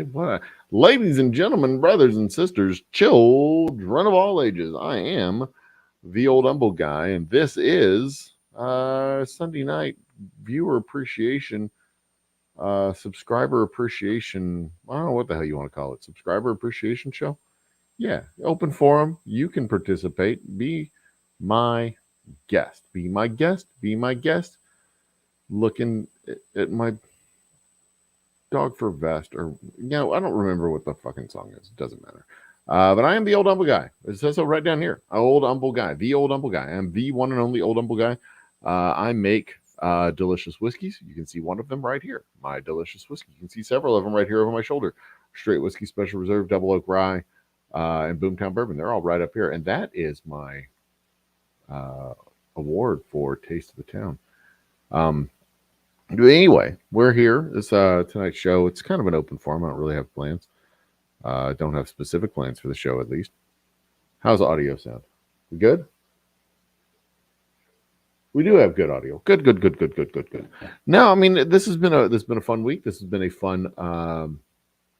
live. Ladies and gentlemen, brothers and sisters, children of all ages, I am the old humble guy, and this is Sunday night viewer appreciation, subscriber appreciation. I don't know what the hell you want to call it. Subscriber appreciation show. Yeah, open forum. You can participate. Be my guest. Be my guest. Be my guest. Looking at my dog for vest, or I don't remember what the fucking song is. It doesn't matter. But I am the old humble guy. It says so right down here. Old humble guy. The old humble guy. I'm the one and only old humble guy. I make delicious whiskeys. You can see one of them right here. My delicious whiskey. You can see several of them right here over my shoulder. Straight Whiskey Special Reserve, Double Oak Rye, and Boomtown Bourbon. They're all right up here. And that is my award for Taste of the Town. Anyway, we're here. This tonight's show. It's kind of an open forum. I don't really have plans. Don't have specific plans for the show, at least. How's the audio sound? We good? We do have good audio. Good. No, I mean this has been a fun week. This has been a fun.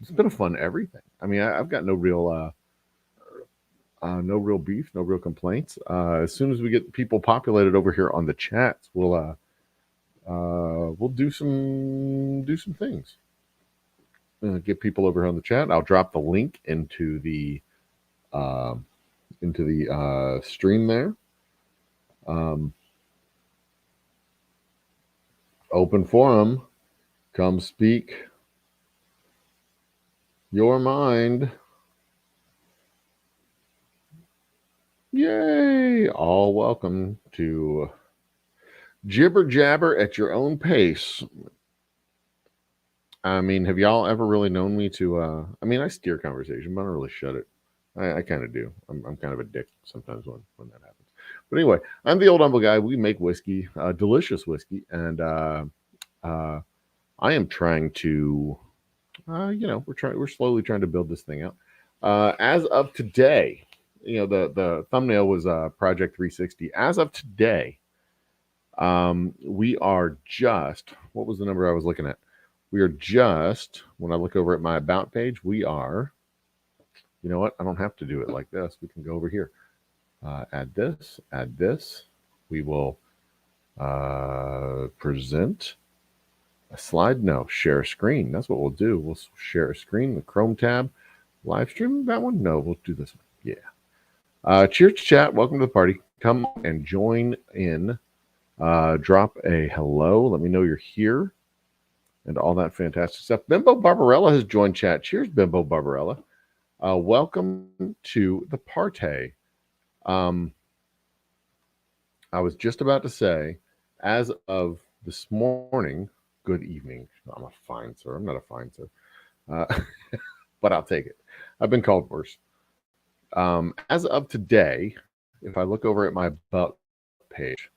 It's been a fun everything. I mean, I've got no real beef, no real complaints. As soon as we get people populated over here on the chats, we'll do some things. Get people over here on the chat. I'll drop the link into the stream there. Open forum. Come speak your mind. Yay! All welcome to Jibber Jabber at your own pace. I mean, have y'all ever really known me to I steer conversation, but I don't really shut it. I kind of do. I'm kind of a dick sometimes when that happens. But anyway, I'm the old humble guy. We make whiskey, delicious whiskey, and I am trying to we're slowly trying to build this thing out. As of today, the thumbnail was Project 360. As of today, we are just, what was the number I was looking at? We are just, when I look over at my about page, we are, you know what? I don't have to do it like this. We can go over here. Add this. We will present a slide. No, share a screen. That's what we'll do. We'll share a screen, the Chrome tab. Live stream that one? No, we'll do this one. Yeah. Cheers, chat. Welcome to the party. Come and join in. Drop a hello. Let me know you're here. And all that fantastic stuff. Bimbo Barbarella has joined chat. Cheers, Bimbo Barbarella. Welcome to the party. I was just about to say, as of this morning, good evening. I'm a fine sir. I'm not a fine sir. But I'll take it. I've been called worse. As of today, if I look over at my about page,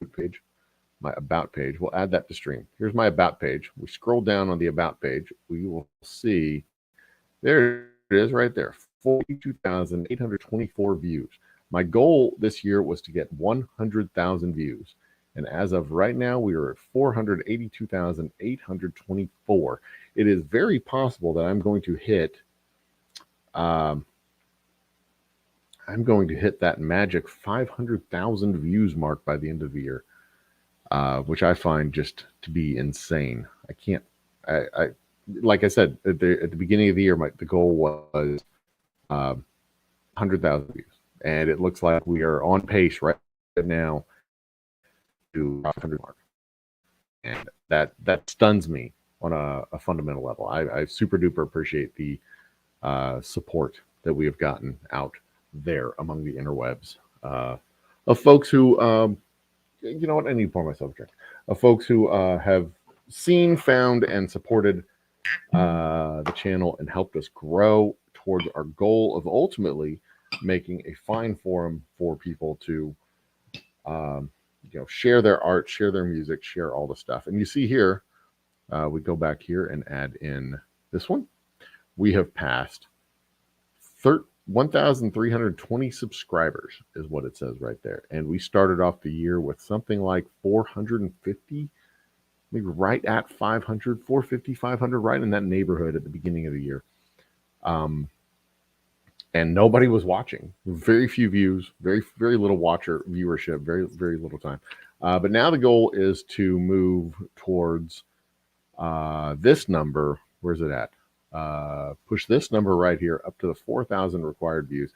my about page, we'll add that to stream. Here's my about page. We scroll down on the about page. We will see, there it is right there, 42,824 views. My goal this year was to get 100,000 views. And as of right now, we are at 482,824. It is very possible that I'm going to hit that magic 500,000 views mark by the end of the year. Which I find just to be insane. I can't. I like I said at the beginning of the year, the goal was 100,000 views, and it looks like we are on pace right now to 500 mark, and that stuns me on a fundamental level. I super duper appreciate the support that we have gotten out there among the interwebs of folks who. You know what? I need to pour myself a drink. Of folks who have seen, found, and supported the channel and helped us grow towards our goal of ultimately making a fine forum for people to, share their art, share their music, share all the stuff. And you see here, we go back here and add in this one. We have passed 1,320 subscribers is what it says right there. And we started off the year with something like 450, maybe right at 500, 450, 500, right in that neighborhood at the beginning of the year. and nobody was watching. Very few views, very little viewership, very little time. But now the goal is to move towards this number. Where's it at? Push this number right here up to the 4,000 required views.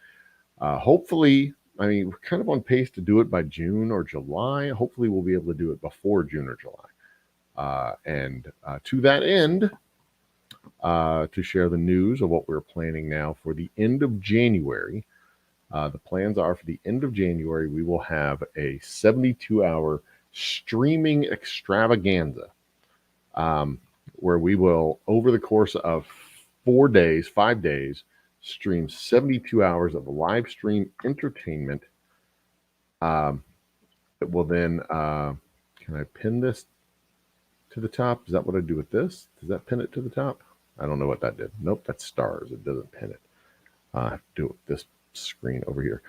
Hopefully, I mean, we're kind of on pace to do it by June or July. Hopefully, we'll be able to do it before June or July. And to that end, to share the news of what we're planning now for the end of January. The plans are for the end of January, we will have a 72-hour streaming extravaganza where we will, over the course of 5 days, stream 72 hours of live stream entertainment. It will then, can I pin this to the top? Is that what I do with this? Does that pin it to the top? I don't know what that did. Nope, that's stars. It doesn't pin it. I have to do it with this screen over here.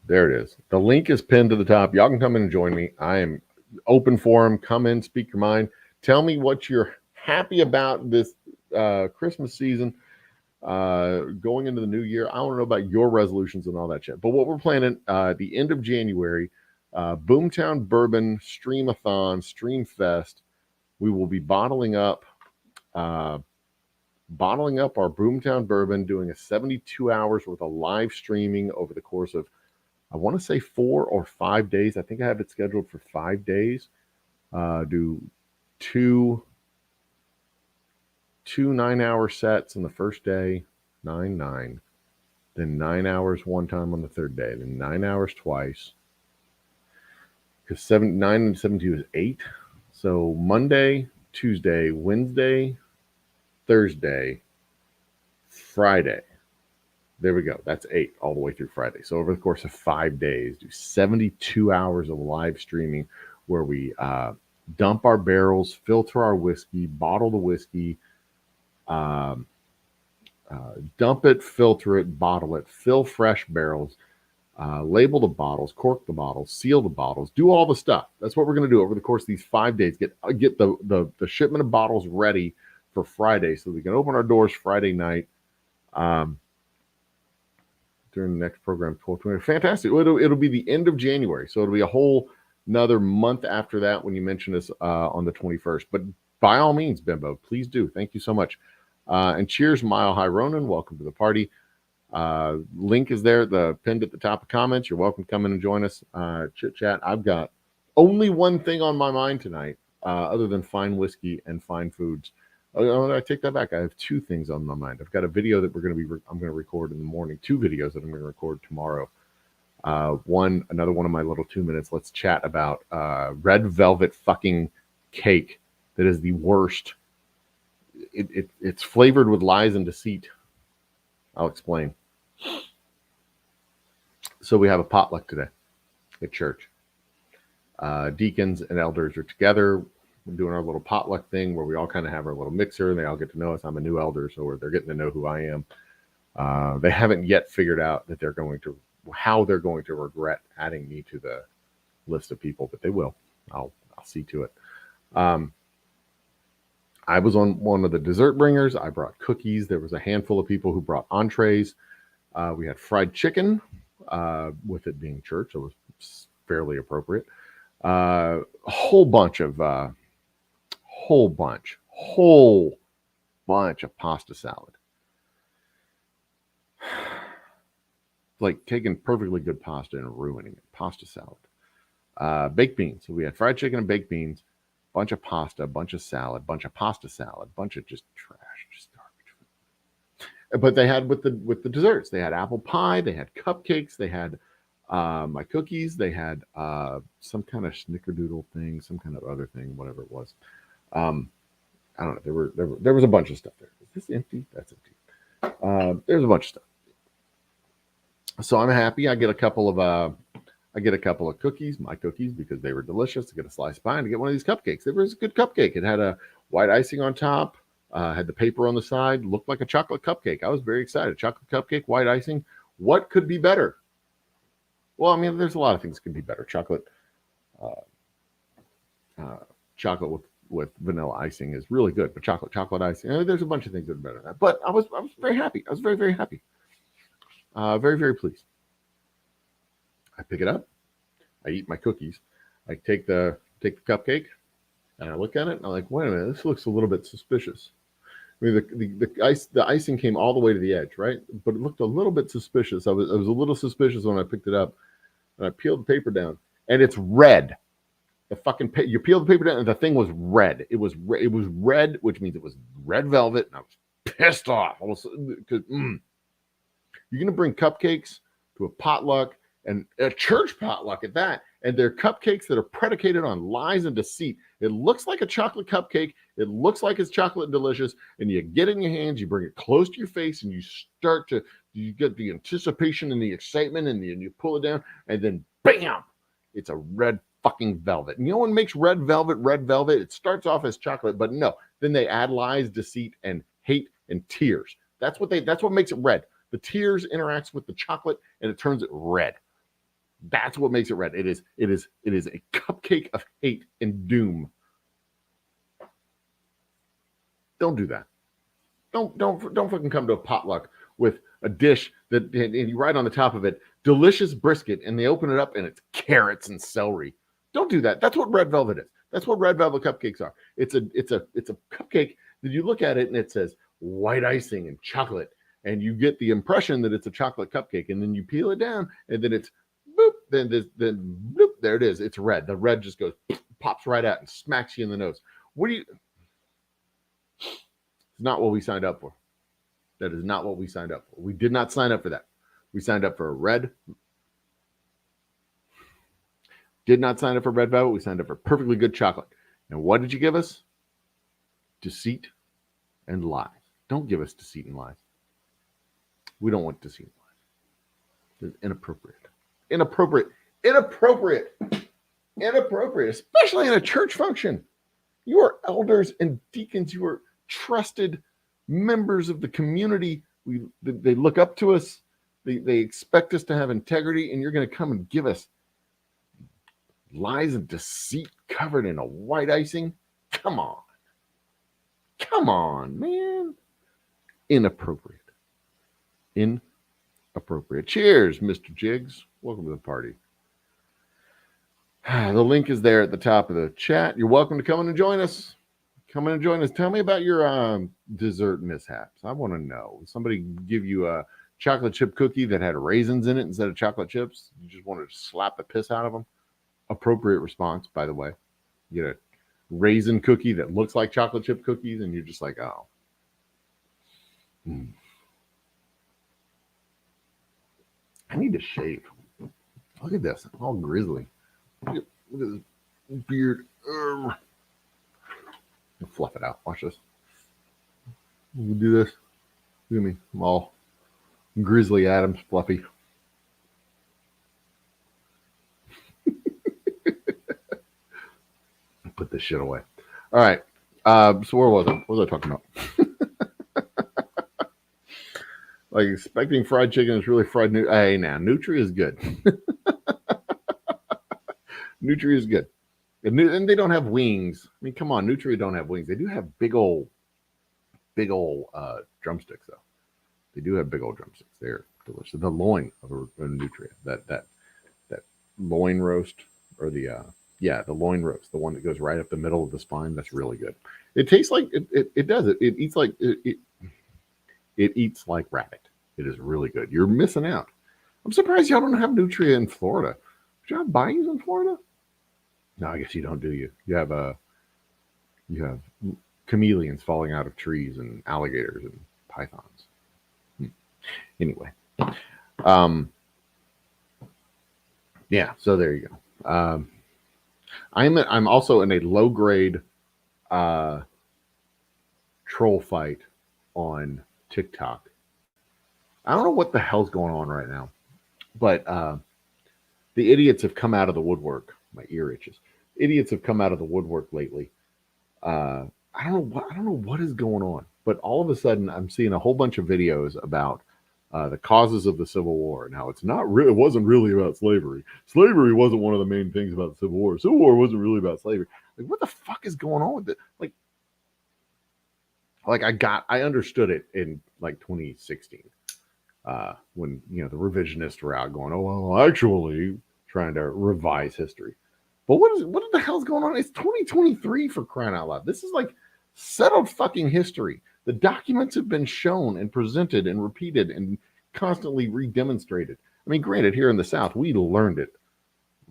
There it is. The link is pinned to the top. Y'all can come in and join me. I am open forum. Come in, speak your mind. Tell me what you're happy about this Christmas season, going into the new year. I want to know about your resolutions and all that shit. But what we're planning the end of January, Boomtown Bourbon Streamathon, Stream Fest. We will be bottling up our Boomtown Bourbon, doing a 72 hours worth of live streaming over the course of, I want to say 4 or 5 days. I think I have it scheduled for 5 days. Do two 9-hour sets on the first day, 9, then 9 hours one time on the third day, then 9 hours twice. Because 9 and 72 is 8. So Monday, Tuesday, Wednesday, Thursday, Friday. There we go. That's 8 all the way through Friday. So over the course of 5 days, do 72 hours of live streaming where we dump our barrels, filter our whiskey, bottle the whiskey, dump it, filter it, bottle it, fill fresh barrels, label the bottles, cork the bottles, seal the bottles, do all the stuff. That's what we're going to do over the course of these 5 days. Get the shipment of bottles ready for Friday so we can open our doors Friday night during the next program, 12/20. Fantastic. It'll be the end of January, so it'll be a whole another month after that when you mention this on the 21st. But by all means, Bimbo, please do. Thank you so much. And cheers, Mile High Ronan. Welcome to the party. Link is there, the pinned at the top of comments. You're welcome to come in and join us, chit chat. I've got only one thing on my mind tonight, other than fine whiskey and fine foods. Oh, I take that back. I have 2 things on my mind. I've got a video that I'm going to record in the morning. 2 videos that I'm going to record tomorrow. Another one of my little 2 minutes. Let's chat about red velvet fucking cake that is the worst. It's flavored with lies and deceit. I'll explain. So we have a potluck today at church. Deacons and elders are together. We're doing our little potluck thing where we all kind of have our little mixer and they all get to know us. I'm a new elder, so they're getting to know who I am. They haven't yet figured out that how they're going to regret adding me to the list of people, but they will. I'll see to it. I was on one of the dessert bringers. I brought cookies. There was a handful of people who brought entrees. We had fried chicken, with it being church, so it was fairly appropriate. Whole bunch of pasta salad. Like taking perfectly good pasta and ruining it. Pasta salad. Baked beans. So we had fried chicken and baked beans. Bunch of pasta, bunch of salad, bunch of pasta salad, bunch of just trash, just garbage. But they had with the desserts, they had apple pie, they had cupcakes, they had my cookies, they had some kind of snickerdoodle thing, some kind of other thing, whatever it was. I don't know. There was a bunch of stuff there. Is this empty? That's empty. There's a bunch of stuff. So I'm happy. I get a couple of cookies, my cookies, because they were delicious. I get a slice of pie and to get one of these cupcakes. It was a good cupcake. It had a white icing on top, had the paper on the side, looked like a chocolate cupcake. I was very excited. Chocolate cupcake, white icing. What could be better? Well, I mean, there's a lot of things that could be better. Chocolate vanilla icing is really good, but chocolate icing, there's a bunch of things that are better than that. But I was very happy. I was very, very happy. Very, very pleased. I pick it up. I eat my cookies. I take the cupcake, and I look at it, and I'm like, wait a minute, this looks a little bit suspicious. I mean, the icing came all the way to the edge, right? But it looked a little bit suspicious. I was a little suspicious when I picked it up, and I peeled the paper down, and it's red. The fucking you peel the paper down, and the thing was red. It was red, which means it was red velvet, and I was pissed off. Because you're gonna bring cupcakes to a potluck, and a church potluck at that, and they're cupcakes that are predicated on lies and deceit. It looks like a chocolate cupcake. It looks like it's chocolate delicious, and you get it in your hands, you bring it close to your face, and you get the anticipation and the excitement, and you pull it down, and then bam, it's a red fucking velvet. And you know what makes red velvet? It starts off as chocolate, but no, then they add lies, deceit, and hate and tears. That's what makes it red. The tears interacts with the chocolate, and it turns it red. That's what makes it red. It is a cupcake of hate and doom. Don't do that. Don't fucking come to a potluck with a dish and you write on the top of it, delicious brisket, and they open it up and it's carrots and celery. Don't do that. That's what red velvet is. That's what red velvet cupcakes are. It's a cupcake that you look at it and it says white icing and chocolate, and you get the impression that it's a chocolate cupcake, and then you peel it down, and then it's boop, then boop, there it is. It's red. The red just goes, pops right out and smacks you in the nose. It's not what we signed up for. That is not what we signed up for. We did not sign up for that. We signed up for a red. Did not sign up for red velvet. We signed up for perfectly good chocolate. And what did you give us? Deceit and lies. Don't give us deceit and lies. We don't want deceit and lies. It's inappropriate. Inappropriate, especially in a church function. You are elders and deacons. You are trusted members of the community. They look up to us. They expect us to have integrity, and you're going to come and give us lies and deceit covered in a white icing? Come on, man. Inappropriate. Cheers, Mr. Jiggs. Welcome to the party. The link is there at the top of the chat. You're welcome to come in and join us. Tell me about your dessert mishaps. I want to know. Somebody give you a chocolate chip cookie that had raisins in it instead of chocolate chips? You just wanted to slap the piss out of them? Appropriate response, by the way. You get a raisin cookie that looks like chocolate chip cookies, and you're just like, oh. I need to shave. Look at this. I'm all grizzly. Look at this beard. Fluff it out. Watch this. We'll do this. Look at me. I'm all Grizzly Adams fluffy. Put this shit away. All right. So where was I? What was I talking about? Like expecting fried chicken is really fried. Hey, now Nutri is good. Nutri is good. And they don't have wings. I mean, come on, Nutri don't have wings. They do have big old drumsticks, though. They do have big old drumsticks. They're delicious. The loin of a Nutria, that loin roast, or the loin roast, the one that goes right up the middle of the spine. That's really good. It tastes like it does it. It eats like it eats like rabbit. It is really good. You're missing out. I'm surprised y'all don't have Nutria in Florida. Do you have bayous in Florida? No, I guess you don't, do you? You have chameleons falling out of trees and alligators and pythons. Anyway. Yeah, so there you go. I'm also in a low grade troll fight on TikTok. I don't know what the hell's going on right now, but the idiots have come out of the woodwork. My ear itches. Idiots have come out of the woodwork lately. I don't know what is going on, but all of a sudden I'm seeing a whole bunch of videos about the causes of the Civil War. Now it wasn't really about slavery. Slavery wasn't one of the main things about the Civil War. Civil War wasn't really about slavery. Like, what the fuck is going on with it? Like I understood it in like 2016 when the revisionists were out going, oh well, actually trying to revise history. But what the hell's going on? It's 2023 for crying out loud. This is like settled fucking history. The documents have been shown and presented and repeated and constantly redemonstrated. I mean, granted, here in the South, we learned it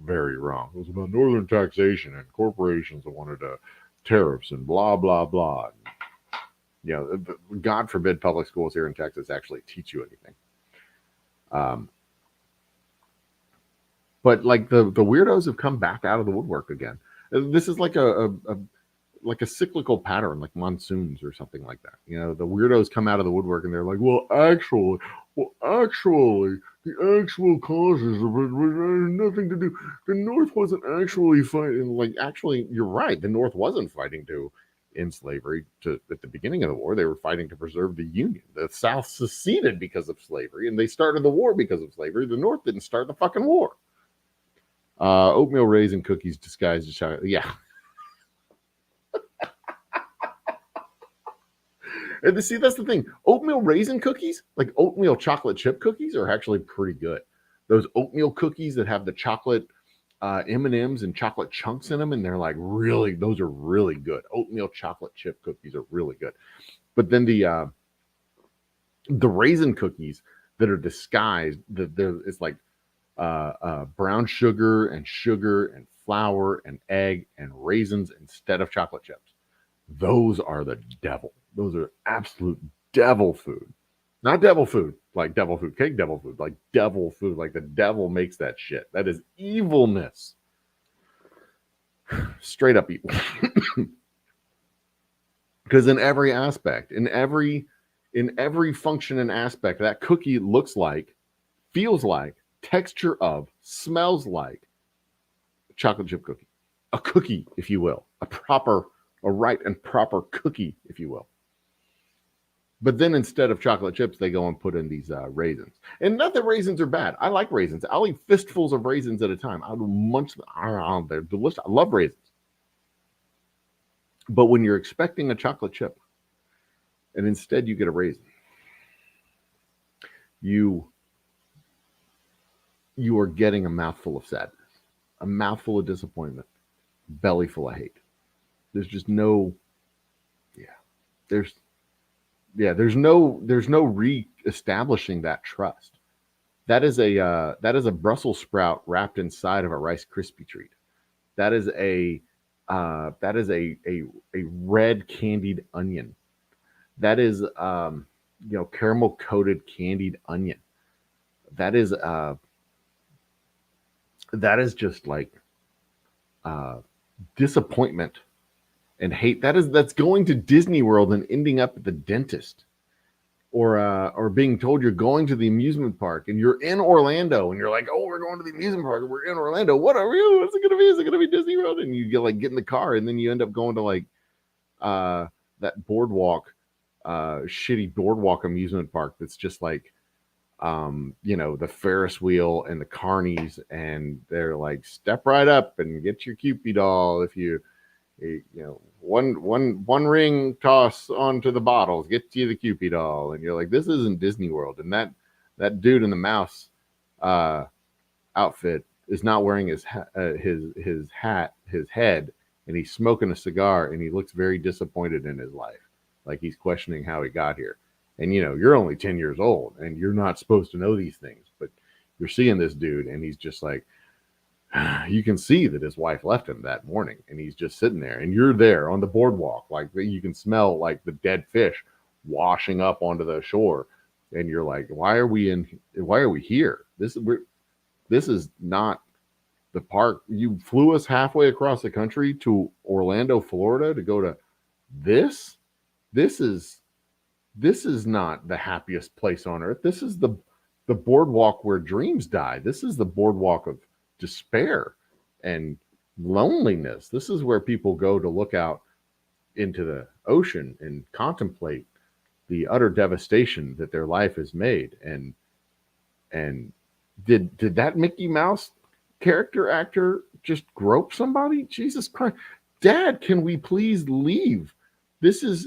very wrong. It was about northern taxation and corporations that wanted tariffs and blah blah blah. God forbid public schools here in Texas actually teach you anything. But like the weirdos have come back out of the woodwork again. This is like a cyclical pattern, like monsoons or something like that. The weirdos come out of the woodwork and they're like, well, actually, the actual causes of it had nothing to do. The North wasn't actually fighting. Like, actually, you're right. The North wasn't fighting to end slavery at the beginning of the war. They were fighting to preserve the Union. The South seceded because of slavery, and they started the war because of slavery. The North didn't start the fucking war. Oatmeal raisin cookies disguised as chocolate. Yeah. And see, that's the thing. Oatmeal raisin cookies, like oatmeal chocolate chip cookies, are actually pretty good. Those oatmeal cookies that have the chocolate M&Ms and chocolate chunks in them, and they're like those are really good. Oatmeal chocolate chip cookies are really good. But then the raisin cookies that are disguised, it's like brown sugar and flour and egg and raisins instead of chocolate chips. Those are the devil. Those are absolute devil food. Not devil food, like devil food cake, devil food, like devil food, like the devil makes that shit. That is evilness. Straight up evil. Because in every aspect, in every function and aspect, that cookie looks like, feels like, texture of, smells like a chocolate chip cookie. A cookie, if you will. A right and proper cookie, if you will. But then instead of chocolate chips, they go and put in these raisins. And not that raisins are bad. I like raisins. I'll eat fistfuls of raisins at a time. I'll munch them. They're delicious. I love raisins. But when you're expecting a chocolate chip and instead you get a raisin, you are getting a mouthful of sadness, a mouthful of disappointment, belly full of hate. There's just no, there's no re-establishing that trust. That is a Brussels sprout wrapped inside of a Rice Krispie treat. That is a red candied onion. That is caramel coated candied onion. That is just like disappointment and hate. That's going to Disney World and ending up at the dentist, or being told you're going to the amusement park and you're in Orlando and you're like, oh, we're going to the amusement park and we're in Orlando. What are you? What's it going to be? Is it going to be Disney World? And you get in the car and then you end up going to like that boardwalk, shitty boardwalk amusement park that's just like the Ferris wheel and the carnies, and they're like, step right up and get your Cupid doll. If you one ring toss onto the bottles, get you the Cupid doll. And you're like, this isn't Disney World. And that dude in the mouse outfit is not wearing his hat, his head, and he's smoking a cigar, and he looks very disappointed in his life, like he's questioning how he got here. And you're only 10 years old and you're not supposed to know these things, but you're seeing this dude and he's just like, you can see that his wife left him that morning and he's just sitting there, and you're there on the boardwalk. Like, you can smell like the dead fish washing up onto the shore. And you're like, why are we here? This is not the park. You flew us halfway across the country to Orlando, Florida to go to this. This is not the happiest place on earth. This is the boardwalk where dreams die. This is the boardwalk of despair and loneliness. This is where people go to look out into the ocean and contemplate the utter devastation that their life has made. And did that Mickey Mouse character actor just grope somebody? Jesus Christ. Dad, can we please leave?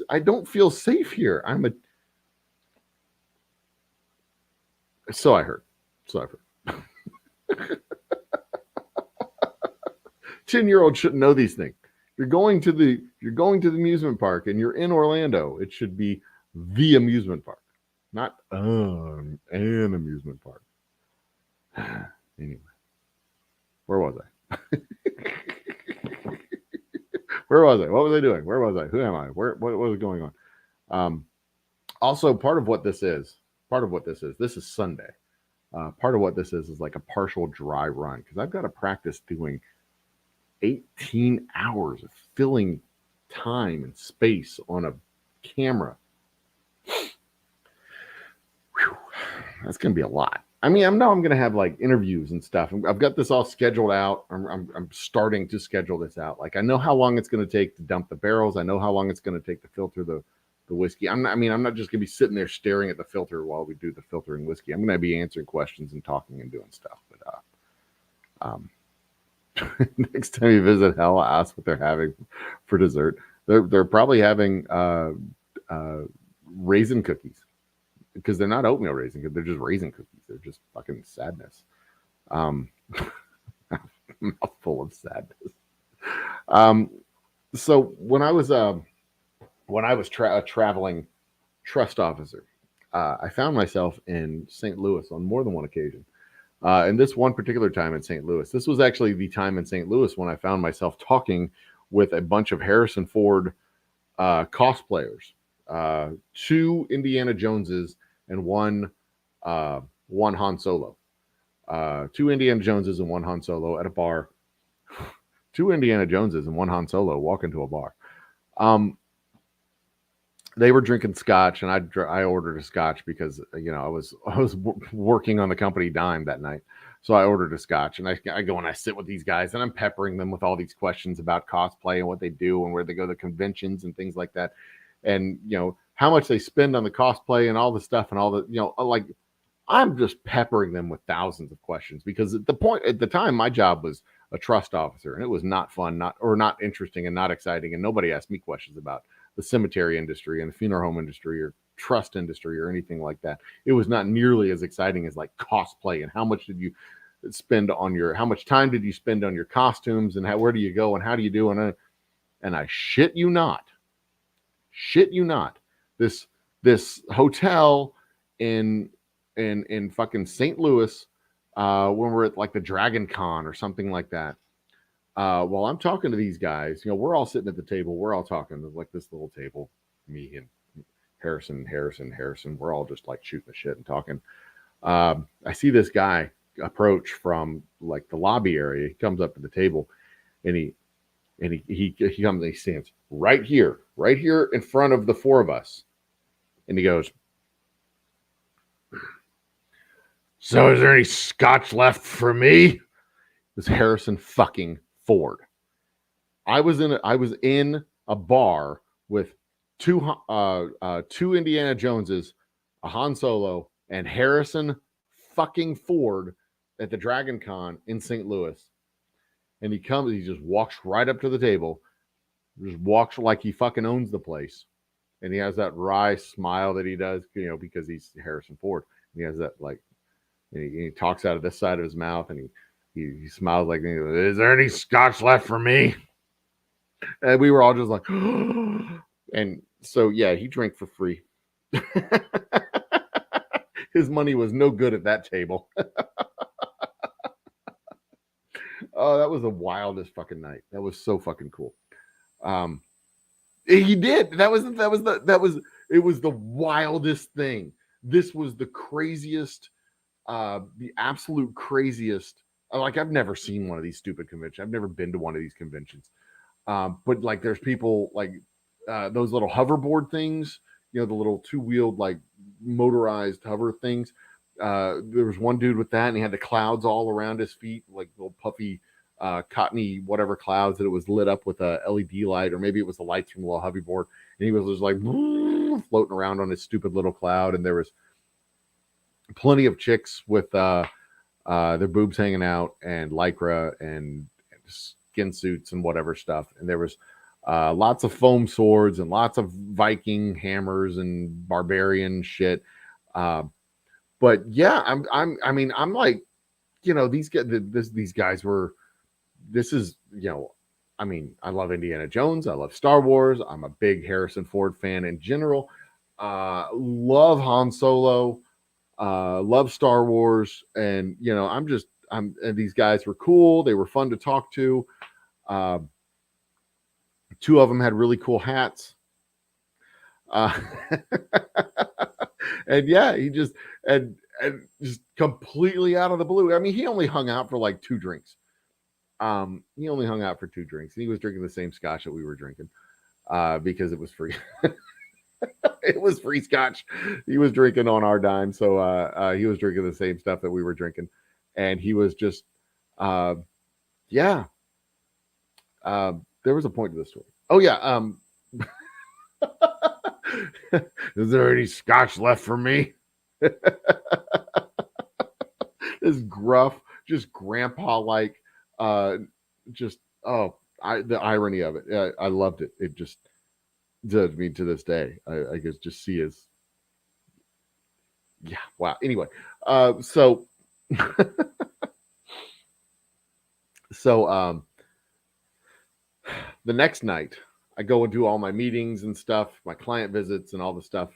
I don't feel safe here. So I heard. 10-year-old shouldn't know these things. You're going to the amusement park and you're in Orlando. It should be the amusement park, not an amusement park. Anyway, where was I? Where was I? What was I doing? Where was I? Who am I? What was going on? Also, part of what this is, this is Sunday. Part of what this is like a partial dry run because I've got to practice doing 18 hours of filling time and space on a camera. Whew, that's going to be a lot. I mean, I'm going to have like interviews and stuff. I've got this all scheduled out. I'm starting to schedule this out. Like I know how long it's going to take to dump the barrels. I know how long it's going to take to filter the whiskey. I'm not just going to be sitting there staring at the filter while we do the filtering whiskey. I'm going to be answering questions and talking and doing stuff. But next time you visit hell, ask what they're having for dessert. They're probably having raisin cookies because they're not oatmeal raisin cookies. They're just raisin cookies. They're just fucking sadness. Mouthful of sadness. So when I was a traveling trust officer, I found myself in St. Louis on more than one occasion. And this one particular time in St. Louis, this was actually the time in St. Louis when I found myself talking with a bunch of Harrison Ford cosplayers, 2 Indiana Joneses and one Han Solo. 2 Indiana Joneses and one Han Solo at a bar. 2 Indiana Joneses and one Han Solo walk into a bar. They were drinking scotch, and I ordered a scotch because I was working on the company dime that night, so I ordered a scotch. And I go and I sit with these guys, and I'm peppering them with all these questions about cosplay and what they do and where they go to conventions and things like that, and how much they spend on the cosplay and all the stuff and all the like. I'm just peppering them with thousands of questions because at the time my job was a trust officer, and it was not fun, not interesting, and not exciting, and nobody asked me questions about the cemetery industry and the funeral home industry or trust industry or anything like that. It was not nearly as exciting as like cosplay and how much time did you spend on your costumes and where do you go and how do you do and I shit you not, this hotel in fucking St. Louis when we're at like the Dragon Con or something like that. While I'm talking to these guys, we're all sitting at the table. We're all talking. There's like this little table, me and Harrison. We're all just like shooting the shit and talking. I see this guy approach from like the lobby area. He comes up to the table, and he comes and he stands right here in front of the 4 of us, and he goes, "So is there any scotch left for me?" It was Harrison fucking Ford. I was in a bar with 2 Indiana Joneses, a Han Solo, and Harrison fucking Ford at the Dragon Con in St. Louis. And he just walks right up to the table, just walks like he fucking owns the place. And he has that wry smile that he does, because he's Harrison Ford. And he has that like, he talks out of this side of his mouth, and he smiles like, "Is there any scotch left for me?" And we were all just like, and so yeah, he drank for free. His money was no good at that table. Oh, that was the wildest fucking night. That was so fucking cool. He did. It was the wildest thing. This was the craziest, the absolute craziest. Like, I've never seen one of these stupid conventions. I've never been to one of these conventions. But like, there's people like those little hoverboard things, the little 2-wheeled like motorized hover things. There was one dude with that, and he had the clouds all around his feet, like little puffy, cottony whatever clouds that it was lit up with a LED light, or maybe it was the lights from the little hoverboard, and he was just like floating around on his stupid little cloud. And there was plenty of chicks with their boobs hanging out and lycra and just skin suits and whatever stuff. And there was lots of foam swords and lots of Viking hammers and barbarian shit. But yeah, I'm like, these guys were. This is, I love Indiana Jones. I love Star Wars. I'm a big Harrison Ford fan in general. Love Han Solo. Love Star Wars. And, and these guys were cool. They were fun to talk to. Two of them had really cool hats. And yeah, he just, and just completely out of the blue. I mean, he only hung out for like 2 drinks. He only hung out for 2 drinks, and he was drinking the same scotch that we were drinking, because it was free. It was free scotch. He was drinking on our dime, so he was drinking the same stuff that we were drinking, and he was just, yeah. There was a point to this story. Oh yeah. Is there any scotch left for me? This gruff, just grandpa-like. The irony of it. I loved it. It just does me to this day. I guess just see as, yeah. Wow. Anyway, so the next night I go and do all my meetings and stuff, my client visits and all the stuff.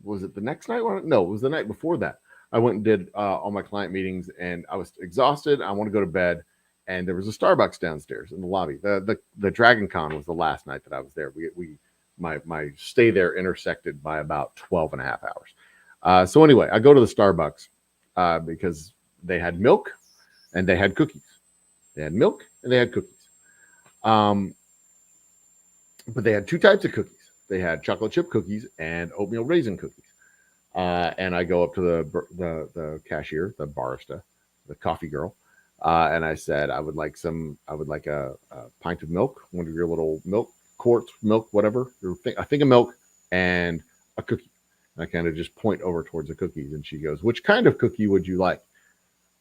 Was it the next night? No, it was the night before that. I went and did all my client meetings, and I was exhausted. I want to go to bed, and there was a Starbucks downstairs in the lobby. The Dragon Con was the last night that I was there. My stay there intersected by about 12 and a half hours. So anyway, I go to the Starbucks because they had milk and they had cookies. They had milk and they had cookies. But they had 2 types of cookies. They had chocolate chip cookies and oatmeal raisin cookies. And I go up to the cashier, the barista, the coffee girl, and I said, I would like a pint of milk, one of your little quarts, whatever, I think of milk, and a cookie. And I kind of just point over towards the cookies, and she goes, which kind of cookie would you like?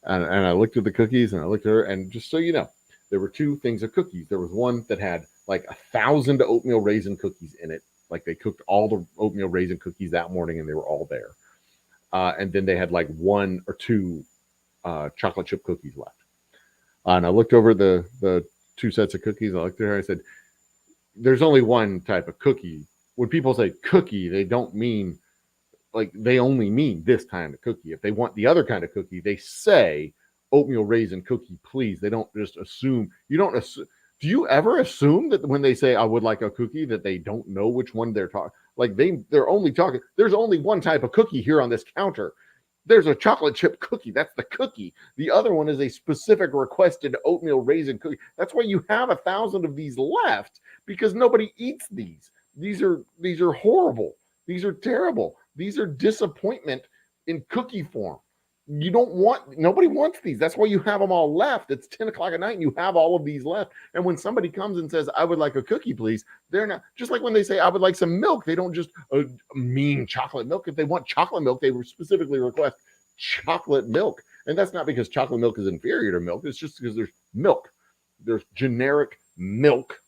And I looked at the cookies, and I looked at her, and just so you know, there were 2 things of cookies. There was one that had like 1,000 oatmeal raisin cookies in it. Like they cooked all the oatmeal raisin cookies that morning and they were all there. And then they had like 1 or 2 chocolate chip cookies left. And I looked over the 2 sets of cookies. I looked at her. I said, there's only one type of cookie. When people say cookie, they don't mean they only mean this kind of cookie. If they want the other kind of cookie, they say oatmeal raisin cookie, please. They don't just assume. You don't assume. Do you ever assume that when they say I would like a cookie that they don't know which one they're talking? Like they're only talking. There's only one type of cookie here on this counter. There's a chocolate chip cookie. That's the cookie. The other one is a specific requested oatmeal raisin cookie. That's why you have 1,000 of these left, because nobody eats these. These are horrible. These are terrible. These are disappointment in cookie form. Nobody wants these. That's why you have them all left. It's 10 o'clock at night and you have all of these left. And when somebody comes and says, I would like a cookie, please, they're not just like when they say, I would like some milk. They don't just mean chocolate milk. If they want chocolate milk, they specifically request chocolate milk. And that's not because chocolate milk is inferior to milk. It's just because there's milk. There's generic milk.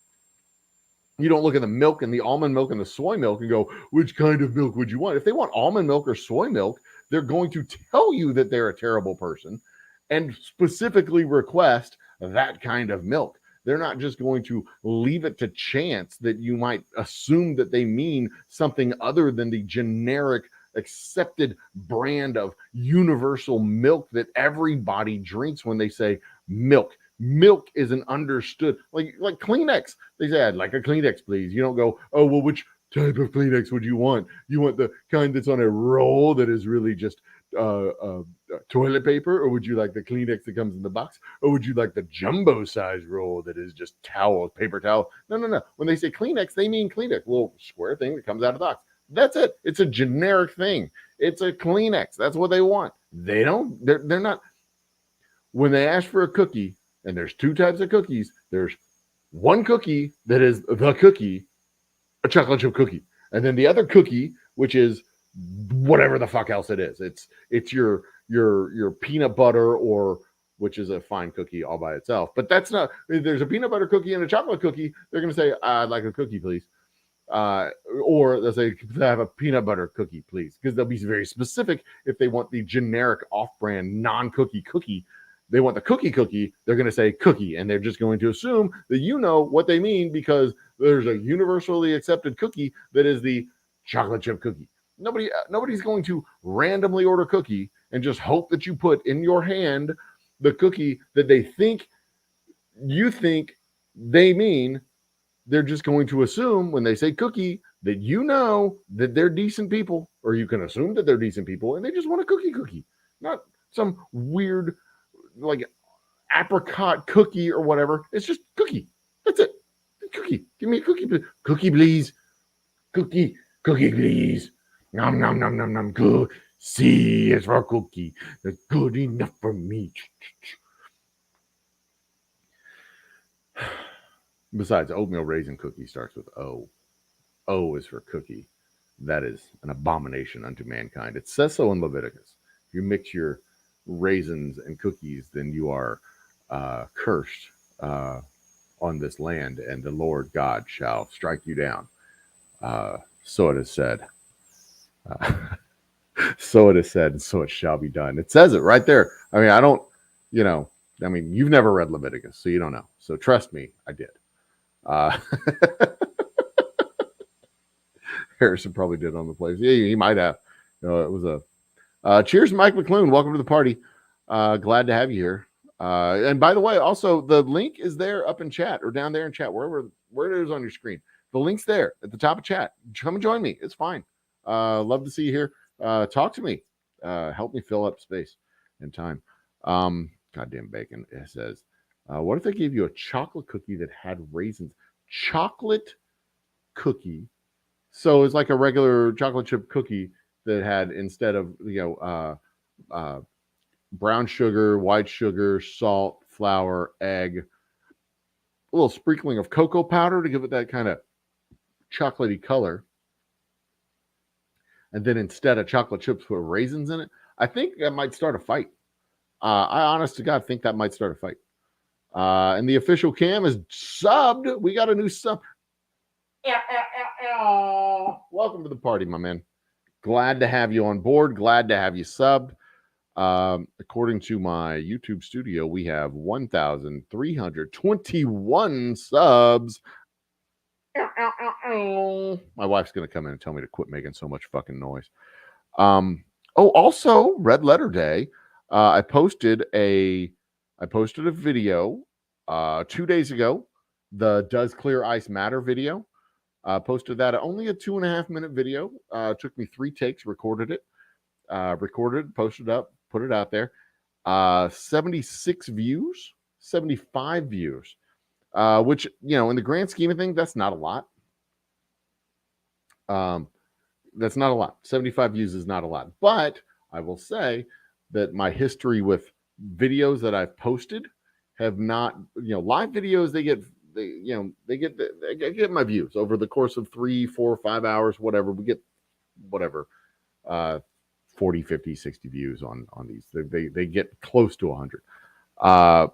You don't look at the milk and the almond milk and the soy milk and go, which kind of milk would you want? If they want almond milk or soy milk, they're going to tell you that they're a terrible person and specifically request that kind of milk. They're not just going to leave it to chance that you might assume that they mean something other than the generic accepted brand of universal milk that everybody drinks when they say milk. Milk is an understood, like Kleenex. They say, I'd like a Kleenex, please. You don't go, oh, well, which type of Kleenex would you want? You want the kind that's on a roll that is really just toilet paper, or would you like the Kleenex that comes in the box, or would you like the jumbo size roll that is just paper towel? No. When they say Kleenex, they mean Kleenex, a little square thing that comes out of the box. That's it. It's a generic thing. It's a Kleenex. That's what they want. They're not. When they ask for a cookie, and there's 2 types of cookies, there's one cookie that is the cookie, a chocolate chip cookie, and then the other cookie, which is whatever the fuck else it is. It's your peanut butter or which is a fine cookie all by itself. But that's not, if there's a peanut butter cookie and a chocolate cookie, they're going to say, I'd like a cookie, please. Or they'll say, could I have a peanut butter cookie, please? Because they'll be very specific if they want the generic off-brand non-cookie cookie. They want the cookie, they're going to say cookie, and they're just going to assume that you know what they mean because there's a universally accepted cookie that is the chocolate chip cookie. Nobody's going to randomly order cookie and just hope that you put in your hand the cookie that they think they mean. They're just going to assume when they say cookie that you know that they're decent people, or you can assume that they're decent people, and they just want a cookie, not some weird like apricot cookie or whatever. It's just cookie. That's it. Cookie. Give me a cookie, please. Cookie, please. Cookie, please. Nom nom nom nom nom. Good. C is for cookie. That's good enough for me. Besides, oatmeal raisin cookie starts with O. O is for cookie. That is an abomination unto mankind. It says so in Leviticus. If you mix your raisins and cookies, then you are cursed on this land, and the Lord God shall strike you down. So it is said. So it is said, and so it shall be done. It says it right there. I mean, you've never read Leviticus, so you don't know. So trust me, I did. Harrison probably did on the place. Yeah, he might have. It was a cheers, Mike McClune. Welcome to the party. Glad to have you here. And by the way, also the link is there up in chat or down there in chat, where it is on your screen. The link's there at the top of chat. Come and join me. It's fine. Love to see you here. Talk to me. Help me fill up space and time. Goddamn bacon. It says, what if they gave you a chocolate cookie that had raisins? Chocolate cookie. So it's like a regular chocolate chip cookie that had, instead of brown sugar, white sugar, salt, flour, egg, a little sprinkling of cocoa powder to give it that kind of chocolatey color. And then instead of chocolate chips, put raisins in it. I think that might start a fight. I honest to God think that might start a fight. And the official cam is subbed. We got a new sub. Welcome to the party, my man. Glad to have you on board. Glad to have you subbed. According to my YouTube studio, we have 1,321 subs. My wife's going to come in and tell me to quit making so much fucking noise. Also, Red Letter Day. I posted a video 2 days ago. The Does Clear Ice Matter video. Posted that, only a 2.5 minute video. Took me 3 takes, recorded it, posted up, put it out there. 76 views, 75 views, which, in the grand scheme of things, that's not a lot. That's not a lot. 75 views is not a lot. But I will say that my history with videos that I've posted have not, live videos, they get my views over the course of 3, 4, 5 hours, whatever. We get 40, 50, 60 views on these. They get close to 100.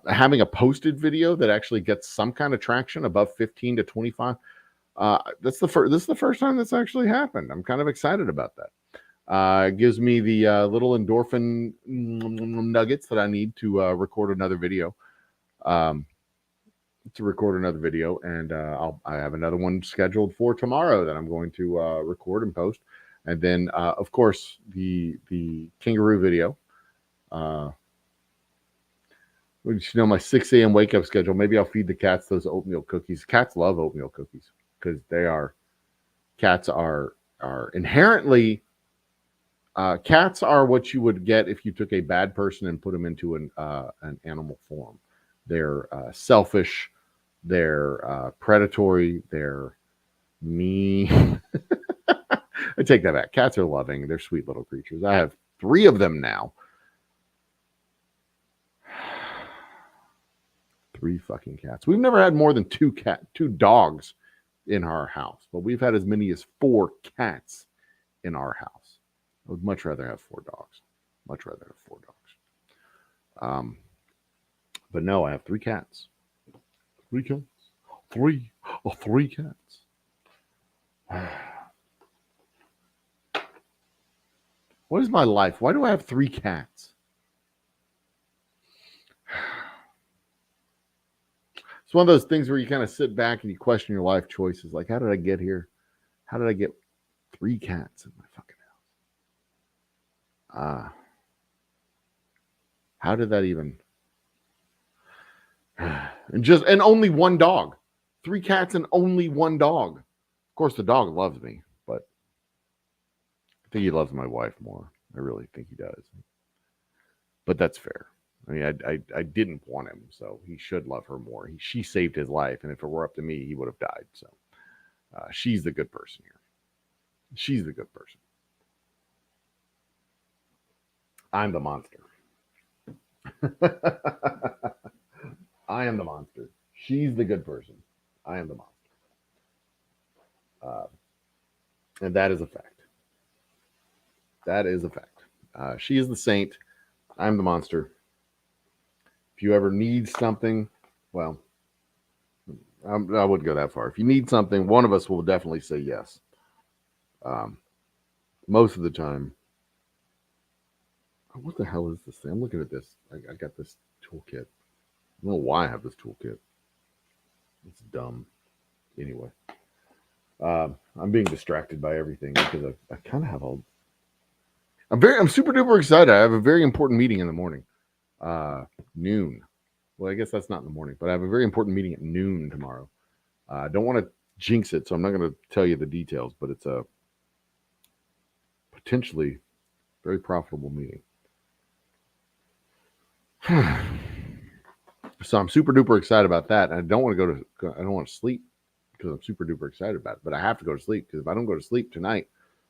Having a posted video that actually gets some kind of traction above 15 to 25, this is the first time that's actually happened. I'm kind of excited about that. It gives me the little endorphin nuggets that I need to record another video. And I have another one scheduled for tomorrow that I'm going to record and post. And then, of course, the kangaroo video. My 6 a.m. wake up schedule. Maybe I'll feed the cats those oatmeal cookies. Cats love oatmeal cookies because cats are inherently. Cats are what you would get if you took a bad person and put them into an animal form. They're selfish. They're predatory. They're mean. I take that back. Cats are loving. They're sweet little creatures. I have 3 of them now. 3 fucking cats. We've never had more than 2 dogs in our house, but we've had as many as 4 cats in our house. I would much rather have 4 dogs. But no, I have 3 cats. 3 cats. 3. Oh, 3 cats. What is my life? Why do I have 3 cats? It's one of those things where you kind of sit back and you question your life choices. Like, how did I get here? How did I get 3 cats in my fucking house? How did that even? And only 1 dog. 3 cats and only 1 dog. Of course, the dog loves me, but I think he loves my wife more. I really think he does. But that's fair. I mean, I didn't want him, so he should love her more. She saved his life, and if it were up to me, he would have died. So she's the good person here. She's the good person. I'm the monster. I am the monster. She's the good person. I am the monster. And that is a fact. That is a fact. She is the saint. I'm the monster. If you ever need something, well, I wouldn't go that far. If you need something, one of us will definitely say yes. Most of the time. What the hell is this thing? I'm looking at this. I got this toolkit. I don't know why I have this toolkit. It's dumb. Anyway, I'm being distracted by everything because I kind of have a. I'm super duper excited. I have a very important meeting in the morning, noon. Well, I guess that's not in the morning, but I have a very important meeting at noon tomorrow. I don't want to jinx it, so I'm not going to tell you the details, but it's a potentially very profitable meeting. So I'm super duper excited about that. I don't want to sleep because I'm super duper excited about it, but I have to go to sleep because if I don't go to sleep tonight,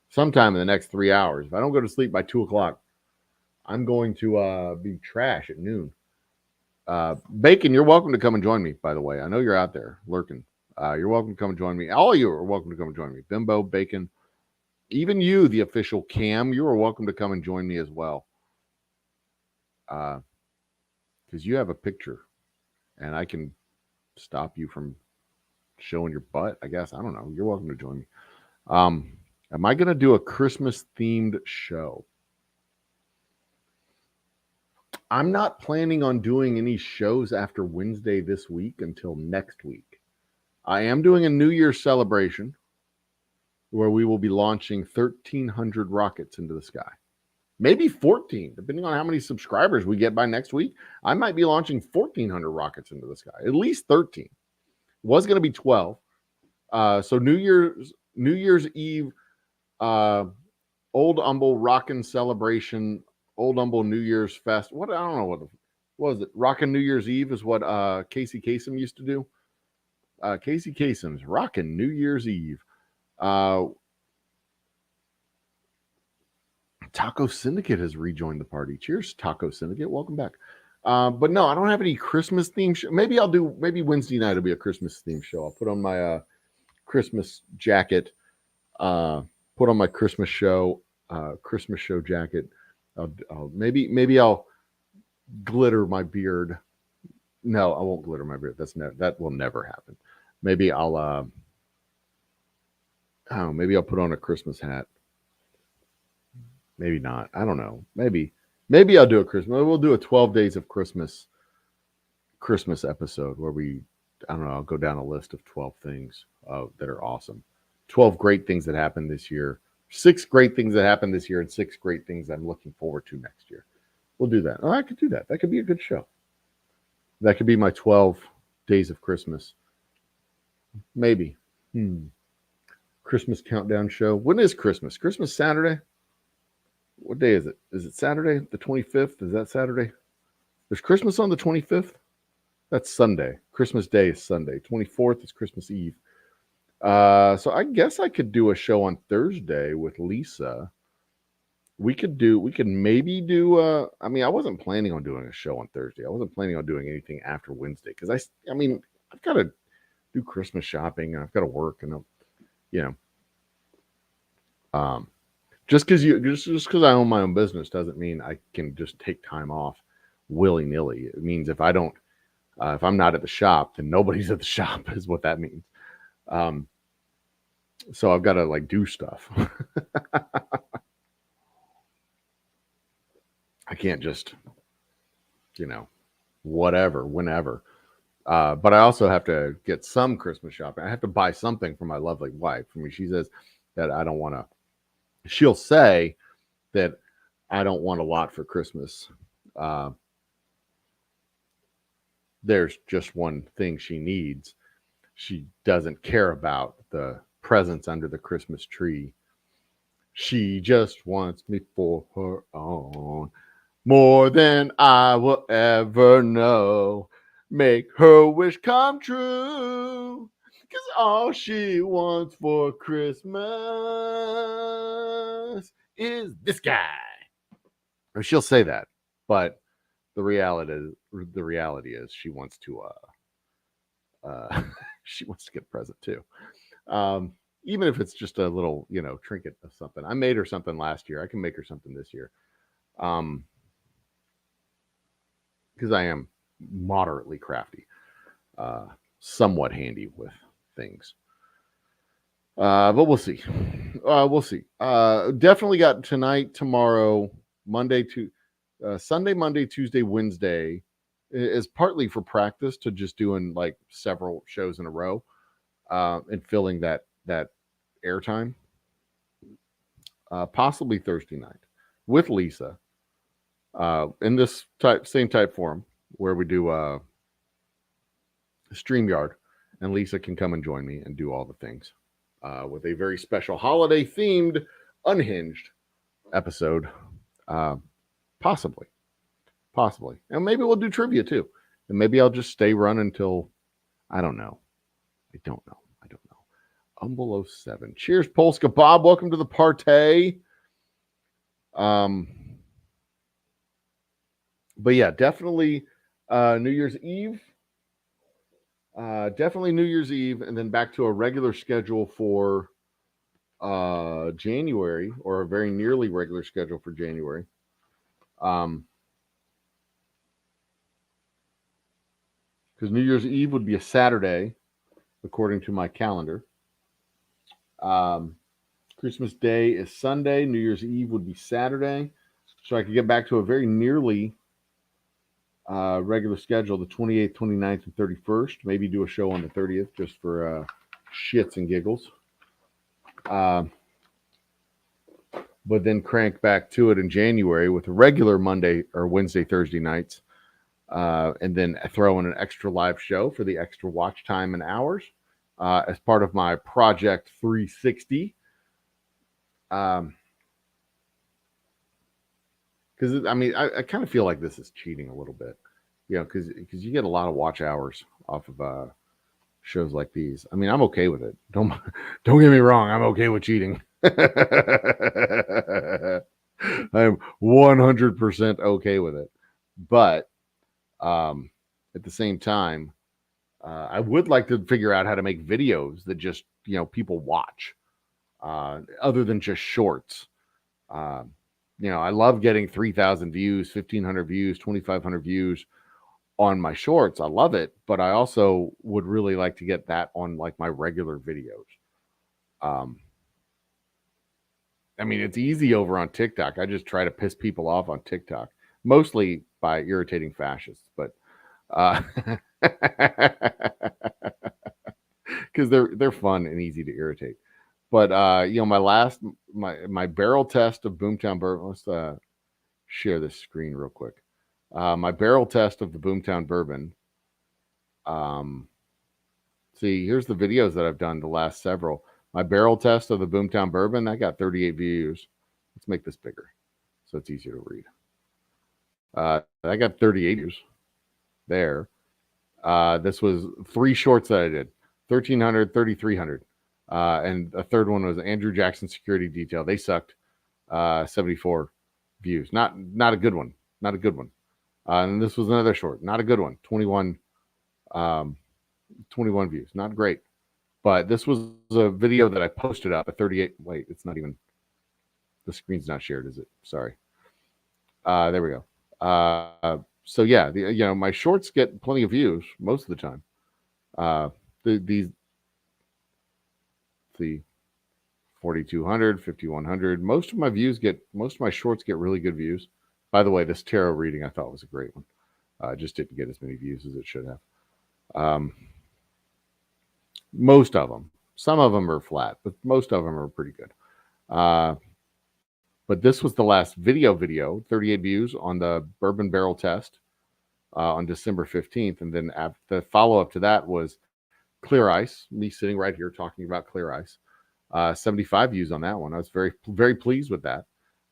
sometime in the next 3 hours, if I don't go to sleep by 2:00, I'm going to be trash at noon. Bacon, you're welcome to come and join me, by the way. I know you're out there lurking. You're welcome to come and join me. All of you are welcome to come and join me. Bimbo, Bacon, even you, the official Cam, you are welcome to come and join me as well. Because you have a picture and I can stop you from showing your butt, I guess. I don't know. You're welcome to join me. Am I going to do a Christmas themed show? I'm not planning on doing any shows after Wednesday this week until next week. I am doing a New Year's celebration where we will be launching 1,300 rockets into the sky. Maybe 14, depending on how many subscribers we get by next week. I might be launching 1,400 rockets into the sky, at least 13. It was going to be 12. So New Year's Eve, Old Humble Rockin' Celebration, Old Humble New Year's Fest. What I don't know what was it. Rockin' New Year's Eve is what Casey Kasem used to do. Casey Kasem's Rockin' New Year's Eve. Taco Syndicate has rejoined the party. Cheers, Taco Syndicate. Welcome back. But no, I don't have any Christmas theme show. Maybe Wednesday night will be a Christmas theme show. I'll put on my Christmas jacket. Put on my Christmas show jacket. Maybe I'll glitter my beard. No, I won't glitter my beard. That will never happen. Maybe I'll maybe I'll put on a Christmas hat. Maybe not. I don't know. Maybe I'll do a Christmas. We'll do a 12 days of Christmas episode where I'll go down a list of 12 things that are awesome. 12 great things that happened this year. 6 great things that happened this year and 6 great things I'm looking forward to next year. We'll do that. Oh, I could do that. That could be a good show. That could be my 12 days of Christmas. Maybe. Christmas countdown show. When is Christmas? Christmas Saturday? What day is it? Is it Saturday, the 25th? Is that Saturday? There's Christmas on the 25th? That's Sunday. Christmas Day is Sunday. 24th is Christmas Eve. So I guess I could do a show on Thursday with Lisa. We could maybe do I wasn't planning on doing a show on Thursday. I wasn't planning on doing anything after Wednesday because I've got to do Christmas shopping and I've got to work and just because I own my own business doesn't mean I can just take time off willy-nilly. It means if I don't If I'm not at the shop, then nobody's at the shop is what that means. So I've got to like do stuff. I can't just, whatever, whenever. But I also have to get some Christmas shopping. I have to buy something for my lovely wife. I mean, she says that I don't want to. She'll say that I don't want a lot for Christmas. There's just one thing she needs. She doesn't care about the presents under the Christmas tree. She just wants me for her own, more than I will ever know. Make her wish come true, 'cause all she wants for Christmas is this guy. Or she'll say that, but the reality is she wants to she wants to get a present too. Even if it's just a little, trinket of something. I made her something last year. I can make her something this year. Because I am moderately crafty, somewhat handy with things. But we'll see. We'll see. Definitely got tonight, tomorrow, Monday to Sunday, Monday, Tuesday, Wednesday is partly for practice to just doing like several shows in a row and filling that airtime. Possibly Thursday night with Lisa in this same type forum where we do StreamYard, and Lisa can come and join me and do all the things with a very special holiday themed Unhinged episode. Possibly, and maybe we'll do trivia too, and maybe I'll just stay run until I don't know. Humble 07. Cheers, Polska Bob. Welcome to the party. But yeah, definitely New Year's Eve. Definitely New Year's Eve, and then back to a regular schedule for January, or a very nearly regular schedule for January. Because New Year's Eve would be a Saturday, according to my calendar. Christmas Day is Sunday. New Year's Eve would be Saturday. So I could get back to a very nearly regular schedule, the 28th, 29th, and 31st. Maybe do a show on the 30th just for shits and giggles. But then crank back to it in January with regular Monday or Wednesday, Thursday nights. And then throw in an extra live show for the extra watch time and hours as part of my Project 360. Because I mean, I kind of feel like this is cheating a little bit, because you get a lot of watch hours off of shows like these. I mean, I'm okay with it. Don't get me wrong. I'm okay with cheating. I am 100% okay with it. But at the same time, I would like to figure out how to make videos that just people watch, other than just shorts. I love getting 3,000 views, 1,500 views, 2,500 views on my shorts. I love it, but I also would really like to get that on like my regular videos. I mean, it's easy over on TikTok. I just try to piss people off on TikTok, mostly by irritating fascists, but because they're fun and easy to irritate. But my barrel test of Boomtown Bourbon. Let's share this screen real quick. My barrel test of the Boomtown Bourbon. See, here's the videos that I've done the last several. My barrel test of the Boomtown Bourbon, that got 38 views. Let's make this bigger so it's easier to read. I got 38 views there. This was 3 shorts that I did, 1,300, 3,300. And a third one was Andrew Jackson Security Detail. They sucked. 74 views. Not a good one. Not a good one. And this was another short. Not a good one. 21 views. Not great. But this was a video that I posted up at 38. Wait, it's not even. The screen's not shared, is it? Sorry. There we go. So yeah, my shorts get plenty of views most of the time. The 4,200, 5,100. Most of my shorts get really good views. By the way, this tarot reading I thought was a great one. Just didn't get as many views as it should have. Most of them. Some of them are flat, but most of them are pretty good. But this was the last video, 38 views on the bourbon barrel test on December 15th. And then the follow-up to that was Clear Ice, me sitting right here talking about Clear Ice. 75 views on that one. I was very, very pleased with that.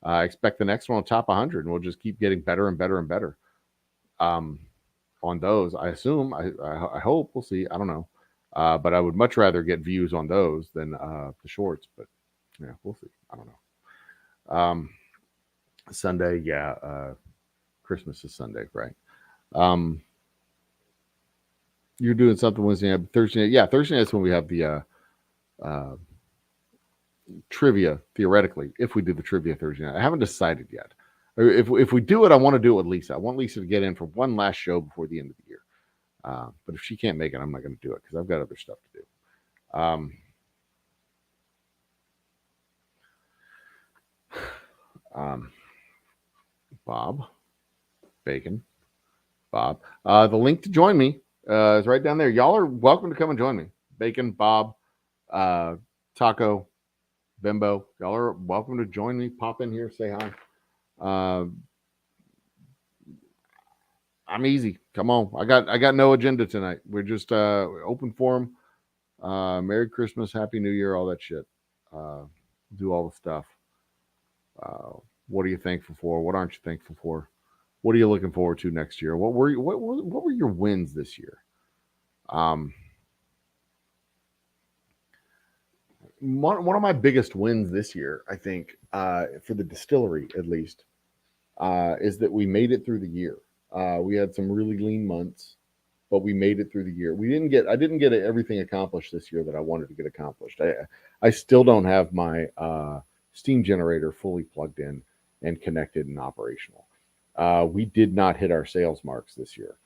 I expect the next one will top 100, and we'll just keep getting better and better and better on those. I assume, I hope, we'll see. I don't know. But I would much rather get views on those than the shorts. But yeah, we'll see. I don't know. Sunday, yeah. Christmas is Sunday, right? You're doing something Wednesday night, Thursday night. Yeah, Thursday night is when we have the trivia, theoretically, if we do the trivia Thursday night. I haven't decided yet. If we do it, I want to do it with Lisa. I want Lisa to get in for one last show before the end of the year. But if she can't make it, I'm not going to do it because I've got other stuff to do. Bob, Bacon, Bob. The link to join me is right down there. Y'all are welcome to come and join me. Bacon, Bob, Taco, Bimbo. Y'all are welcome to join me. Pop in here, say hi. I'm easy. Come on. I got no agenda tonight. We're just open forum. Merry Christmas, Happy New Year, all that shit. Do all the stuff. What are you thankful for? What aren't you thankful for? What are you looking forward to next year? What were your wins this year? One of my biggest wins this year, I think, for the distillery at least, is that we made it through the year. We had some really lean months, but we made it through the year. I didn't get everything accomplished this year that I wanted to get accomplished. I still don't have my steam generator fully plugged in and connected and operational. We did not hit our sales marks this year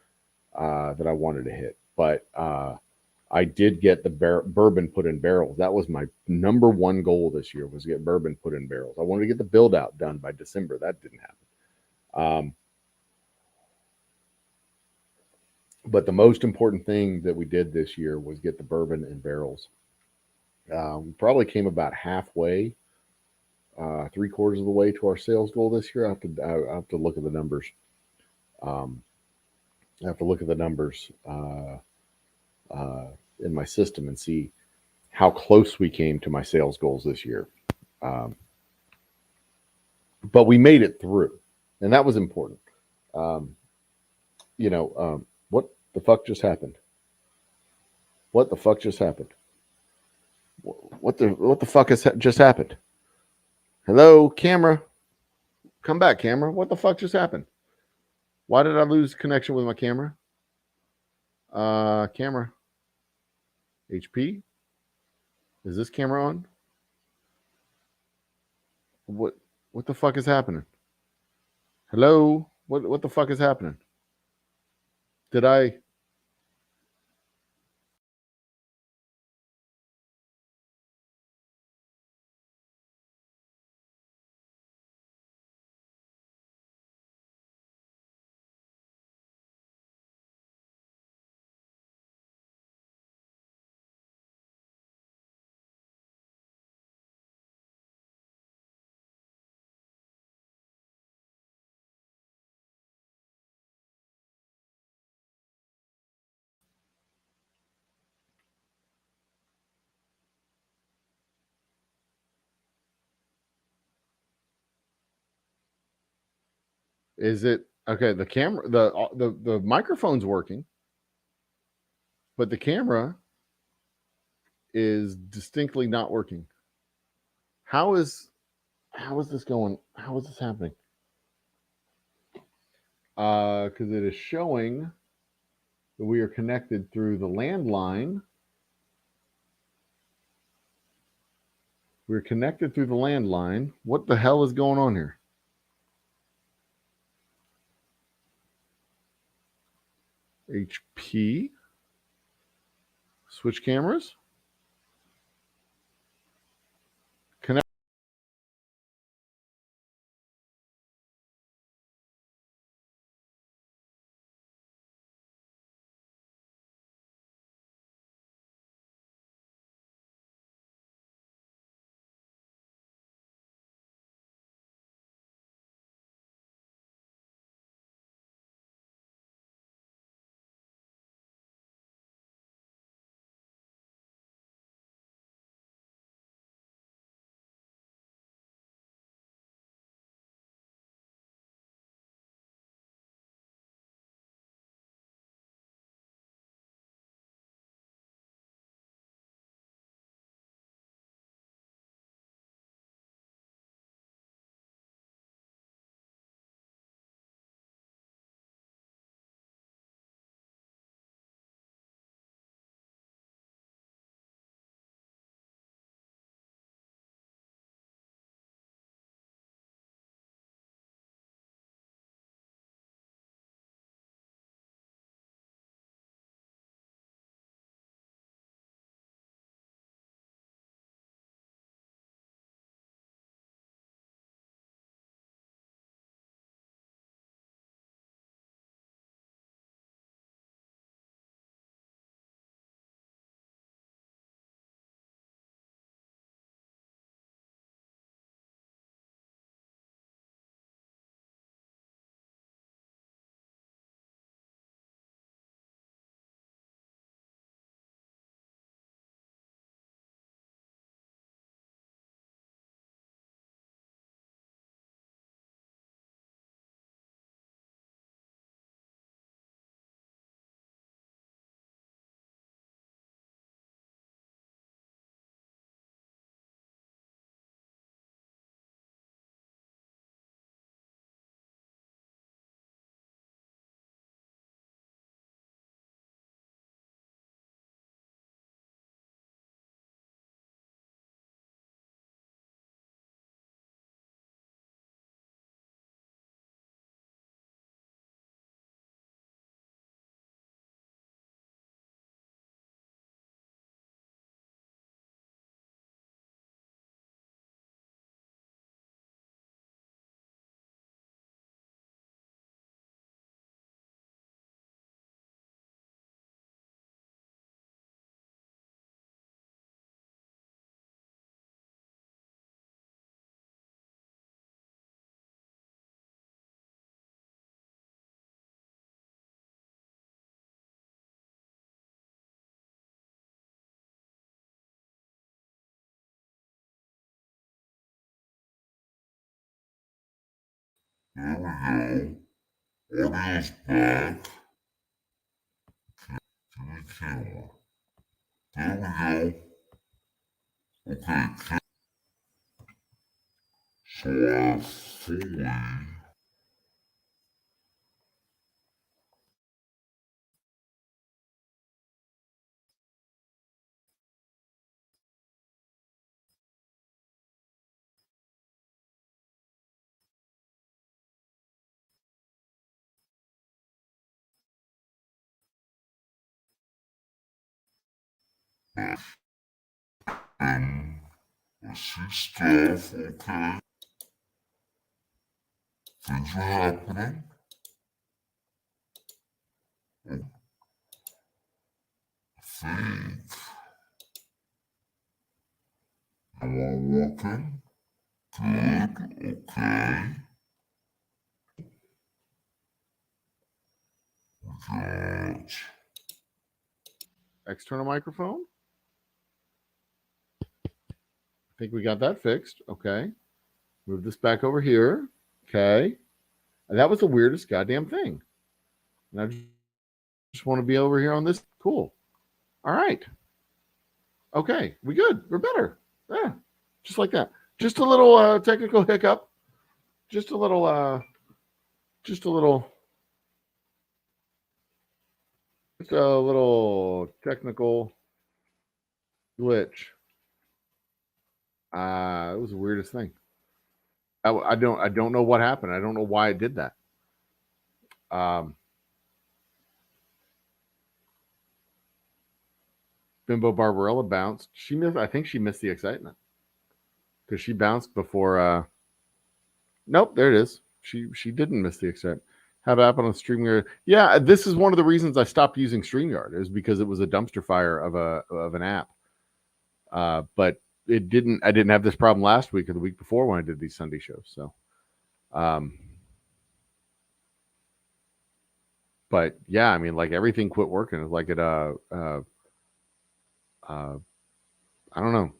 that I wanted to hit, but I did get the bourbon put in barrels. That was my number one goal this year, was to get bourbon put in barrels. I wanted to get the build out done by December. That didn't happen. But the most important thing that we did this year was get the bourbon in barrels. We probably came about halfway, 3/4 of the way to our sales goal this year. I have to look at the numbers. I have to look at the numbers in my system and see how close we came to my sales goals this year. But we made it through, and that was important. What the fuck just happened? What the fuck just happened? What the fuck has just happened? Hello, camera. Come back, camera. What the fuck just happened? Why did I lose connection with my camera? Camera. HP? Is this camera on? What the fuck is happening? Hello? What the fuck is happening? Did I... Is it okay? The camera, the microphone's working, but the camera is distinctly not working. How is this going? How is this happening? Because it is showing that we are connected through the landline. We're connected through the landline. What the hell is going on here? HP. Switch cameras. Connect. There we go. Audio's back. To the camera. There we go. Okay. So I fully. And I see stuff, okay. Things are happening. I think. Am I walking? Good, okay. We got external microphone. I think we got that fixed. Okay. Move this back over here. Okay. And that was the weirdest goddamn thing. And I just want to be over here on this. Cool. All right. Okay. We good. We're better. Yeah. Just like that. Just a little technical hiccup. Just a little just a little technical glitch. It was the weirdest thing. I don't know what happened. I don't know why it did that. Um, Bimbo Barbarella bounced. She missed. I think she missed the excitement because she bounced before. Nope, there it is. She didn't miss the excitement. Have app on StreamYard. Yeah, this is one of the reasons I stopped using StreamYard is because it was a dumpster fire of an app. But it didn't. I didn't have this problem last week or the week before when I did these Sunday shows. So, but yeah, I mean, like everything quit working. It's like it. I don't know.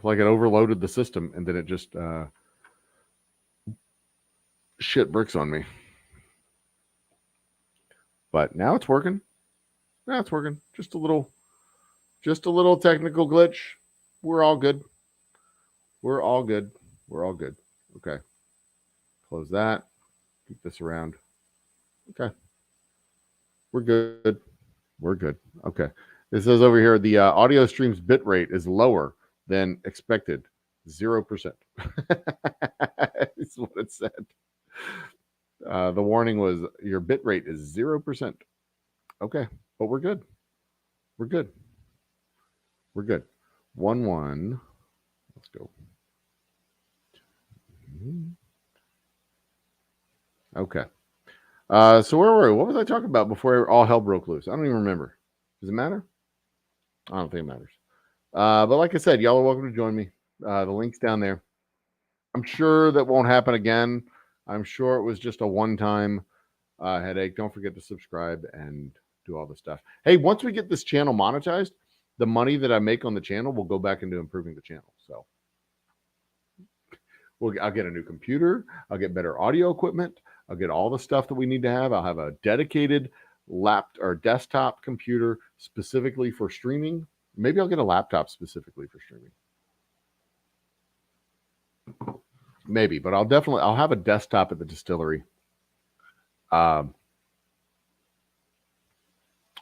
Like it overloaded the system and then it just shit bricks on me. But now it's working. Now it's working. Just a little technical glitch. We're all good. We're all good. Okay. Close that. Keep this around. Okay. We're good. Okay. It says over here the audio stream's bit rate is lower than expected. 0%. That's what it said. The warning was your bit rate is 0%. Okay, but we're good. We're good. 1-1. Let's go. Okay. So where were we? What was I talking about before all hell broke loose? I don't even remember. Does it matter? I don't think it matters. But like I said, y'all are welcome to join me. The link's down there. I'm sure that won't happen again. I'm sure it was just a one-time headache. Don't forget to subscribe and do all the stuff. Hey, once we get this channel monetized, the money that I make on the channel will go back into improving the channel. So I'll get a new computer. I'll get better audio equipment. I'll get all the stuff that we need to have. I'll have a dedicated desktop computer specifically for streaming. Maybe I'll get a laptop specifically for streaming. Maybe, but I'll have a desktop at the distillery.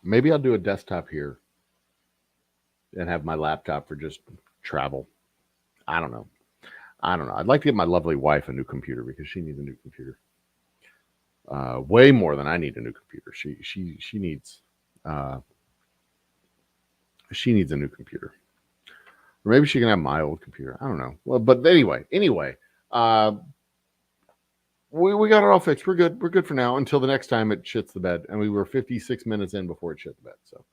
Maybe I'll do a desktop here and have my laptop for just travel. I don't know. I'd like to get my lovely wife a new computer because she needs a new computer. Way more than I need a new computer. She needs a new computer. Or maybe she can have my old computer. I don't know. Well, but anyway, we got it all fixed. We're good. We're good for now until the next time it shits the bed. And we were 56 minutes in before it shit the bed. So,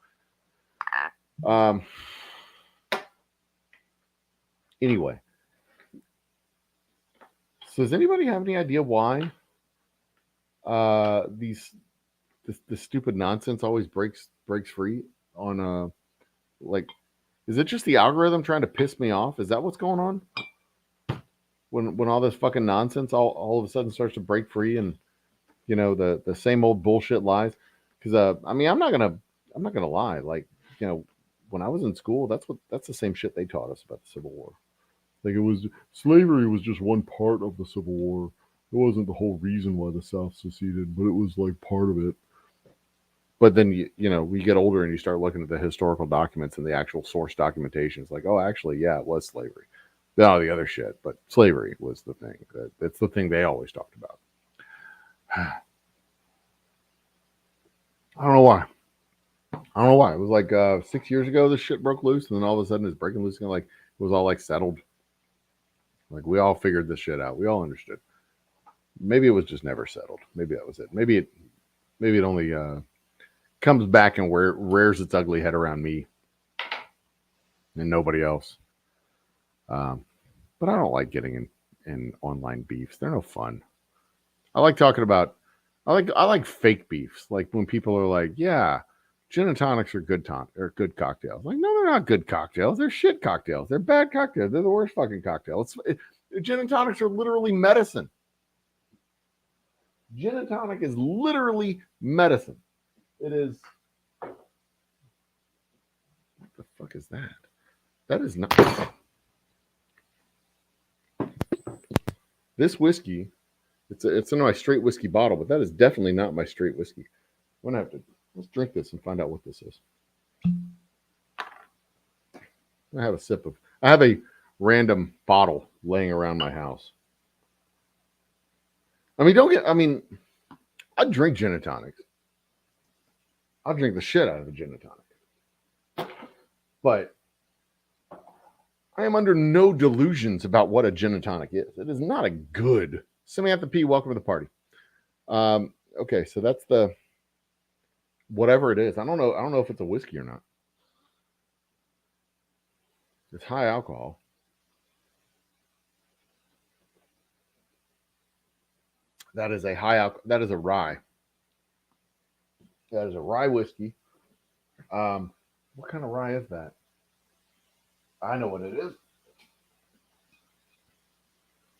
anyway. So does anybody have any idea why this stupid nonsense always breaks free on is it just the algorithm trying to piss me off? Is that what's going on? When all this fucking nonsense all of a sudden starts to break free and the same old bullshit lies? Because I mean I'm not gonna lie, like when I was in school that's the same shit they taught us about the Civil War. Like slavery was just one part of the Civil War. It wasn't the whole reason why the South seceded, but it was like part of it. But then we get older and you start looking at the historical documents and the actual source documentation. It's like, oh, actually, yeah, it was slavery. No, the other shit, but slavery was the thing. It's the thing they always talked about. I don't know why. It was like 6 years ago this shit broke loose, and then all of a sudden it's breaking loose again. Like it was all like settled. Like we all figured this shit out. We all understood. Maybe it was just never settled. Maybe that was it. Maybe it only comes back and rears its ugly head around me and nobody else. But I don't like getting in online beefs. They're no fun. I like talking about. I like fake beefs. Like when people are like, "Yeah, gin and tonics are good cocktails." Like, no, they're not good cocktails. They're shit cocktails. They're bad cocktails. They're the worst fucking cocktails. Gin and tonics are literally medicine. Gin and tonic is literally medicine. It is. What the fuck is that? That is not. This whiskey, it's in my straight whiskey bottle, but that is definitely not my straight whiskey. I'm gonna have to let's drink this and find out what this is. I have a random bottle laying around my house. I drink gin and tonics. I'll drink the shit out of a gin and tonic. But I am under no delusions about what a gin and tonic is. It is not a good. Samantha P, welcome to the party. Okay, so that's the whatever it is. I don't know if it's a whiskey or not. It's high alcohol. That is a that is a rye. That is a rye whiskey. What kind of rye is that? I know what it is.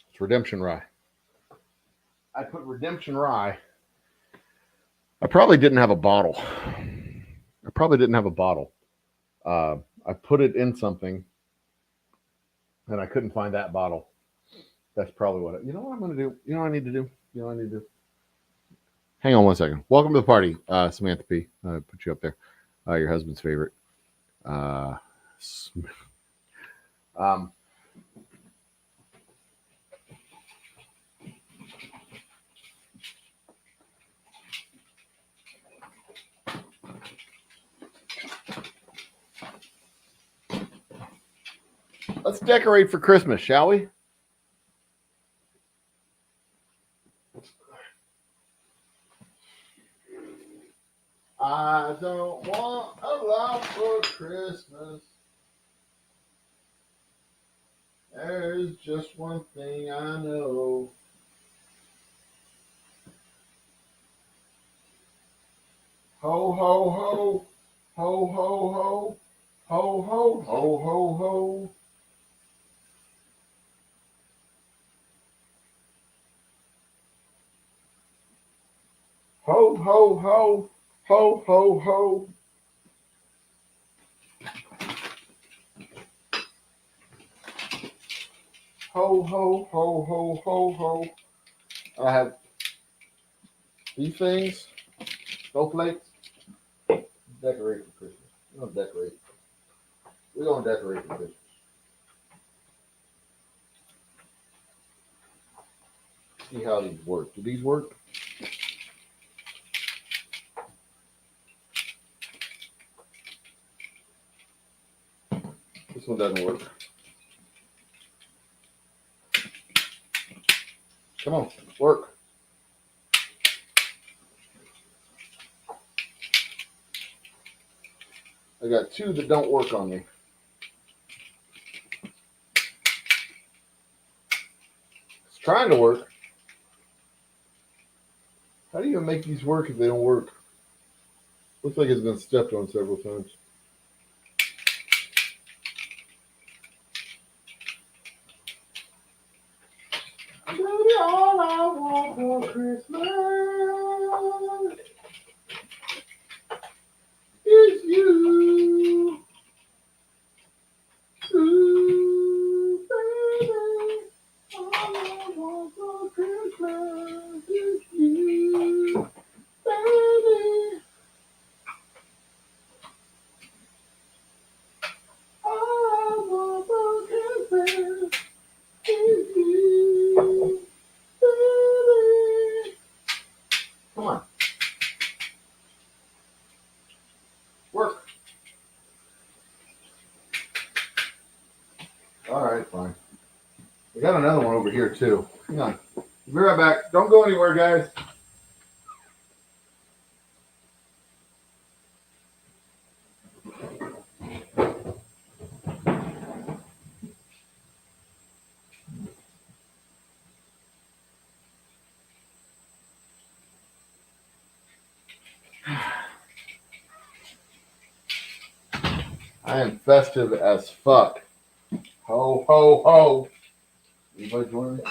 It's Redemption Rye. I put Redemption Rye. I probably didn't have a bottle. I put it in something, and I couldn't find that bottle. That's probably what. You know what I'm going to do? You know what I need to do? You know what I need to do? Hang on one second. Welcome to the party, Samantha P. I put you up there. Your husband's favorite. Let's decorate for Christmas, shall we? I don't want a lot for Christmas. There's just one thing I know. Ho, ho, ho. Ho, ho, ho. Ho, ho, ho, ho, ho. Ho, ho, ho. Ho, ho, ho. Ho, ho, ho, ho, ho, ho. I have these things, snowflakes. Decorate for Christmas. We're going to decorate. We're going to decorate for Christmas. See how these work. Do these work? This one doesn't work. Come on, work. I got two that don't work on me. It's trying to work. How do you make these work if they don't work? Looks like it's been stepped on several times. Baby, all I want for Christmas is you. Ooh, baby, all I want for Christmas is you, baby. All I want for Christmas is you, baby. Come on. Work. All right, fine. We got another one over here, too. Hang on. We'll be right back. Don't go anywhere, guys. I am festive as fuck. Ho, ho, ho. Anybody join me?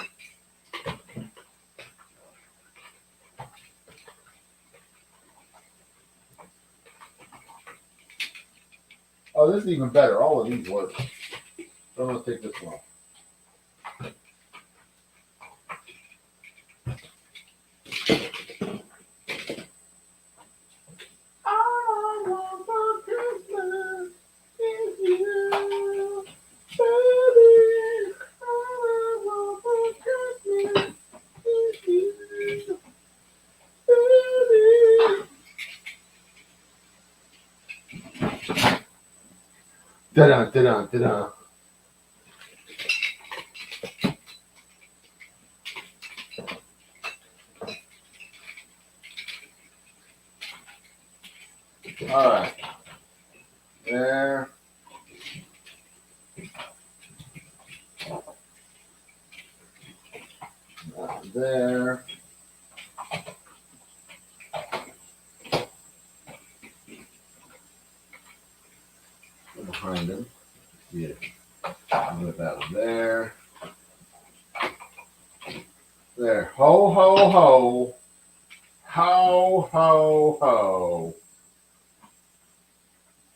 Oh, this is even better. All of these work. So I'm going to take this one off. Da-da, da-da, da-da. All right. There. There. Behind him. Yeah. Put that one there. There. Ho, ho, ho. Ho, ho, ho.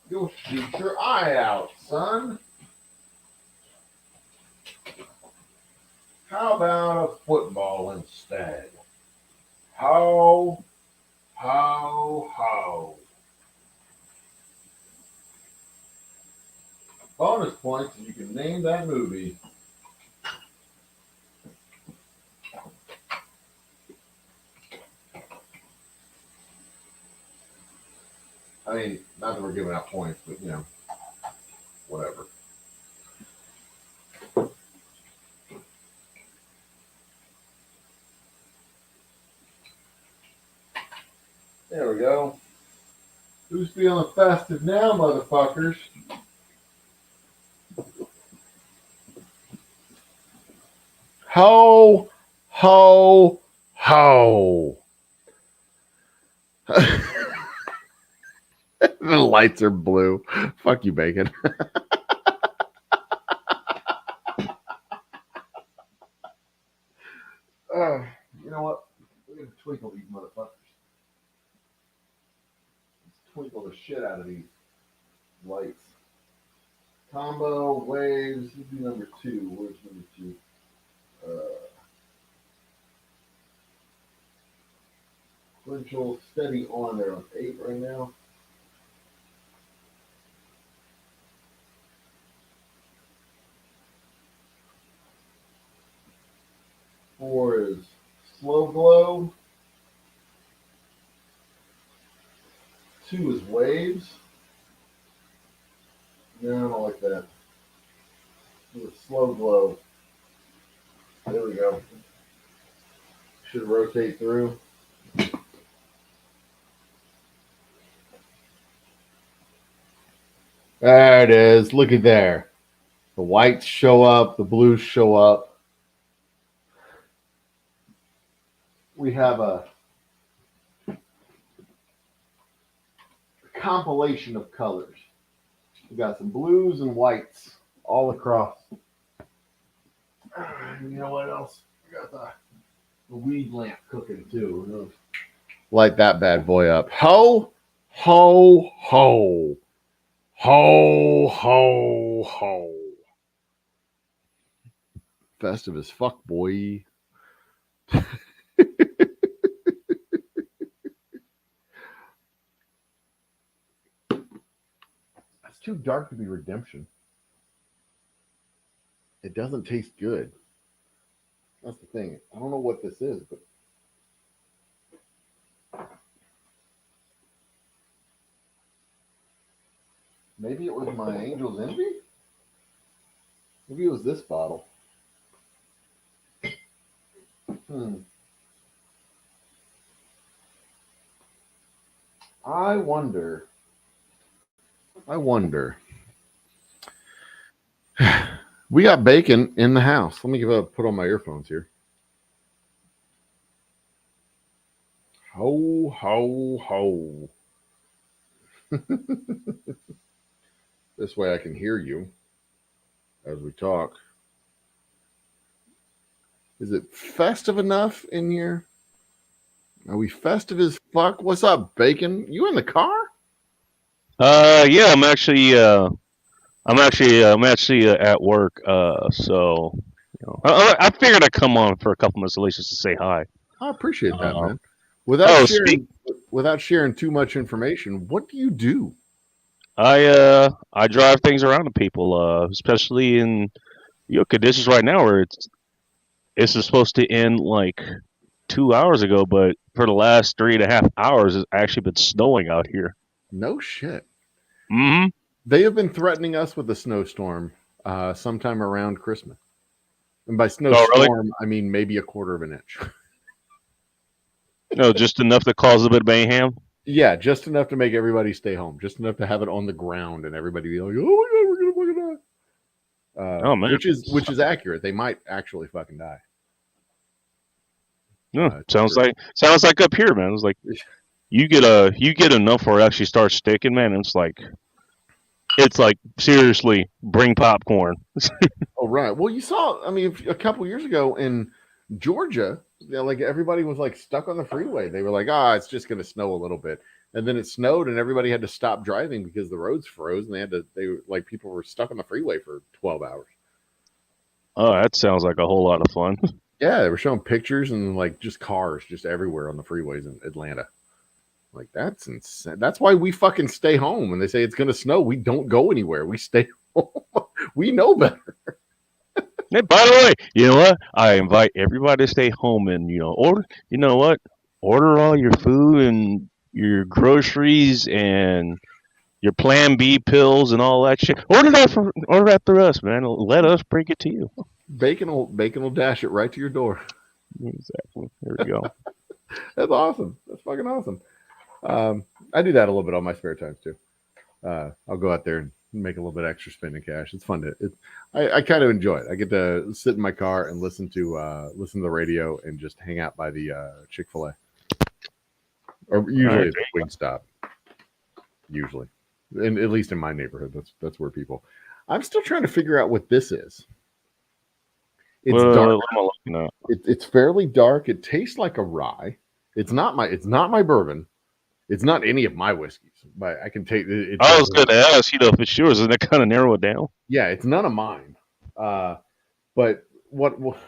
You'll shoot your eye out, son. How about a football instead? Ho, ho, ho. Bonus points if you can name that movie. I mean, not that we're giving out points, but you know, whatever. There we go. Who's feeling festive now, motherfuckers? Ho, ho, ho. The lights are blue. Fuck you, Bacon. You know what? We're going to twinkle these motherfuckers. Let's twinkle the shit out of these lights. Combo, waves. This would be number 2. Where's number 2? Sequential, steady on there on 8 right now. Four is slow glow. 2 is waves. No, I don't like that. 2 is slow glow. There we go. Should rotate through. There it is. Look at there. The whites show up. The blues show up. We have a compilation of colors. We got some blues and whites all across. You know what else? We got the weed lamp cooking too. Light that bad boy up. Ho, ho, ho. Ho, ho, ho. Festive as fuck, boy. That's too dark to be Redemption. It doesn't taste good. That's the thing. I don't know what this is, but maybe it was my Angel's Envy? Maybe it was this bottle. I wonder. We got Bacon in the house. Let me put on my earphones here. Ho, ho, ho. This way I can hear you as we talk. Is it festive enough in here? Are we festive as fuck? What's up, Bacon? You in the car? Yeah, I'm actually at work. So you know, I figured I'd come on for a couple minutes at least just to say hi. I appreciate that, man. Without sharing too much information, what do you do? I drive things around to people, especially in conditions right now where it's supposed to end like 2 hours ago, but for the last 3.5 hours, it's actually been snowing out here. No shit. Mm-hmm. They have been threatening us with a snowstorm sometime around Christmas. And by Oh, really? snowstorm, I mean maybe a quarter of an inch. No, just enough to cause a bit of mayhem. Yeah, just enough to make everybody stay home. Just enough to have it on the ground and everybody be like, "Oh my god, we're gonna fucking die." Oh man, Which is accurate. They might actually fucking die. sounds True. like up here, man. It's like you get enough where it actually starts sticking, man. And it's like seriously, bring popcorn. Oh right. Well, you saw. I mean, a couple years ago in Georgia, like everybody was like stuck on the freeway. They were like, "Ah, it's just gonna snow a little bit," and then it snowed, and everybody had to stop driving because the roads froze, and they were like people were stuck on the freeway for 12 hours. Oh, that sounds like a whole lot of fun. Yeah, they were showing pictures and like just cars just everywhere on the freeways in Atlanta. Like that's insane. That's why we fucking stay home. When they say it's gonna snow, we don't go anywhere. We stay home. We know better. Hey, by the way, you know what? I invite everybody to stay home and order. You know what? Order all your food and your groceries and your Plan B pills and all that shit. Order that through us, man. Let us bring it to you. Bacon will dash it right to your door. Exactly. There we go. That's awesome. That's fucking awesome. I do that a little bit on my spare times too. I'll go out there and make a little bit extra spending cash. It's fun I kind of enjoy it. I get to sit in my car and listen to the radio and just hang out by the Chick-fil-A, or usually it's Wingstop. Usually, and at least in my neighborhood, that's where people. I'm still trying to figure out what this is. It's dark. It's fairly dark. It tastes like a rye. It's not my bourbon. It's not any of my whiskeys, but I can take it. I was going to ask, if it's yours, and that kind of narrow it down. Yeah, it's none of mine. But what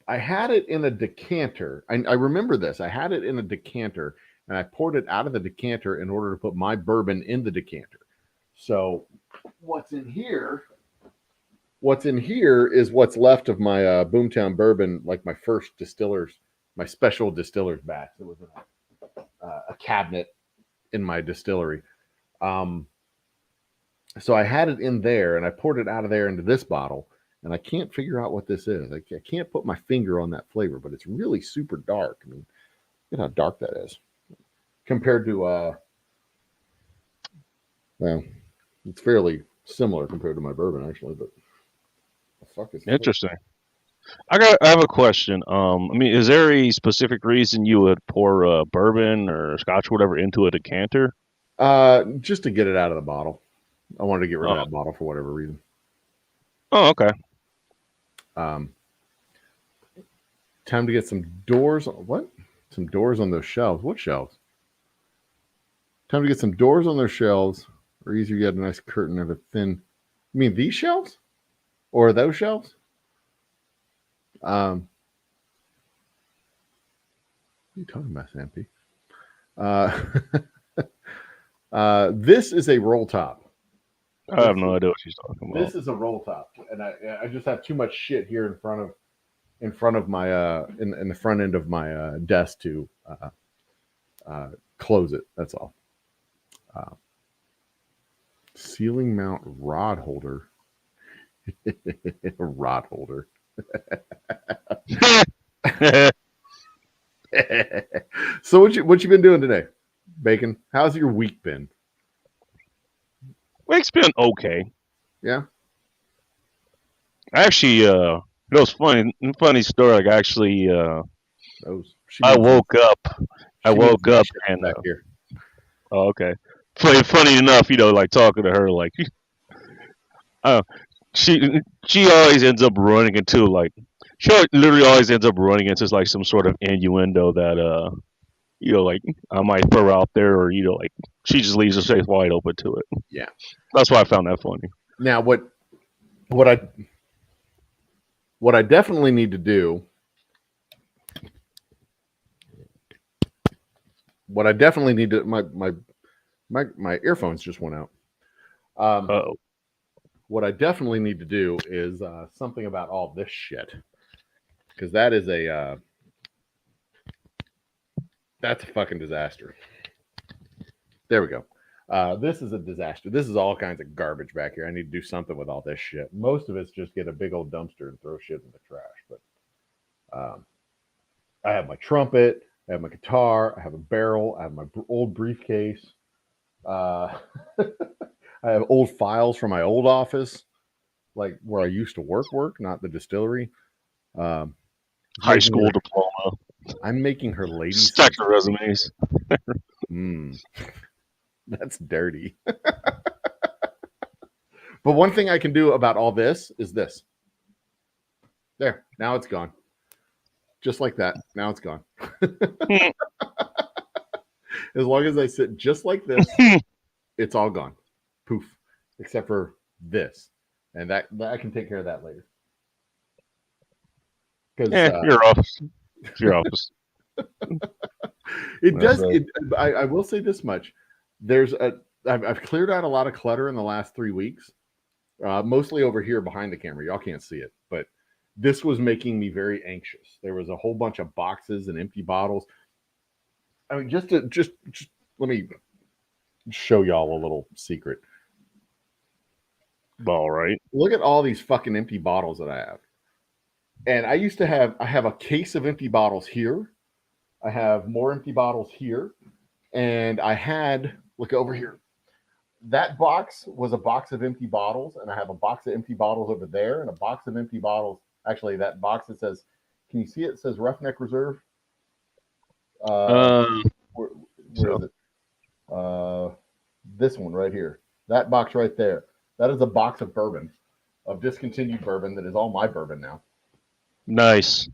I had it in a decanter. I remember this. I had it in a decanter, and I poured it out of the decanter in order to put my bourbon in the decanter. So what's in here is what's left of my Boomtown bourbon, like my first my special distiller's batch. It was a cabinet in my distillery. So I had it in there, and I poured it out of there into this bottle, and I can't figure out what this is. I can't put my finger on that flavor, but it's really super dark. I mean, look at how dark that is compared to well, it's fairly similar compared to my bourbon actually, but the fuck is interesting. I have a question. I mean, is there a specific reason you would pour bourbon or scotch or whatever into a decanter? Just to get it out of the bottle. I wanted to get rid of that bottle for whatever reason. Oh, okay. Time to get some doors. What? Some doors on those shelves. What shelves? Time to get some doors on those shelves, or easier get a nice curtain of a thin. You mean these shelves, or those shelves? What are you talking about, Sampy? This is a roll top. I have no idea what she's talking about. This is a roll top, and I just have too much shit here in front of my in the front end of my desk to close it. That's all. Ceiling mount rod holder. Rod holder. So what you been doing today, Bacon? How's your week been? Week's been okay. Yeah. Actually, it was funny story. Like actually, I woke up and back here. Oh, okay. Funny enough, like talking to her, like, she always ends up running into like, she literally always ends up running into like some sort of innuendo that like I might throw out there, or like she just leaves her face wide open to it. Yeah, that's why I found that funny. Now, what I definitely need to do. What I definitely need to my earphones just went out. What I definitely need to do is something about all this shit, because that is that's a fucking disaster. There we go. This is a disaster. This is all kinds of garbage back here. I need to do something with all this shit. Most of it's just get a big old dumpster and throw shit in the trash. But I have my trumpet, I have my guitar, I have a barrel, I have my old briefcase. I have old files from my old office, like where I used to work, not the distillery. High school diploma. I'm making her ladies. Stack of resumes. That's dirty. But one thing I can do about all this is this. There, now it's gone. Just like that. Now it's gone. As long as I sit just like this, it's all gone. Poof. Except for this. And that I can take care of that later. Your office. Your office. It does. I will say this much. I've cleared out a lot of clutter in the last 3 weeks. Mostly over here behind the camera. Y'all can't see it, but this was making me very anxious. There was a whole bunch of boxes and empty bottles. I mean, just let me show y'all a little secret. All right. Look at all these fucking empty bottles that I have. And I have a case of empty bottles here. I have more empty bottles here. And look over here. That box was a box of empty bottles, and I have a box of empty bottles over there, and a box of empty bottles. Actually, that box that says, can you see it? It says Roughneck Reserve. Where is it? This one right here. That box right there. That is a box of bourbon, of discontinued bourbon that is all my bourbon now. Nice.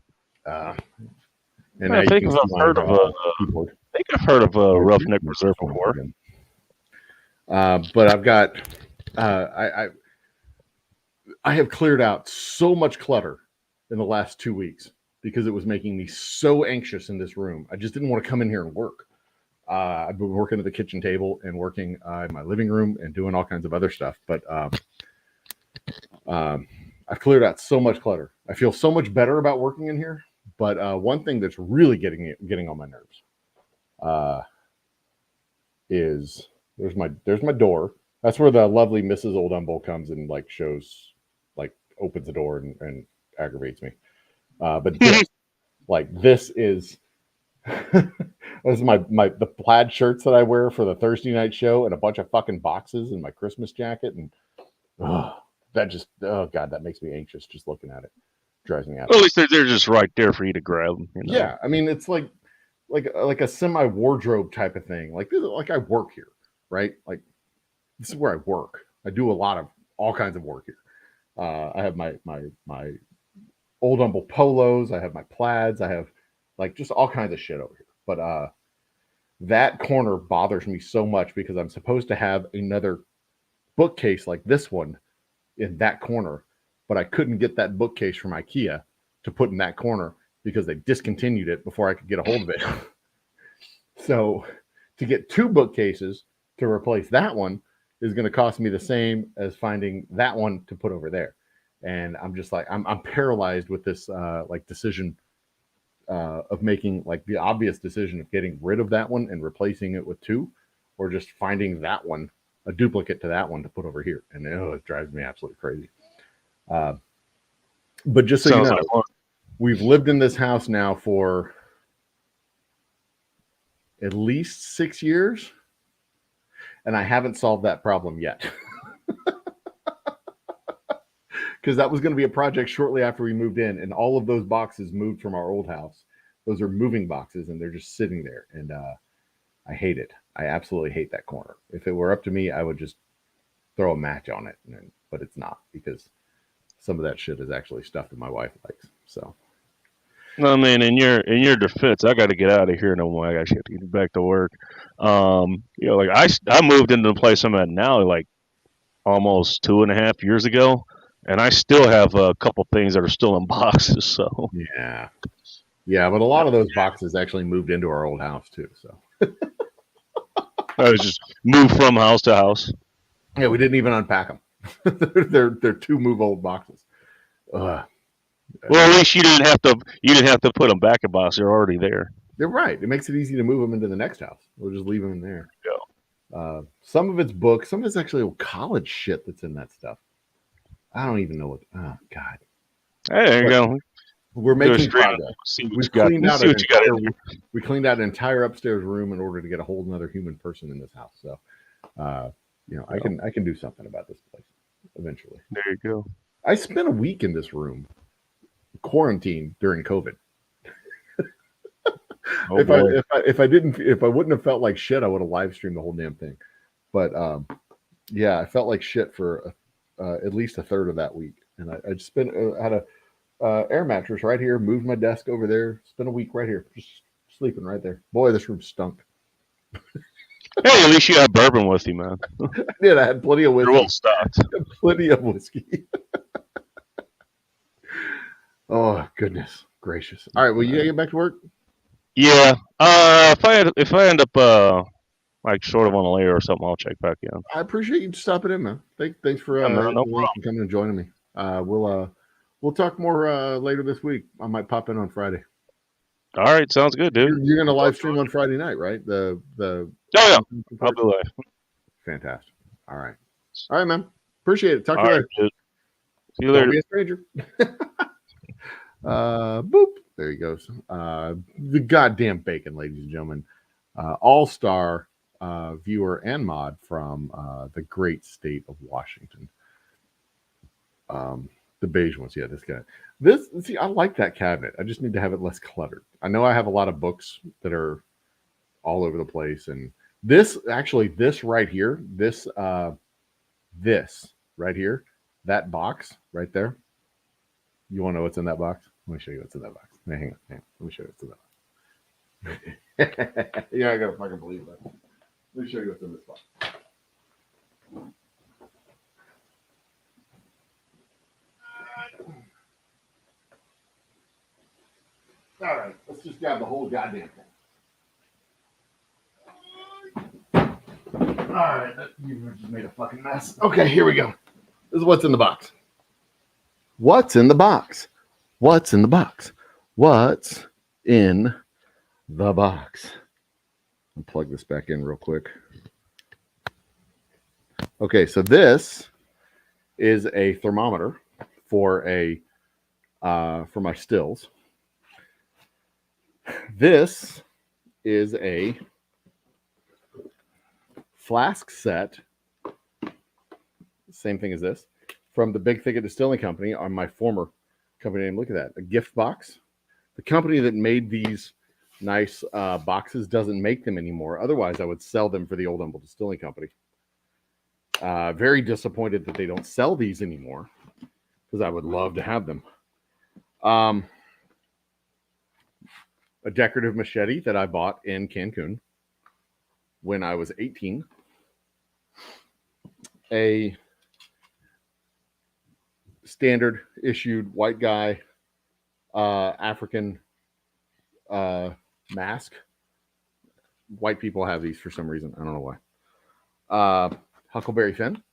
And I think I've heard of a Roughneck Reserve before. But I've got I have cleared out so much clutter in the last 2 weeks because it was making me so anxious in this room. I just didn't want to come in here and work. I've been working at the kitchen table and working in my living room and doing all kinds of other stuff. But I've cleared out so much clutter. I feel so much better about working in here. But one thing that's really getting on my nerves is there's my door. That's where the lovely Mrs. Old Humble comes and opens the door and aggravates me. But this is this is the plaid shirts that I wear for the Thursday night show and a bunch of fucking boxes and my Christmas jacket and that makes me anxious just looking at it. Drives me out. Well, at least they're just right there for you to grab. You know? Yeah, I mean it's like a semi wardrobe type of thing. Like I work here, right? Like this is where I work. I do all kinds of work here. I have my Old Humble polos. I have my plaids. I have just all kinds of shit over here. But that corner bothers me so much because I'm supposed to have another bookcase like this one in that corner, but I couldn't get that bookcase from IKEA to put in that corner because they discontinued it before I could get a hold of it. So to get two bookcases to replace that one is going to cost me the same as finding that one to put over there. And I'm just I'm paralyzed with this decision of making the obvious decision of getting rid of that one and replacing it with two, or just finding that one, a duplicate to that one to put over here. And it drives me absolutely crazy. But just so you know, we've lived in this house now for at least 6 years, and I haven't solved that problem yet. Because that was going to be a project shortly after we moved in, and all of those boxes moved from our old house. Those are moving boxes, and they're just sitting there, and I hate it. I absolutely hate that corner. If it were up to me, I would just throw a match on it, but it's not, because some of that shit is actually stuff that my wife likes. So, I mean, in your defense, I got to get out of here no more. I actually have to get back to work. I moved into the place I'm at now almost 2.5 years ago, and I still have a couple things that are still in boxes. So yeah, but a lot of those boxes actually moved into our old house too. So I was just moved from house to house. Yeah, we didn't even unpack them. they're two move old boxes. Well, at least you didn't have to put them back in box. They're already there. They're right. It makes it easy to move them into the next house. We'll just leave them in there. Yeah. Some of it's books, some of it's actually college shit that's in that stuff. I don't even know what. Oh God. Hey, there you go. We're Do a making stream. progress. See what We've you got. cleaned Let's out see an what you got in entire. there. We cleaned out an entire upstairs room in order to get a whole another human person in this house. So, I can do something about this place eventually. There you go. I spent a week in this room, quarantined during COVID. Oh boy. If I wouldn't have felt like shit, I would have live streamed the whole damn thing. But yeah, I felt like shit for at least a third of that week, and I just had a air mattress right here, moved my desk over there, spent a week right here, just sleeping right there. Boy, this room stunk. Hey, at least you have bourbon with you, man. I did. I had plenty of You're whiskey. well stocked. Plenty of whiskey. Oh goodness gracious! All right, well, you gotta get back to work. Yeah. If I end up like short of on a layer or something, I'll check back in. I appreciate you stopping in, man. Thanks for Yeah, man, no coming and joining me. We'll talk more later this week. I might pop in on Friday. All right, sounds good, dude. You're gonna live stream on Friday night, right? The Oh yeah, I'll be live. Fantastic. All right, man. Appreciate it. Talk to you All later. right, dude. See you Don't later. be a stranger. Boop. There he goes. The goddamn bacon, ladies and gentlemen. All-star viewer and mod from the great state of Washington. The beige ones, yeah, this guy. I like that cabinet. I just need to have it less cluttered. I know I have a lot of books that are all over the place, and this right here, this right here, that box right there. You want to know what's in that box? Let me show you what's in that box. Hang on. Let me show you what's in that box. You're not gonna fucking believe that. Let me show you what's in this box. All right, let's just grab the whole goddamn thing. All right, you just made a fucking mess. Okay, here we go. This is what's in the box. What's in the box? What's in the box? What's in the box? I'll plug this back in real quick. Okay, so this is a thermometer for my stills. This is a flask set, same thing as this, from the Big Thicket Distilling Company on my former company name. Look at that, a gift box. The company that made these nice boxes doesn't make them anymore. Otherwise, I would sell them for the Old Humble Distilling Company. Very disappointed that they don't sell these anymore because I would love to have them. A decorative machete that I bought in Cancun when I was 18. A standard issued white guy African mask. White people have these for some reason. I don't know why. Huckleberry Finn.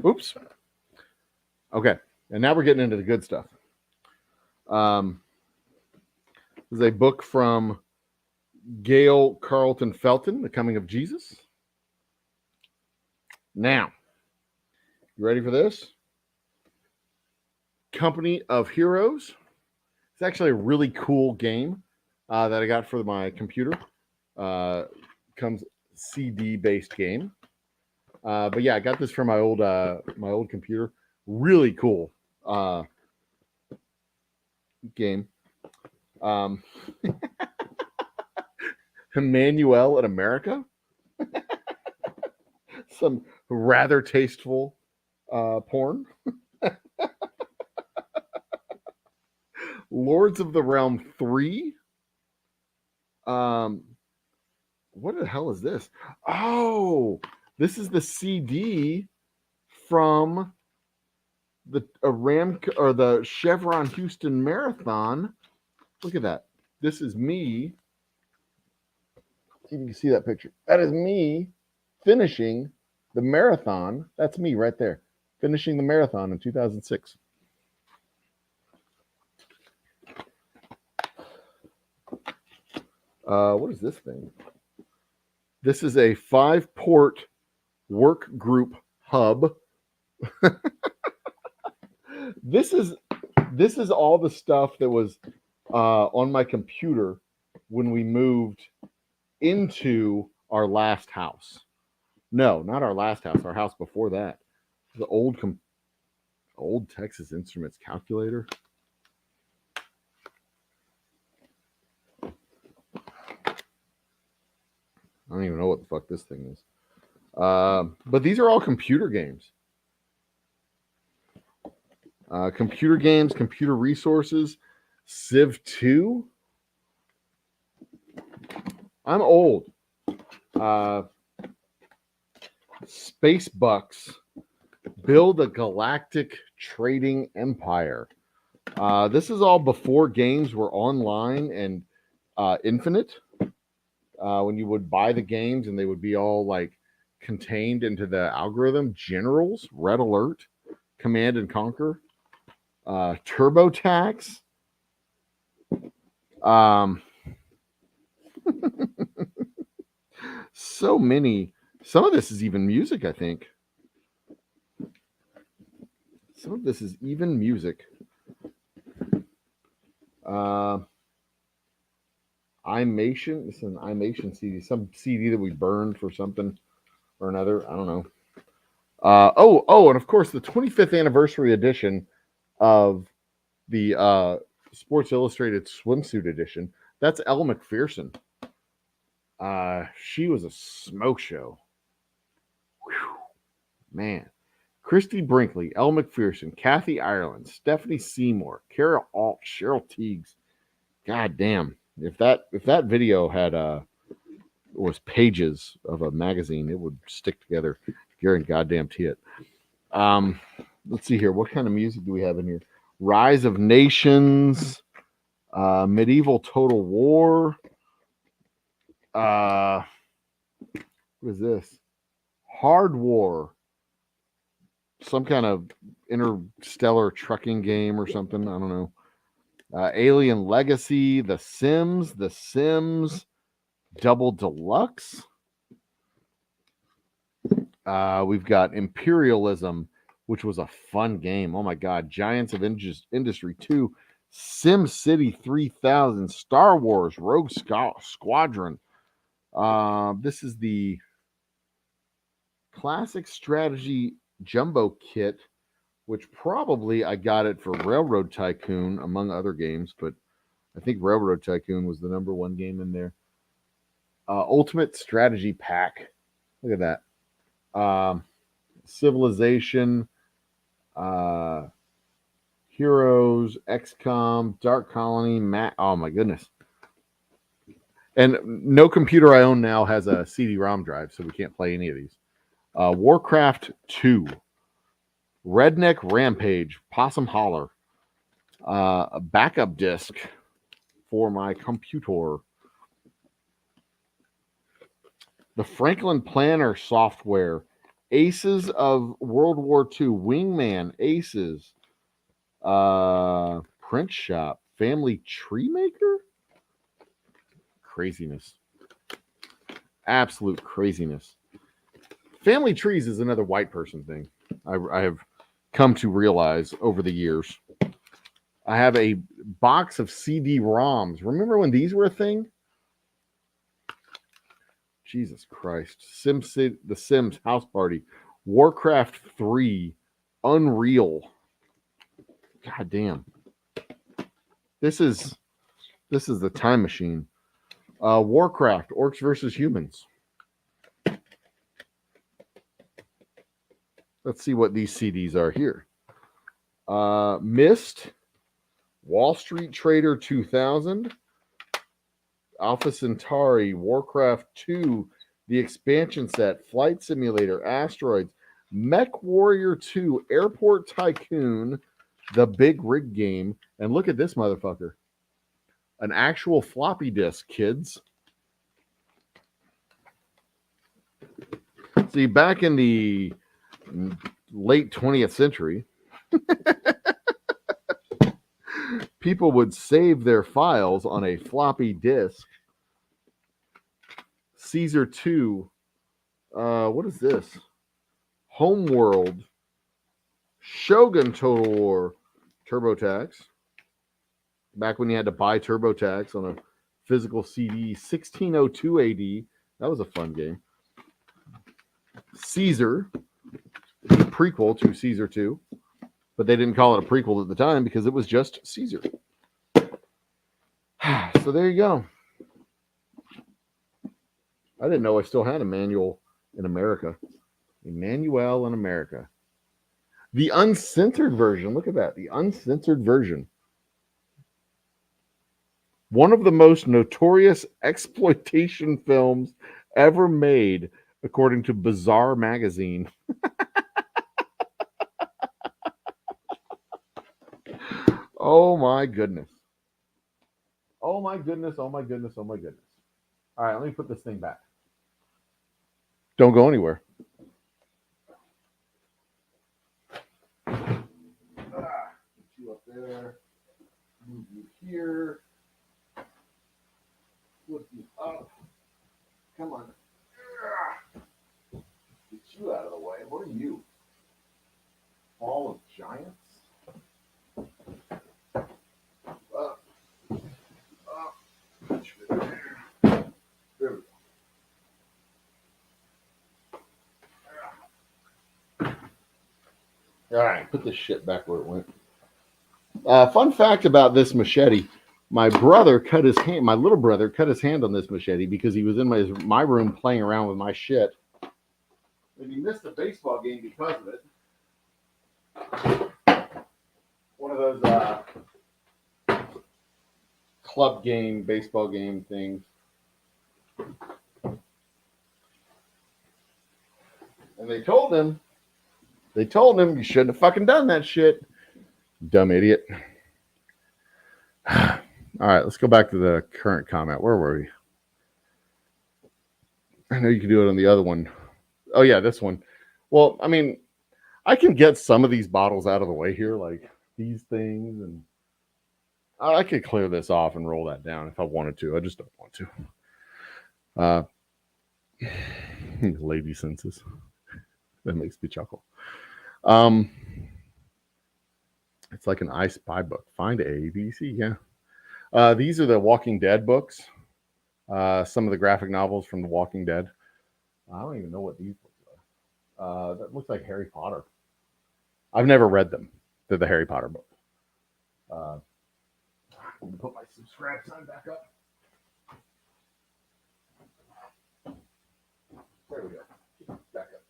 Oops. Okay. And now we're getting into the good stuff. This is a book from Gail Carlton Felton, The Coming of Jesus. Now, you ready for this? Company of Heroes. It's actually a really cool game that I got for my computer. Comes CD-based game. But yeah, I got this from my old computer. Really cool game. Emmanuel in America. Some rather tasteful porn. Lords of the Realm 3. What the hell is this? Oh, this is the CD from the the Chevron Houston Marathon. Look at that. This is me. You can see that picture. That is me finishing the marathon. That's me right there. Finishing the marathon in 2006. What is this thing? This is a 5-port work group hub. This is all the stuff that was on my computer when we moved into our last house. No, not our last house. Our house before that. The old Texas Instruments calculator. I don't even know what the fuck this thing is. But these are all computer games. Computer games, computer resources, Civ 2. I'm old. Space Bucks. Build a galactic trading empire. This is all before games were online and infinite. When you would buy the games and they would be all like contained into the algorithm. Generals, Red Alert, Command and Conquer, TurboTax. So many. Some of this is even music, I think. Some of this is even music. iMation. This is an iMation CD. Some CD that we burned for something or another. I don't know. And of course, the 25th anniversary edition of the Sports Illustrated swimsuit edition. That's Elle Macpherson. She was a smoke show. Whew. Man. Christy Brinkley, Elle Macpherson, Kathy Ireland, Stephanie Seymour, Carol Alt, Cheryl Teagues. God damn. If that video had was pages of a magazine, it would stick together. Guaranteed goddamn it. Let's see here. What kind of music do we have in here? Rise of Nations, Medieval Total War. What is this? Hard War. Some kind of interstellar trucking game or something. I don't know. Alien Legacy, The Sims Double Deluxe. We've got Imperialism, which was a fun game. Oh my God. Giants of Industry 2, Sim City 3000, Star Wars, Rogue Squadron. This is the Classic Strategy Jumbo Kit, which probably I got it for Railroad Tycoon, among other games, but I think Railroad Tycoon was the number one game in there. Ultimate Strategy Pack. Look at that. Civilization, Heroes, XCOM, Dark Colony, oh my goodness. And no computer I own now has a CD-ROM drive, so we can't play any of these. Warcraft 2, Redneck Rampage, Possum Holler, a backup disc for my computer. The Franklin Planner software, Aces of World War II, Wingman, Aces, Print Shop, Family Tree Maker. Craziness. Absolute craziness. Family trees is another white person thing. I have come to realize over the years. I have a box of CD-ROMs. Remember when these were a thing? Jesus Christ. SimCity, The Sims House Party, Warcraft 3, Unreal. God damn. This is the time machine. Warcraft, Orcs versus Humans. Let's see what these CDs are here. Myst, Wall Street Trader 2000, Alpha Centauri, Warcraft 2, the expansion set, Flight Simulator, Asteroids, Mech Warrior 2, Airport Tycoon, the Big Rig Game, and look at this motherfucker. An actual floppy disk, kids. See, back in the late 20th century, people would save their files on a floppy disk Caesar 2. What is this? Homeworld. Shogun Total War. TurboTax. Back when you had to buy TurboTax on a physical CD. 1602 AD. That was a fun game. Caesar. Prequel to Caesar 2. But they didn't call it a prequel at the time because it was just Caesar. So there you go. I didn't know I still had a manual in America. Emmanuel in America. The uncensored version. Look at that. The uncensored version. One of the most notorious exploitation films ever made, according to Bizarre Magazine. Oh my goodness. Oh my goodness. Oh my goodness. Oh my goodness. All right, let me put this thing back. Don't go anywhere. Put you up there. Move you here. Flip you up. Come on. Get you out of the way. What are you? Ball of giants? Up. Up. Put you in there. There we go. All right, put this shit back where it went. Fun fact about this machete. My brother cut his hand. My little brother cut his hand on this machete because he was in my room playing around with my shit. And he missed a baseball game because of it. One of those club game, baseball game things. And they told him you shouldn't have fucking done that shit. Dumb idiot. All right, let's go back to the current comment. Where were we? I know you can do it on the other one. Oh, yeah, this one. Well, I mean, I can get some of these bottles out of the way here, like these things, and I could clear this off and roll that down if I wanted to. I just don't want to. Lady senses. That makes me chuckle. It's like an I Spy book. Find A, B, C. Yeah. These are the Walking Dead books. Some of the graphic novels from The Walking Dead. I don't even know what these books are. That looks like Harry Potter. I've never read them. They're the Harry Potter book. Let me put my subscribe sign back up. There we go. Back up.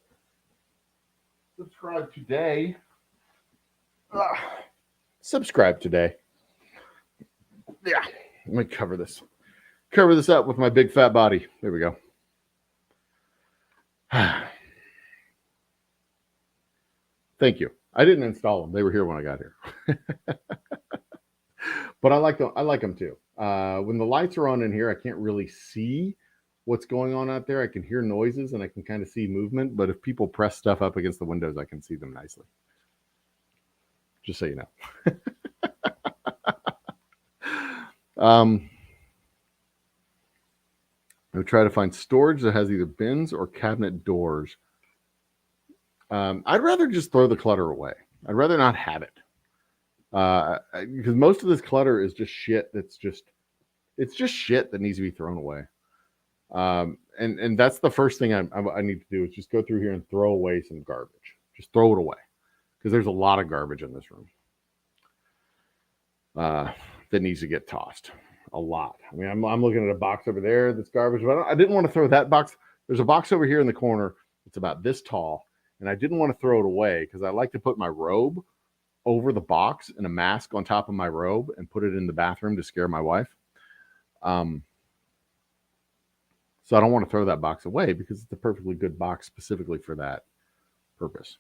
Subscribe today. Subscribe today. Yeah. Let me cover this. Cover this up with my big fat body. There we go. Thank you. I didn't install them. They were here when I got here. But I like them. I like them too. When the lights are on in here, I can't really see what's going on out there. I can hear noises and I can kind of see movement. But if people press stuff up against the windows, I can see them nicely. Just so you know. I'll try to find storage that has either bins or cabinet doors. I'd rather just throw the clutter away. I'd rather not have it. Because most of this clutter is just shit it's just shit that needs to be thrown away. And that's the first thing I need to do is just go through here and throw away some garbage. Just throw it away. Because there's a lot of garbage in this room that needs to get tossed. A lot. I mean, I'm looking at a box over there that's garbage, but I didn't want to throw that box. There's a box over here in the corner. It's about this tall, and I didn't want to throw it away because I like to put my robe over the box and a mask on top of my robe and put it in the bathroom to scare my wife. So I don't want to throw that box away because it's a perfectly good box specifically for that purpose.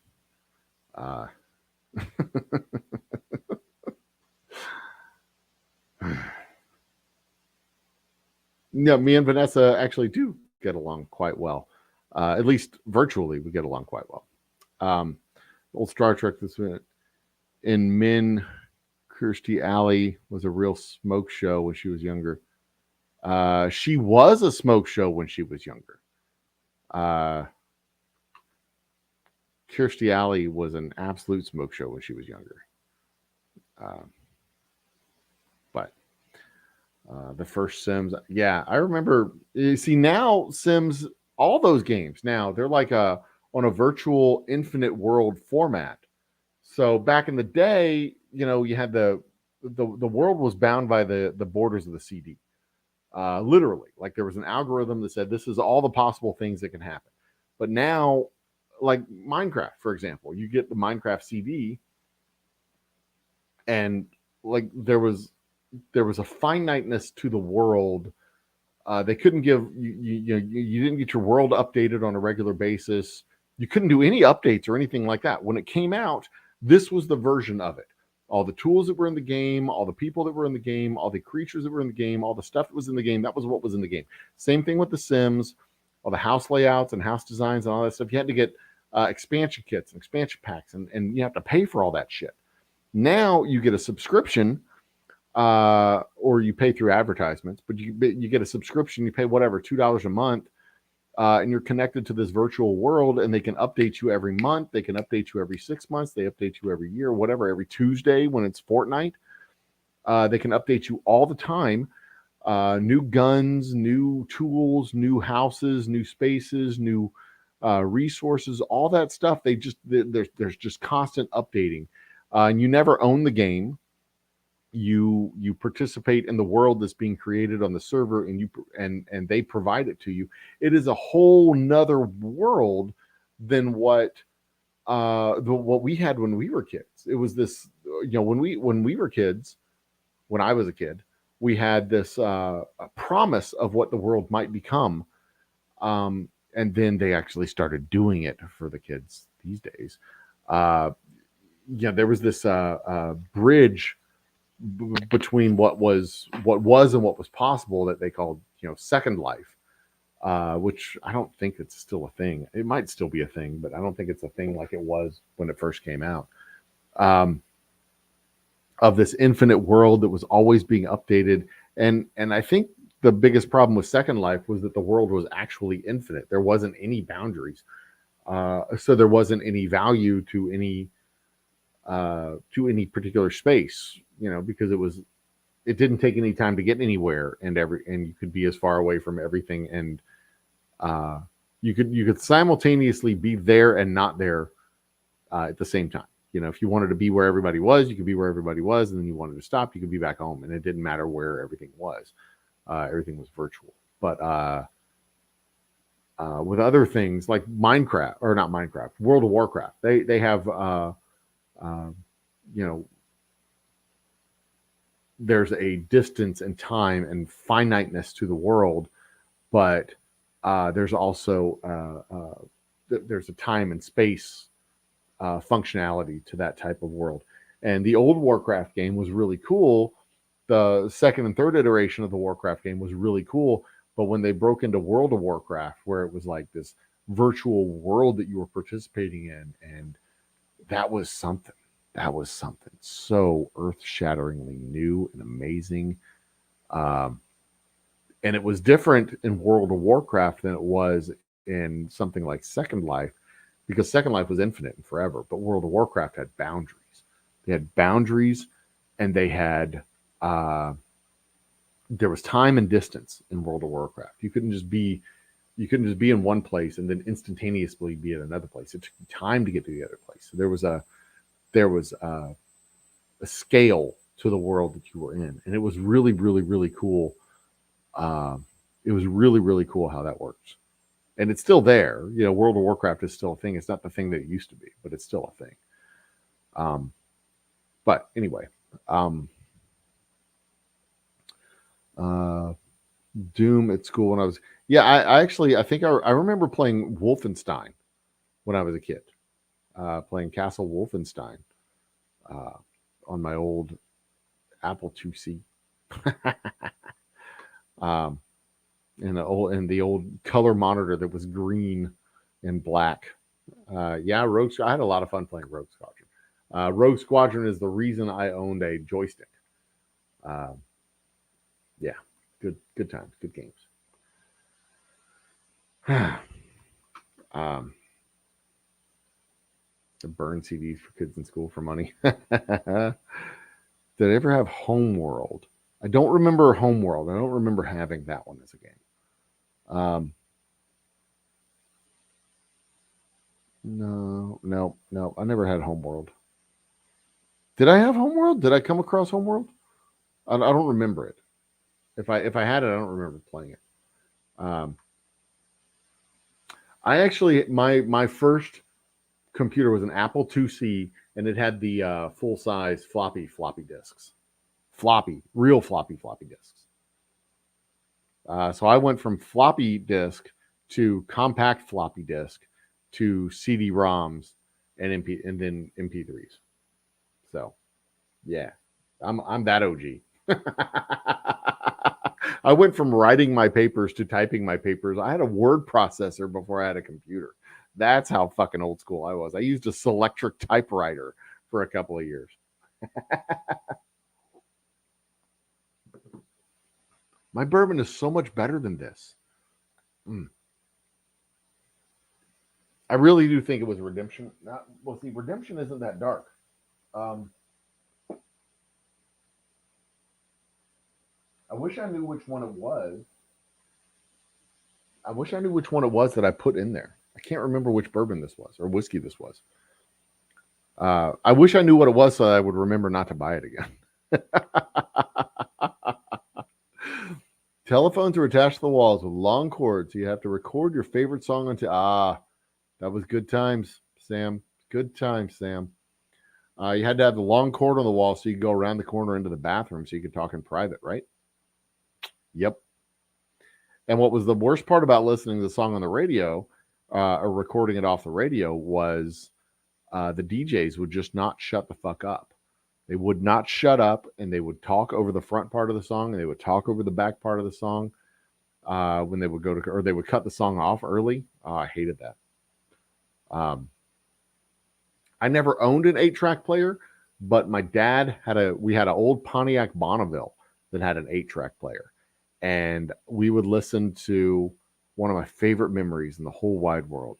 No, me and Vanessa actually do get along quite well. At least virtually, we get along quite well. Old Star Trek this minute in Min, Kirstie Alley was a real smoke show when she was younger. She was a smoke show when she was younger. Kirstie Alley was an absolute smoke show when she was younger. But the first Sims, yeah, I remember. You see, now Sims, all those games now they're like on a virtual infinite world format. So back in the day, you had the world was bound by the borders of the CD. Literally, like there was an algorithm that said this is all the possible things that can happen. But now, like Minecraft, for example, you get the Minecraft CD, and like there was a finiteness to the world. They couldn't give you didn't get your world updated on a regular basis. You couldn't do any updates or anything like that. When it came out, this was the version of it. All the tools that were in the game, all the people that were in the game, all the creatures that were in the game, all the stuff that was in the game, that was what was in the game. Same thing with The Sims, all the house layouts and house designs and all that stuff. You had to get expansion kits and expansion packs, and you have to pay for all that shit. Now you get a subscription, or you pay through advertisements, but you get a subscription. You pay whatever, $2 a month, and you're connected to this virtual world, and they can update you every month. They can update you every 6 months. They update you every year, whatever, every Tuesday when it's Fortnite. They can update you all the time. New guns, new tools, new houses, new spaces, new resources, all that stuff. There's just constant updating, and you never own the game. You participate in the world that's being created on the server, and they provide it to you. It is a whole nother world than what we had when we were kids. It was this, when we were kids, when I was a kid, we had this a promise of what the world might become, and then they actually started doing it for the kids these days. There was this bridge between what was and what was possible that they called Second Life, which I don't think it's still a thing. It might still be a thing, but I don't think it's a thing like it was when it first came out. Of this infinite world that was always being updated, and I think the biggest problem with Second Life was that the world was actually infinite. There wasn't any boundaries, so there wasn't any value to any particular space, because it didn't take any time to get anywhere, and you could be as far away from everything, and you could simultaneously be there and not there at the same time. If you wanted to be where everybody was, you could be where everybody was, and then you wanted to stop, you could be back home, and it didn't matter where everything was. Everything was virtual. But with other things like Minecraft, or not Minecraft, World of Warcraft, they have there's a distance and time and finiteness to the world, but there's also there's a time and space functionality to that type of world. And the old Warcraft game was really cool. The second and third iteration of the Warcraft game was really cool, but when they broke into World of Warcraft, where it was like this virtual world that you were participating in, and that was something so earth-shatteringly new and amazing. And it was different in World of Warcraft than it was in something like Second Life, because Second Life was infinite and forever, but World of Warcraft had boundaries. They had boundaries, and they had there was time and distance in World of Warcraft. You couldn't just be in one place and then instantaneously be at another place. It took time to get to the other place. So there was a scale to the world that you were in, and it was really, really, really cool. It was really, really cool how that works, and it's still there. World of Warcraft is still a thing. It's not the thing that it used to be, but it's still a thing. But anyway, Doom at school when I was I think I remember playing Wolfenstein when I was a kid, playing Castle Wolfenstein on my old Apple IIc. And the old color monitor that was green and black. I had a lot of fun playing Rogue Squadron. Rogue Squadron is the reason I owned a joystick. Good times, good games. To burn CDs for kids in school for money. Did I ever have Homeworld? I don't remember Homeworld. I don't remember having that one as a game. No. I never had Homeworld. Did I have Homeworld? Did I come across Homeworld? I don't remember it. If I had it, I don't remember playing it. I actually my first computer was an Apple IIc, and it had the full size floppy disks, real floppy disks. So I went from floppy disk to compact floppy disk to CD-ROMs and then MP3s. So, yeah, I'm that OG. I went from writing my papers to typing my papers. I had a word processor before I had a computer. That's how fucking old school I was. I used a Selectric typewriter for a couple of years. My bourbon is so much better than this. I really do think it was Redemption. Redemption isn't that dark. I wish I knew which one it was. I wish I knew which one it was that I put in there. I can't remember which bourbon this was or whiskey this was. I wish I knew what it was so I would remember not to buy it again. Telephones are attached to the walls with long cords. So you have to record your favorite song until that was good times, Sam. Good times, Sam. You had to have the long cord on the wall so you could go around the corner into the bathroom so you could talk in private, right? Yep. And what was the worst part about listening to the song on the radio or recording it off the radio was the DJs would just not shut the fuck up. They would not shut up, and they would talk over the front part of the song, and they would talk over the back part of the song when they would or they would cut the song off early. I hated that. I never owned an 8-track player, but my dad we had an old Pontiac Bonneville that had an 8-track player. And we would listen to one of my favorite memories in the whole wide world.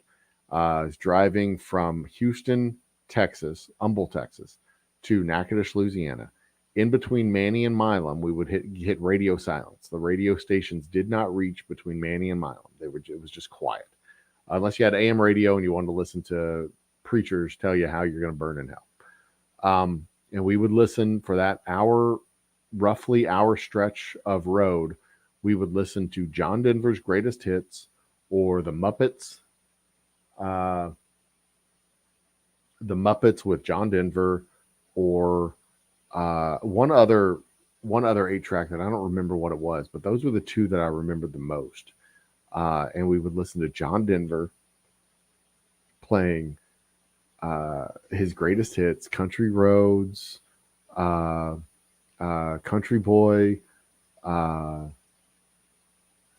I was driving from Houston, Texas, Humble, Texas, to Natchitoches, Louisiana. In between Manny and Milam, we would hit radio silence. The radio stations did not reach between Manny and Milam. It was just quiet. Unless you had AM radio and you wanted to listen to preachers tell you how you're going to burn in hell. And we would listen for that roughly hour stretch of road. We would listen to John Denver's greatest hits or the Muppets. The Muppets with John Denver, or one other 8-track that I don't remember what it was, but those were the two that I remembered the most. And we would listen to John Denver playing his greatest hits, Country Roads, Country Boy,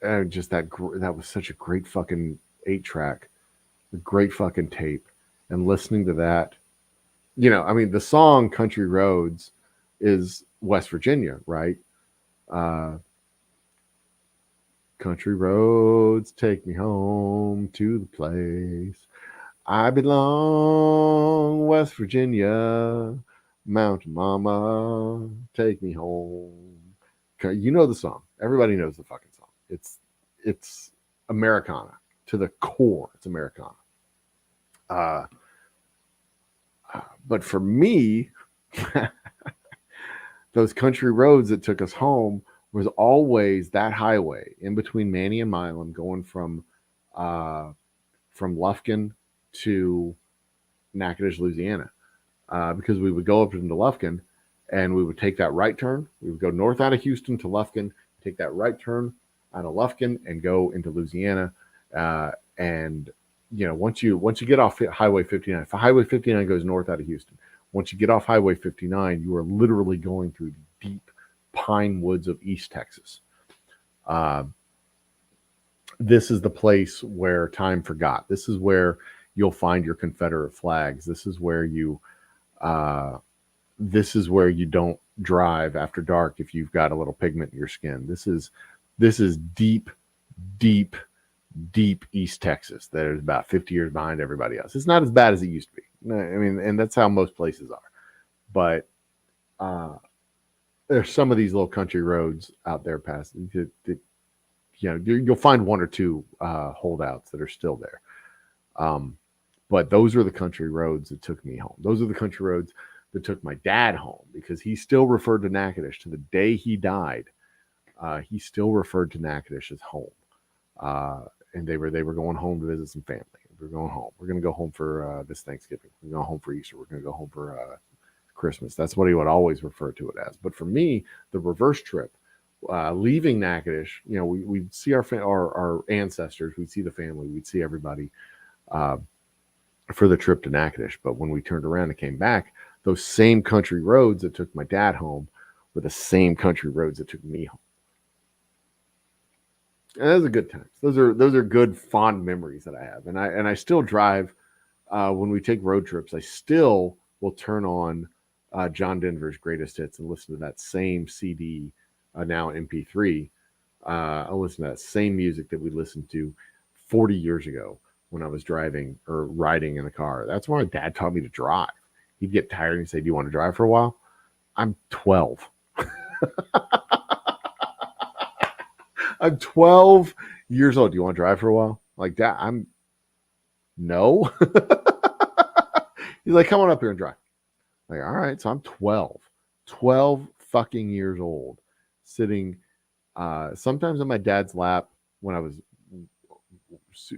and just that was such a great fucking 8-track, a great fucking tape. And listening to that, the song Country Roads is West Virginia, right? Country roads take me home to the place I belong, West Virginia, Mountain Mama, take me home. You know the song. Everybody knows the fucking song. It's Americana to the core. It's Americana. But for me, those country roads that took us home was always that highway in between Manny and Milam, going from Lufkin to Natchitoches, Louisiana, because we would go up into Lufkin and we would take that right turn. We would go north out of Houston to Lufkin, take that right turn out of Lufkin and go into Louisiana. And once you get off Highway 59, if Highway 59 goes north out of Houston, once you get off Highway 59, you are literally going through the deep pine woods of East Texas. This is the place where time forgot. This is where you'll find your Confederate flags. This is where you don't drive after dark if you've got a little pigment in your skin. This is deep, deep, deep East Texas that is about 50 years behind everybody else. It's not as bad as it used to be. I mean, and that's how most places are. But there's some of these little country roads out there past that you'll find one or two holdouts that are still there. But those are the country roads that took me home. Those are the country roads that took my dad home, because he still referred to Natchitoches to the day he died. He still referred to Natchitoches as home. And they were going home to visit some family. We're going home. We're going to go home for this Thanksgiving. We're going home for Easter. We're going to go home for Christmas. That's what he would always refer to it as. But for me, the reverse trip, leaving Natchitoches, we'd see our ancestors, we'd see the family, we'd see everybody for the trip to Natchitoches. But when we turned around and came back, those same country roads that took my dad home were the same country roads that took me home. And those are good times. Those are good, fond memories that I have. And I still drive when we take road trips. I still will turn on John Denver's Greatest Hits and listen to that same CD, now MP3. I'll listen to that same music that we listened to 40 years ago when I was driving or riding in the car. That's why my dad taught me to drive. He'd get tired and he'd say, "Do you want to drive for a while?" I'm 12. I'm 12 years old. Do you want to drive for a while? Like that? No. He's like, "Come on up here and drive." Like, all right. So I'm 12 fucking years old, sitting sometimes on my dad's lap when I was,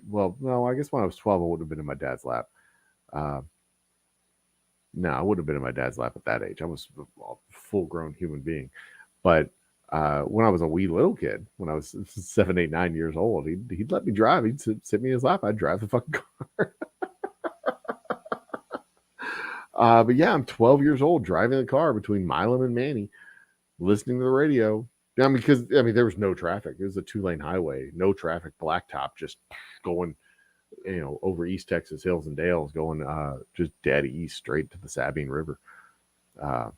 well, no, I guess when I was 12, I would have been in my dad's lap. No, I wouldn't have been in my dad's lap at that age. I was a full-grown human being. But when I was a wee little kid, when I was 7, 8, 9 years old, he'd let me drive. He'd sit me in his lap. I'd drive the fucking car. But yeah, I'm 12 years old driving the car between Milam and Manny, listening to the radio. Because there was no traffic. It was a 2-lane highway, no traffic, blacktop, just going, over East Texas hills and dales, going just dead east straight to the Sabine River. God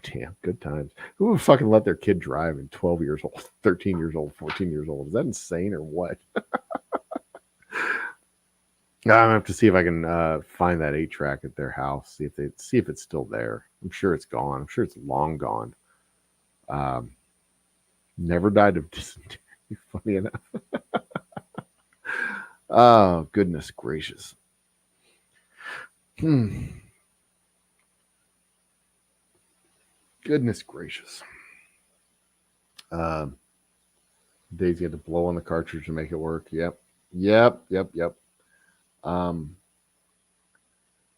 damn, good times. Who would fucking let their kid drive at 12 years old, 13 years old, 14 years old? Is that insane or what? I'm gonna have to see if I can find that 8-track at their house. See if it's still there. I'm sure it's gone. I'm sure it's long gone. Never died of dysentery. Funny enough. Oh, goodness gracious. Goodness gracious. Daisy had to blow on the cartridge to make it work. Yep.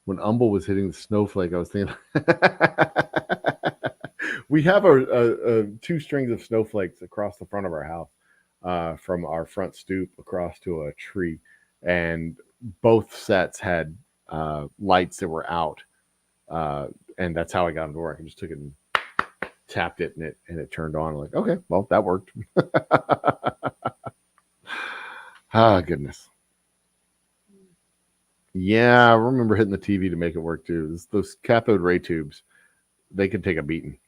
When Umble was hitting the snowflake, I was thinking we have a 2 strings of snowflakes across the front of our house, from our front stoop across to a tree, and both sets had lights that were out, and that's how I got them to work. I just took it and tapped it, and it turned on. I'm like, okay, well, that worked. Goodness. Yeah, I remember hitting the TV to make it work too. Those cathode ray tubes, they could take a beating.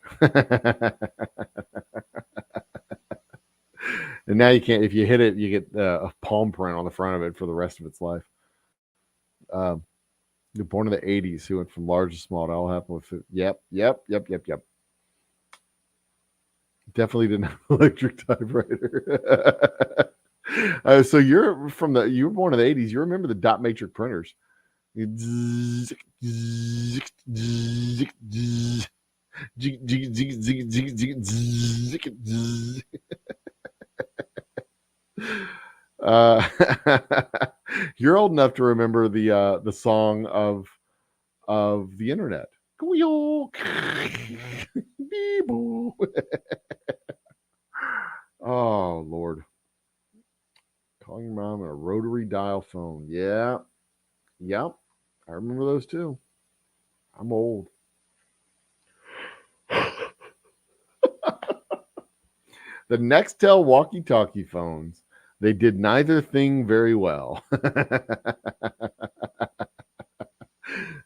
And now you can't. If you hit it, you get a palm print on the front of it for the rest of its life. You're born in the 80s, who went from large to small. It all happened with it. Yep. Definitely didn't have an electric typewriter. So you were born in the 80s. You remember the dot matrix printers. You're old enough to remember the song of the internet. Oh Lord. Calling your mom on a rotary dial phone. Yeah. Yep. I remember those too. I'm old. The Nextel walkie-talkie phones, they did neither thing very well.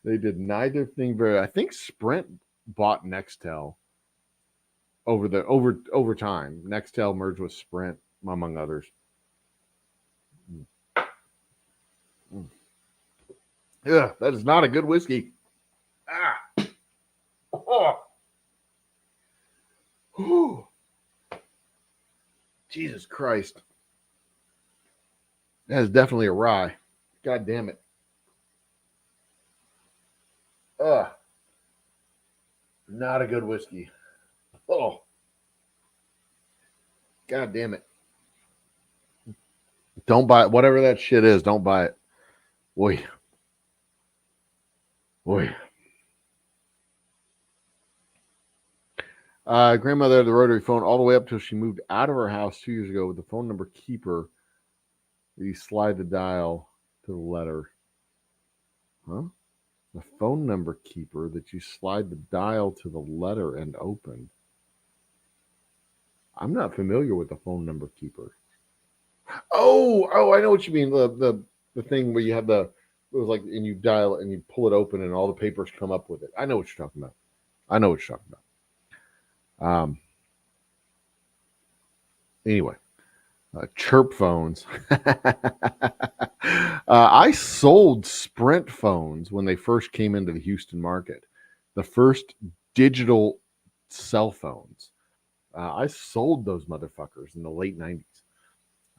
They did neither thing very. I think Sprint bought Nextel over time. Nextel merged with Sprint, among others. Yeah, that is not a good whiskey. Oh. Jesus Christ. That is definitely a rye. God damn it. Not a good whiskey. Oh. God damn it. Don't buy it. Whatever that shit is, don't buy it. Boy. Grandmother had the rotary phone all the way up till she moved out of her house 2 years ago with the phone number keeper. You slide the dial to the letter. Huh? The phone number keeper that you slide the dial to the letter and open. I'm not familiar with the phone number keeper. Oh, I know what you mean. The thing where you have it was like, and you dial it and you pull it open and all the papers come up with it. I know what you're talking about. Anyway, chirp phones. I sold Sprint phones when they first came into the Houston market. The first digital cell phones. I sold those motherfuckers in the late 90s.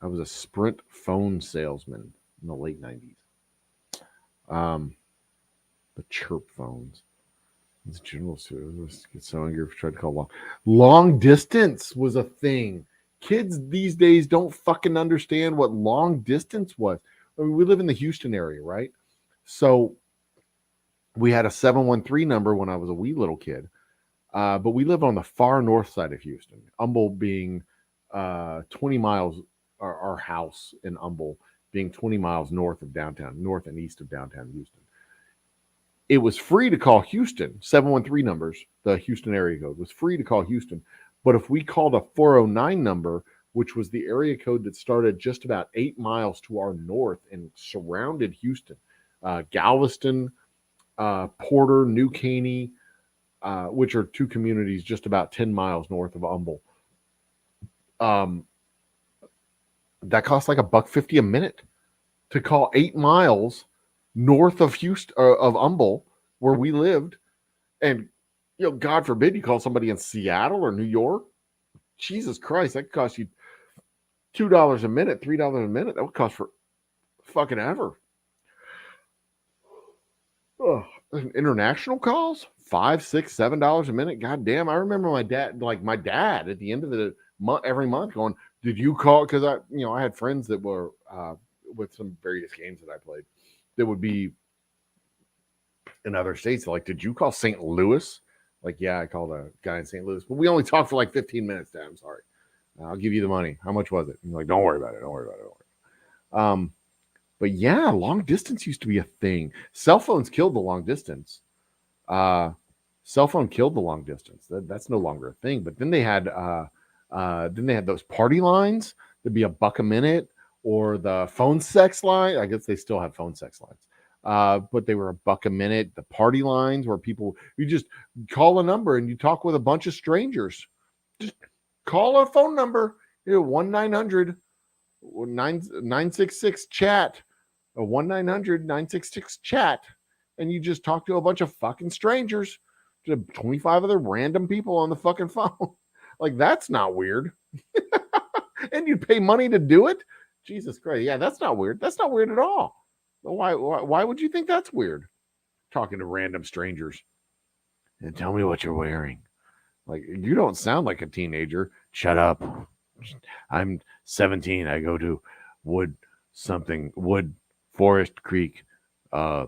I was a Sprint phone salesman in the late 90s. The chirp phones. It's general service. Get so angry if I tried to call long distance was a thing. Kids these days don't fucking understand what long distance was. I mean, we live in the Houston area, right? So we had a 713 number when I was a wee little kid, but we live on the far north side of Houston. Humble being 20 miles. Our house in Humble being 20 miles north and east of downtown Houston. It was free to call Houston. 713 numbers, the Houston area code was free to call Houston. But if we called a 409 number, which was the area code that started just about 8 miles to our north and surrounded Houston, Galveston, Porter, New Caney, which are two communities just about 10 miles north of Humble. That costs like $1.50 a minute to call 8 miles north of Houston, of Humble, where we lived. And, God forbid you call somebody in Seattle or New York. Jesus Christ, that could cost you $2 a minute, $3 a minute. That would cost for fucking ever. International calls, $5, $6, $7 a minute. God damn, I remember my dad at the end of the month, every month, going, "Did you call?" Because I had friends that were with some various games that I played that would be in other states. Like, "Did you call St. Louis?" Like, yeah, I called a guy in St. Louis, but we only talked for like 15 minutes. Dad, I'm sorry. I'll give you the money. How much was it? And you're like, don't worry about it. But yeah, long distance used to be a thing. Cell phones killed the long distance. Cell phone killed the long distance. That's no longer a thing. But then they had those party lines. There'd be $1 a minute, or the phone sex line. I guess they still have phone sex lines. But they were $1 a minute. The party lines where you just call a number and you talk with a bunch of strangers. Just call a phone number, 1-900-966-chat, or 1-900-966-chat, and you just talk to a bunch of fucking strangers, to 25 other random people on the fucking phone. Like, that's not weird. And you pay money to do it? Jesus Christ. Yeah, that's not weird. That's not weird at all. Why would you think that's weird? Talking to random strangers. And tell me what you're wearing. Like, you don't sound like a teenager. Shut up. I'm 17. I go to Wood Forest Creek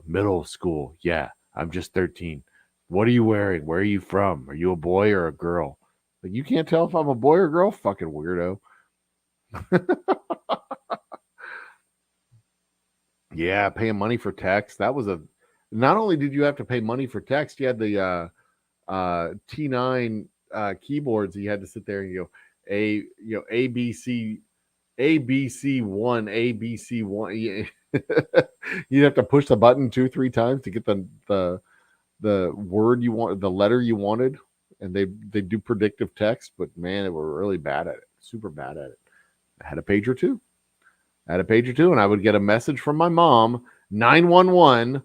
middle school. Yeah, I'm just 13. What are you wearing? Where are you from? Are you a boy or a girl? Like, you can't tell if I'm a boy or girl? Fucking weirdo. Yeah, paying money for text. That was not only did you have to pay money for text, you had the T9 keyboards. You had to sit there and ABC1, ABC1. You'd have to push the button 2-3 times to get the the word you want, the letter you wanted, and they do predictive text, but man, they were really bad at it, super bad at it. I had a pager too. And I would get a message from my mom, 911.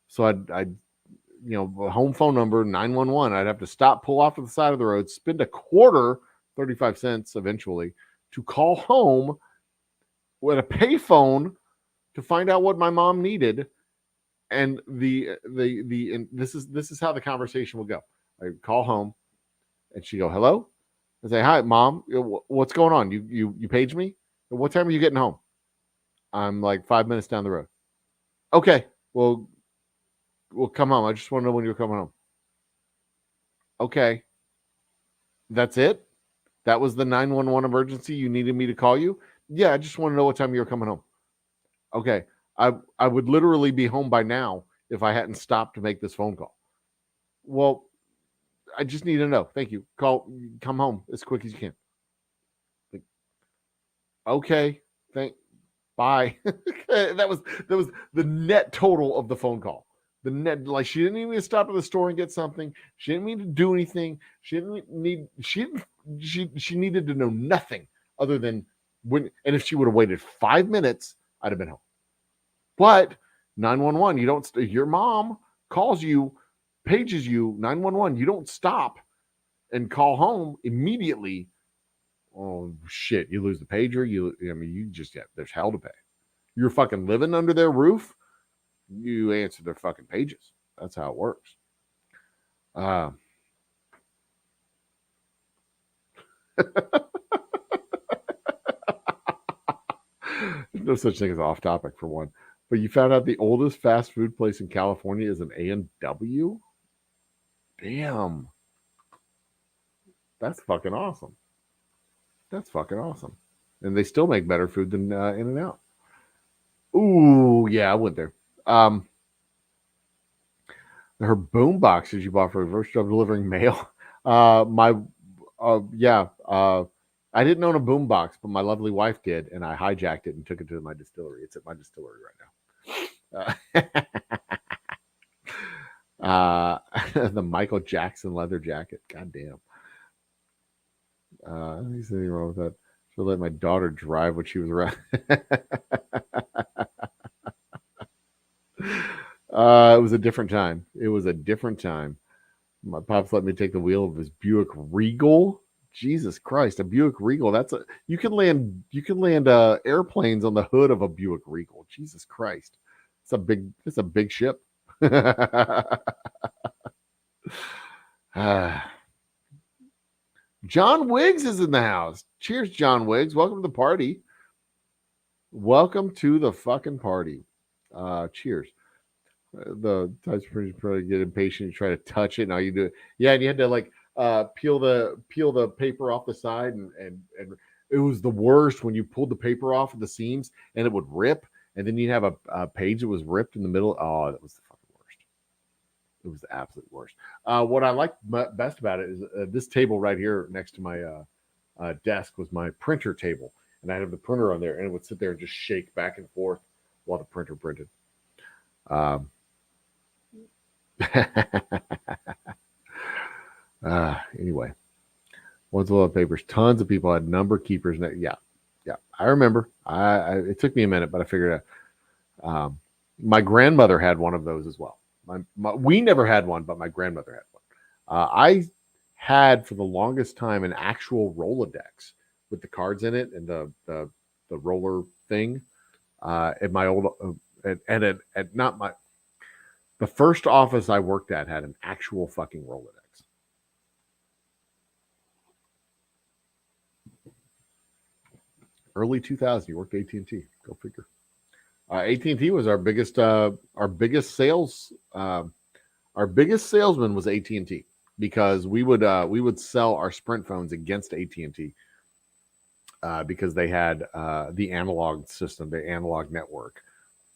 So I'd a home phone number, 911. I'd have to stop, pull off to the side of the road, spend a quarter, 35 cents eventually, to call home with a payphone to find out what my mom needed. And and this is how the conversation would go. I call home, and she go, "Hello." I say, "Hi, Mom. What's going on? You paged me. What time are you getting home?" I'm like 5 minutes down the road. Okay, well, we'll come home. I just want to know when you're coming home. Okay, that's it. That was the 911 emergency. You needed me to call you. Yeah, I just want to know what time you're coming home. Okay, I would literally be home by now if I hadn't stopped to make this phone call. Well, I just need to know. Thank you. Come home as quick as you can. Like, okay, bye. that was the net total of the phone call. The net, like, she didn't even stop at the store and get something. She didn't need to do anything. She needed to know nothing other than when. And if she would have waited 5 minutes, I'd have been home. But 911, you don't. Your mom calls you, pages you, 911. You don't stop and call home immediately. Oh shit! You lose the pager. You just get, there's hell to pay. You're fucking living under their roof. You answer their fucking pages. That's how it works. There's no such thing as off topic for one. But you found out the oldest fast food place in California is an A&W? Damn. That's fucking awesome. That's fucking awesome. And they still make better food than In-N-Out. Ooh, yeah, I went there. Her boom boxes you bought for her first job delivering mail. I didn't own a boom box, but my lovely wife did, and I hijacked it and took it to my distillery. It's at my distillery right now. The Michael Jackson leather jacket. God damn. There's anything wrong with that. She'll let my daughter drive when she was around. It was a different time. My pops let me take the wheel of his Buick Regal. Jesus Christ, a Buick Regal. You can land airplanes on the hood of a Buick Regal. Jesus Christ. It's a big ship. John Wiggs is in the house. Cheers, John Wiggs. Welcome to the party. Welcome to the fucking party. Cheers. The touch screen probably get impatient. You try to touch it, and all you do it. Yeah, and you had to like peel the paper off the side, and it was the worst when you pulled the paper off of the seams and it would rip, and then you'd have a page that was ripped in the middle. Oh, that was the fucking worst. It was the absolute worst. What I liked best about it is this table right here next to my desk was my printer table, and I had the printer on there, and it would sit there and just shake back and forth while the printer printed. Anyway, once a lot of papers, tons of people had number keepers. Yeah, I remember. It took me a minute, but I figured out. My grandmother had one of those as well. We never had one, but my grandmother had one. I had for the longest time an actual Rolodex with the cards in it and the roller thing. At my old at not my the first office I worked at had an actual fucking Rolodex. Early 2000, you worked at AT&T. Go figure. AT&T was our biggest sales. Our biggest salesman was AT&T because we would sell our Sprint phones against AT&T because they had the analog system, the analog network.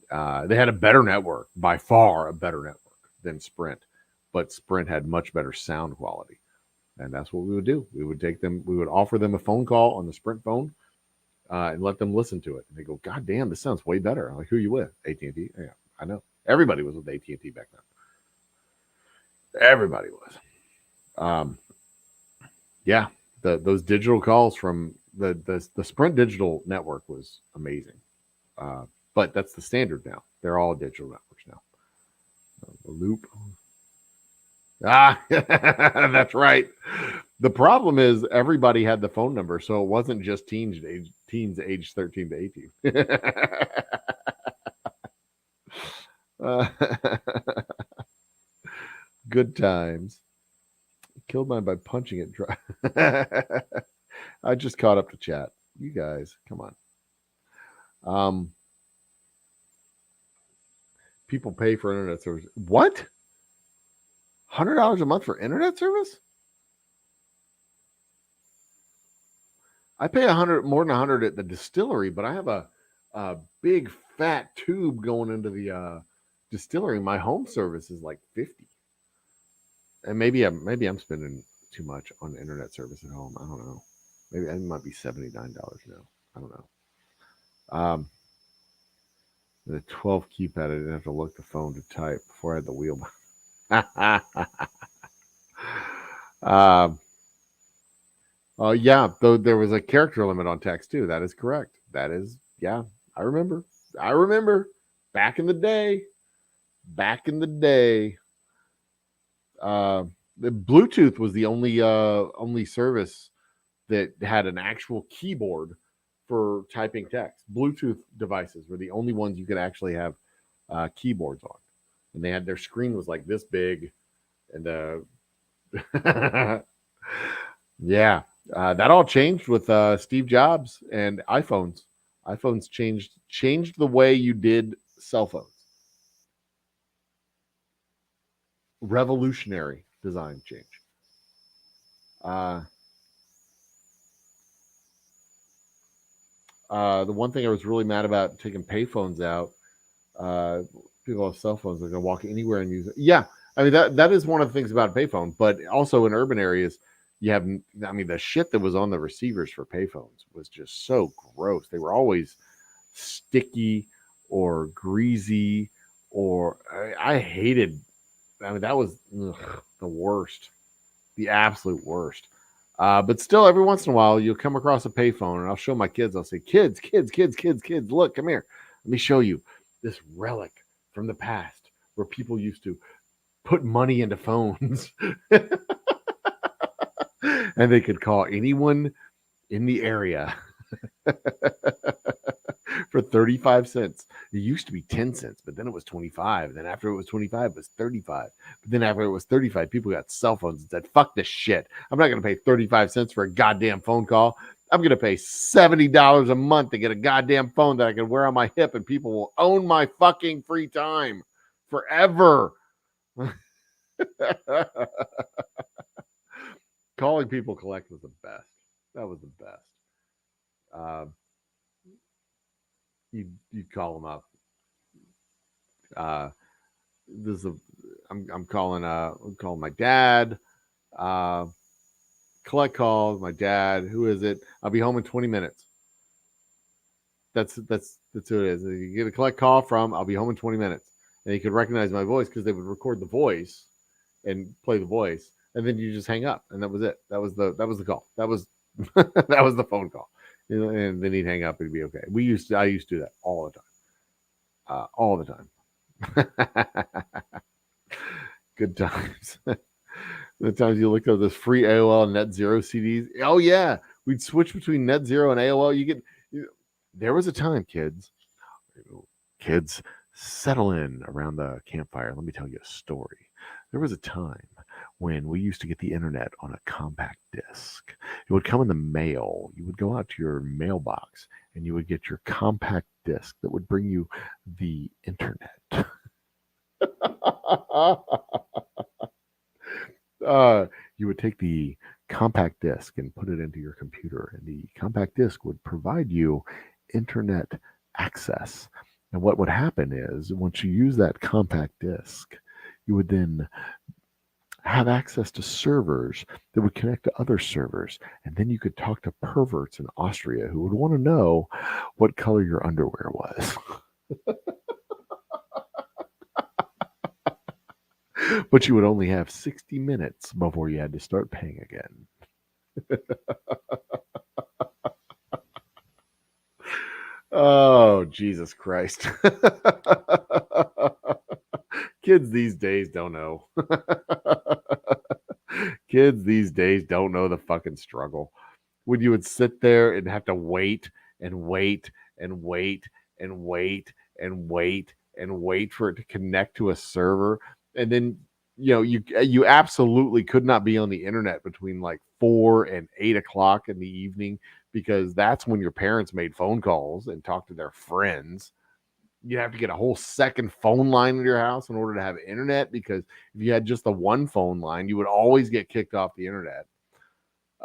They had a better network, by far a better network than Sprint, but Sprint had much better sound quality, and that's what we would do. We would offer them a phone call on the Sprint phone. And let them listen to it. And they go, God damn, this sounds way better. I'm like, who are you with? AT&T? Yeah, I know. Everybody was with AT&T back then. Everybody was. Yeah, those digital calls from the Sprint Digital network was amazing. But that's the standard now. They're all digital networks now. The Loop. Ah, that's right. The problem is everybody had the phone number, so it wasn't just teens age 13 to 18. Good times. Killed mine by punching it dry. I just caught up to chat. You guys, come on. People pay for internet service. What? $100 a month for internet service? I pay more than 100 at the distillery, but I have a big fat tube going into the distillery. My home service is like 50. And maybe I'm spending too much on internet service at home. I don't know. Maybe it might be $79 now. I don't know. The 12 keypad, I didn't have to look the phone to type before I had the wheel. Yeah, though there was a character limit on text too. That is correct. That is, yeah, I remember. Back in the day. The Bluetooth was the only service that had an actual keyboard for typing text. Bluetooth devices were the only ones you could actually have keyboards on, and they had their screen was like this big, and yeah, that all changed with Steve Jobs and iPhones. iPhones changed the way you did cell phones. Revolutionary design change. The one thing I was really mad about taking payphones out, people have cell phones, they're going to walk anywhere and use it. Yeah, I mean, that is one of the things about payphone, but also in urban areas, you have, I mean, the shit that was on the receivers for payphones was just so gross. They were always sticky or greasy, or I hated, I mean, that was the worst, the absolute worst. But still, every once in a while, you'll come across a payphone, and I'll show my kids. I'll say, kids, look, come here. Let me show you this relic from the past where people used to put money into phones. And they could call anyone in the area for 35 cents. It used to be 10 cents, but then it was 25. Then after it was 25, it was 35. But then after it was 35, people got cell phones and said, fuck this shit. I'm not going to pay 35 cents for a goddamn phone call. I'm going to pay $70 a month to get a goddamn phone that I can wear on my hip, and people will own my fucking free time forever. Calling people collect was the best. That was the best. You'd call them up. I'm calling my dad. Collect calls. My dad. Who is it? I'll be home in 20 minutes. That's who it is. You get a collect call from. I'll be home in 20 minutes, and you could recognize my voice because they would record the voice and play the voice, and then you just hang up, and that was it. That was the call. That was that was the phone call. You know, and then he'd hang up and it'd be okay. I used to do that all the time. Good times. The times you looked at those free AOL Net Zero CDs. Oh yeah, we'd switch between Net Zero and AOL. There was a time, kids, settle in around the campfire. Let me tell you a story. There was a time when we used to get the internet on a compact disc. It would come in the mail. You would go out to your mailbox and you would get your compact disc that would bring you the internet. You would take the compact disc and put it into your computer, and the compact disc would provide you internet access. And what would happen is, once you use that compact disc, you would then have access to servers that would connect to other servers. And then you could talk to perverts in Austria who would want to know what color your underwear was. But you would only have 60 minutes before you had to start paying again. Oh, Jesus Christ. Kids these days don't know. Kids these days don't know the fucking struggle. When you would sit there and have to wait and wait and wait and wait and wait and wait for it to connect to a server, and then you absolutely could not be on the internet between like 4 and 8 o'clock in the evening, because that's when your parents made phone calls and talked to their friends. You have to get a whole second phone line in your house in order to have internet, because if you had just the one phone line, you would always get kicked off the internet.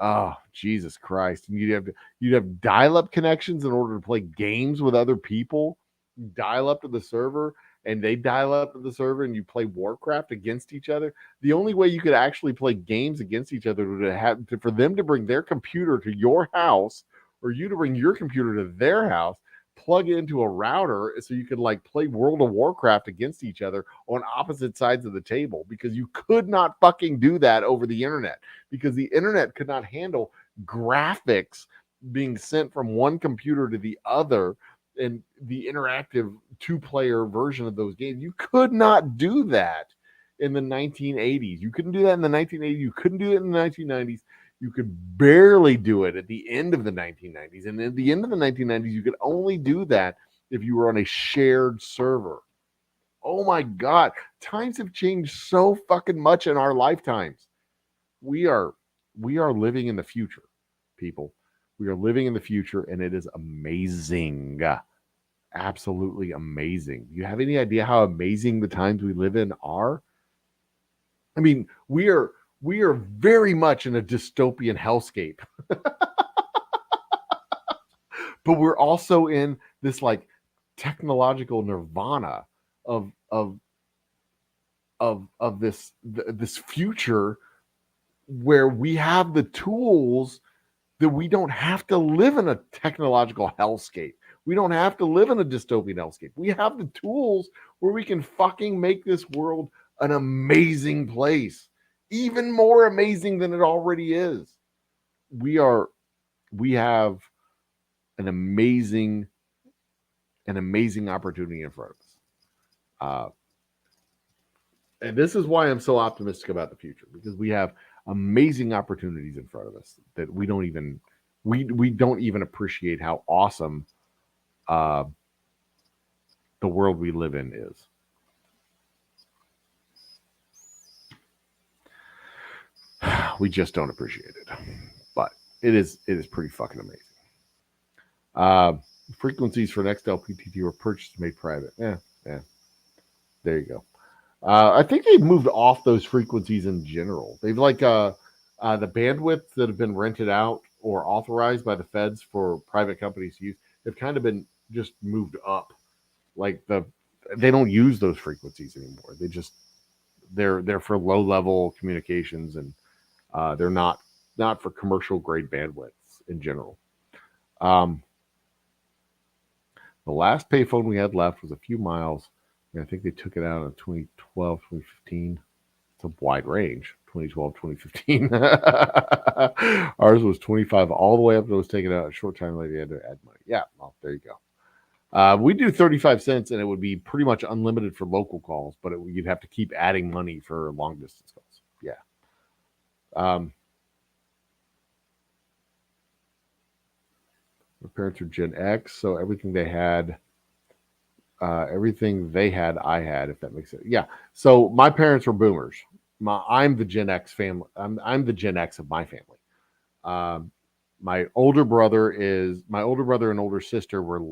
Oh, Jesus Christ. And you'd have dial-up connections in order to play games with other people. You dial up to the server and they dial up to the server and you play Warcraft against each other. The only way you could actually play games against each other would for them to bring their computer to your house, or you to bring your computer to their house, plug it into a router so you could like play World of Warcraft against each other on opposite sides of the table, because you could not fucking do that over the internet, because the internet could not handle graphics being sent from one computer to the other and the interactive two-player version of those games. You could not do that in the 1980s. You couldn't do that in the 1980s. You couldn't do it in the 1990s. You could barely do it at the end of the 1990s. And at the end of the 1990s, you could only do that if you were on a shared server. Oh my God. Times have changed so fucking much in our lifetimes. We are living in the future, people. We are living in the future, and it is amazing. Absolutely amazing. Do you have any idea how amazing the times we live in are? I mean, we are very much in a dystopian hellscape. But we're also in this like technological nirvana of this future where we have the tools that we don't have to live in a technological hellscape. We don't have to live in a dystopian hellscape. We have the tools where we can fucking make this world an amazing place, even more amazing than it already is. We have an amazing opportunity in front of us. And this is why I'm so optimistic about the future, because we have amazing opportunities in front of us that we don't even appreciate how awesome the world we live in is. We just don't appreciate it, but it is pretty fucking amazing. Frequencies for next LPTT were purchased and made private. Yeah. There you go. I think they've moved off those frequencies in general. They've like the bandwidth that have been rented out or authorized by the feds for private companies to use have kind of been just moved up. Like they don't use those frequencies anymore. They're for low level communications, and they're not for commercial grade bandwidths in general. The last payphone we had left was a few miles. I think they took it out in 2012, 2015. It's a wide range, 2012, 2015. Ours was 25 all the way up until it was taken out. A short time later, they had to add money. Yeah, well, there you go. We do 35 cents, and it would be pretty much unlimited for local calls, but you'd have to keep adding money for long distance calls. Yeah. My parents are Gen X, so everything they had, I had, if that makes sense. Yeah. So my parents were boomers. I'm the Gen X family. I'm the Gen X of my family. My older brother and older sister were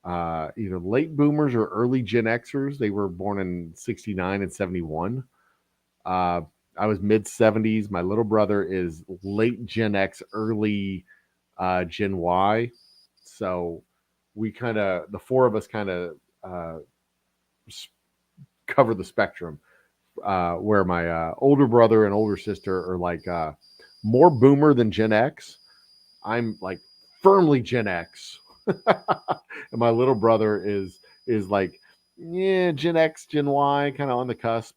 either late boomers or early Gen Xers. They were born in 69 and 71. I was mid 70s. My little brother is late Gen X, early Gen Y. So the four of us kind of cover the spectrum, where my older brother and older sister are like more boomer than Gen X. I'm like firmly Gen X. And my little brother is like yeah, Gen X, Gen Y, kind of on the cusp.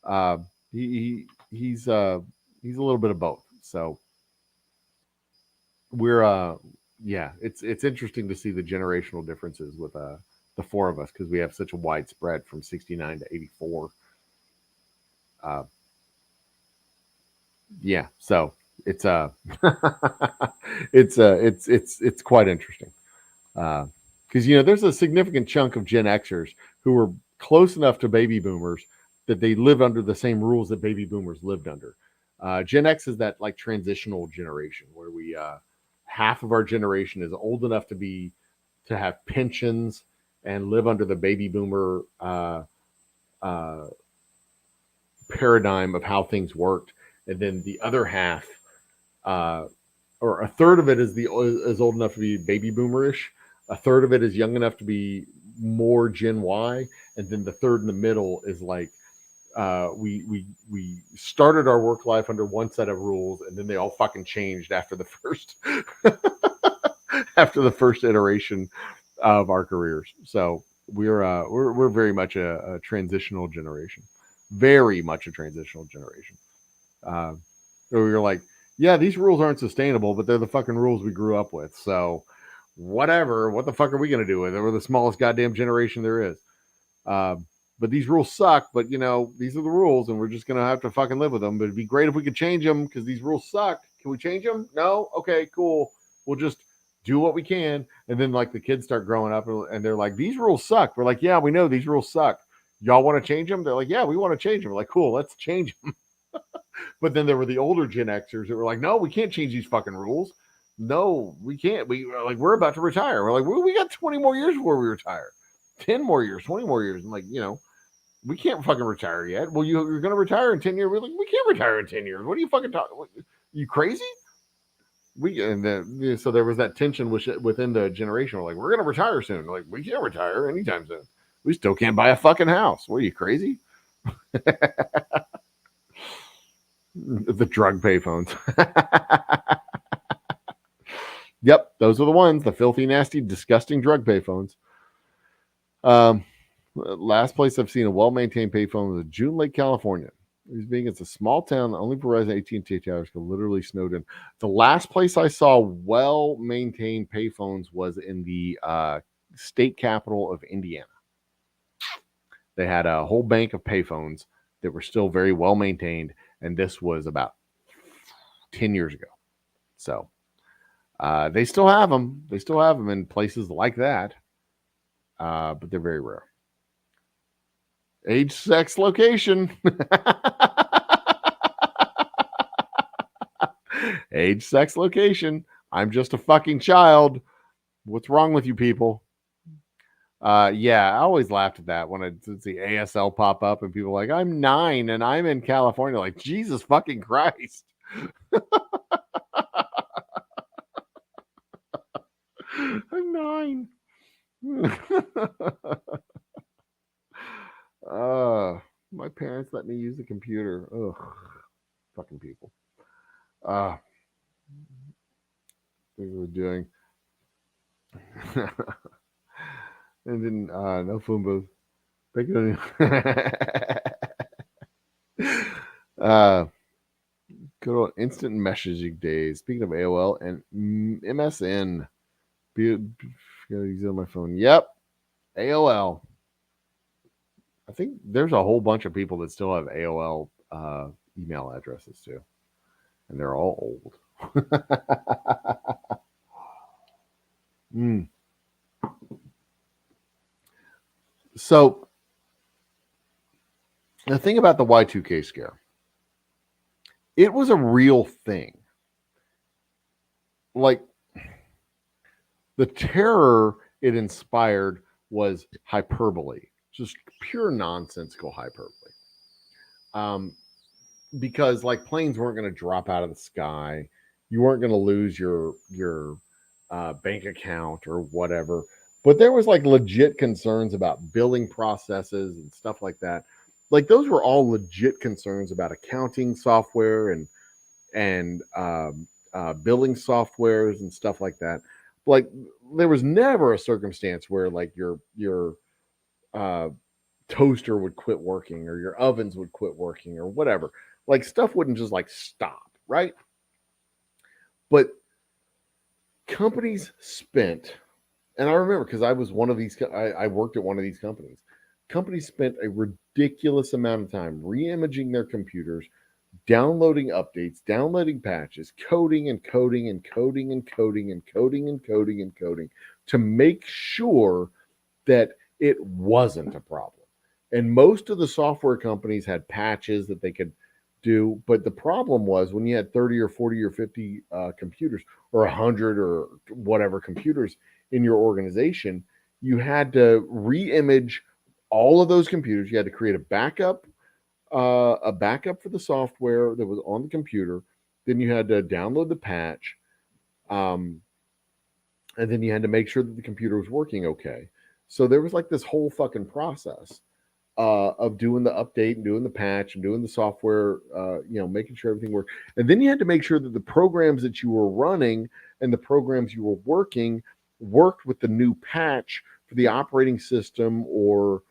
Uh, he's a little bit of both. So we're yeah, it's interesting to see the generational differences with the four of us because we have such a wide spread from 69 to 84. Uh, yeah, so it's it's quite interesting because there's a significant chunk of Gen Xers who were close enough to baby boomers that they live under the same rules that baby boomers lived under. Gen X is that like transitional generation where we half of our generation is old enough to have pensions and live under the baby boomer uh, paradigm of how things worked, and then the other half, uh, or a third of it, is old enough to be baby boomerish. A third of it is young enough to be more Gen Y, and then the third in the middle is like we started our work life under one set of rules, and then they all fucking changed after the first after the first iteration of our careers. So we're very much a transitional generation, very much a transitional generation. Uh, so we were like, yeah, these rules aren't sustainable, but they're the fucking rules we grew up with. So whatever, what the fuck are we gonna do with it? We're the smallest goddamn generation there is. But these rules suck. But these are the rules, and we're just gonna have to fucking live with them. But it'd be great if we could change them because these rules suck. Can we change them? No. Okay, cool. We'll just do what we can. And then like the kids start growing up, and they're like, these rules suck. We're like, yeah, we know these rules suck. Y'all want to change them? They're like, yeah, we want to change them. We're like, cool, let's change them. But then there were the older Gen Xers that were like, no, we can't change these fucking rules. No, we can't. We're about to retire. We're like, we got 20 more years before we retire. 10 more years, 20 more years. And like, we can't fucking retire yet. Well, you're going to retire in 10 years. We're like, we can't retire in 10 years. What are you fucking talking? You crazy? So there was that tension within the generation. We're like, we're going to retire soon. Like, we can't retire anytime soon. We still can't buy a fucking house. What are you crazy? The drug payphones. Yep, those are the ones. The filthy, nasty, disgusting drug payphones. Last place I've seen a well-maintained payphone was June Lake, California. It's a small town. Only Verizon AT&T towers could literally snowed in. The last place I saw well-maintained payphones was in the state capital of Indiana. They had a whole bank of payphones that were still very well-maintained, and this was about 10 years ago. So they still have them. They still have them in places like that, but they're very rare. Age, sex, location. Age, sex, location. I'm just a fucking child. What's wrong with you people? Yeah, I always laughed at that when I see ASL pop up and people are like, I'm 9 and I'm in California. Like, Jesus fucking Christ. I'm 9. My parents let me use the computer. Ugh, fucking people. Things we're doing. And then no phone booth. Good old instant messaging days. Speaking of AOL and MSN, gotta use it on my phone. Yep, AOL. I think there's a whole bunch of people that still have AOL email addresses too, and they're all old. So the thing about the Y2K scare, it was a real thing. Like the terror it inspired was hyperbole, just pure nonsensical hyperbole. Because like planes weren't going to drop out of the sky, you weren't going to lose your bank account or whatever. But there was like legit concerns about billing processes and stuff like that. Like those were all legit concerns about accounting software and billing softwares and stuff like that. Like there was never a circumstance where like your toaster would quit working or your ovens would quit working or whatever. Like stuff wouldn't just like stop, right? But companies spent, and I remember because I was one of these, I worked at one of these companies. Companies spent a ridiculous amount of time re-imaging their computers, downloading updates, downloading patches, coding and coding and coding and coding and coding and coding and coding to make sure that it wasn't a problem. And most of the software companies had patches that they could do. But the problem was when you had 30 or 40 or 50 computers or 100 or whatever computers in your organization, you had to re-image all of those computers. You had to create a backup for the software that was on the computer. Then you had to download the patch. Um, and then you had to make sure that the computer was working okay. So there was like this whole fucking process of doing the update and doing the patch and doing the software, making sure everything worked. And then you had to make sure that the programs that you were running and the programs you were working worked with the new patch for the operating system or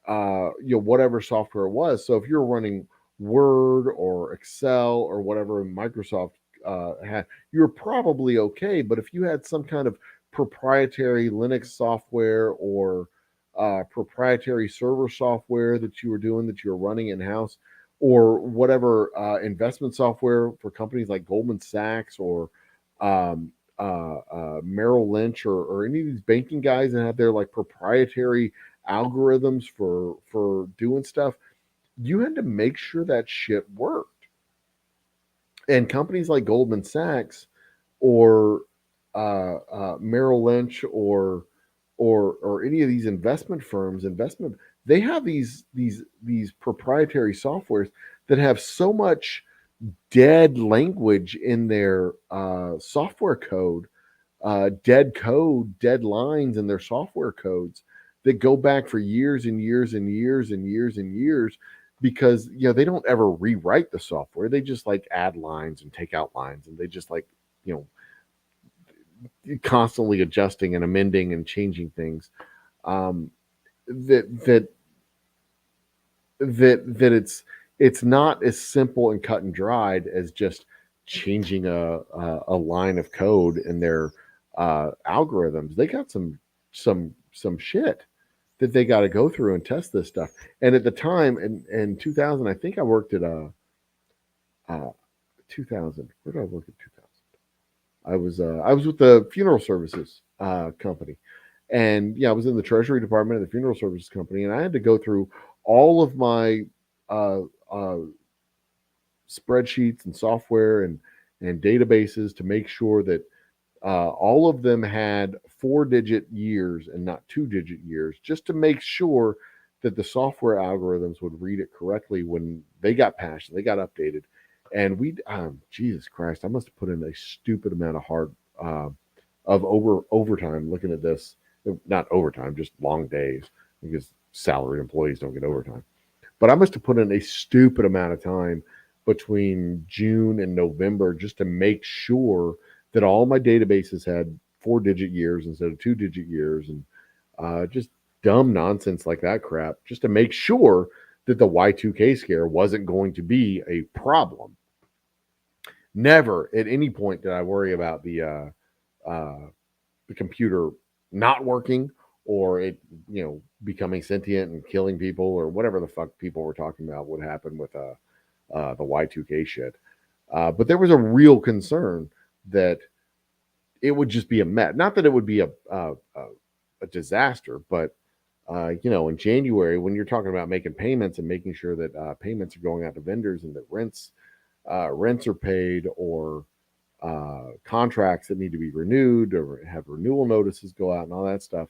whatever software it was. So if you're running Word or Excel or whatever Microsoft had, you're probably okay. But if you had some kind of proprietary Linux software or proprietary server software that you were doing that you're running in house, or whatever investment software for companies like Goldman Sachs or Merrill Lynch or any of these banking guys that have their like proprietary algorithms for doing stuff, you had to make sure that shit worked. And companies like Goldman Sachs or Merrill Lynch or any of these investment firms, they have these proprietary softwares that have so much dead language in their software code, dead lines in their software codes that go back for years and years and years and years and years because they don't ever rewrite the software. They just like add lines and take out lines, and they just like you know constantly adjusting and amending and changing things. Um, that it's not as simple and cut and dried as just changing a line of code in their algorithms. They got some shit that they got to go through and test this stuff. And at the time in 2000, I think I worked at a 2000. Where did I work at 2000? I was with the funeral services company, and I was in the treasury department of the funeral services company, and I had to go through all of my uh, uh, spreadsheets and software and databases to make sure that all of them had 4-digit years and not 2-digit years, just to make sure that the software algorithms would read it correctly when they got patched, they got updated. And Jesus Christ, I must have put in a stupid amount of overtime looking at this. Not overtime, just long days, because salaried employees don't get overtime. But I must have put in a stupid amount of time between June and November just to make sure that all my databases had 4-digit years instead of 2-digit years, and just dumb nonsense like that crap, just to make sure that the Y2K scare wasn't going to be a problem. Never at any point did I worry about the computer not working or it becoming sentient and killing people or whatever the fuck people were talking about would happen with the Y2K shit. But there was a real concern that it would just be a mess. Not that it would be a disaster, but in January when you're talking about making payments and making sure that payments are going out to vendors and that rents are paid, or contracts that need to be renewed or have renewal notices go out and all that stuff,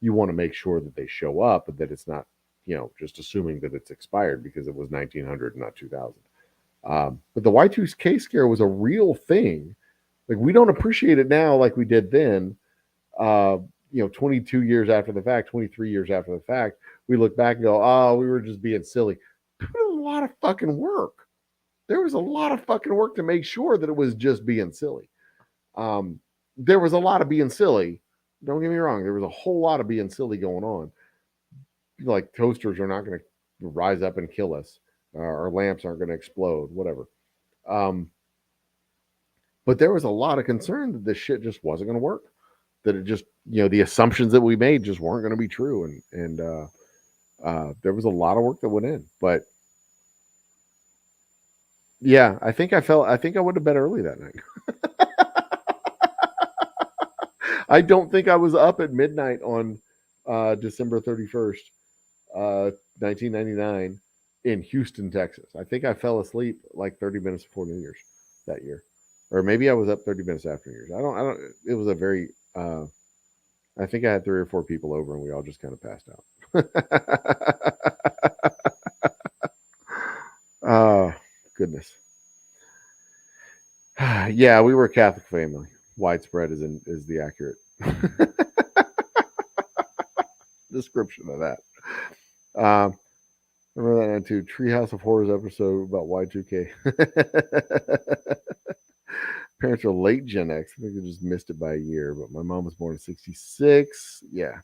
you want to make sure that they show up and that it's not just assuming that it's expired because it was 1900 and not 2000. But the Y2K scare was a real thing. Like, we don't appreciate it now like we did then. 22 years after the fact, 23 years after the fact, we look back and go, oh, we were just being silly. It was a lot of fucking work. There was a lot of fucking work to make sure that it was just being silly. There was a lot of being silly. Don't get me wrong. There was a whole lot of being silly going on. like toasters are not going to rise up and kill us. Our lamps aren't going to explode, whatever. But there was a lot of concern that this shit just wasn't going to work. That it just, the assumptions that we made just weren't going to be true. And there was a lot of work that went in. But yeah, I think I went to bed early that night. I don't think I was up at midnight on December 31st, 1999 in Houston, Texas. I think I fell asleep like 30 minutes before New Year's that year. Or maybe I was up 30 minutes after New Year's. I don't, it was a very, I think I had 3 or 4 people over and we all just kind of passed out. Oh, goodness. Yeah, we were a Catholic family. Widespread is the accurate description of that. Remember that too. Treehouse of Horrors episode about Y2K. Parents are late Gen X. I think they just missed it by a year, but my mom was born in 66. Yeah.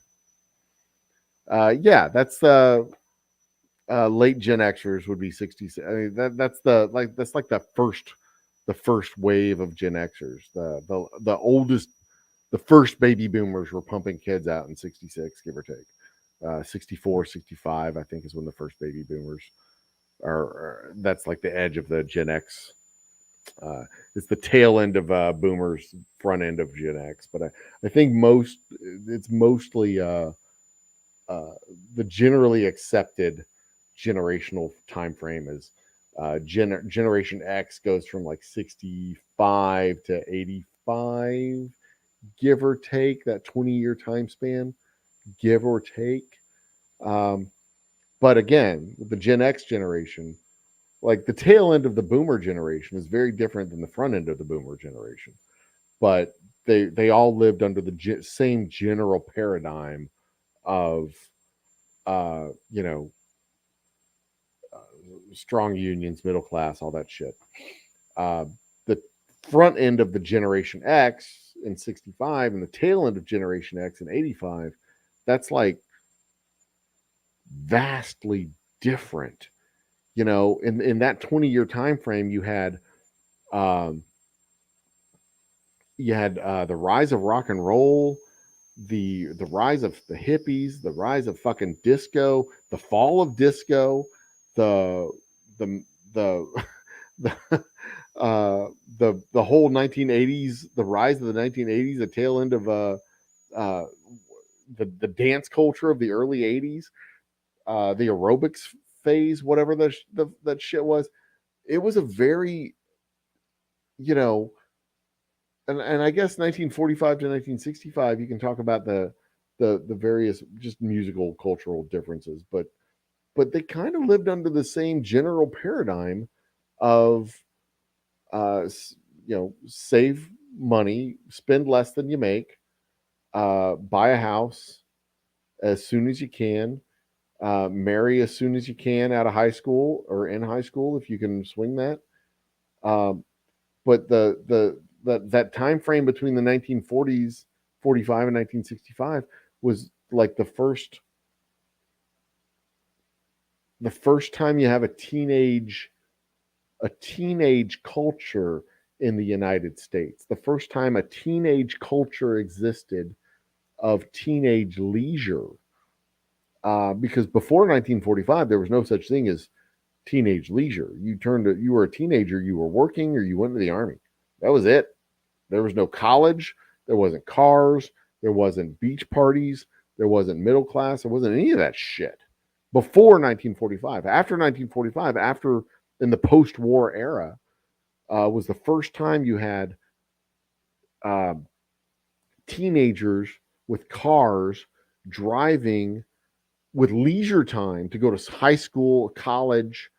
Yeah, that's late Gen Xers would be 66. I mean, that's like the first wave of Gen Xers. The oldest, the first baby boomers were pumping kids out in 66, give or take. 64, 65, I think is when the first baby boomers are. That's like the edge of the Gen X. It's the tail end of boomers, front end of Gen X. But I think it's mostly the generally accepted generational time frame is Generation X goes from like 65 to 85, give or take, that 20-year time span, give or take. But again, with the Gen X generation, like the tail end of the boomer generation is very different than the front end of the boomer generation. But they all lived under the same general paradigm of, strong unions, middle class, all that shit. The front end of the Generation X in 65 and the tail end of Generation X in 85, that's like vastly different. In that 20-year time frame, you had the rise of rock and roll, the rise of the hippies, the rise of fucking disco, the fall of disco, the the the whole 1980s, the rise of the 1980s, the tail end of the dance culture of the early 80s, the aerobics phase, whatever that shit was. It was a very, and I guess 1945 to 1965, you can talk about the various just musical cultural differences, but they kind of lived under the same general paradigm of save money, spend less than you make, buy a house as soon as you can, marry as soon as you can out of high school or in high school if you can swing that. But that time frame between the 1940s, 45 and 1965 was like the first time you have a teenage culture in the United States. The first time a teenage culture existed of teenage leisure. Because before 1945, there was no such thing as teenage leisure. You were a teenager, you were working, or you went to the army. That was it. There was no college. There wasn't cars. There wasn't beach parties. There wasn't middle class. There wasn't any of that shit before 1945. After 1945, in the post-war era, was the first time you had teenagers with cars driving with leisure time to go to high school, college,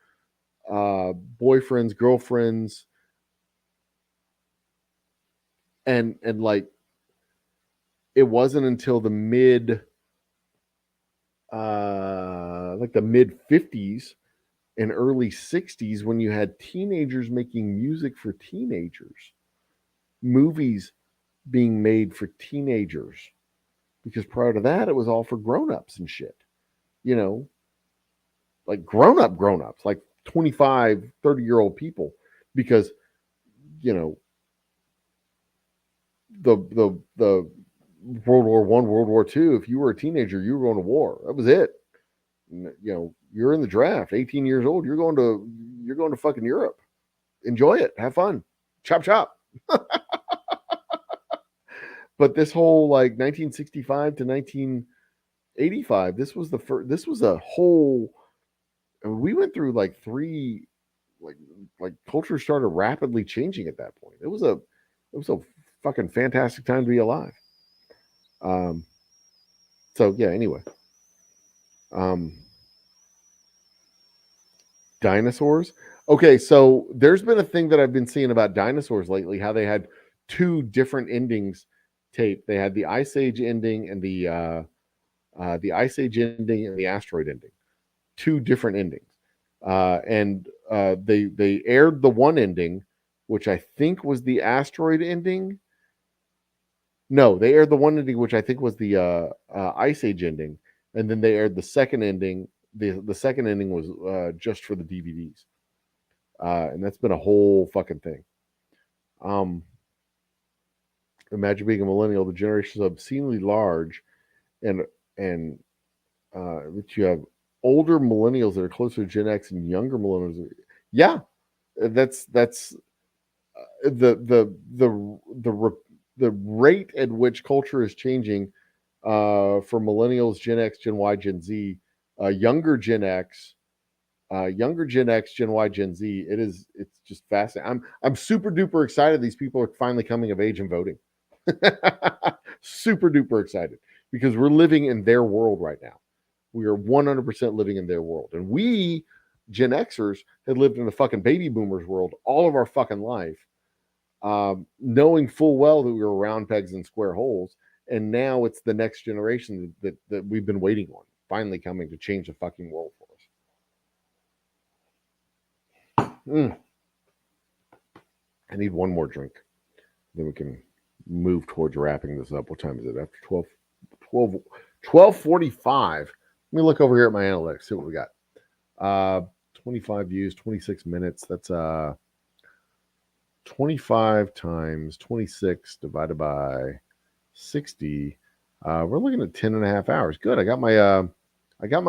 boyfriends, girlfriends, and like it wasn't until the mid 50s and early 60s when you had teenagers making music for teenagers, movies being made for teenagers, because prior to that it was all for grown-ups and shit. like grown-ups, like 25, 30-year-old people, because the World War I, World War II, if you were a teenager, you were going to war. That was it. You're in the draft, 18 years old, you're going to fucking Europe. Enjoy it, have fun, chop chop. But this whole like 1965 to 1985, this was a whole, we went through like three, like culture started rapidly changing at that point. It was a fucking fantastic time to be alive. So yeah, anyway. Dinosaurs. Okay, so there's been a thing that I've been seeing about dinosaurs lately, how they had two different endings taped. They had the Ice Age ending and the Ice Age ending and the asteroid ending. Two different endings. And they aired the one ending, which I think was the asteroid ending. No, they aired the one ending, which I think was the Ice Age ending, and then they aired the second ending. The second ending was just for the DVDs, and that's been a whole fucking thing. Imagine being a millennial. The generation is obscenely large, and you have older millennials that are closer to Gen X and younger millennials. Yeah, that's the rate at which culture is changing for millennials, Gen X, Gen Y, Gen Z, younger Gen X, Gen Y, Gen Z. It's just fascinating. I'm super duper excited. These people are finally coming of age and voting. Super duper excited because we're living in their world right now. We are 100% living in their world, and we Gen Xers had lived in the fucking baby boomers world all of our fucking life. Knowing full well that we were round pegs and square holes, and now it's the next generation that we've been waiting on, finally coming to change the fucking world for us. I need one more drink, then we can move towards wrapping this up. What time is it? After 12:45. Let me look over here at my analytics, see what we got. 25 views, 26 minutes. That's 25 times 26 divided by 60. We're looking at 10 and a half hours. Good. I got my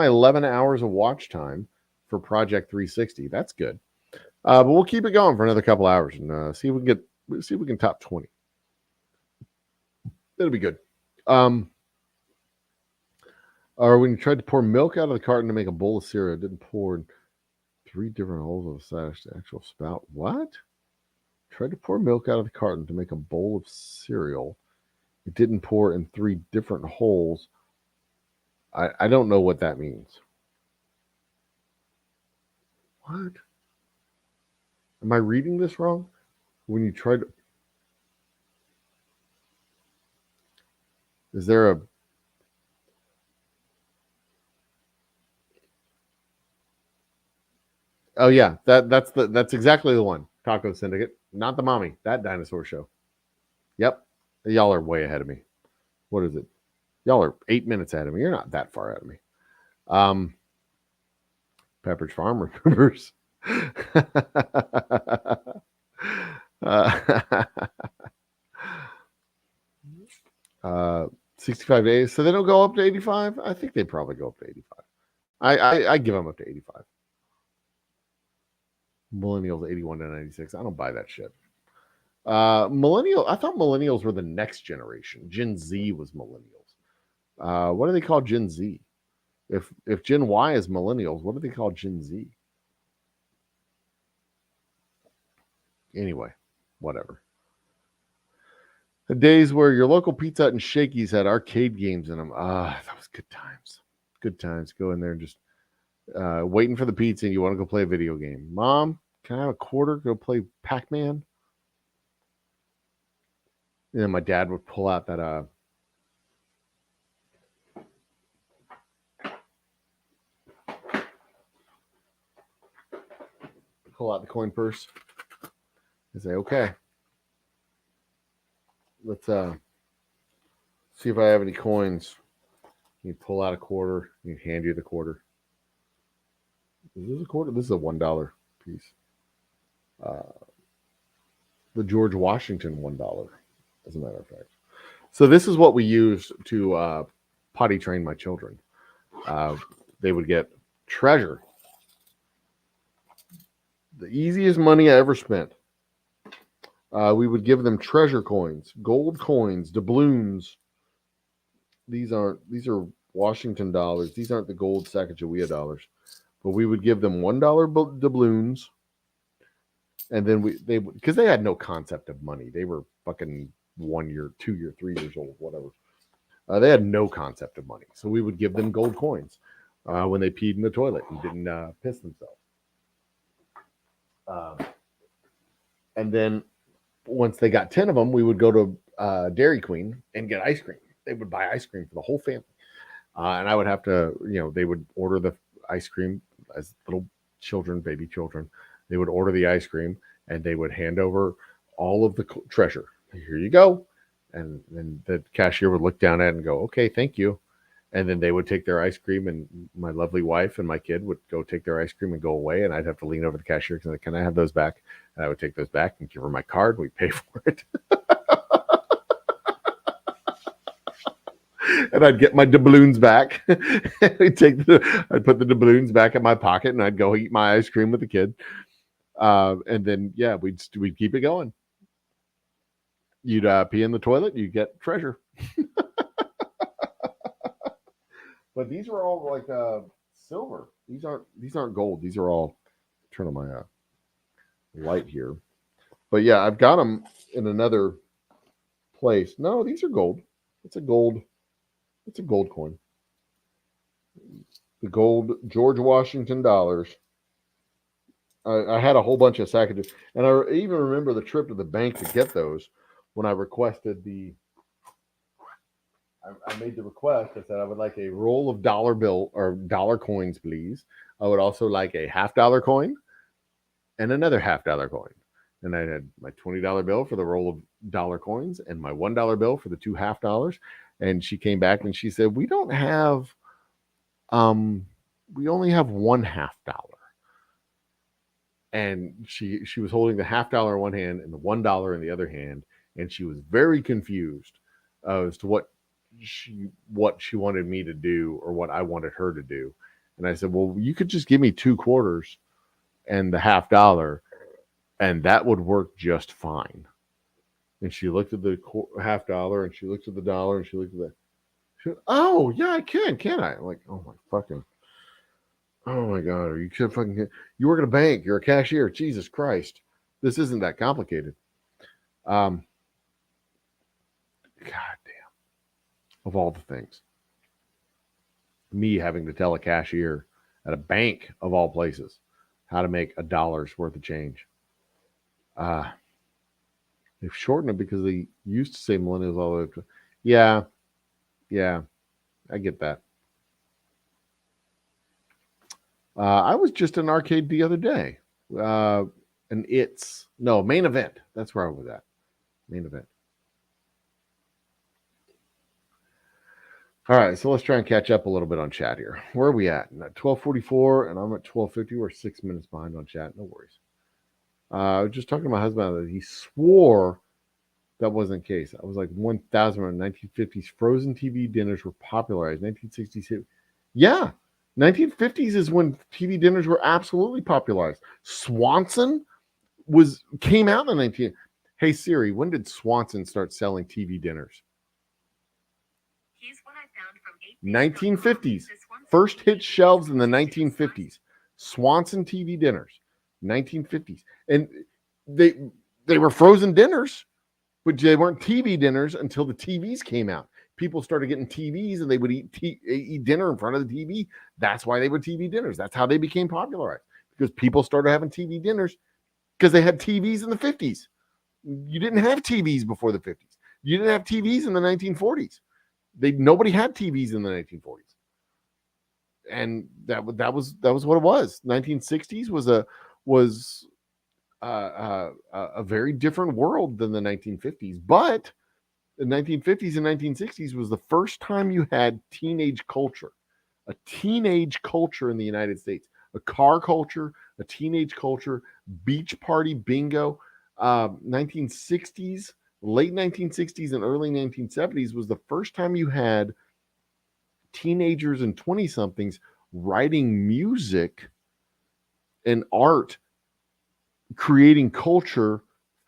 11 hours of watch time for Project 360. That's good. But we'll keep it going for another couple hours and see if we can top 20. That'll be good. Or when you tried to pour milk out of the carton to make a bowl of cereal, it didn't pour in 3 different holes of the actual spout. What? Tried to pour milk out of the carton to make a bowl of cereal. It didn't pour in 3 different holes. I don't know what that means. What? Am I reading this wrong? When you try to... Is there a... Oh yeah, that's exactly the one. Taco Syndicate, not the mommy. That dinosaur show. Yep, y'all are way ahead of me. What is it? Y'all are 8 minutes ahead of me. You're not that far ahead of me. Pepperidge Farm remembers. 65 days. So they don't go up to 85? I think they probably go up to 85. I give them up to 85. Millennials 81 to 96. I don't buy that shit. I thought millennials were the next generation. Gen Z was millennials. What do they call Gen Z? If Gen Y is millennials, what do they call Gen Z? Anyway, whatever. The days where your local Pizza Hut and Shakey's had arcade games in them. That was good times. Good times. Go in there and just waiting for the pizza and you want to go play a video game. Mom, can I have a quarter? Go play Pac-Man? And then my dad would pull out that pull out the coin purse and say, okay, let's see if I have any coins You pull out a quarter. You hand you the quarter. Is this a quarter? This is a $1 piece. The George Washington $1, as a matter of fact. So this is what we used to potty train my children. They would get treasure. The easiest money I ever spent. We would give them treasure coins, gold coins, doubloons. These are Washington dollars. These aren't the gold Sacagawea dollars. But we would give them $1 doubloons. And then because they had no concept of money. They were fucking 1 year, 2 year, 3 years old, whatever. They had no concept of money. So we would give them gold coins when they peed in the toilet and didn't piss themselves. And then once they got 10 of them, we would go to Dairy Queen and get ice cream. They would buy ice cream for the whole family. And I would have to, they would order the ice cream as little children, baby children. They would order the ice cream and they would hand over all of the treasure. Here you go. And then the cashier would look down at it and go, okay, thank you. And then they would take their ice cream, and my lovely wife and my kid would go take their ice cream and go away. And I'd have to lean over the cashier and say, can I have those back? And I would take those back and give her my card. We'd pay for it. And I'd get my doubloons back. I'd put the doubloons back in my pocket, and I'd go eat my ice cream with the kid. And then, we'd keep it going. You'd pee in the toilet, you get treasure. But these were all like silver. These aren't gold. These are all. Turn on my light here. But yeah, I've got them in another place. No, these are gold. It's a gold coin. The gold George Washington dollars. I had a whole bunch of Sacagaweas, and I even remember the trip to the bank to get those when I requested I made the request. I said I would like a roll of dollar bill or dollar coins, please. I would also like a $50 coin and another $50 coin. And I had my $20 bill for the roll of dollar coins and my $1 bill for the two $50. And she came back and she said, we only have one $50. And she was holding the $50 in one hand and the $1 in the other hand. And she was very confused as to what she wanted me to do or what I wanted her to do. And I said, well, you could just give me 2 quarters and the $50, and that would work just fine. And she looked at the $50, and she looked at the dollar, and she looked at that. She said, oh yeah, I can I? I'm like, oh my God, are you fucking? You work at a bank, you're a cashier. Jesus Christ, this isn't that complicated. God damn. Of all the things, me having to tell a cashier at a bank of all places how to make $1 worth of change. They've shortened it because they used to say millennials all the way up to. Yeah, I get that. I was just in an arcade the other day. Main Event. That's where I was at. Main Event. All right, so let's try and catch up a little bit on chat here. Where are we at? At 12:44, and I'm at 12:50. We're 6 minutes behind on chat. No worries. I was just talking to my husband that he swore that wasn't the case. I was like 1,000 in the 1950s. Frozen TV dinners were popularized. 1960s. Yeah, 1950s is when TV dinners were absolutely popularized. Swanson came out in the 19. Hey Siri, when did Swanson start selling TV dinners? 1950s. First hit shelves in the 1950s. Swanson TV dinners, 1950s. And they were frozen dinners, but they weren't TV dinners until the TVs came out. People started getting TVs and they would eat dinner in front of the TV. That's why they were TV dinners. That's how they became popularized, because people started having TV dinners because they had TVs in the 50s. You didn't have TVs before the 50s. You didn't have TVs in the 1940s. Nobody had TVs in the 1940s, and that was what it was. 1960s was a very different world than the 1950s, but the 1950s and 1960s was the first time you had teenage culture, a teenage culture in the United States, a car culture, a teenage culture, beach party, bingo. 1960s, late 1960s and early 1970s was the first time you had teenagers and 20 somethings writing music and art, creating culture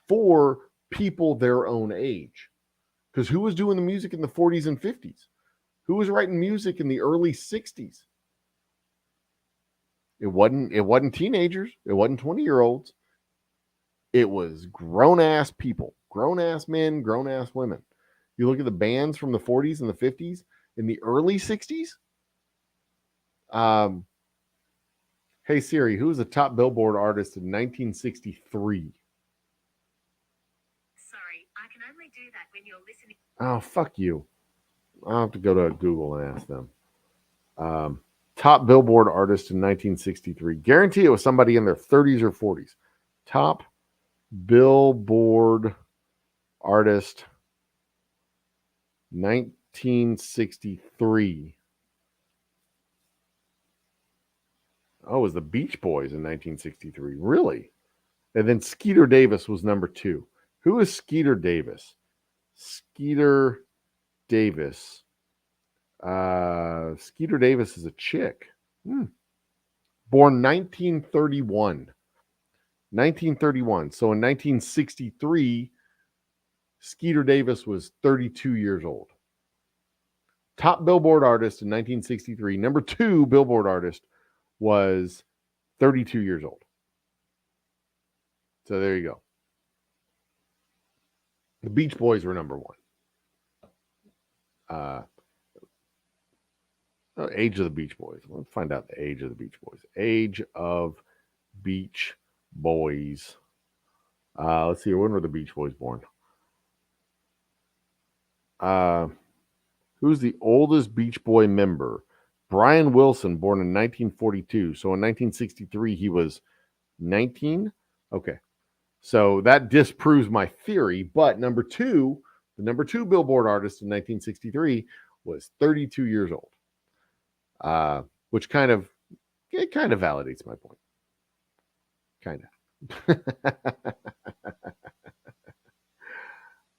for people their own age. Because who was doing the music in the 40s and 50s? Who was writing music in the early 60s? It wasn't teenagers. It wasn't 20-year-olds. It was grown-ass people, grown-ass men, grown-ass women. You look at the bands from the 40s and the 50s, in the early 60s. Hey Siri, who was the top Billboard artist in 1963? Sorry, I can only do that when you're listening. Oh, fuck you. I'll have to go to Google and ask them. Top Billboard artist in 1963. Guarantee it was somebody in their 30s or 40s. Top Billboard artist 1963. Oh, it was the Beach Boys in 1963. Really? And then Skeeter Davis was number 2. Who is Skeeter Davis? Skeeter Davis. Skeeter Davis is a chick. Born 1931. 1931. So in 1963, Skeeter Davis was 32 years old. Top Billboard artist in 1963. Number 2 Billboard artist was 32 years old. So there you go. The Beach Boys were number 1. Age of the Beach Boys. Let's find out the age of the Beach Boys. Age of Beach Boys. Let's see. When were the Beach Boys born? Who's the oldest Beach Boy member? Brian Wilson, born in 1942. So in 1963, he was 19. Okay. So that disproves my theory. But the number two Billboard artist in 1963 was 32 years old. Which kind of validates my point. Kind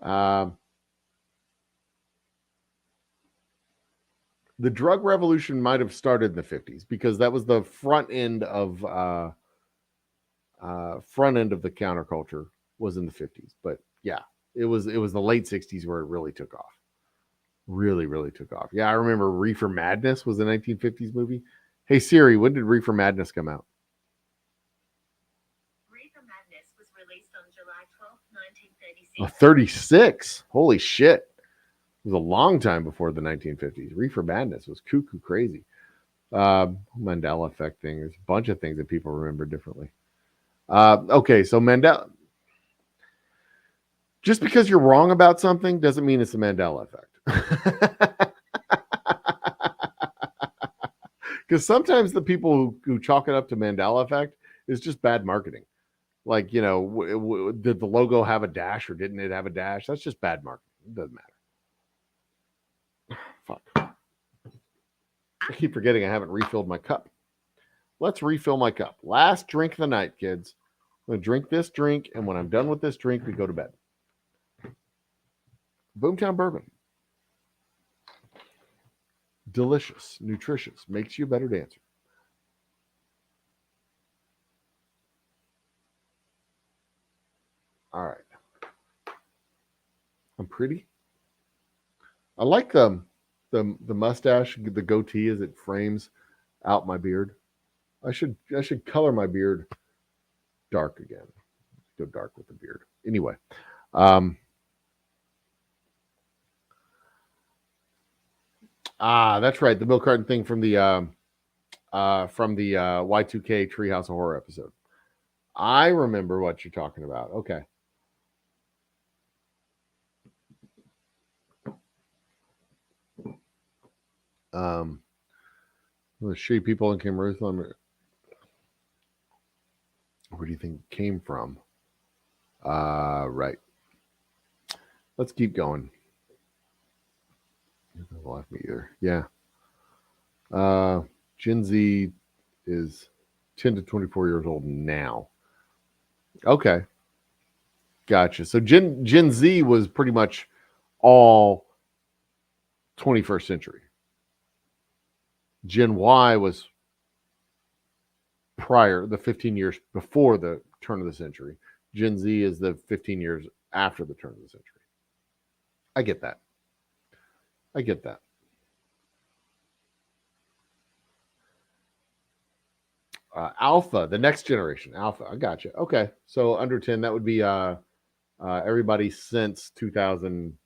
of. The drug revolution might have started in the 50s because that was the front end of the counterculture was in the 50s. But yeah, it was the late 60s where it really took off. Really, really took off. Yeah, I remember Reefer Madness was a 1950s movie. Hey Siri, when did Reefer Madness come out? Reefer Madness was released on July 12, 1936. Oh, 36. Holy shit. It was a long time before the 1950s. Reefer Madness was cuckoo crazy. Mandela effect thing. There's a bunch of things that people remember differently. Okay, so Mandela. Just because you're wrong about something doesn't mean it's the Mandela effect. Because sometimes the people who chalk it up to Mandela effect is just bad marketing. Like, you know, did the logo have a dash or didn't it have a dash? That's just bad marketing. It doesn't matter. Fuck. I keep forgetting I haven't refilled my cup. Let's refill my cup. Last drink of the night, kids. I'm going to drink this drink, and when I'm done with this drink, we go to bed. Boomtown Bourbon. Delicious, nutritious, makes you a better dancer. All right. I'm pretty. I like the mustache, the goatee as it frames out my beard. I should color my beard dark again. Go dark with the beard. Anyway, that's right. The milk carton thing from the Y2K Treehouse of Horror episode. I remember what you're talking about. Okay. The shitty people in Jerusalem. Where do you think it came from? Right. Let's keep going. Don't laugh at me either. Yeah. Gen Z is 10 to 24 years old now. Okay. Gotcha. So Gen Z was pretty much all 21st century. Gen Y was prior, the 15 years before the turn of the century. Gen Z is the 15 years after the turn of the century. I get that. I get that. Alpha, the next generation. Alpha. I got you. Okay. So under 10, that would be everybody since 2000,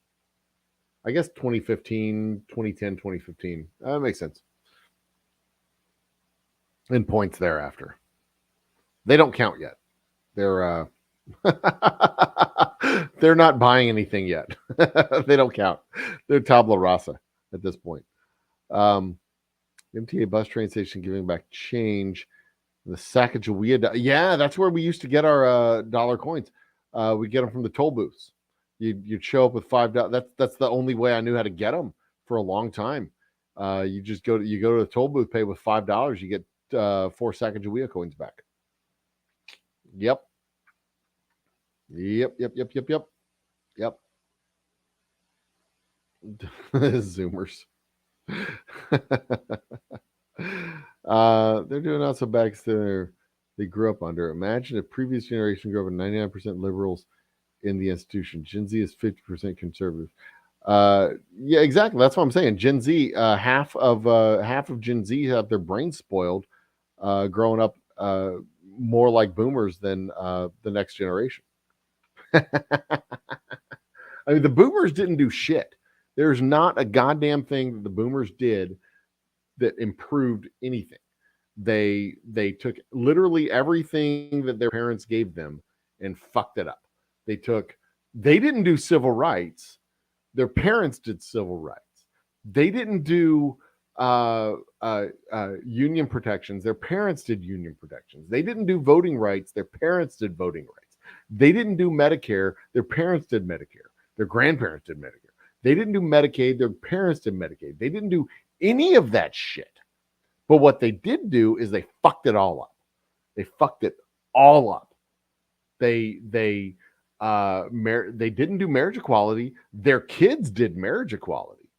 I guess 2015, 2010, 2015. That makes sense. And points thereafter. They don't count yet. They're they're not buying anything yet. They don't count. They're tabula rasa at this point. MTA bus train station giving back change. The Sacagawea. Yeah, that's where we used to get our dollar coins. We get them from the toll booths. You'd show up with $5. That's the only way I knew how to get them for a long time. You just go to the toll booth, pay with $5. You get 4 Sacagawea coins back. Yep. Zoomers. They're doing not so bad because they grew up under. Imagine if previous generation grew up with 99% liberals in the institution. Gen Z is 50% conservative. Yeah, exactly. That's what I'm saying. Gen Z, half of Gen Z have their brains spoiled, growing up more like boomers than the next generation. I mean, the boomers didn't do shit. There's not a goddamn thing that the boomers did that improved anything. They took literally everything that their parents gave them and fucked it up. They didn't do civil rights. Their parents did civil rights. They didn't do union protections. Their parents did union protections. They didn't do voting rights. Their parents did voting rights. They didn't do Medicare. Their parents did Medicare. Their grandparents did Medicare. They didn't do Medicaid. Their parents did Medicaid. They didn't do any of that shit. But what they did do is they fucked it all up. They fucked it all up. They didn't do marriage equality. Their kids did marriage equality.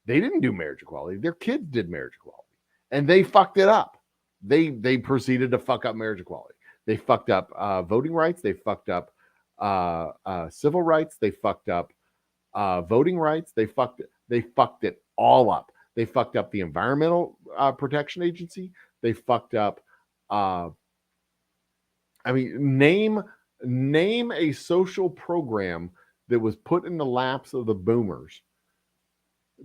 They didn't do marriage equality. Their kids did marriage equality, and they fucked it up. They proceeded to fuck up marriage equality. They fucked up voting rights. They fucked up civil rights. They fucked up voting rights. They fucked it all up. They fucked up the Environmental Protection Agency. They fucked up. Name a social program that was put in the laps of the boomers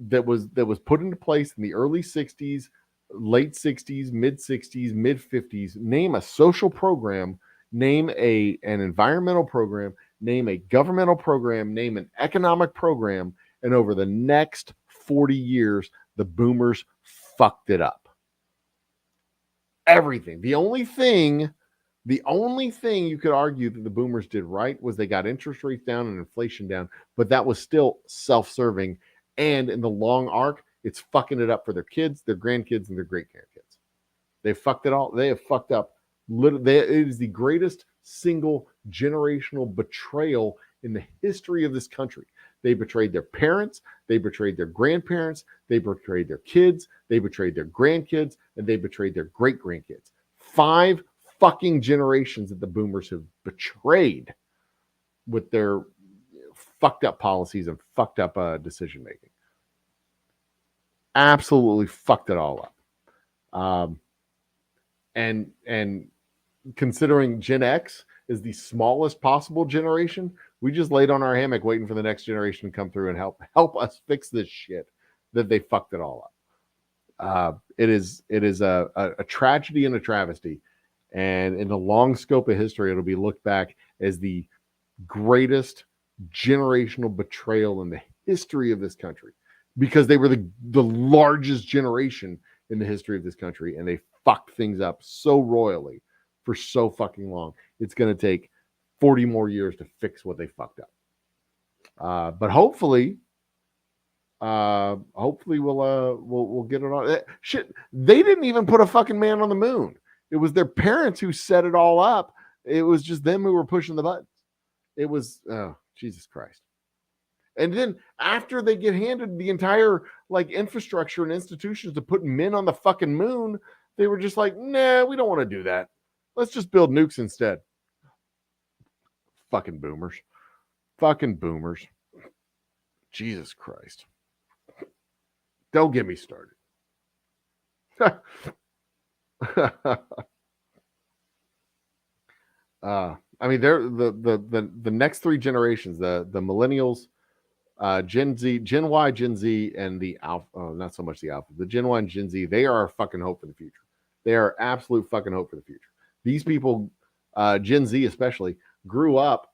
that was put into place in the early 60s, late 60s, mid 60s, mid 50s. Name a social program, name an environmental program, name a governmental program, name an economic program, and over the next 40 years, the boomers fucked it up. Everything. The only thing you could argue that the boomers did right was they got interest rates down and inflation down, but that was still self-serving. And in the long arc, it's fucking it up for their kids, their grandkids, and their great-grandkids. They fucked it all. They have fucked up. It is the greatest single generational betrayal in the history of this country. They betrayed their parents. They betrayed their grandparents. They betrayed their kids. They betrayed their grandkids. And they betrayed their great-grandkids. 5 fucking generations that the boomers have betrayed with their fucked up policies and fucked up decision making. Absolutely fucked it all up. And considering Gen X is the smallest possible generation, we just laid on our hammock waiting for the next generation to come through and help us fix this shit that they fucked it all up. It is a tragedy and a travesty. And in the long scope of history, it'll be looked back as the greatest generational betrayal in the history of this country, because they were the largest generation in the history of this country, and they fucked things up so royally for so fucking long. It's going to take 40 more years to fix what they fucked up. But hopefully, Hopefully we'll get it on. Shit, they didn't even put a fucking man on the moon. It was their parents who set it all up. It was just them who were pushing the buttons. It was Jesus Christ. And then after they get handed the entire like infrastructure and institutions to put men on the fucking moon, they were just like, nah, we don't want to do that. Let's just build nukes instead. Fucking boomers. Fucking boomers. Jesus Christ. Don't get me started. I mean, they're the next three generations, the millennials, Gen Z, Gen Y, Gen Z, and the Alpha. Oh, not so much the Alpha. The Gen Y and Gen Z. They are our fucking hope for the future. They are absolute fucking hope for the future. These people, Gen Z especially, grew up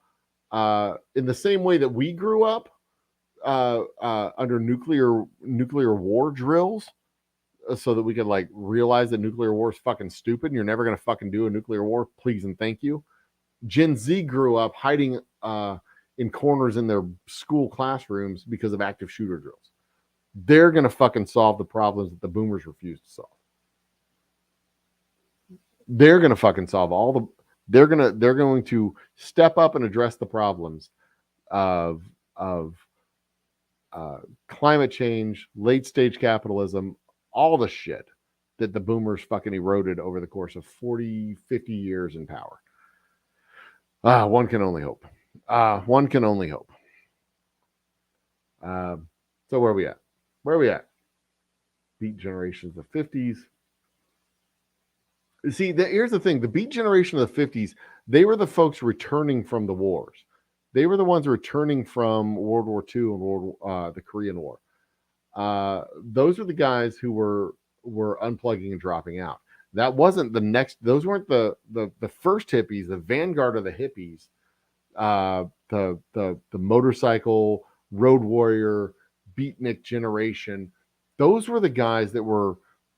in the same way that we grew up under nuclear war drills, so that we could like realize that nuclear war is fucking stupid and you're never going to fucking do a nuclear war, please and thank you. Gen Z grew up hiding in corners in their school classrooms because of active shooter drills. They're going to fucking solve the problems that the boomers refuse to solve. They're going to fucking solve all the. They're going to step up and address the problems of climate change, late stage capitalism, all the shit that the boomers fucking eroded over the course of 40, 50 years in power. One can only hope. One can only hope. So where are we at? Where are we at? Beat generations of the 50s. See, here's the thing. The beat generation of the 50s, they were the folks returning from the wars. They were the ones returning from World War II and the Korean War. Those were the guys who were unplugging and dropping out. That wasn't the next. Those weren't the first hippies, the vanguard of the hippies. The motorcycle road warrior beatnik generation. Those were the guys that were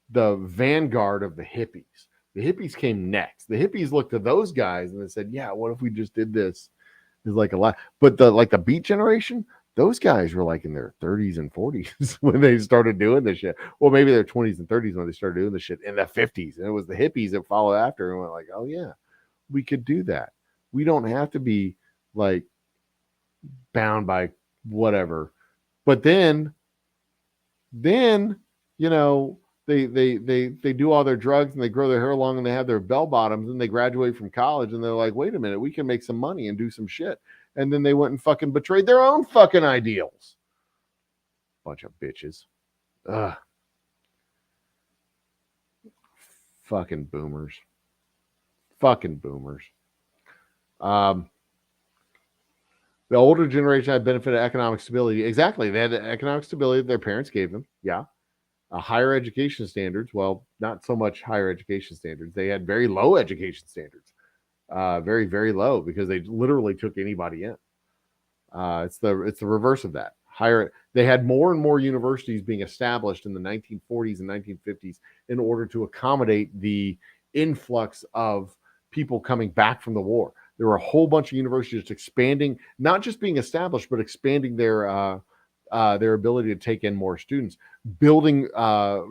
the vanguard of the hippies. The hippies came next. The hippies looked at those guys and they said, "Yeah, what if we just did this?" It's like a lot. But the beat generation, those guys were like in their 30s and 40s when they started doing this shit. Well, maybe their 20s and 30s when they started doing this shit in the 50s. And it was the hippies that followed after and went like, "Oh yeah, we could do that. We don't have to be like bound by whatever." But then you know, they do all their drugs and they grow their hair long and they have their bell bottoms and they graduate from college and they're like, "Wait a minute, we can make some money and do some shit." And then they went and fucking betrayed their own fucking ideals. Bunch of bitches. Ugh. Fucking boomers. Fucking boomers. The older generation had benefited economic stability. Exactly. They had the economic stability that their parents gave them. Yeah. Higher education standards. Well, not so much higher education standards. They had very low education standards. Very, very low because they literally took anybody in. It's the reverse of that. They had more and more universities being established in the 1940s and 1950s in order to accommodate the influx of people coming back from the war. There were a whole bunch of universities expanding, not just being established, but expanding their ability to take in more students, building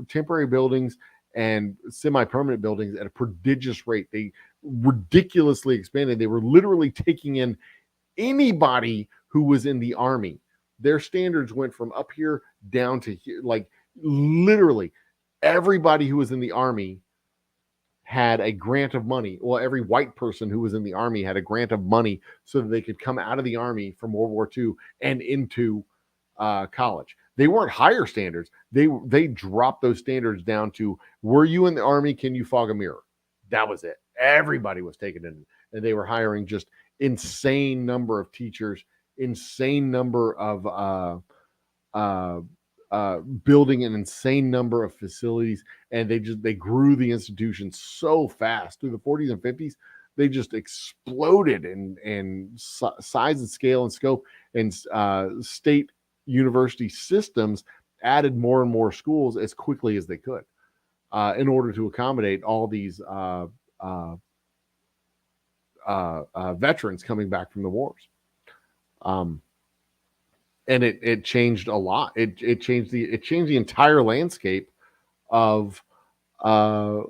temporary buildings and semi-permanent buildings at a prodigious rate. They ridiculously expanded. They were literally taking in anybody who was in the army. Their standards went from up here down to here. Like literally everybody who was in the army had a grant of money. Well, every white person who was in the army had a grant of money so that they could come out of the army from World War II and into college. They weren't higher standards. They dropped those standards down to, were you in the army? Can you fog a mirror? That was it. Everybody was taken in, and they were hiring just insane number of teachers, insane number of building an insane number of facilities, and they grew the institution so fast through the 40s and 50s. They just exploded in size and scale and scope, and state university systems added more and more schools as quickly as they could in order to accommodate all these veterans coming back from the wars. and it changed a lot. It changed the entire landscape of the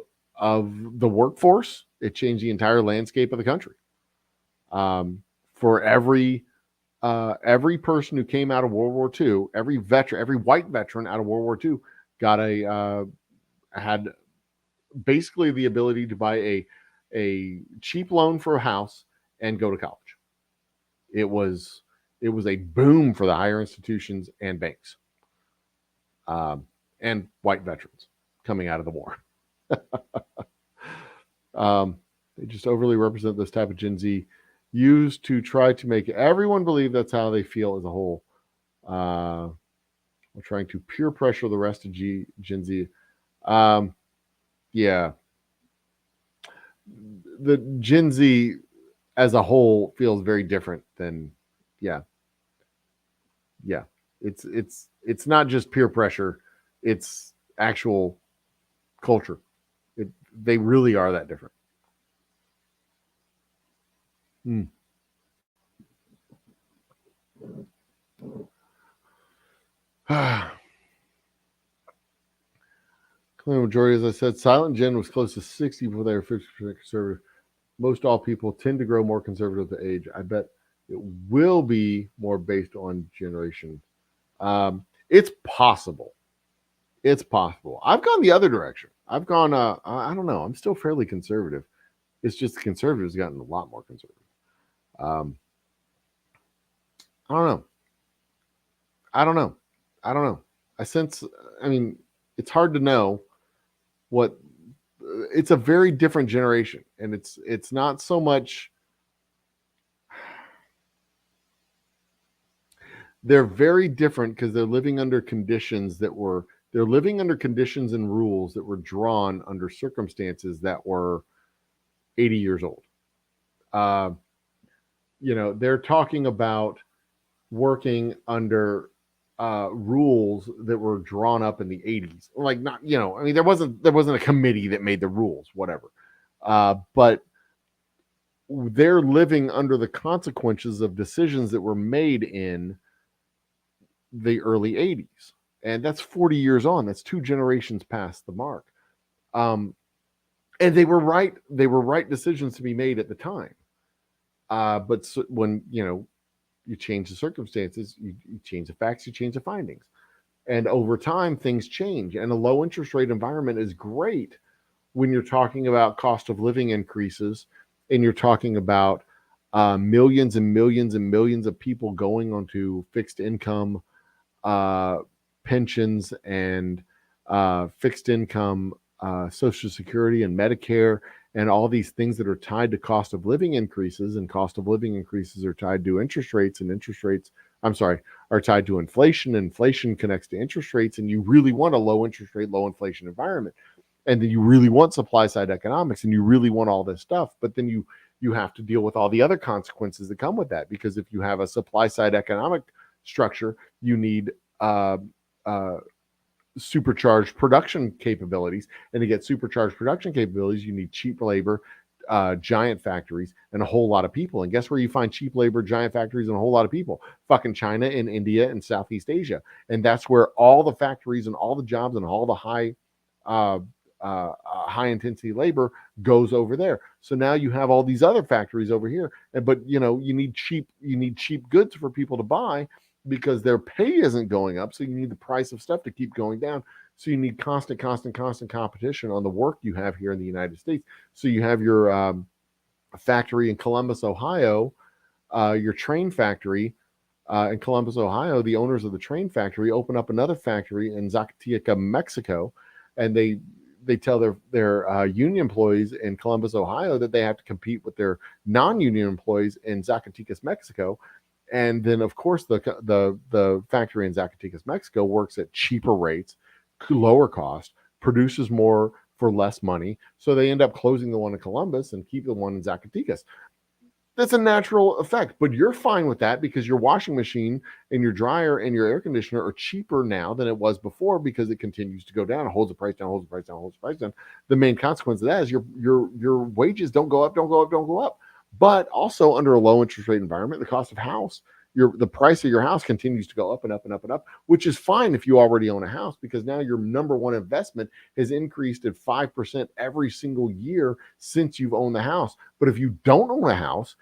workforce. It changed the entire landscape of the country. For every person who came out of World War II, every white veteran out of World War II got had basically the ability to buy a cheap loan for a house and go to college. It was a boom for the higher institutions and banks, and white veterans coming out of the war. They just overly represent this type of Gen Z, used to try to make everyone believe that's how they feel as a whole. We're trying to peer pressure the rest of Gen Z. Yeah. The Gen Z as a whole feels very different than, yeah. It's not just peer pressure, it's actual culture. They really are that different. Clear majority, as I said, Silent Gen was close to 60 before they were 50% conservative. Most all people tend to grow more conservative with age. I bet it will be more based on generation. It's possible. It's possible. I've gone the other direction. I've gone, I don't know. I'm still fairly conservative. It's just the conservatives gotten a lot more conservative. I don't know. I mean, it's hard to know what. It's a very different generation, and it's not so much. They're very different because they're living under conditions and rules that were drawn under circumstances that were 80 years old. They're talking about working under rules that were drawn up in the 80s. Like, not, I mean, there wasn't a committee that made the rules, whatever. But they're living under the consequences of decisions that were made in the early 80s. And that's 40 years on. That's 2 generations past the mark. And they were right. They were right decisions to be made at the time. But when, you change the circumstances, you change the facts, you change the findings. And over time, things change. And a low interest rate environment is great when you're talking about cost of living increases, and you're talking about millions and millions and millions of people going onto fixed income pensions and fixed income Social Security and Medicare, and all these things that are tied to cost of living increases, and cost of living increases are tied to interest rates, and interest rates, are tied to inflation. Inflation connects to interest rates, and you really want a low interest rate, low inflation environment. And then you really want supply side economics, and you really want all this stuff. But then you have to deal with all the other consequences that come with that, because if you have a supply side economic structure, you need supercharged production capabilities, and to get supercharged production capabilities, you need cheap labor, giant factories, and a whole lot of people. And guess where you find cheap labor, giant factories, and a whole lot of people? Fucking China and India and Southeast Asia. And that's where all the factories and all the jobs and all the high intensity labor goes over there. So now you have all these other factories over here, but you need cheap goods for people to buy, because their pay isn't going up. So you need the price of stuff to keep going down. So you need constant competition on the work you have here in the United States. So you have your factory in Columbus, Ohio, your train factory in Columbus, Ohio. The owners of the train factory open up another factory in Zacatecas, Mexico, and they tell their union employees in Columbus, Ohio, that they have to compete with their non-union employees in Zacatecas, Mexico. And then, of course, the factory in Zacatecas, Mexico works at cheaper rates, lower cost, produces more for less money. So they end up closing the one in Columbus and keep the one in Zacatecas. That's a natural effect, but you're fine with that because your washing machine and your dryer and your air conditioner are cheaper now than it was before, because it continues to go down. It holds the price down, holds the price down, holds the price down. The main consequence of that is your wages don't go up. But also, under a low interest rate environment, the cost of house the price of your house continues to go up and up and up and up, which is fine if you already own a house, because now your number one investment has increased at 5% every single year since you've owned the house. But if you don't own a house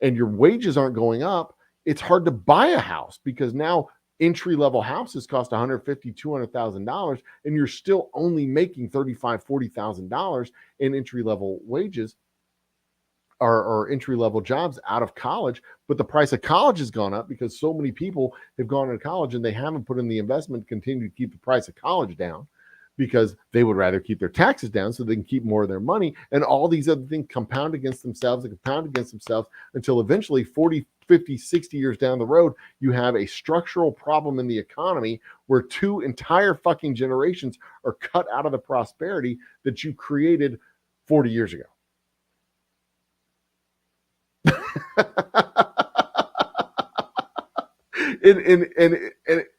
and your wages aren't going up, it's hard to buy a house, because now entry-level houses cost $150,000, $200,000, and you're still only making $35,000, $40,000 in entry-level wages or entry-level jobs out of college. But the price of college has gone up because so many people have gone to college and they haven't put in the investment to continue to keep the price of college down, because they would rather keep their taxes down so they can keep more of their money. And all these other things compound against themselves and compound against themselves until eventually 40, 50, 60 years down the road, you have a structural problem in the economy where two entire fucking generations are cut out of the prosperity that you created 40 years ago.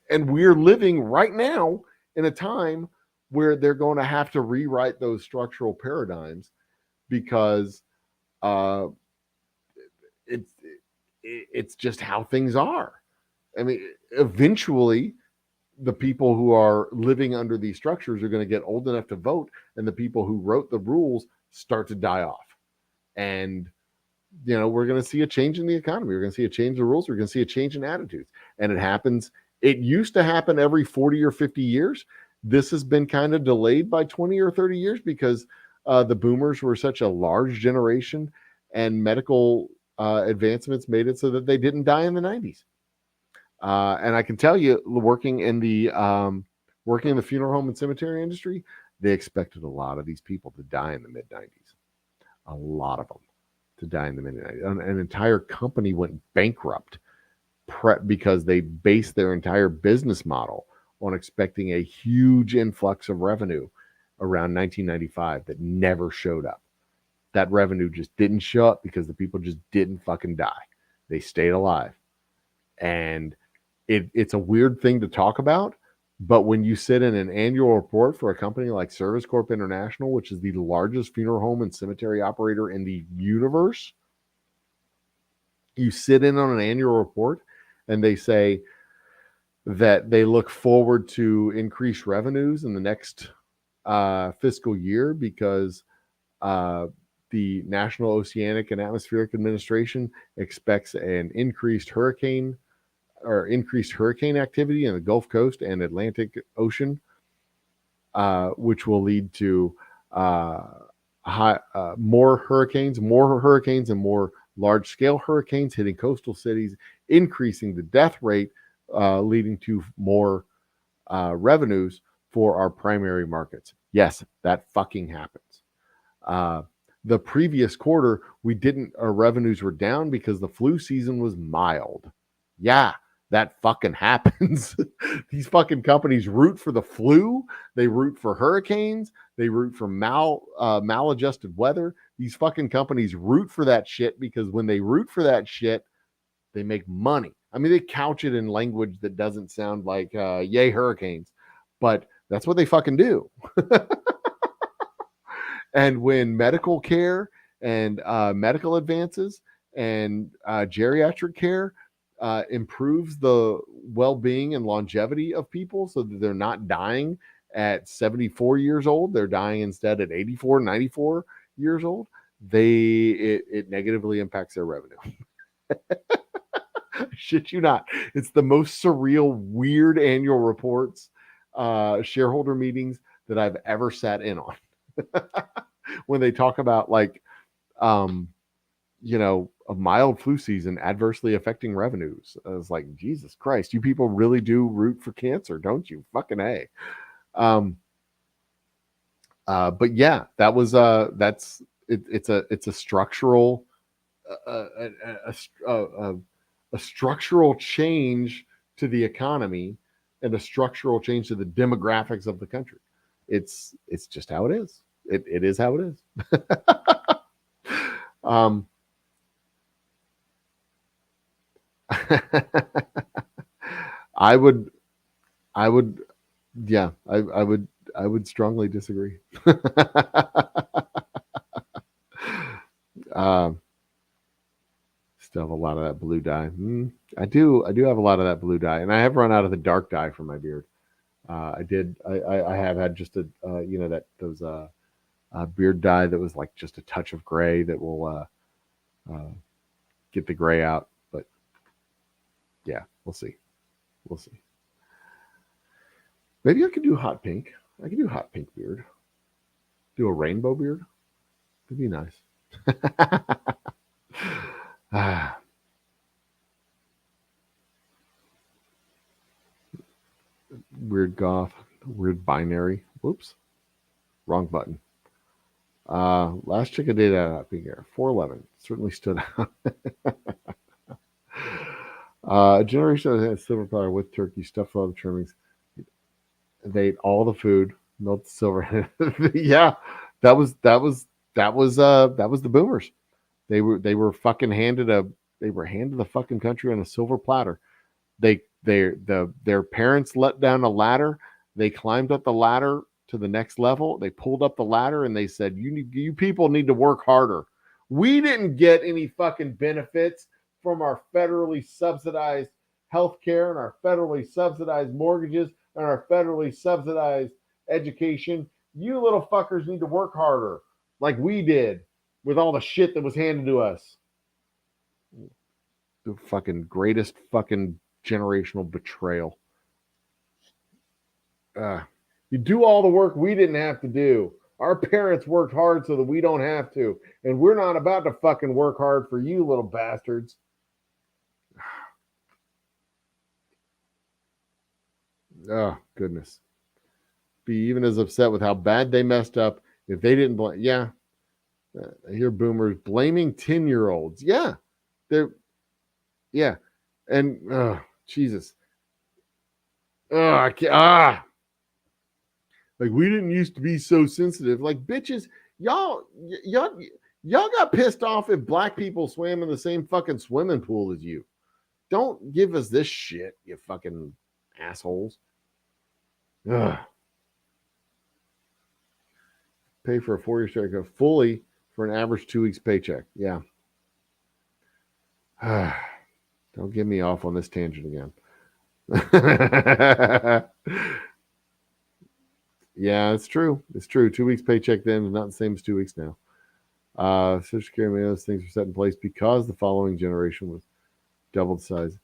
and we're living right now in a time where they're going to have to rewrite those structural paradigms, because it's just how things are. I mean, eventually the people who are living under these structures are going to get old enough to vote, and the people who wrote the rules start to die off. And we're going to see a change in the economy. We're going to see a change in the rules. We're going to see a change in attitudes. And it used to happen every 40 or 50 years. This has been kind of delayed by 20 or 30 years because the boomers were such a large generation, and medical advancements made it so that they didn't die in the 90s. And I can tell you, working in the funeral home and cemetery industry, they expected a lot of these people to die in the mid 90s. A lot of them to die in the mid 90s. An entire company went bankrupt because they based their entire business model on expecting a huge influx of revenue around 1995 that never showed up. That revenue just didn't show up because the people just didn't fucking die. They stayed alive. And it's a weird thing to talk about, but when you sit in an annual report for a company like Service Corp International, which is the largest funeral home and cemetery operator in the universe, you sit in on an annual report and they say that they look forward to increased revenues in the next fiscal year because the National Oceanic and Atmospheric Administration expects an increased hurricane activity in the Gulf Coast and Atlantic Ocean, which will lead to more hurricanes and more large-scale hurricanes hitting coastal cities, increasing the death rate, leading to more revenues for our primary markets. Yes, that fucking happens. The previous quarter, our revenues were down because the flu season was mild. Yeah, that fucking happens. These fucking companies root for the flu. They root for hurricanes. They root for maladjusted weather. These fucking companies root for that shit because when they root for that shit, they make money. I mean, they couch it in language that doesn't sound like yay hurricanes, but that's what they fucking do. And when medical care and medical advances and geriatric care improves the well-being and longevity of people so that they're not dying at 74 years old, they're dying instead at 84, 94 years old, it negatively impacts their revenue. Shit you not. It's the most surreal, weird annual reports, shareholder meetings that I've ever sat in on. When they talk about a mild flu season adversely affecting revenues. I was like, Jesus Christ, you people really do root for cancer, don't you? Fucking A. But yeah, that was it's a structural a structural change to the economy and a structural change to the demographics of the country. It's just how it is. It is how it is. I would strongly disagree. Still have a lot of that blue dye. I do have a lot of that blue dye, and I have run out of the dark dye for my beard. I have had just a those beard dye that was like just a touch of gray that will get the gray out. But yeah, we'll see. Maybe I could do hot pink. I could do hot pink beard. Do a rainbow beard. It'd be nice. Weird goth. Weird binary. Whoops. Wrong button. Last chick I did at hot pink hair. 411. Certainly stood out. Generation that had silver powder with turkey, stuffed all the trimmings. They ate all the food, melted the silver. Yeah, that was the boomers. They were fucking handed the fucking country on a silver platter. Their parents let down a ladder. They climbed up the ladder to the next level. They pulled up the ladder and they said, you people need to work harder. We didn't get any fucking benefits from our federally subsidized health care and our federally subsidized mortgages and our federally subsidized education. You little fuckers need to work harder like we did with all the shit that was handed to us. The fucking greatest fucking generational betrayal. You do all the work we didn't have to do. Our parents worked hard so that we don't have to. And we're not about to fucking work hard for you little bastards. Oh, goodness. Be even as upset with how bad they messed up if they didn't blame. Yeah. I hear boomers blaming 10-year-olds. Yeah. Yeah. And, Jesus. I can't. Like, we didn't used to be so sensitive. Like, bitches, y'all got pissed off if black people swam in the same fucking swimming pool as you. Don't give us this shit, you fucking assholes. Ugh. Pay for a 4-year strike fully for an average 2 weeks paycheck. Yeah. Don't get me off on this tangent again. Yeah, it's true. It's true. 2 weeks paycheck then is not the same as 2 weeks now. Social Security, many of those things were set in place because the following generation was double the size.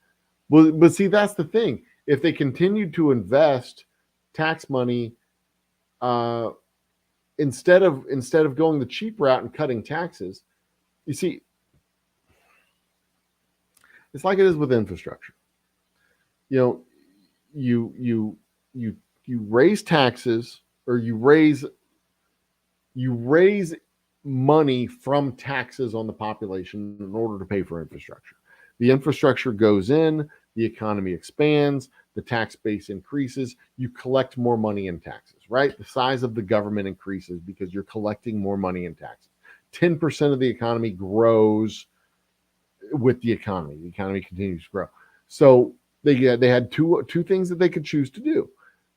Well, but see, that's the thing. If they continued to invest tax money, instead of going the cheap route and cutting taxes, you see, it's like it is with infrastructure. You know, you raise taxes, or you raise money from taxes on the population in order to pay for infrastructure. The infrastructure goes in, the economy expands, the tax base increases, you collect more money in taxes, right? The size of the government increases because you're collecting more money in taxes. 10% of the economy grows with the economy. The economy continues to grow. So they had two things that they could choose to do.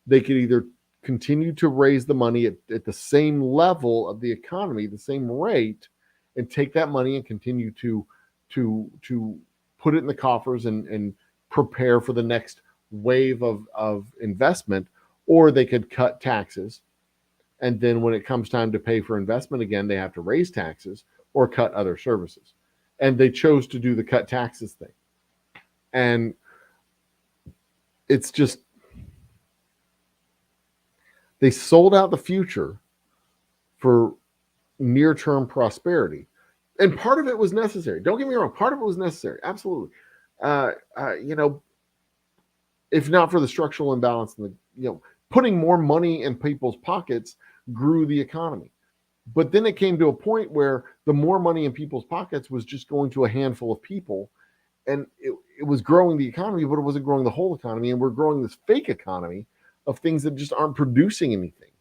They could either continue to raise the money at the same level of the economy, the same rate, and take that money and continue to put it in the coffers and prepare for the next wave of investment, or they could cut taxes. And then when it comes time to pay for investment again, they have to raise taxes or cut other services. And they chose to do the cut taxes thing. And it's just, they sold out the future for near-term prosperity. And part of it was necessary. Don't get me wrong. Part of it was necessary. Absolutely. If not for the structural imbalance, and putting more money in people's pockets grew the economy. But then it came to a point where the more money in people's pockets was just going to a handful of people. And it was growing the economy, but it wasn't growing the whole economy. And we're growing this fake economy of things that just aren't producing anything.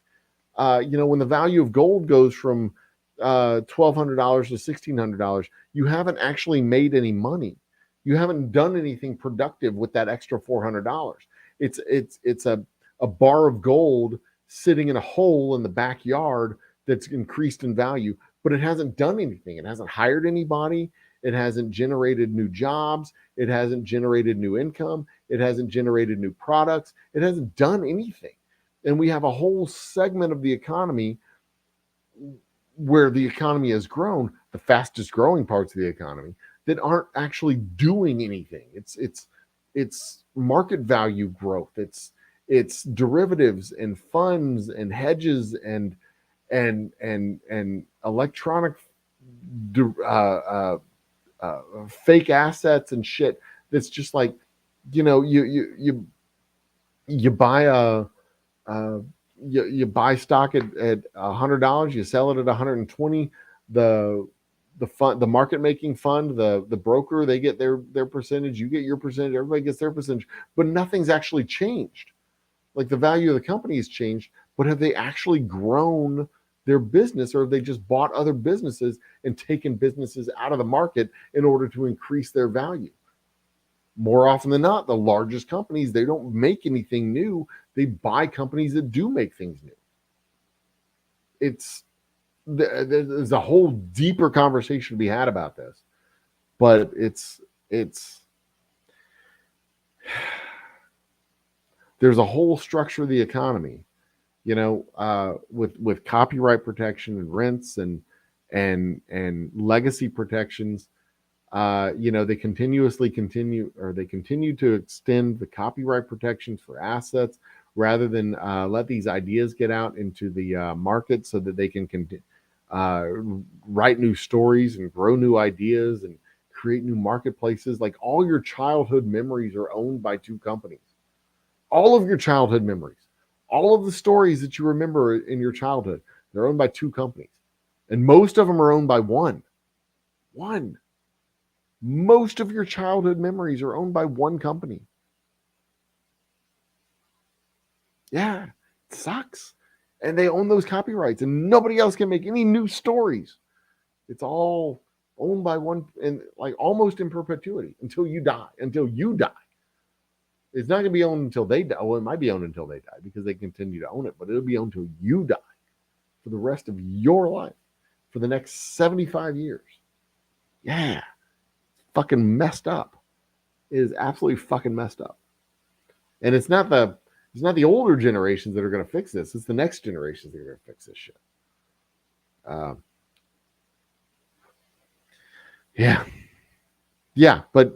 When the value of gold goes from $1,200 to $1,600, you haven't actually made any money. You haven't done anything productive with that extra $400. It's a bar of gold sitting in a hole in the backyard that's increased in value, but it hasn't done anything. It hasn't hired anybody. It hasn't generated new jobs. It hasn't generated new income. It hasn't generated new products. It hasn't done anything. And we have a whole segment of the economy where the economy has grown, the fastest growing parts of the economy, that aren't actually doing anything. It's market value growth. It's derivatives and funds and hedges and electronic fake assets and shit. That's just like, you buy you buy stock at $100, you sell it at 120. The market making fund, the broker, they get their percentage, you get your percentage, everybody gets their percentage, but nothing's actually changed. Like, the value of the company has changed, but have they actually grown their business, or have they just bought other businesses and taken businesses out of the market in order to increase their value? More often than not, the largest companies, they don't make anything new. They buy companies that do make things new. There's a whole deeper conversation to be had about this, but it's there's a whole structure of the economy, with copyright protection and rents and legacy protections. They continue to extend the copyright protections for assets rather than let these ideas get out into the market so that they can write new stories and grow new ideas and create new marketplaces. Like, all your childhood memories are owned by two companies. All of your childhood memories, all of the stories that you remember in your childhood, they're owned by two companies. And most of them are owned by one. Most of your childhood memories are owned by one company. Yeah, it sucks. And they own those copyrights, and nobody else can make any new stories. It's all owned by one, and like almost in perpetuity until you die. It's not going to be owned until they die. Well, it might be owned until they die because they continue to own it, but it'll be owned until you die for the rest of your life, for the next 75 years. Yeah. Fucking messed up. It is absolutely fucking messed up. And it's not the older generations that are going to fix this. It's the next generations that are going to fix this shit. Yeah, but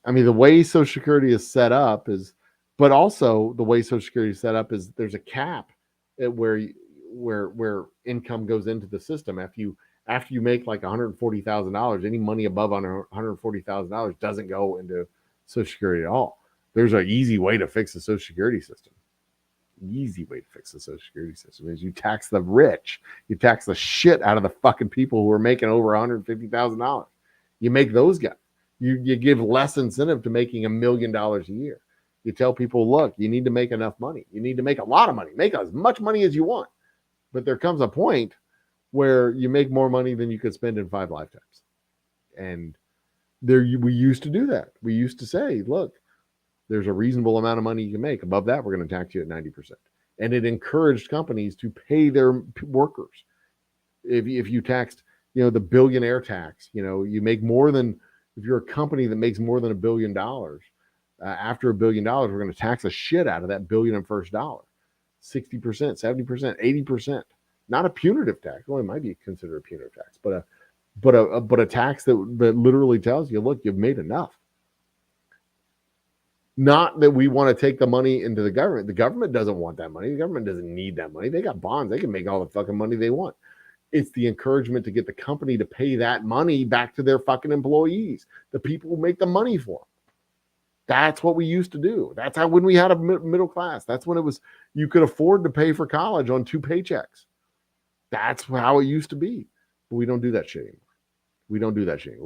I mean, the way Social Security is set up is, but also the way Social Security is set up is there's a cap at where income goes into the system. After you make like $140,000, any money above $140,000 doesn't go into Social Security at all. There's an easy way to fix the Social Security system. Easy way to fix the Social Security system is you tax the rich. You tax the shit out of the fucking people who are making over $150,000. You make those guys. You give less incentive to making $1 million a year. You tell people, look, you need to make enough money. You need to make a lot of money. Make as much money as you want. But there comes a point where you make more money than you could spend in 5 lifetimes. And we used to do that. We used to say, look, there's a reasonable amount of money you can make. Above that, we're going to tax you at 90%. And it encouraged companies to pay their workers. If you taxed, the billionaire tax, you make more than, if you're a company that makes more than $1 billion, after $1 billion, we're going to tax the shit out of that billion and first dollar. 60%, 70%, 80%. Not a punitive tax. Well, it might be considered a punitive tax, but a tax that literally tells you, look, you've made enough. Not that we want to take the money into the government. The government doesn't want that money. The government doesn't need that money. They got bonds. They can make all the fucking money they want. It's the encouragement to get the company to pay that money back to their fucking employees, the people who make the money for them. That's what we used to do. That's how, when we had a middle class, that's when it was, you could afford to pay for college on 2 paychecks. That's how it used to be. But we don't do that shit anymore.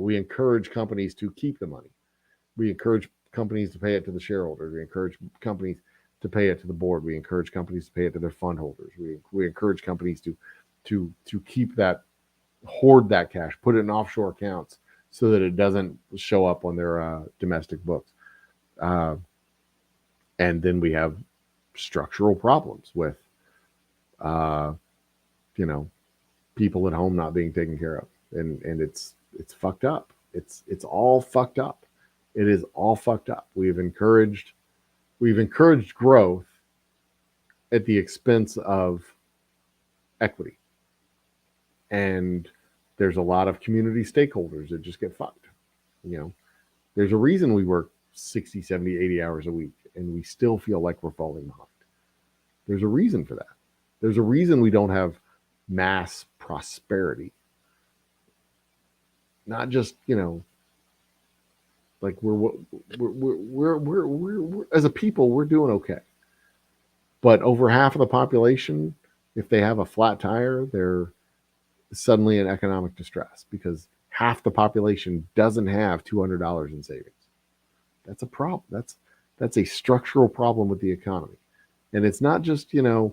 We encourage companies to keep the money. We encourage companies to pay it to the shareholders. We encourage companies to pay it to the board. We encourage companies to pay it to their fund holders. We encourage companies to keep that, hoard that cash, put it in offshore accounts so that it doesn't show up on their domestic books. And then we have structural problems with, people at home not being taken care of. and it's fucked up. It's all fucked up. It is all fucked up. We've encouraged growth at the expense of equity. And there's a lot of community stakeholders that just get fucked. There's a reason we work 60, 70, 80 hours a week and we still feel like we're falling behind. There's a reason for that. There's a reason we don't have mass prosperity. Not just, like we're as a people, we're doing okay. But over half of the population, if they have a flat tire, they're suddenly in economic distress because half the population doesn't have $200 in savings. That's a problem. That's a structural problem with the economy. And it's not just, they're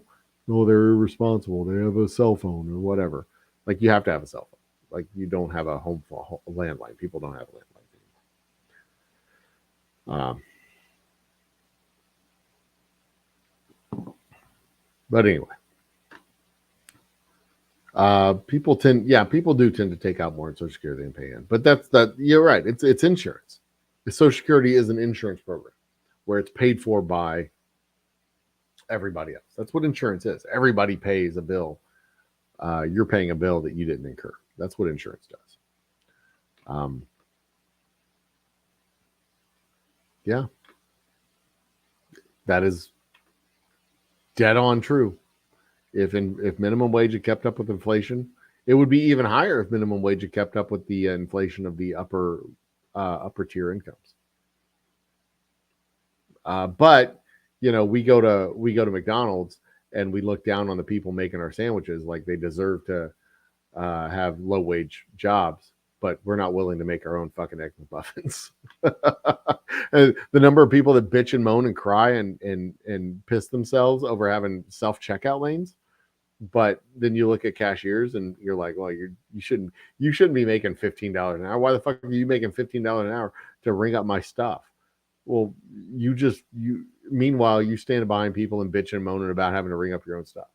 irresponsible. They have a cell phone or whatever. Like you have to have a cell phone. Like you don't have a home phone, a landline. People don't have a landline anymore. But anyway, people do tend to take out more in Social Security than pay in. But you're right. It's insurance. The Social Security is an insurance program where it's paid for by everybody else. That's what insurance is. Everybody pays a bill. You're paying a bill that you didn't incur. That's what insurance does. Yeah. That is dead on true. If minimum wage had kept up with inflation, it would be even higher if minimum wage had kept up with the inflation of the upper tier incomes. But we go to McDonald's and we look down on the people making our sandwiches like they deserve to have low wage jobs, but we're not willing to make our own fucking egg McMuffins. The number of people that bitch and moan and cry and piss themselves over having self checkout lanes, but then you look at cashiers and you're like, well, you shouldn't be making $15 an hour. Why the fuck are you making $15 an hour to ring up my stuff? Well, meanwhile you stand behind people and bitch and moaning about having to ring up your own stuff.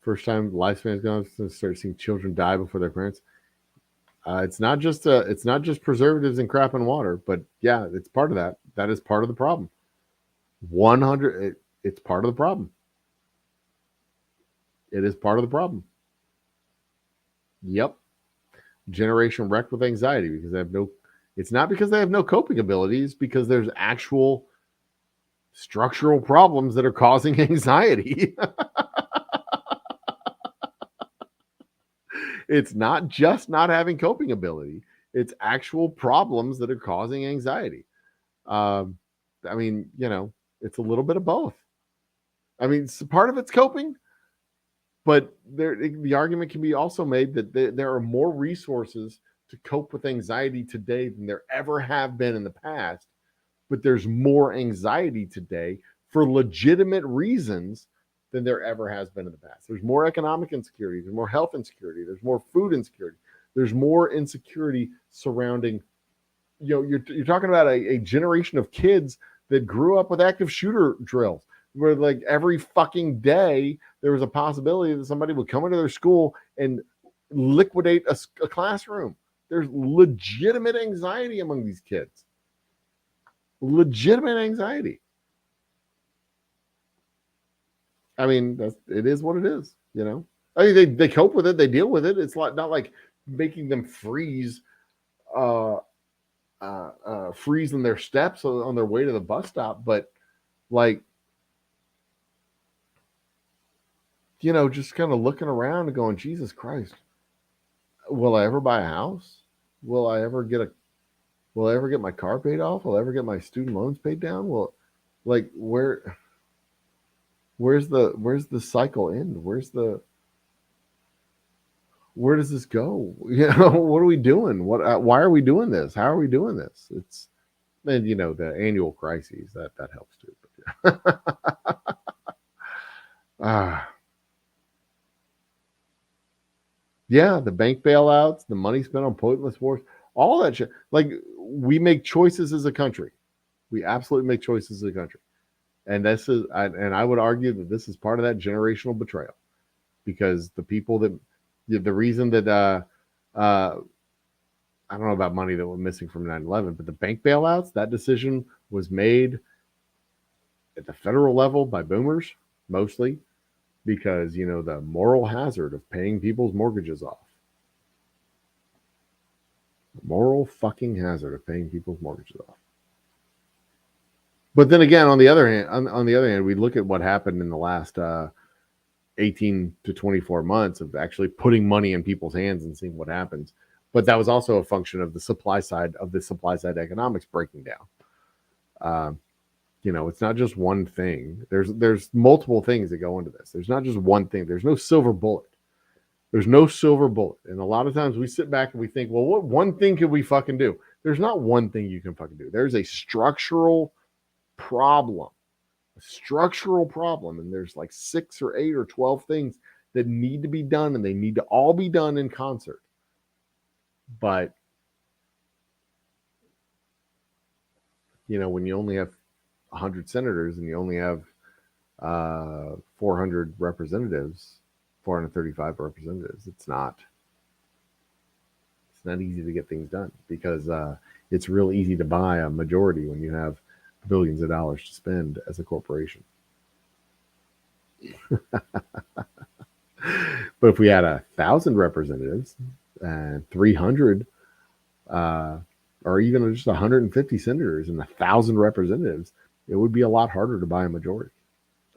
First time lifespan's gone, start seeing children die before their parents. It's not just preservatives and crap and water, but yeah, it's part of that. That is part of the problem. 100. It's part of the problem. It is part of the problem. Yep. Generation wrecked with anxiety because they have no. It's not because they have no coping abilities, because there's actual structural problems that are causing anxiety. It's not just not having coping ability. It's actual problems that are causing anxiety. I mean, it's a little bit of both. I mean, part of it's coping, but the argument can be also made that there are more resources to cope with anxiety today than there ever have been in the past. But there's more anxiety today for legitimate reasons than there ever has been in the past. There's more economic insecurity. There's more health insecurity. There's more food insecurity. There's more insecurity surrounding, you're talking about a generation of kids that grew up with active shooter drills where like every fucking day there was a possibility that somebody would come into their school and liquidate a classroom. There's legitimate anxiety among these kids. Legitimate anxiety. I mean, it is what it is, I mean, they cope with it, they deal with it. It's not like making them freeze in their steps on their way to the bus stop, but like, just kind of looking around and going, Jesus Christ, will I ever buy a house? Will I ever get my car paid off? Will I ever get my student loans paid down? Where's the cycle end? Where does this go? What are we doing? Why are we doing this? How are we doing this? It's, and the annual crises that helps too. But yeah, the bank bailouts, the money spent on pointless wars, all that shit. Like, we make choices as a country. We absolutely make choices as a country. And I would argue that this is part of that generational betrayal, because the people that the reason that I don't know about money that went missing from 9/11, but the bank bailouts, that decision was made at the federal level by boomers mostly, because the moral hazard of paying people's mortgages off. Moral fucking hazard of paying people's mortgages off. But then again, on the other hand, we look at what happened in the last 18 to 24 months of actually putting money in people's hands and seeing what happens. But that was also a function of the supply side economics breaking down. It's not just one thing. There's multiple things that go into this. There's not just one thing. There's no silver bullet. There's no silver bullet. And a lot of times we sit back and we think, well, what one thing could we fucking do? There's not one thing you can fucking do. There's a structural problem. And there's like 6 or 8 or 12 things that need to be done, and they need to all be done in concert. But when you only have 100 senators and you only have 400 representatives, 435 representatives, it's not easy to get things done, because it's real easy to buy a majority when you have billions of dollars to spend as a corporation. But if we had 1,000 representatives and 300 or even just 150 senators and 1,000 representatives, it would be a lot harder to buy a majority.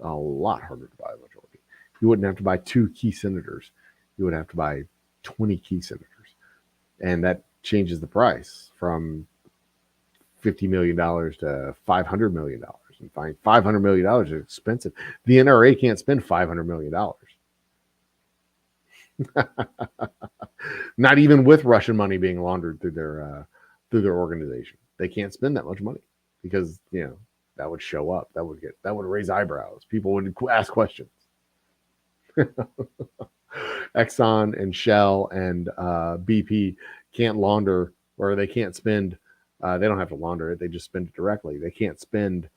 A lot harder to buy a majority. You wouldn't have to buy 2 key senators. You would have to buy 20 key senators. And that changes the price from $50 million to $500 million. And find $500 million is expensive. The NRA can't spend $500 million. Not even with Russian money being laundered through their organization. They can't spend that much money, because that would show up. That would raise eyebrows. People would ask questions. Exxon and Shell and BP can't launder, or they can't spend. They don't have to launder it. They just spend it directly. They can't spend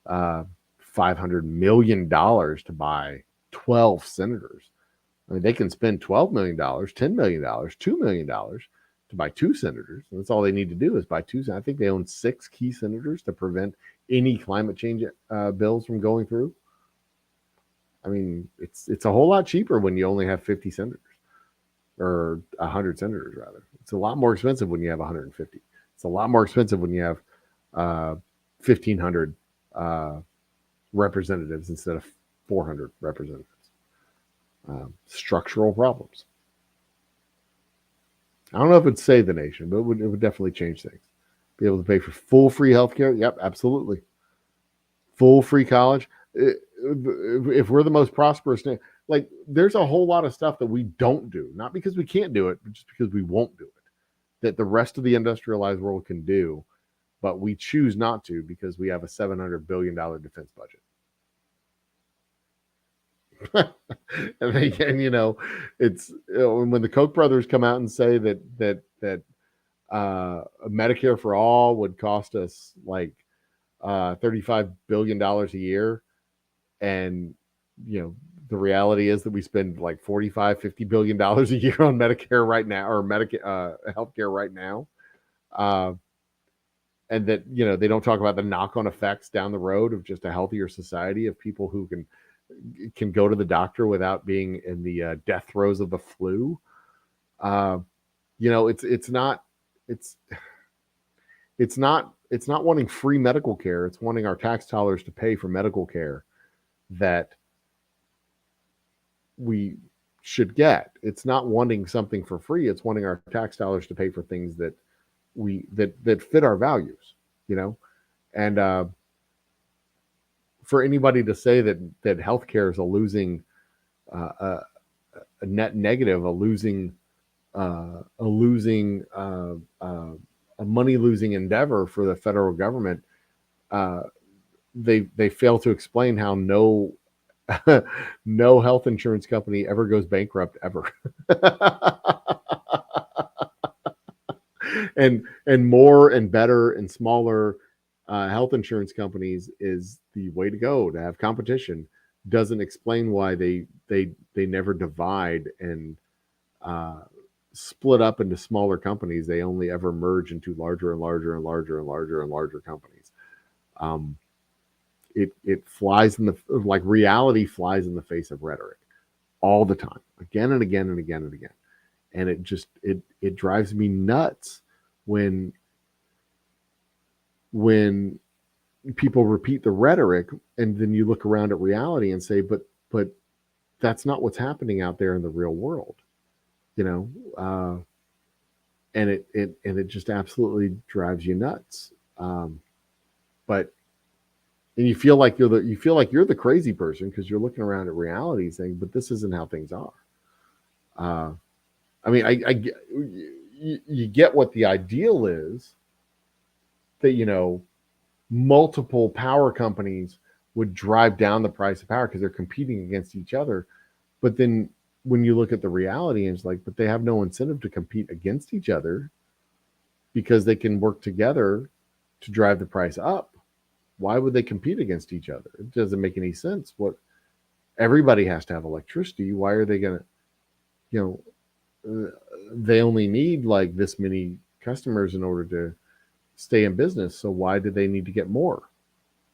$500 million to buy 12 senators. I mean, they can spend $12 million, $10 million, $2 million to buy 2 senators. And that's all they need to do is buy 2. I think they own 6 key senators to prevent any climate change bills from going through. I mean, it's a whole lot cheaper when you only have 50 senators, or 100 senators rather. It's a lot more expensive when you have 150. It's a lot more expensive when you have 1,500 representatives instead of 400 representatives. Structural problems. I don't know if it'd save the nation, but it would definitely change things. Be able to pay for full free healthcare. Yep, absolutely. Full free college. If we're the most prosperous, like, there's a whole lot of stuff that we don't do, not because we can't do it, but just because we won't do it, that the rest of the industrialized world can do, but we choose not to because we have a $700 billion defense budget. And it's when the Koch brothers come out and say that Medicare for all would cost us like $35 billion a year, and the reality is that we spend like $45-50 billion a year on Medicare right now, or healthcare right now, and that they don't talk about the knock-on effects down the road of just a healthier society, of people who can go to the doctor without being in the death throes of the flu. It's not wanting free medical care. It's wanting our tax dollars to pay for medical care that we should get. It's not wanting something for free. It's wanting our tax dollars to pay for things that fit our values, and for anybody to say that healthcare is a losing, a net negative, a money losing endeavor for the federal government, they fail to explain how no health insurance company ever goes bankrupt ever. And more and better and smaller health insurance companies is the way to go to have competition. Doesn't explain why they never divide and split up into smaller companies. They only ever merge into larger and larger and larger and larger and larger companies. It flies in the, like, reality flies in the face of rhetoric all the time, again and again and again and again. And it drives me nuts when people repeat the rhetoric, and then you look around at reality and say, but that's not what's happening out there in the real world, and it just absolutely drives you nuts. But you feel like you're the crazy person because you're looking around at reality saying, but this isn't how things are. I mean, you get what the ideal is, that multiple power companies would drive down the price of power because they're competing against each other. But then when you look at the reality, it's like, but they have no incentive to compete against each other because they can work together to drive the price up. Why would they compete against each other? It doesn't make any sense. Everybody has to have electricity. Why are they going to, they only need like this many customers in order to stay in business. So why do they need to get more?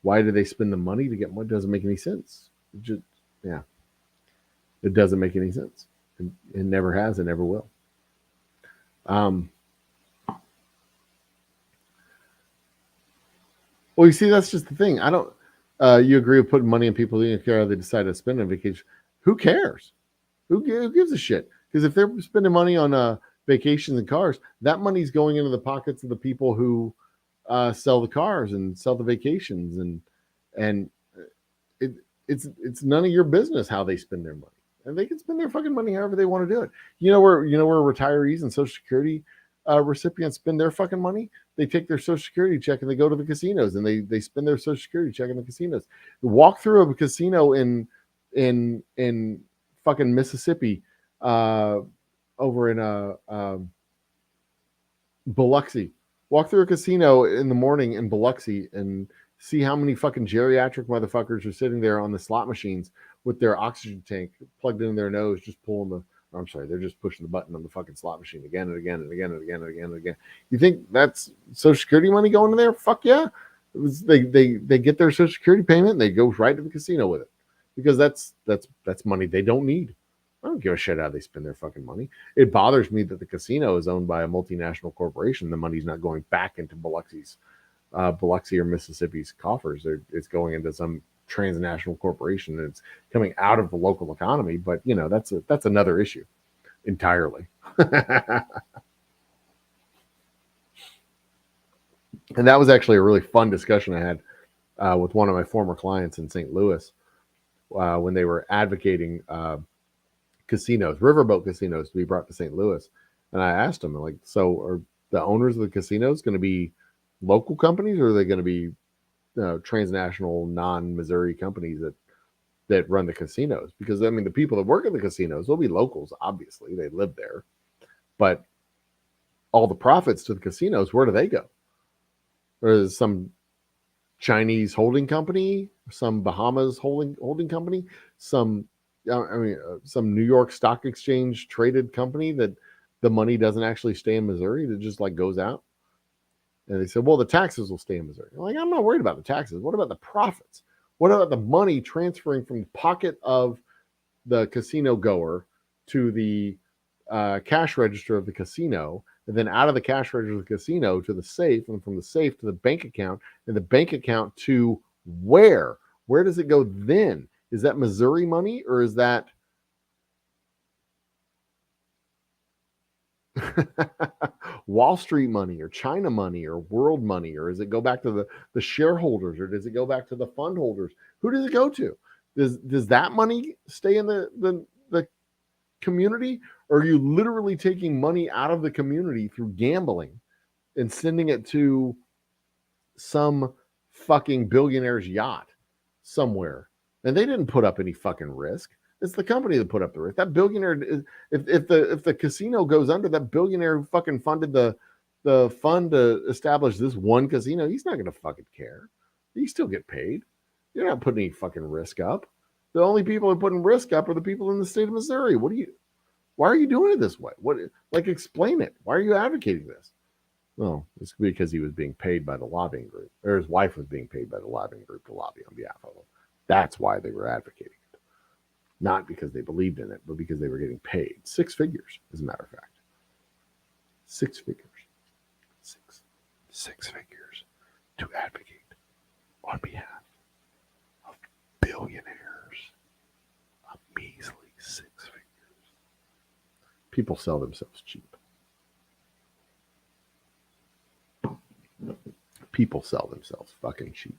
Why do they spend the money to get more? It doesn't make any sense. It doesn't make any sense. It never has and never will. Well, you see, that's just the thing. I don't. You agree with putting money in people who don't care how they decide to spend on vacation? Who cares? Who gives a shit? Because if they're spending money on vacations and cars, that money's going into the pockets of the people who sell the cars and sell the vacations, and it's none of your business how they spend their money. And they can spend their fucking money however they want to do it. You know where retirees and Social Security recipients spend their fucking money? They take their Social Security check and they go to the casinos and they spend their Social Security check in the casinos. Walk through a casino in fucking Mississippi, over in Biloxi. Walk through a casino in the morning in Biloxi and see how many fucking geriatric motherfuckers are sitting there on the slot machines with their oxygen tank plugged in their nose, just they're just pushing the button on the fucking slot machine again and again and again and again and again and again. You think that's Social Security money going in there? Fuck yeah. They get their Social Security payment and they go right to the casino with it because that's money they don't need. I don't give a shit how they spend their fucking money. It bothers me that the casino is owned by a multinational corporation. The money's not going back into Biloxi or Mississippi's coffers. It's going into some transnational corporation and it's coming out of the local economy. But that's another issue entirely. And that was actually a really fun discussion I had with one of my former clients in St. Louis when they were advocating casinos, riverboat casinos, to be brought to St. Louis. And I asked them, like, so are the owners of the casinos going to be local companies, or are they going to be transnational, non-Missouri companies that run the casinos? Because I mean, the people that work at the casinos will be locals. Obviously, they live there, but all the profits to the casinos, where do they go? Or is some Chinese holding company, some Bahamas holding company, some New York Stock Exchange traded company that the money doesn't actually stay in Missouri, that just like goes out? And they said, well, the taxes will stay in Missouri. I'm like, I'm not worried about the taxes. What about the profits? What about the money transferring from the pocket of the casino goer to the cash register of the casino, and then out of the cash register of the casino to the safe, and from the safe to the bank account, and the bank account to where? Where does it go then? Is that Missouri money, or is that Wall Street money, or China money, or world money? Or does it go back to the shareholders, or does it go back to the fund holders? Who does it go to? Does that money stay in the community, or are you literally taking money out of the community through gambling and sending it to some fucking billionaire's yacht somewhere? And they didn't put up any fucking risk. It's the company that put up the risk. That billionaire, if the casino goes under, that billionaire who fucking funded the the fund to establish this one casino, he's not going to fucking care. You still get paid. You're not putting any fucking risk up. The only people who are putting risk up are the people in the state of Missouri. Why are you doing it this way? Explain it. Why are you advocating this? Well, it's because he was being paid by the lobbying group, or his wife was being paid by the lobbying group to lobby on behalf of him. That's why they were advocating it. Not because they believed in it, but because they were getting paid. 6 figures, as a matter of fact. 6 figures. Six figures to advocate on behalf of billionaires. A measly 6 figures. People sell themselves cheap. People sell themselves fucking cheap.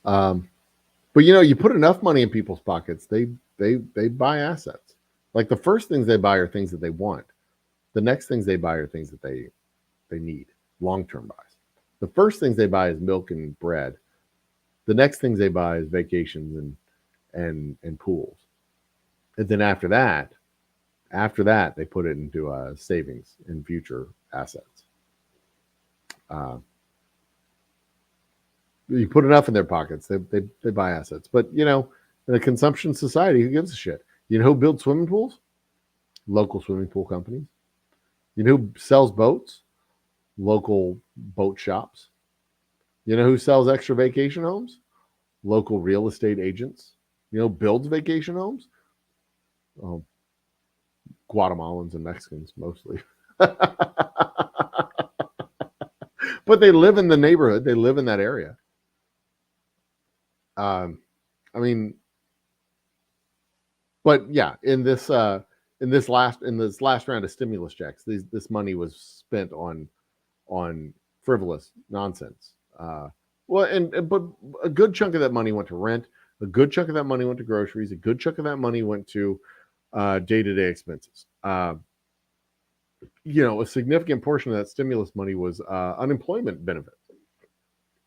But you put enough money in people's pockets, they buy assets. Like the first things they buy are things that they want. The next things they buy are things that they need, long-term buys. The first things they buy is milk and bread. The next things they buy is vacations and pools. And then after that, they put it into savings and future assets. You put enough in their pockets, they buy assets. But in a consumption society, who gives a shit? You know who builds swimming pools? Local swimming pool companies. You know who sells boats? Local boat shops. You know who sells extra vacation homes? Local real estate agents. You know who builds vacation homes? Oh, Guatemalans and Mexicans mostly. But they live in the neighborhood. They live in that area. But yeah, in this last round of stimulus checks, this money was spent on frivolous nonsense. But a good chunk of that money went to rent. A good chunk of that money went to groceries. A good chunk of that money went to day-to-day expenses. A significant portion of that stimulus money was unemployment benefits.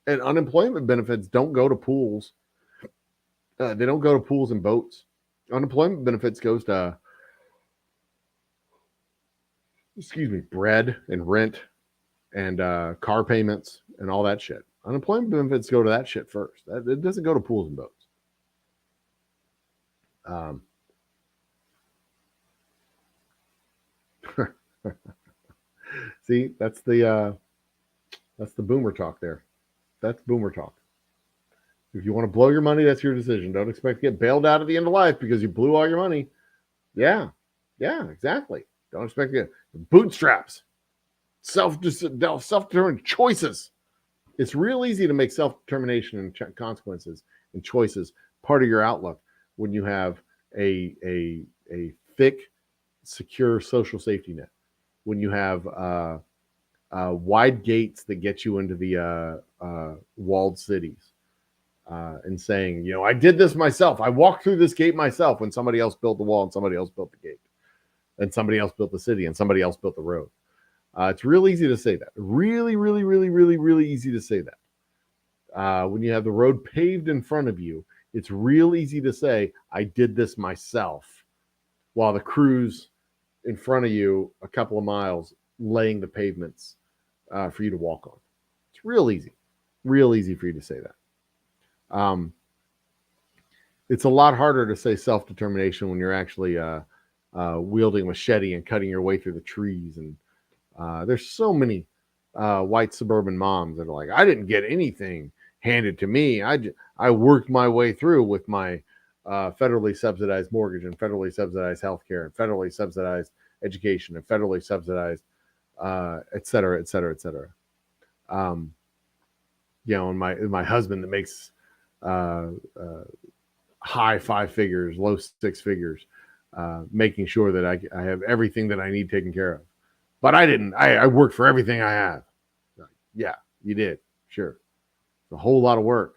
And unemployment benefits don't go to pools. They don't go to pools and boats. Unemployment benefits goes to, bread and rent and car payments and all that shit. Unemployment benefits go to that shit first. It doesn't go to pools and boats. See, that's the boomer talk there. That's boomer talk. If you want to blow your money, that's your decision. Don't expect to get bailed out at the end of life because you blew all your money. Yeah, exactly. Don't expect to get bootstraps. Self-determined choices. It's real easy to make self-determination and consequences and choices part of your outlook when you have a thick, secure social safety net. When you have wide gates that get you into the walled cities. And saying, I did this myself. I walked through this gate myself when somebody else built the wall and somebody else built the gate. And somebody else built the city and somebody else built the road. It's real easy to say that. Really, really, really, really, really easy to say that. When you have the road paved in front of you, it's real easy to say, I did this myself. While the crew's in front of you a couple of miles laying the pavements for you to walk on. It's real easy for you to say that. It's a lot harder to say self-determination when you're actually wielding a machete and cutting your way through the trees. And there's so many white suburban moms that are like, I didn't get anything handed to me. I worked my way through with my federally subsidized mortgage and federally subsidized healthcare and federally subsidized education and federally subsidized, et cetera, et cetera, et cetera. And my husband that makes high 5 figures, low 6 figures, making sure that I have everything that I need taken care of. But I didn't. I worked for everything I have. Yeah, you did. Sure. It's a whole lot of work.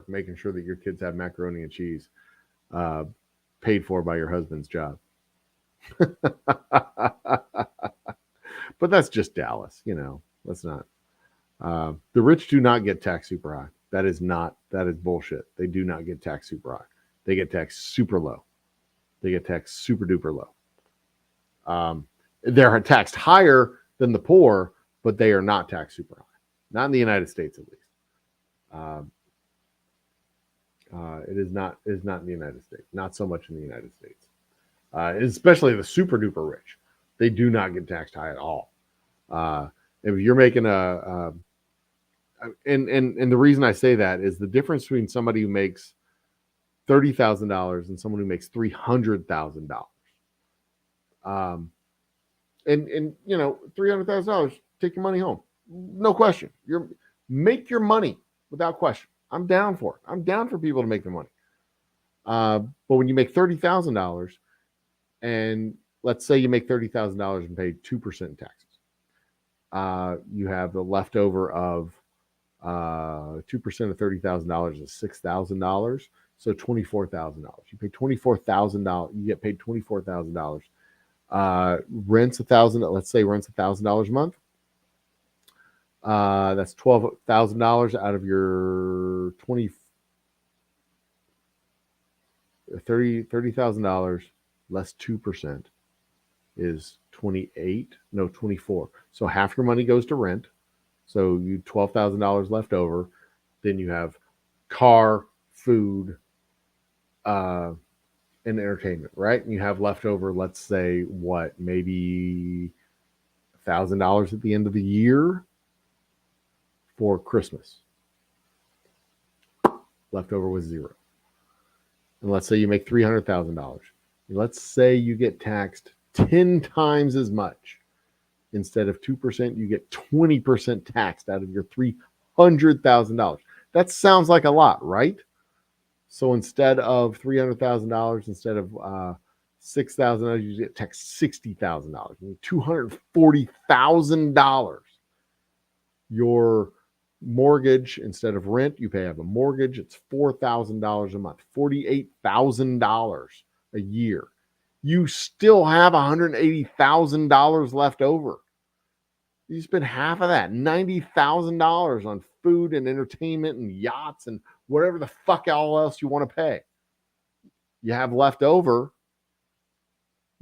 Making sure that your kids have macaroni and cheese paid for by your husband's job. But that's just Dallas, That's not. The rich do not get taxed super high. That is bullshit. They do not get taxed super high. They get taxed super low. They get taxed super duper low. They're taxed higher than the poor, but they are not taxed super high. Not in the United States, at least. It is not in the United States. Not so much in the United States. Especially the super duper rich. They do not get taxed high at all. If you're making and the reason I say that is the difference between somebody who makes $30,000 and someone who makes $300,000. And you know, $300,000, take your money home, no question. Make your money without question. I'm down for it. I'm down for people to make their money. But when you make $30,000, and let's say you make $30,000 and pay 2% in taxes, you have the leftover of 2% of $30,000 is $6,000. So $24,000. You pay $24,000. You get paid $24,000. Rents $1,000. Let's say rents $1,000 a month. That's $12,000 out of your $30,000 less 2% is 24. So half your money goes to rent. So you $12,000 left over. Then you have car, food, and entertainment, right? And you have left over, let's say, what, maybe $1,000 at the end of the year for Christmas. Left over was zero. And let's say you make $300,000. Let's say you get taxed 10 times as much. Instead of 2%, you get 20% taxed out of your $300,000. That sounds like a lot, right? So instead of $300,000, instead of $6,000, you get taxed $60,000. $240,000. Your mortgage, instead of rent, you have a mortgage. It's $4,000 a month, $48,000 a year. You still have $180,000 left over. You spend half of that, $90,000 on food and entertainment and yachts and whatever the fuck all else you want to pay. You have left over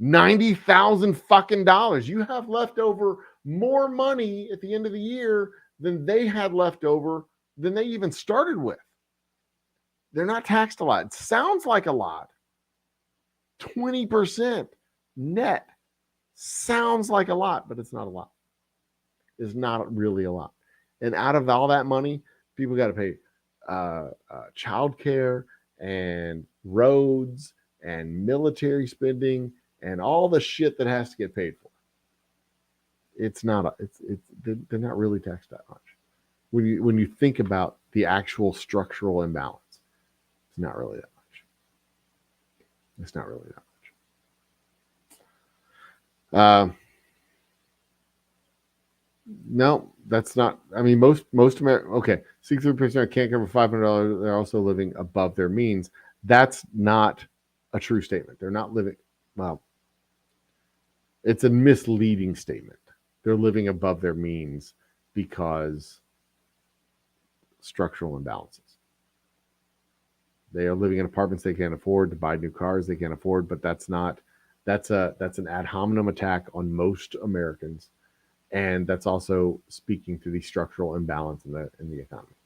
$90,000 fucking dollars. You have left over more money at the end of the year than they had left over than they even started with. They're not taxed a lot. It sounds like a lot. 20% net sounds like a lot, but it's not a lot. It's not really a lot. And out of all that money, people got to pay childcare and roads and military spending and all the shit that has to get paid for. They're not really taxed that much. When you think about the actual structural imbalance, it's not really that much. It's not really that much. No, that's not. I mean, most Americans. Okay, 63% can't cover $500. They're also living above their means. That's not a true statement. They're not living. Well, it's a misleading statement. They're living above their means because structural imbalances. They are living in apartments they can't afford, to buy new cars they can't afford, but that's an ad hominem attack on most Americans. And that's also speaking to the structural imbalance in the economy.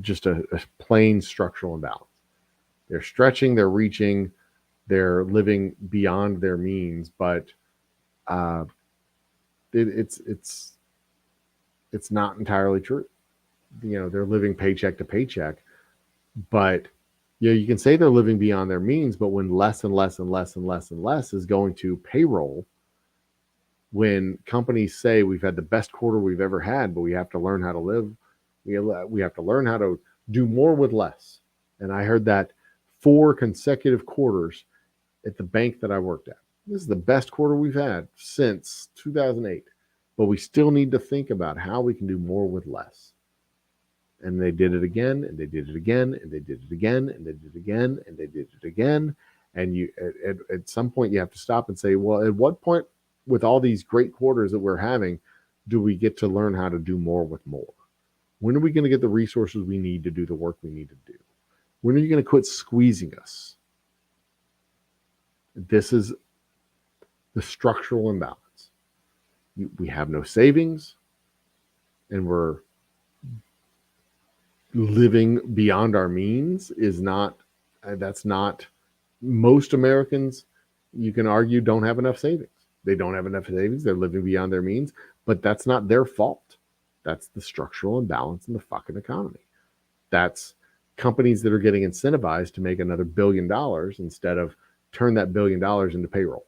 Just a plain structural imbalance. They're stretching, they're reaching, they're living beyond their means, but it's not entirely true. You know, they're living paycheck to paycheck, but you can say they're living beyond their means, but when less and less and less and less and less is going to payroll, when companies say we've had the best quarter we've ever had, but we have to learn how to live, we have to learn how to do more with less. And I heard that 4 consecutive quarters at the bank that I worked at. This is the best quarter we've had since 2008, but we still need to think about how we can do more with less. And they did it again, and they did it again, and they did it again, and they did it again, and they did it again. And you, at some point, you have to stop and say, well, at what point, with all these great quarters that we're having, do we get to learn how to do more with more? When are we going to get the resources we need to do the work we need to do? When are you going to quit squeezing us? This is the structural imbalance. We have no savings, and we're living beyond our means. That's not, most Americans, you can argue, don't have enough savings. They don't have enough savings. They're living beyond their means, but that's not their fault. That's the structural imbalance in the fucking economy. That's companies that are getting incentivized to make another $1 billion instead of turn that $1 billion into payroll.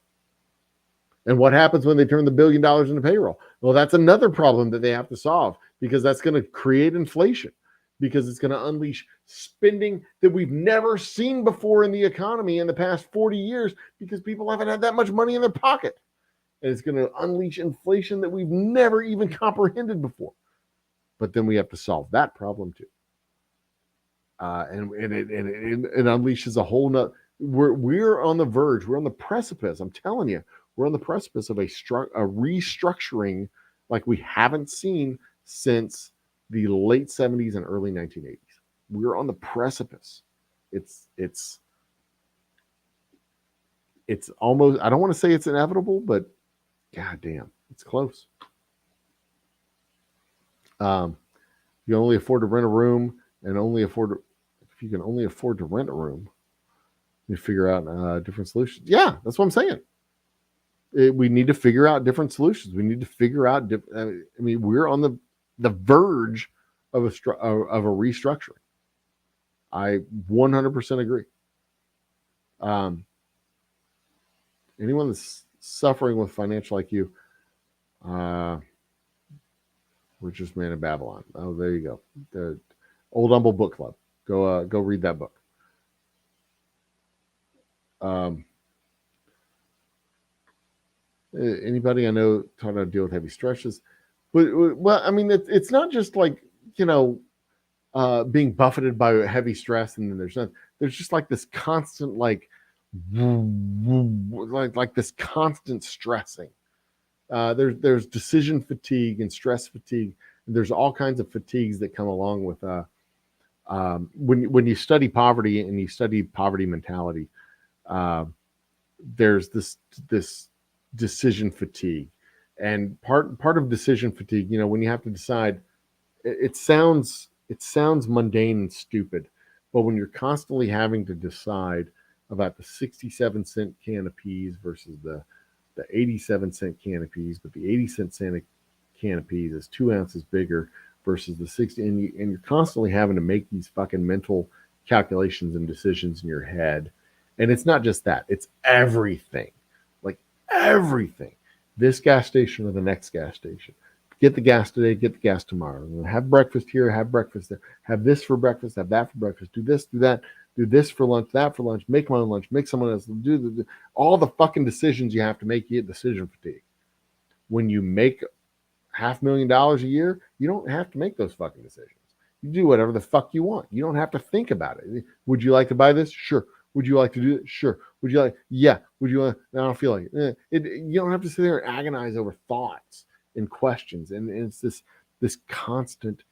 And what happens when they turn the $1 billion into payroll? Well, that's another problem that they have to solve, because that's going to create inflation, because it's going to unleash spending that we've never seen before in the economy in the past 40 years, because people haven't had that much money in their pocket. And it's going to unleash inflation that we've never even comprehended before. But then we have to solve that problem too. And it unleashes a whole nother. We're on the verge. We're on the precipice. I'm telling you, we're on the precipice of a restructuring like we haven't seen since the late 70s and early 1980s. We're on the precipice. It's almost, I don't want to say it's inevitable, but goddamn, it's close. You only afford to rent a room, and if you can only afford to rent a room, you figure out different solutions. Yeah, that's what I'm saying. We need to figure out different solutions. We need to figure out. We're on the verge of a restructuring. I 100% agree. Anyone that's suffering with financial IQ, Richest Man in Babylon. Oh, there you go. The Old Humble Book Club. Go read that book. Anybody I know taught how to deal with heavy stresses, but well, I mean, it's not just like, being buffeted by heavy stress, and then there's just like this constant like this constant stressing. There's decision fatigue and stress fatigue. There's all kinds of fatigues that come along with when you study poverty and you study poverty mentality. There's this decision fatigue, and part of decision fatigue, when you have to decide, it sounds mundane and stupid, but when you're constantly having to decide about the 67-cent can of peas versus the 87-cent can of peas, but the 80-cent can of peas is 2 ounces bigger versus the 60, and you're constantly having to make these fucking mental calculations and decisions in your head. And it's not just that, it's everything. Like everything. This gas station or the next gas station. Get the gas today, get the gas tomorrow. Have breakfast here, have breakfast there. Have this for breakfast, have that for breakfast. Do this, do that. Do this for lunch, that for lunch. Make my own lunch, make someone else. Do all the fucking decisions you have to make. You get decision fatigue. When you make $500,000 a year, you don't have to make those fucking decisions. You do whatever the fuck you want. You don't have to think about it. Would you like to buy this? Sure. Would you like to do it? Sure. Would you like? Yeah. Would you? I don't feel like it. You don't have to sit there and agonize over thoughts and questions. And it's this constant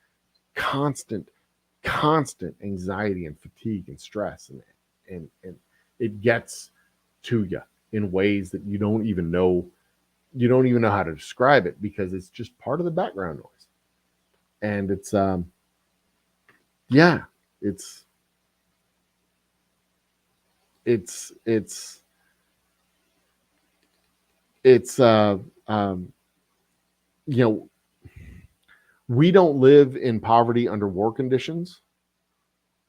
anxiety and fatigue and stress, and it gets to you in ways that you don't even know how to describe it, because it's just part of the background noise. And it's we don't live in poverty under war conditions,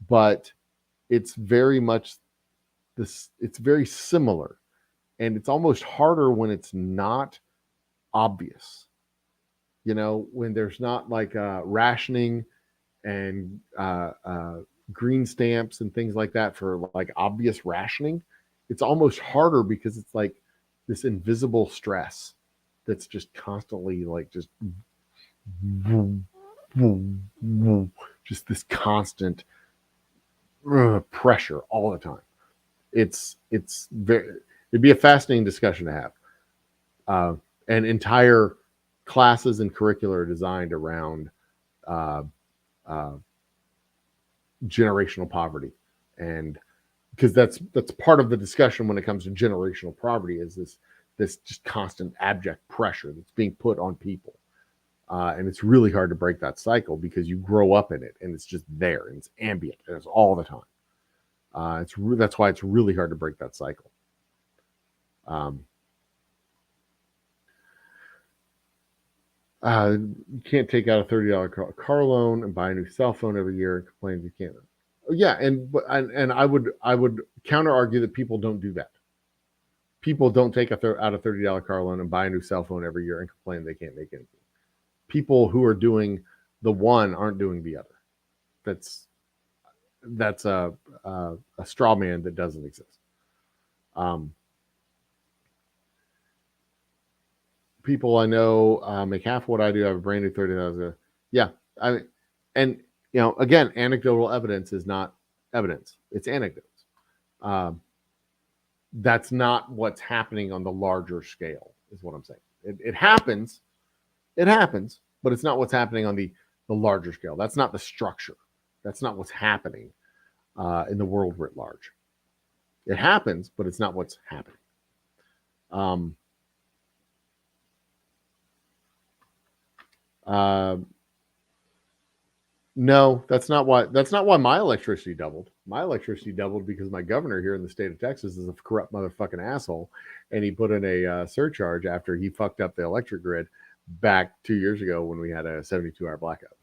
but it's very much this. It's very similar, and it's almost harder when it's not obvious. When there's not like rationing and green stamps and things like that for like obvious rationing. It's almost harder because it's like this invisible stress that's just constantly like just this constant pressure all the time. It'd be a fascinating discussion to have. And entire classes and curricula are designed around generational poverty and because that's part of the discussion when it comes to generational poverty, is this just constant abject pressure that's being put on people. And it's really hard to break that cycle because you grow up in it and it's just there and it's ambient and it's all the time. That's why it's really hard to break that cycle. You can't take out a $30 car loan and buy a new cell phone every year and complain you can't. Yeah, and I would counter argue that people don't do that. People don't take out a $30 car loan and buy a new cell phone every year and complain they can't make anything. People who are doing the one aren't doing the other. That's a straw man that doesn't exist. People I know make half what I do. I have a brand new $30,000. Yeah, and again, anecdotal evidence is not evidence; it's anecdotes. That's not what's happening on the larger scale, is what I'm saying. It happens, but it's not what's happening on the larger scale. That's not the structure. That's not what's happening in the world writ large. It happens, but it's not what's happening. No, that's not why my electricity doubled. My electricity doubled because my governor here in the state of Texas is a corrupt motherfucking asshole, and he put in a surcharge after he fucked up the electric grid back 2 years ago when we had a 72-hour blackout.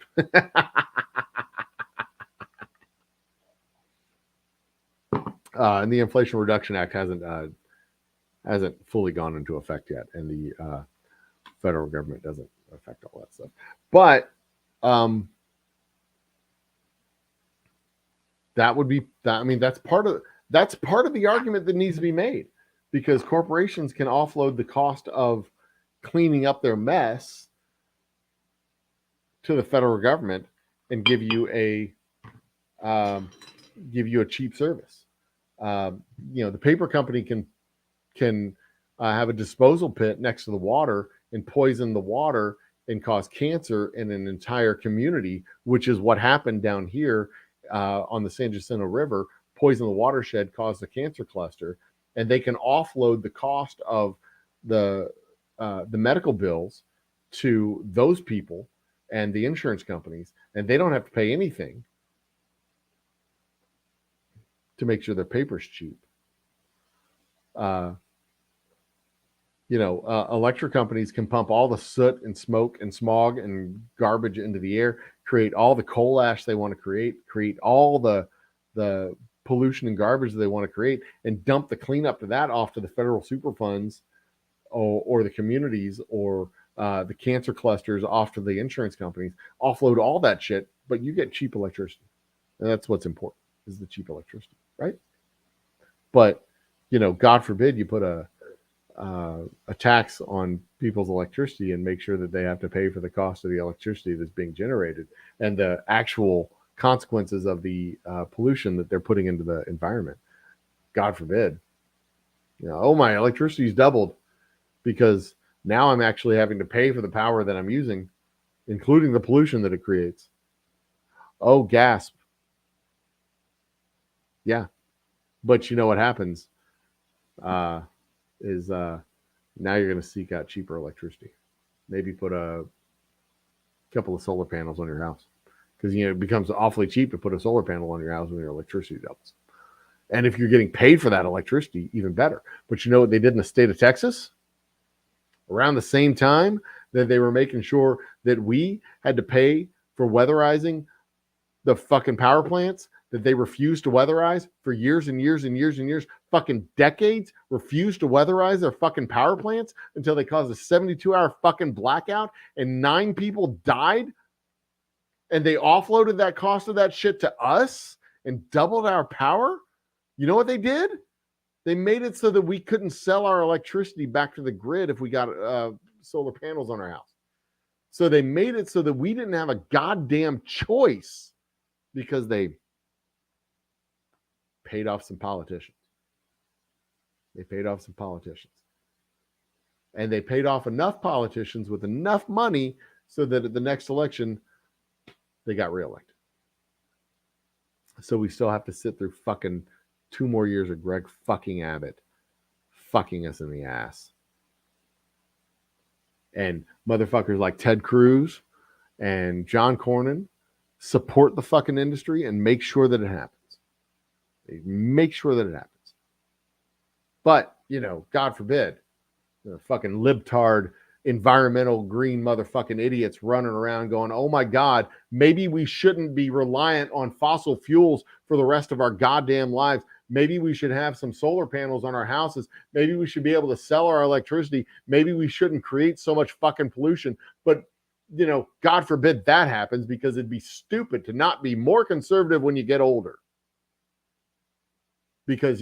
And the Inflation Reduction Act hasn't fully gone into effect yet, and the federal government doesn't affect all that stuff. But that would be that. I mean, that's part of the argument that needs to be made, because corporations can offload the cost of cleaning up their mess to the federal government and give you a cheap service. The paper company can have a disposal pit next to the water and poison the water and cause cancer in an entire community, which is what happened down here on the San Jacinto River. Poison the watershed, caused a cancer cluster, and they can offload the cost of the medical bills to those people and the insurance companies, and they don't have to pay anything to make sure their paper's cheap. Electric companies can pump all the soot and smoke and smog and garbage into the air, create all the coal ash they want to create all the pollution and garbage that they want to create, and dump the cleanup to that off to the federal super funds or the communities or the cancer clusters off to the insurance companies. Offload all that shit, but you get cheap electricity. And that's what's important, is the cheap electricity, right? But, God forbid you put a tax on people's electricity and make sure that they have to pay for the cost of the electricity that's being generated and the actual consequences of the pollution that they're putting into the environment. God forbid. My electricity's doubled because now I'm actually having to pay for the power that I'm using, including the pollution that it creates. Oh, gasp. Yeah. But you know what happens is now you're going to seek out cheaper electricity. Maybe put a couple of solar panels on your house, because it becomes awfully cheap to put a solar panel on your house when your electricity doubles. And if you're getting paid for that electricity, even better. But you know what they did in the state of Texas? Around the same time that they were making sure that we had to pay for weatherizing the fucking power plants that they refused to weatherize for years and years and years and years, fucking decades, refused to weatherize their fucking power plants until they caused a 72-hour fucking blackout and 9 people died. And they offloaded that cost of that shit to us and doubled our power. You know what they did? They made it so that we couldn't sell our electricity back to the grid if we got solar panels on our house. So they made it so that we didn't have a goddamn choice, because they paid off some politicians. And they paid off enough politicians with enough money so that at the next election, they got reelected. So we still have to sit through fucking 2 more years of Greg fucking Abbott fucking us in the ass. And motherfuckers like Ted Cruz and John Cornyn support the fucking industry and make sure that it happens. They make sure that it happens. But, God forbid, the fucking libtard, environmental green motherfucking idiots running around going, oh my God, maybe we shouldn't be reliant on fossil fuels for the rest of our goddamn lives. Maybe we should have some solar panels on our houses. Maybe we should be able to sell our electricity. Maybe we shouldn't create so much fucking pollution. But, God forbid that happens, because it'd be stupid to not be more conservative when you get older. Because,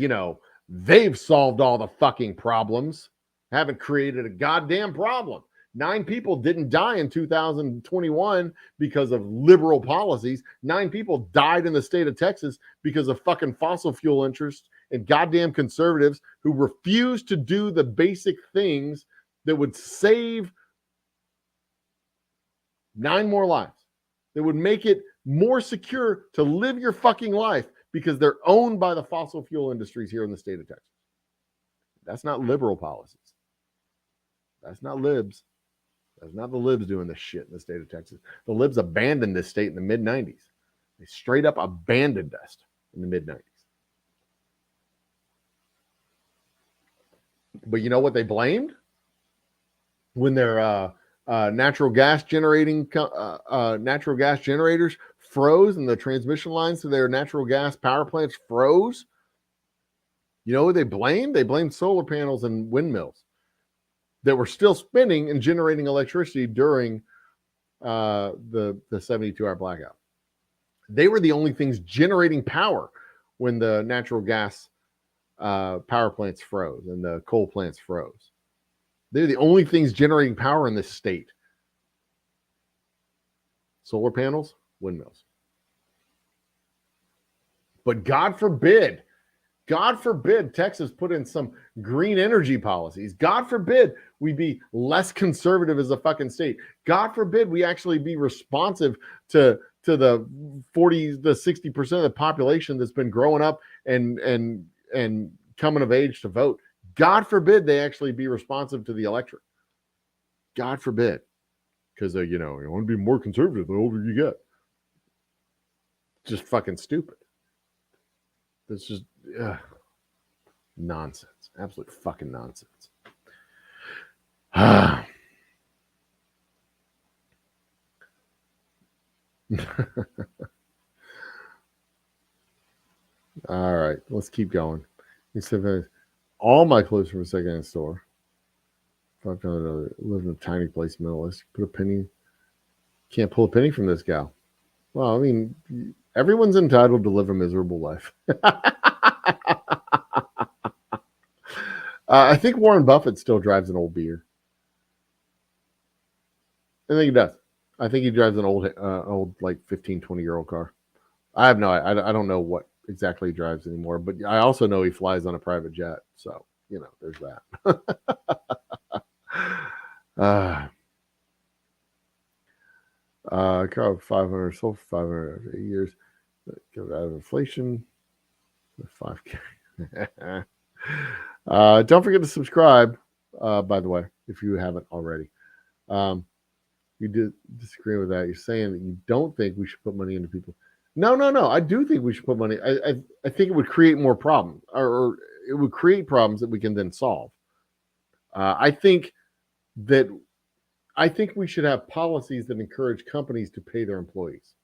they've solved all the fucking problems, haven't created a goddamn problem. 9 people didn't die in 2021 because of liberal policies. 9 people died in the state of Texas because of fucking fossil fuel interests and goddamn conservatives who refuse to do the basic things that would save 9 more lives. That would make it more secure to live your fucking life, because they're owned by the fossil fuel industries here in the state of Texas. That's not liberal policies. That's not libs. That's not the libs doing this shit in the state of Texas. The libs abandoned this state in the mid-90s. They straight up abandoned us in the mid-90s. But you know what they blamed? When their natural gas generators froze and the transmission lines to their natural gas power plants froze. You know what they blamed? They blamed solar panels and windmills that were still spinning and generating electricity during the 72-hour blackout. They were the only things generating power when the natural gas power plants froze and the coal plants froze. They're the only things generating power in this state. Solar panels, windmills. But God forbid Texas put in some green energy policies. God forbid we be less conservative as a fucking state. God forbid we actually be responsive to the 40 to 60% of the population that's been growing up and coming of age to vote. God forbid they actually be responsive to the electorate. God forbid. Because, you want to be more conservative the older you get. Just fucking stupid. That's just nonsense. Absolute fucking nonsense. All right, let's keep going. All my clothes from a secondhand store. Live in a tiny place, minimalist. Put a penny. Can't pull a penny from this gal. Well, I mean, everyone's entitled to live a miserable life. I think Warren Buffett still drives an old beer. I think he does. I think he drives an old like 15, 20-year-old car. I have I don't know what exactly he drives anymore, but I also know he flies on a private jet. So, there's that. Car 500 sold for 500 after 8 years. Get out of inflation. 5K. Don't forget to subscribe, by the way, if you haven't already. You did disagree with that. You're saying that you don't think we should put money into people. No. I do think we should put money. I think it would create more problems, or it would create problems that we can then solve. I think we should have policies that encourage companies to pay their employees.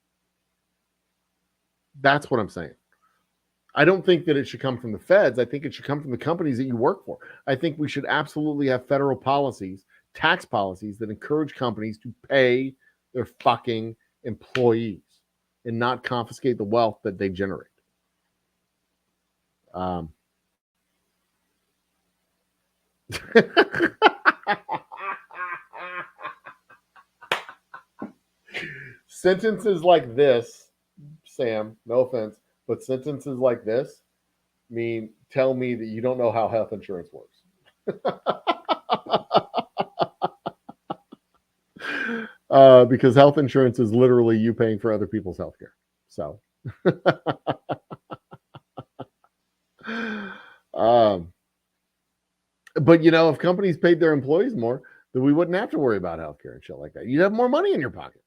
That's what I'm saying. I don't think that it should come from the feds. I think it should come from the companies that you work for. I think we should absolutely have federal policies, tax policies that encourage companies to pay their fucking employees and not confiscate the wealth that they generate. Sentences like this, Sam, no offense, but sentences like this tell me that you don't know how health insurance works. Because health insurance is literally you paying for other people's health care. So But if companies paid their employees more, then we wouldn't have to worry about healthcare and shit like that. You'd have more money in your pocket.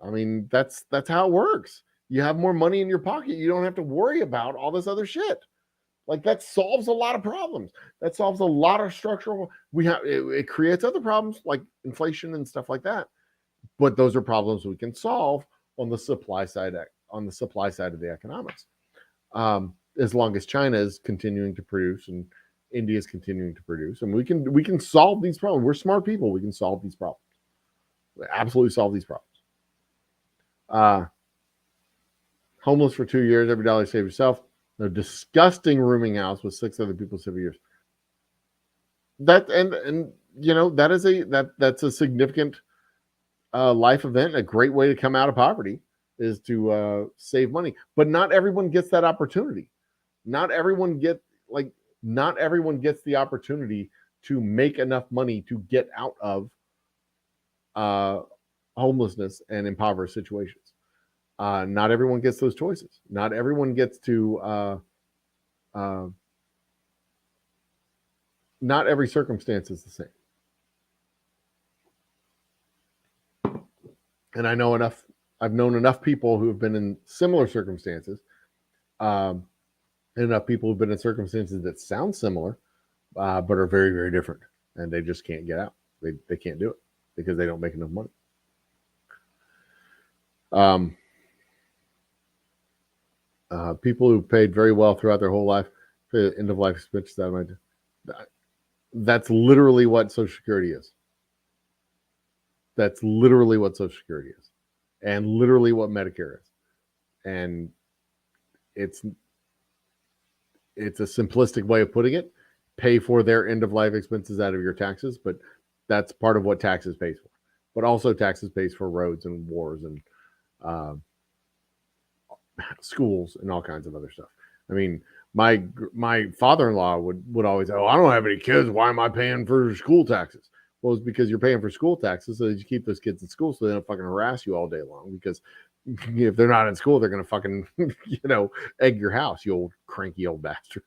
I mean, that's how it works. You have more money in your pocket. You don't have to worry about all this other shit. Like, that solves a lot of problems. That solves a lot of structural. It creates other problems like inflation and stuff like that. But those are problems we can solve on the supply side. On the supply side of the economics, as long as China is continuing to produce and India is continuing to produce, and we can solve these problems. We're smart people. We can solve these problems. We absolutely solve these problems. Homeless for 2 years. Every dollar you save yourself. A disgusting rooming house with 6 other people 7 years. That and that is that's a significant life event. A great way to come out of poverty is to save money. But not everyone gets that opportunity. Not everyone gets the opportunity to make enough money to get out of homelessness and impoverished situations. Not everyone gets those choices. Not everyone gets to. Not every circumstance is the same. And I know enough. I've known enough people who have been in similar circumstances, and enough people who've been in circumstances that sound similar, but are very, very different, and they just can't get out. They can't do it because they don't make enough money. People who paid very well throughout their whole life, end of life expenses, that's literally what Social Security is. That's literally what Social Security is, and literally what Medicare is. And it's a simplistic way of putting it. Pay for their end of life expenses out of your taxes, but that's part of what taxes pays for. But also taxes pays for roads and wars and schools and all kinds of other stuff. I mean, my father-in-law would always say, "Oh, I don't have any kids. Why am I paying for school taxes?" Well, it's because you're paying for school taxes so that you keep those kids in school so they don't fucking harass you all day long. Because if they're not in school, they're gonna fucking egg your house, you old cranky old bastard.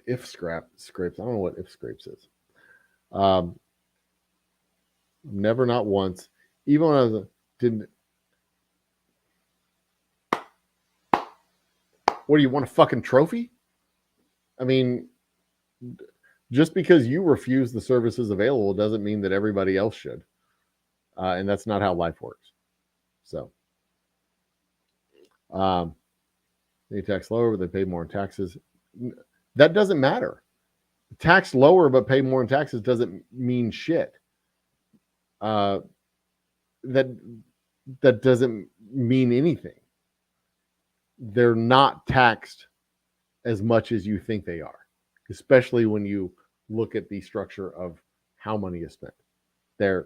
If scrapes. I don't know what if scrapes is. Never, not once. Even when I was didn't. What do you want, a fucking trophy? I mean, just because you refuse the services available doesn't mean that everybody else should. And that's not how life works. So, they tax lower, but they pay more in taxes. That doesn't matter. Tax lower, but pay more in taxes doesn't mean shit. That doesn't mean anything. They're not taxed as much as you think they are, especially when you look at the structure of how money is spent. $4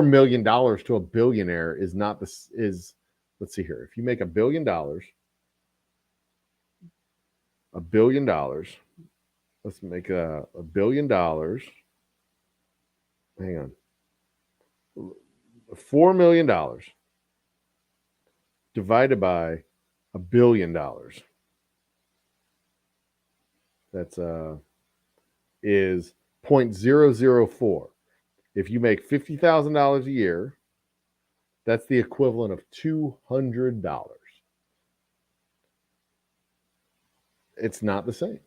million to a billionaire is not this is. Let's see here. If you make $1 billion, let's make $1 billion. Hang on. $4 million divided by $1 billion. That's is 0.004. If you make $50,000 a year, that's the equivalent of $200. It's not the same.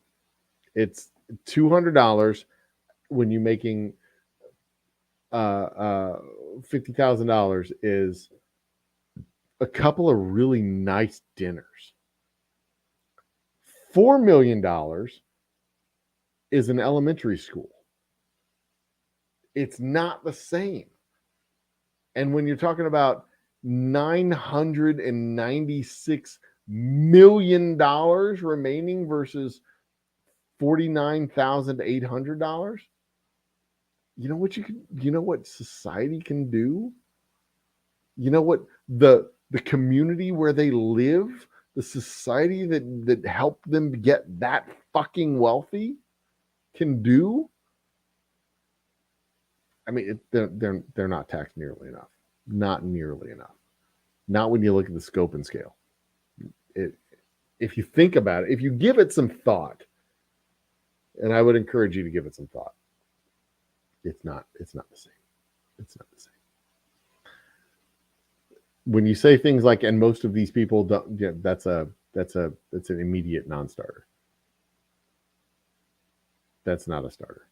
It's $200 when you're making $50,000 is a couple of really nice dinners. $4 million is an elementary school. It's not the same. And when you're talking about $996 million remaining versus $49,800, you know what society can do? You know what the community where they live, the society that helped them get that fucking wealthy can do? I mean, they're not taxed nearly enough. Not nearly enough. Not when you look at the scope and scale. If you think about it, if you give it some thought, and I would encourage you to give it some thought, it's not the same. It's not the same. When you say things like, and most of these people don't, yeah, that's an immediate non-starter. That's not a starter.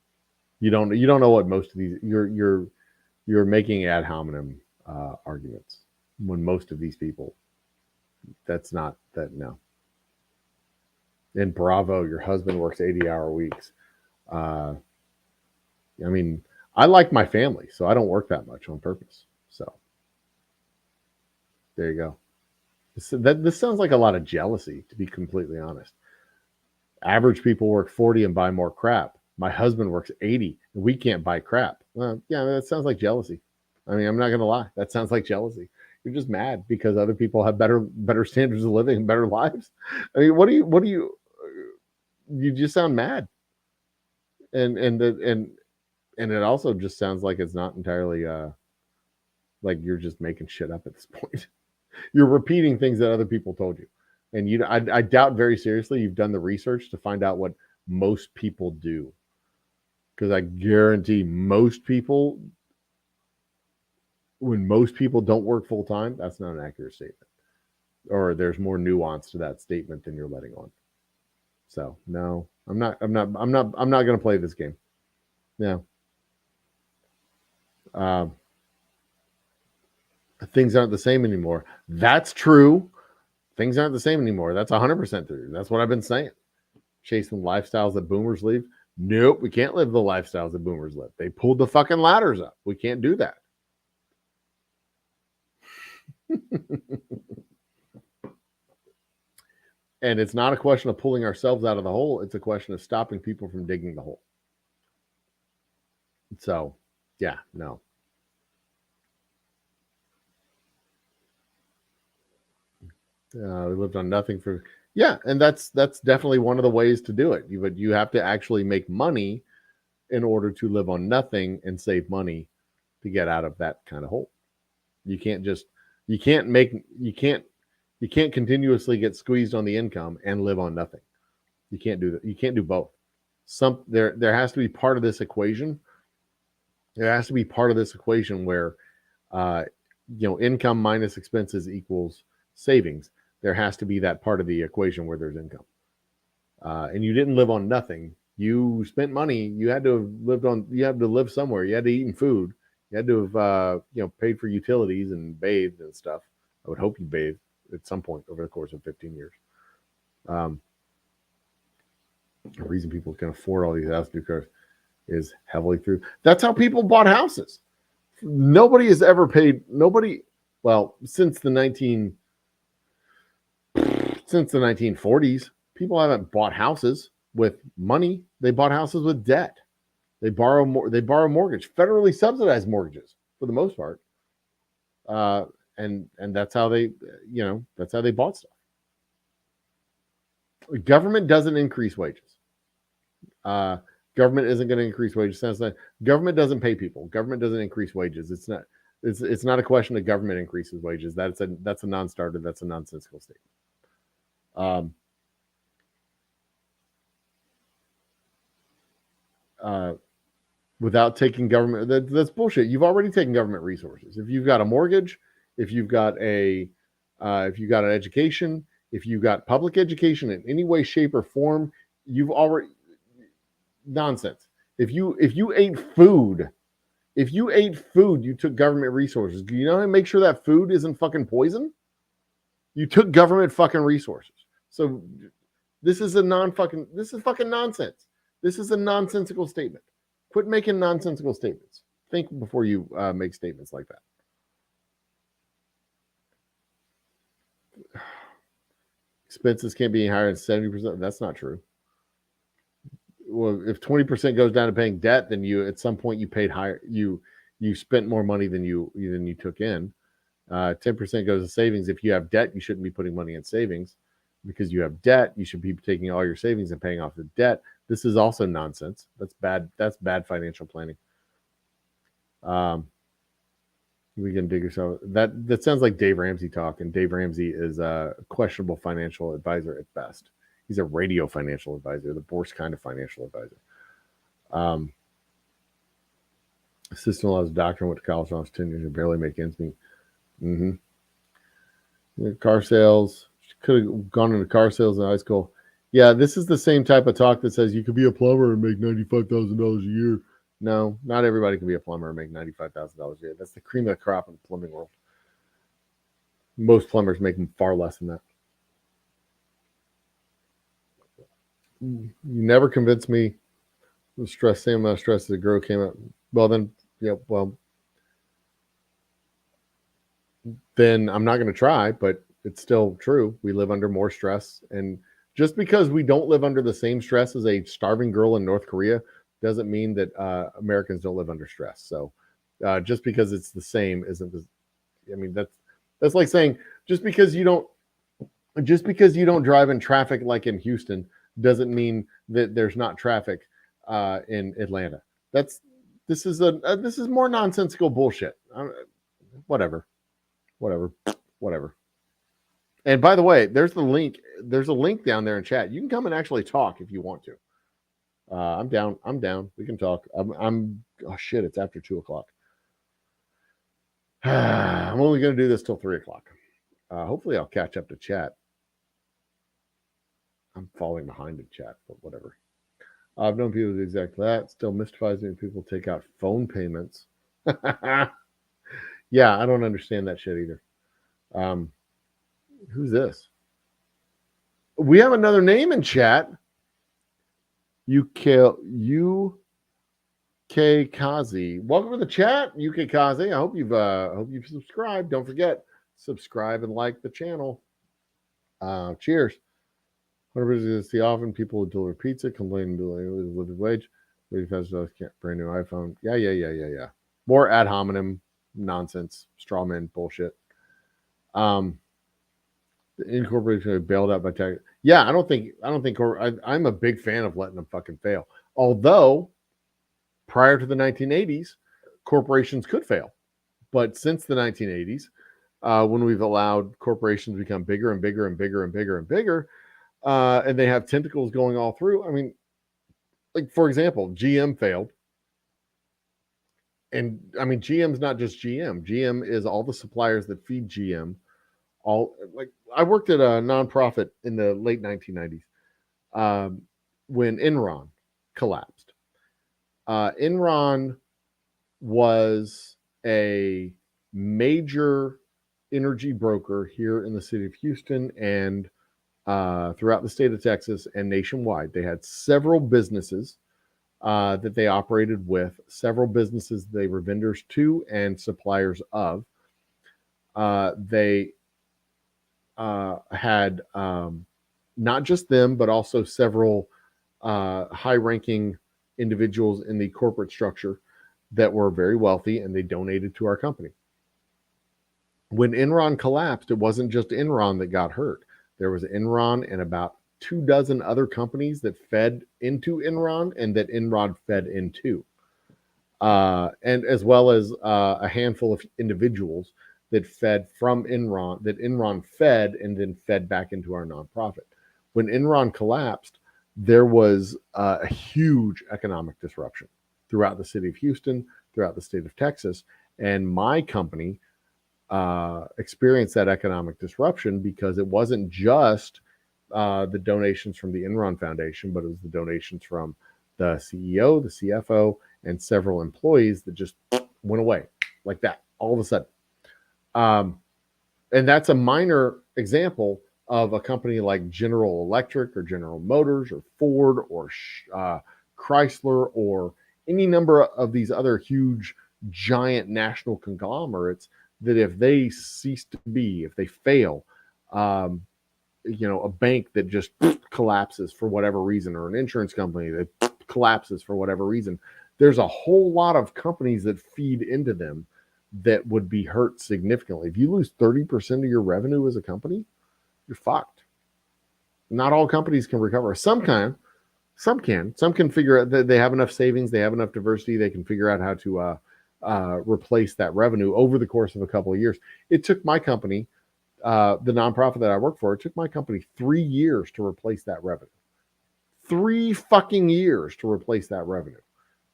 You don't know what most of these, you're making ad hominem arguments when most of these people, that's not that. No. And bravo, your husband works 80-hour weeks. I mean, I like my family, so I don't work that much on purpose. So there you go. This sounds like a lot of jealousy, to be completely honest. Average people work 40 and buy more crap. My husband works 80 and we can't buy crap. Well, yeah, that sounds like jealousy. I mean, I'm not going to lie. That sounds like jealousy. You're just mad because other people have better standards of living and better lives. I mean, what do you just sound mad. And it also just sounds like it's not entirely like you're just making shit up at this point. You're repeating things that other people told you. And I doubt very seriously you've done the research to find out what most people do. Because I guarantee most people, when most people don't work full time, that's not an accurate statement. Or there's more nuance to that statement than you're letting on. So no, I'm not going to play this game. No. Things aren't the same anymore. That's true. Things aren't the same anymore. That's 100% true. That's what I've been saying. Chasing lifestyles that boomers live. Nope, we can't live the lifestyles that boomers live. They pulled the fucking ladders up. We can't do that. And it's not a question of pulling ourselves out of the hole. It's a question of stopping people from digging the hole. So, yeah, no. We lived on nothing for, yeah, and that's definitely one of the ways to do it. But you have to actually make money in order to live on nothing and save money to get out of that kind of hole. You can't continuously get squeezed on the income and live on nothing. You can't do that. You can't do both. There has to be part of this equation. There has to be part of this equation where, income minus expenses equals savings. There has to be that part of the equation where there's income. And you didn't live on nothing. You spent money. You had to live somewhere. You had to eat and food. You had to have, paid for utilities and bathed and stuff. I would hope you bathed at some point over the course of 15 years. The reason people can afford all these house-new cars is heavily through. That's how people bought houses. Nobody has ever paid. Well, since the 1940s, people haven't bought houses with money. They bought houses with debt. They borrow mortgage, federally subsidized mortgages for the most part. And that's how they bought stuff. Government doesn't increase wages. Government isn't going to increase wages. Government doesn't pay people. Government doesn't increase wages. It's not a question of government increases wages. That's a non-starter. That's a nonsensical statement. Without taking government, that's bullshit. You've already taken government resources. If you've got a mortgage, if you've got an education, if you've got public education in any way, shape, or form, you've already nonsense. If you ate food, you took government resources. Do you know how to make sure that food isn't fucking poison? You took government fucking resources. So this is fucking nonsense. This is a nonsensical statement. Quit making nonsensical statements. Think before you make statements like that. Expenses can't be higher than 70%. That's not true. Well, if 20% goes down to paying debt, then at some point you paid higher. You spent more money than you took in. 10% goes to savings. If you have debt, you shouldn't be putting money in savings. Because you have debt, you should be taking all your savings and paying off the debt. This is also nonsense. That's bad. That's bad financial planning. We can dig yourself. That sounds like Dave Ramsey talk, and Dave Ramsey is a questionable financial advisor at best. He's a radio financial advisor, the worst kind of financial advisor. Sister-in-law's doctor went to college when I was 10 years and barely make ends meet. Car sales. She could have gone into car sales in high school. Yeah, this is the same type of talk that says you could be a plumber and make $95,000 a year. No, not everybody can be a plumber and make $95,000 a year. That's the cream of the crop in the plumbing world. Most plumbers make far less than that. You never convinced me. The stress, same amount of stress as a girl came out. Well, then, yeah, well, then I'm not going to try, but it's still true. We live under more stress. And just because we don't live under the same stress as a starving girl in North Korea doesn't mean that Americans don't live under stress. So just because it's the same isn't the, I mean, that's like saying just because you don't drive in traffic like in Houston doesn't mean that there's not traffic in Atlanta. This is more nonsensical bullshit. Whatever. And by the way, there's a link down there in chat. You can come and actually talk if you want to. I'm down. We can talk. Oh shit, it's after 2:00. I'm only going to do this till 3:00. Hopefully I'll catch up to chat. I'm falling behind in chat, but whatever. I've known people do exactly that. Still mystifies me when people take out phone payments. Yeah, I don't understand that shit either. Who's this? We have another name in chat. UK Kazi. Welcome to the chat, UK Kazi. I hope you've subscribed. Don't forget, subscribe and like the channel. Cheers. 100% see often people who deliver pizza complain with living wage. $35 brand new iPhone. Yeah. More ad hominem nonsense, straw man bullshit. The incorporation bailed out by tech. Yeah, I don't think I'm a big fan of letting them fucking fail. Although prior to the 1980s, corporations could fail. But since the 1980s, when we've allowed corporations to become bigger and bigger and bigger and bigger and bigger, and they have tentacles going all through. I mean, like, for example, GM failed. And I mean, GM's not just GM. GM is all the suppliers that feed GM. I worked at a nonprofit in the late 1990s when Enron collapsed. Enron was a major energy broker here in the city of Houston and throughout the state of Texas and nationwide. They had several businesses that they operated with, several businesses they were vendors to and suppliers of. They had not just them, but also several high-ranking individuals in the corporate structure that were very wealthy, and they donated to our company. When Enron collapsed, it wasn't just Enron that got hurt. There was Enron and about 24 other companies that fed into Enron and that Enron fed into. And as well as a handful of individuals that fed from Enron, that Enron fed and then fed back into our nonprofit. When Enron collapsed, there was a huge economic disruption throughout the city of Houston, throughout the state of Texas. And my company experienced that economic disruption because it wasn't just the donations from the Enron Foundation, but it was the donations from the CEO, the CFO, and several employees that just went away like that all of a sudden. And that's a minor example of a company like General Electric or General Motors or Ford or Chrysler or any number of these other huge, giant national conglomerates that if they cease to be, if they fail, a bank that just collapses for whatever reason, or an insurance company that collapses for whatever reason, there's a whole lot of companies that feed into them that would be hurt significantly. If you lose 30% of your revenue as a company, you're fucked. Not all companies can recover. Some can figure out that they have enough savings, they have enough diversity, they can figure out how to replace that revenue over the course of a couple of years. It took my company, the nonprofit that I work for, it took my company 3 years to replace that revenue. 3 fucking years to replace that revenue,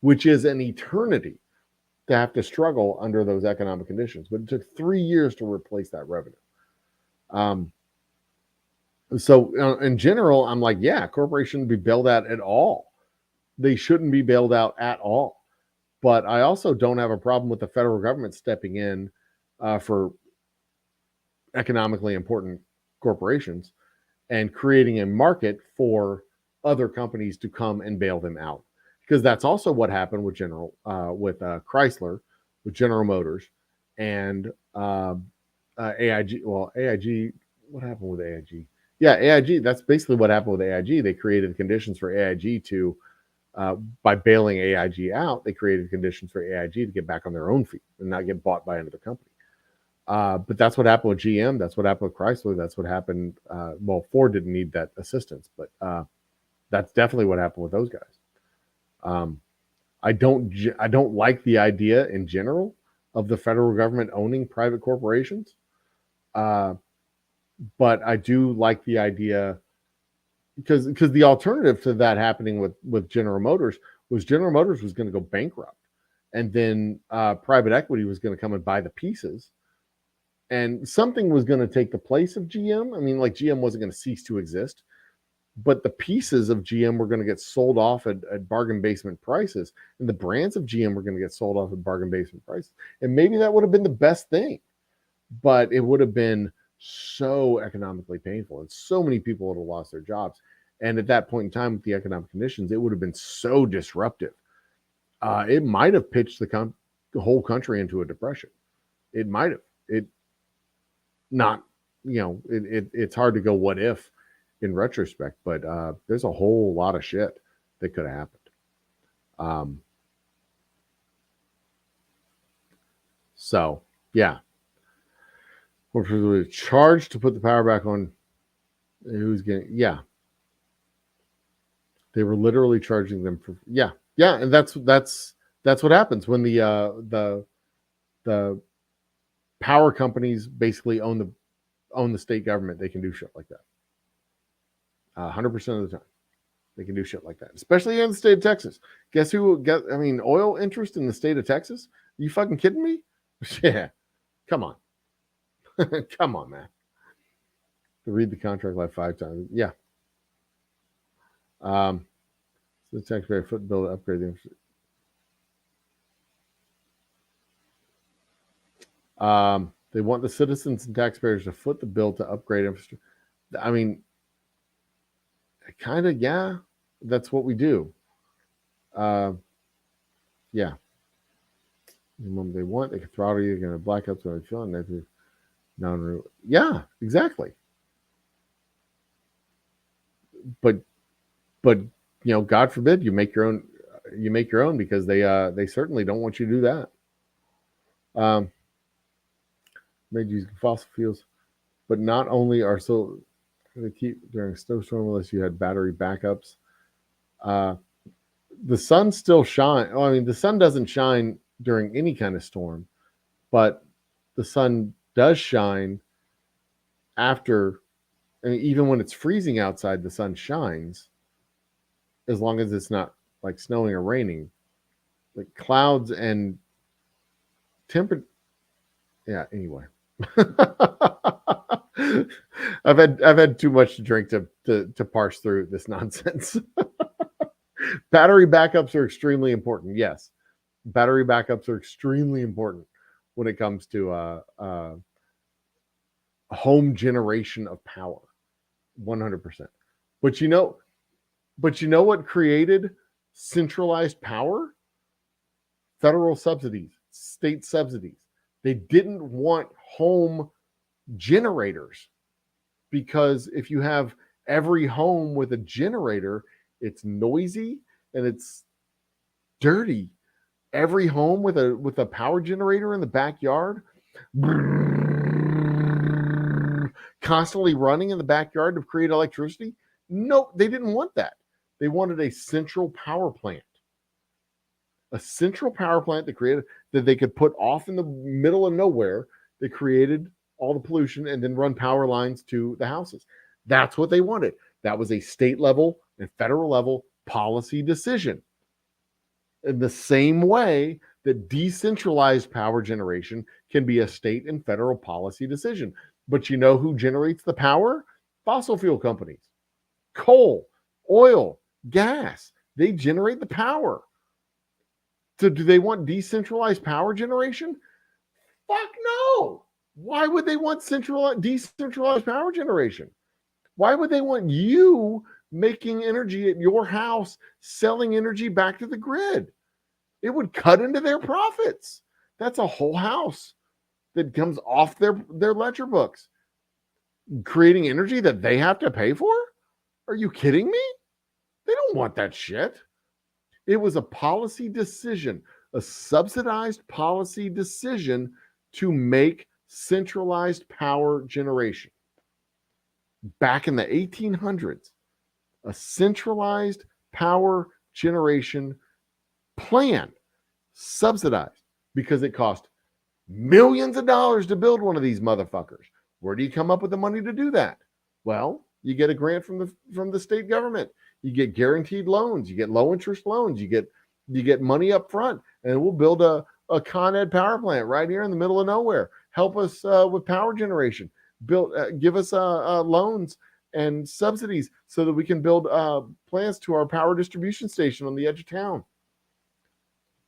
which is an eternity to have to struggle under those economic conditions. But it took 3 years to replace that revenue. So in general, I'm like, yeah, corporations shouldn't be bailed out at all. They shouldn't be bailed out at all. But I also don't have a problem with the federal government stepping in for economically important corporations and creating a market for other companies to come and bail them out. Because that's also what happened with Chrysler, with General Motors, and AIG. Well, AIG, what happened with AIG? Yeah, AIG, that's basically what happened with AIG. They created conditions for AIG to, by bailing AIG out, they created conditions for AIG to get back on their own feet and not get bought by another company. But that's what happened with GM. That's what happened with Chrysler. That's what happened. Well, Ford didn't need that assistance, but that's definitely what happened with those guys. I don't like the idea in general of the federal government owning private corporations. But I do like the idea because the alternative to that happening with General Motors was General Motors was going to go bankrupt, and then private equity was going to come and buy the pieces, and something was going to take the place of GM. I mean, like GM wasn't going to cease to exist, but the pieces of GM were going to get sold off at bargain basement prices, and the brands of GM were going to get sold off at bargain basement prices. And maybe that would have been the best thing, but it would have been so economically painful, and so many people would have lost their jobs. And at that point in time, with the economic conditions, it would have been so disruptive. It might have pitched the whole country into a depression. It might have. It's hard to go what if in retrospect, but there's a whole lot of shit that could have happened. So yeah. We're charged to put the power back on. Who's getting? Yeah, they were literally charging them for. Yeah, and that's what happens when the power companies basically own the state government. They can do shit like that. 100% of the time, they can do shit like that, especially in the state of Texas. Guess who got? I mean, oil interest in the state of Texas? Are you fucking kidding me? Yeah, come on. Come on, man. To read the contract like 5 times. Yeah. So the taxpayer foot bill to upgrade the infrastructure. They want the citizens and taxpayers to foot the bill to upgrade infrastructure. I mean, kind of, yeah. That's what we do. Yeah. The moment they want, they can throttle you. They're going to blackouts when they feel it. Yeah, exactly. But God forbid you make your own because they certainly don't want you to do that. Made using fossil fuels, but not only are so they keep during a snowstorm unless you had battery backups. The sun still shines. I mean, the sun doesn't shine during any kind of storm, but the sun does shine after. I mean, even when it's freezing outside, the sun shines, as long as it's not like snowing or raining. Like clouds and temperature. Yeah. Anyway, I've had too much to drink to parse through this nonsense. Battery backups are extremely important. Yes, battery backups are extremely important when it comes to home generation of power. 100%. But you know what created centralized power? Federal subsidies, state subsidies. They didn't want home generators because if you have every home with a generator, it's noisy and it's dirty. Every home with a power generator in the backyard, constantly running in the backyard to create electricity. No, they didn't want that. They wanted a central power plant. a central power plant that they could put off in the middle of nowhere that created all the pollution and then run power lines to the houses. That's what they wanted. That was a state level and federal level policy decision. In the same way that decentralized power generation can be a state and federal policy decision. But you know who generates the power? Fossil fuel companies. Coal, oil, gas. They generate the power. So do they want decentralized power generation? Fuck no. Why would they want decentralized power generation? Why would they want you making energy at your house, selling energy back to the grid? It would cut into their profits. That's a whole house that comes off their ledger books. Creating energy that they have to pay for? Are you kidding me? They don't want that shit. It was a policy decision, a subsidized policy decision to make centralized power generation. Back in the 1800s, a centralized power generation plan, subsidized, because it cost millions of dollars to build one of these motherfuckers. Where do you come up with the money to do that? Well, you get a grant from the state government. You get guaranteed loans. You get low interest loans. You get money up front, and we'll build a Con Ed power plant right here in the middle of nowhere. Help us with power generation. Give us loans and subsidies so that we can build plants to our power distribution station on the edge of town.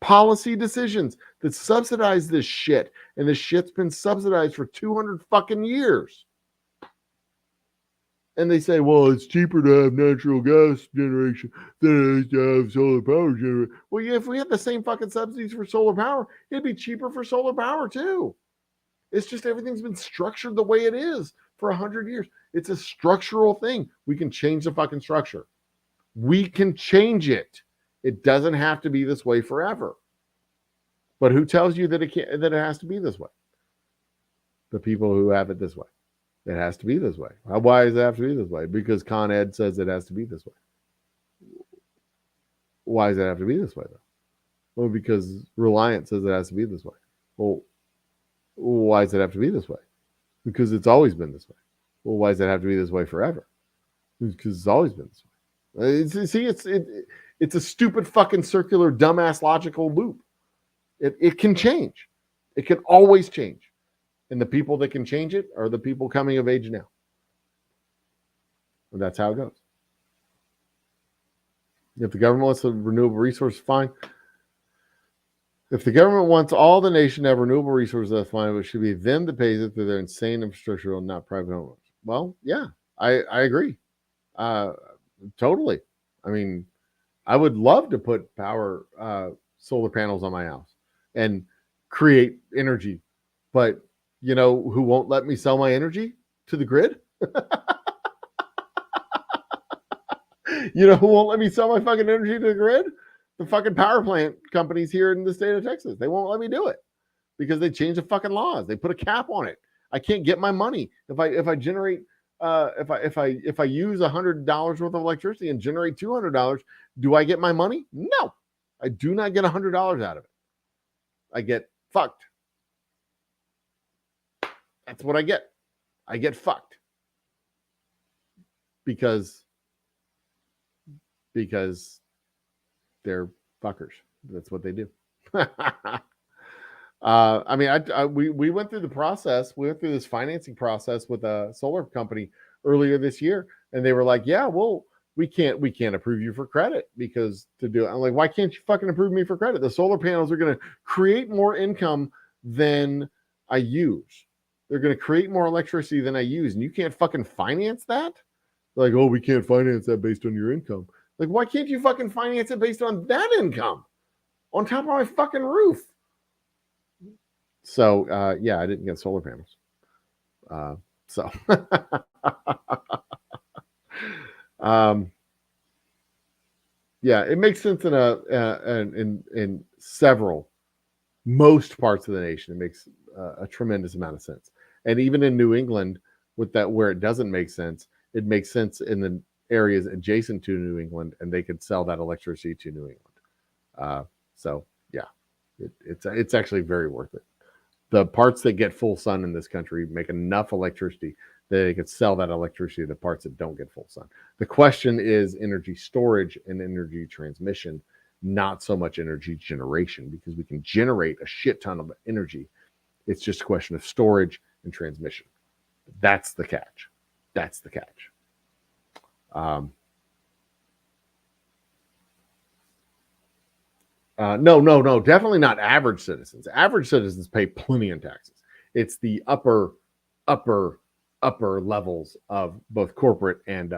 Policy decisions that subsidize this shit, and this shit's been subsidized for 200 fucking years. And they say, well, it's cheaper to have natural gas generation than it is to have solar power generation. Well, yeah, if we had the same fucking subsidies for solar power, it'd be cheaper for solar power too. It's just everything's been structured the way it is for 100 years. It's a structural thing. We can change the fucking structure. We can change it. It doesn't have to be this way forever. But who tells you that it has to be this way? The people who have it this way. It has to be this way. Why does it have to be this way? Because Con Ed says it has to be this way. Why does it have to be this way, though? Well, because Reliant says it has to be this way. Well, why does it have to be this way? Because it's always been this way. Well, why does it have to be this way forever? Because it's always been this way. It's a stupid fucking circular, dumbass logical loop. It can change. It can always change. And the people that can change it are the people coming of age now. And that's how it goes. If the government wants a renewable resource, fine. If the government wants all the nation to have renewable resources, that's fine. But it should be them that pays it through their insane infrastructure and not private homeowners. Well, yeah, I agree. Totally. I mean, I would love to put solar panels on my house and create energy. But you know who won't let me sell my energy to the grid? You know who won't let me sell my fucking energy to the grid? The fucking power plant companies here in the state of Texas. They won't let me do it because they changed the fucking laws. They put a cap on it. I can't get my money if I generate if I use $100 worth of electricity and generate $200. Do I get my money? No, I do not get $100 out of it. I get fucked. That's what I get. I get fucked because they're fuckers. That's what they do. I mean, we went through the process. We went through this financing process with a solar company earlier this year, and they were like, "Yeah, well, we can't approve you for credit because to do it." I'm like, "Why can't you fucking approve me for credit? The solar panels are going to create more income than I use. They're going to create more electricity than I use, and you can't fucking finance that." They're like, "Oh, we can't finance that based on your income." Like, why can't you fucking finance it based on that income on top of my fucking roof? So, yeah, I didn't get solar panels. Yeah, it makes sense in most parts of the nation. It makes a tremendous amount of sense. And even in New England, with that where it doesn't make sense, it makes sense in the areas adjacent to New England, and they could sell that electricity to New England. So It's actually very worth it. The parts that get full sun in this country make enough electricity that they could sell that electricity to parts that don't get full sun. The question is energy storage and energy transmission, not so much energy generation, because we can generate a shit ton of energy. It's just a question of storage and transmission. That's the catch. That's the catch. No, definitely not average citizens. Average citizens pay plenty in taxes. It's the upper levels of both corporate and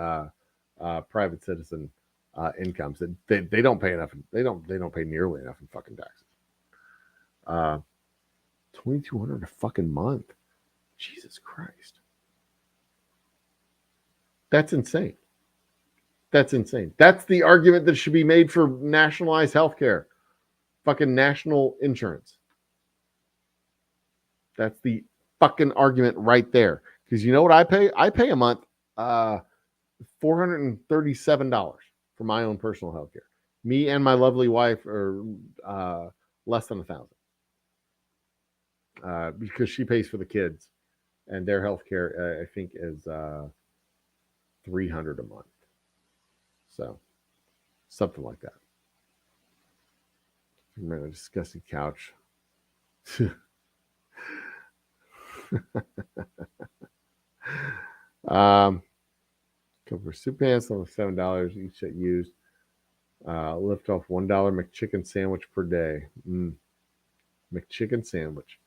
private citizen incomes that they don't pay enough. They don't pay nearly enough in fucking taxes. $2,200 a fucking month. Jesus Christ, that's insane. That's insane. That's the argument that should be made for nationalized healthcare. Fucking national insurance. That's the fucking argument right there. Because you know what I pay? I pay a month $437 for my own personal health care. Me and my lovely wife are less than $1,000 because she pays for the kids, and their health care I think is $300 a month. So something like that. Remember a disgusting couch. Couple of soup pants on $7 each that used. Lift off $1 McChicken sandwich per day. McChicken sandwich.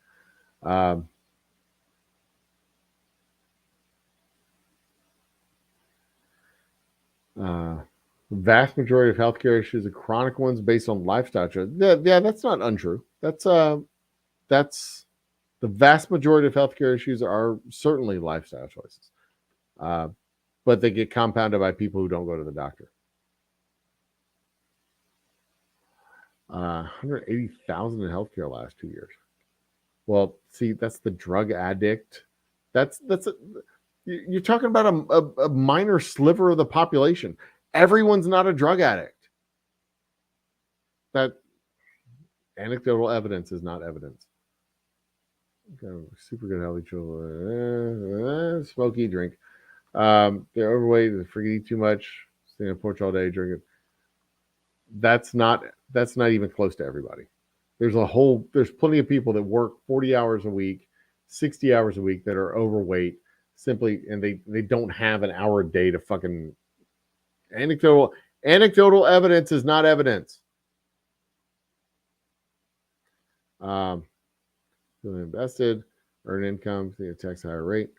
Vast majority of healthcare issues are chronic ones based on lifestyle choices. Yeah, that's not untrue. That's the vast majority of healthcare issues are certainly lifestyle choices, but they get compounded by people who don't go to the doctor. 180,000 in healthcare last 2 years. Well, see, that's the drug addict. You're talking about a minor sliver of the population. Everyone's not a drug addict. That anecdotal evidence is not evidence. Super good healthy children. Smoky drink. They're overweight. They forget to eat too much. Stay on the porch all day, drink it. That's not even close to everybody. There's plenty of people that work 40 hours a week, 60 hours a week that are overweight simply, and they don't have an hour a day to fucking anecdotal evidence is not evidence. Invested, earn income, see a tax higher rate.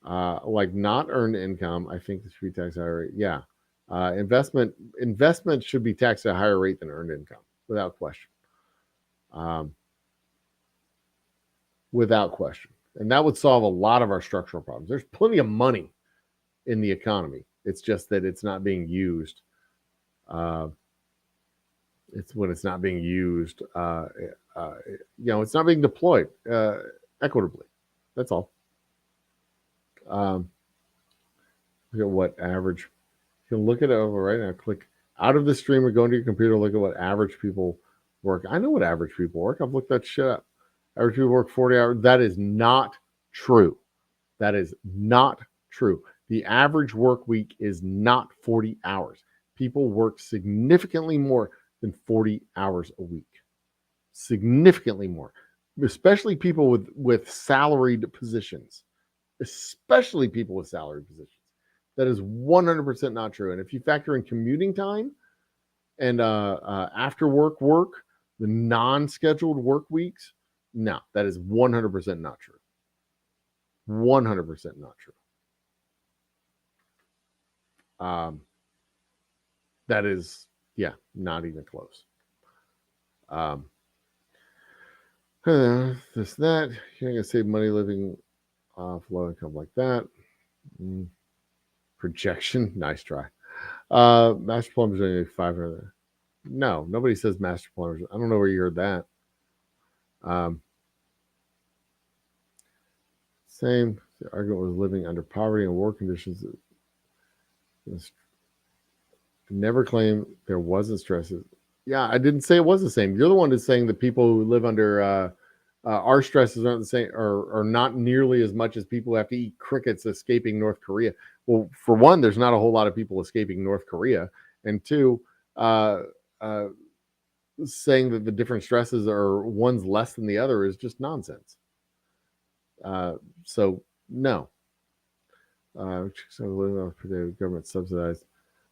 Like not earned income, I think this should be taxed higher rate. Yeah. Investment should be taxed at a higher rate than earned income, without question. Without question. And that would solve a lot of our structural problems. There's plenty of money in the economy. It's just that it's not being used. It's when it's not being used, it's not being deployed equitably. That's all. Look at what average. You can look at it over right now. Click out of the stream or go into your computer. Look at what average people work. I know what average people work. I've looked that shit up. Average people work 40 hours. That is not true. That is not true. The average work week is not 40 hours. People work significantly more than 40 hours a week. Significantly more. Especially people with salaried positions. Especially people with salaried positions. That is 100% not true. And if you factor in commuting time and after work, the non-scheduled work weeks, no, that is 100% not true. 100% not true. That is, not even close. This, that, you're going to save money living off low income like that. Projection, nice try. Master plumbers only 500. No, nobody says master plumbers. I don't know where you heard that. Same. The argument was living under poverty and war conditions. Never claim there wasn't stresses. Yeah, I didn't say it was the same. You're the one that's saying that people who live under our stresses aren't the same, or not nearly as much as people who have to eat crickets escaping North Korea. Well, for one, there's not a whole lot of people escaping North Korea, and two, uh, uh, saying that the different stresses are one's less than the other is just nonsense. So no. So government subsidized.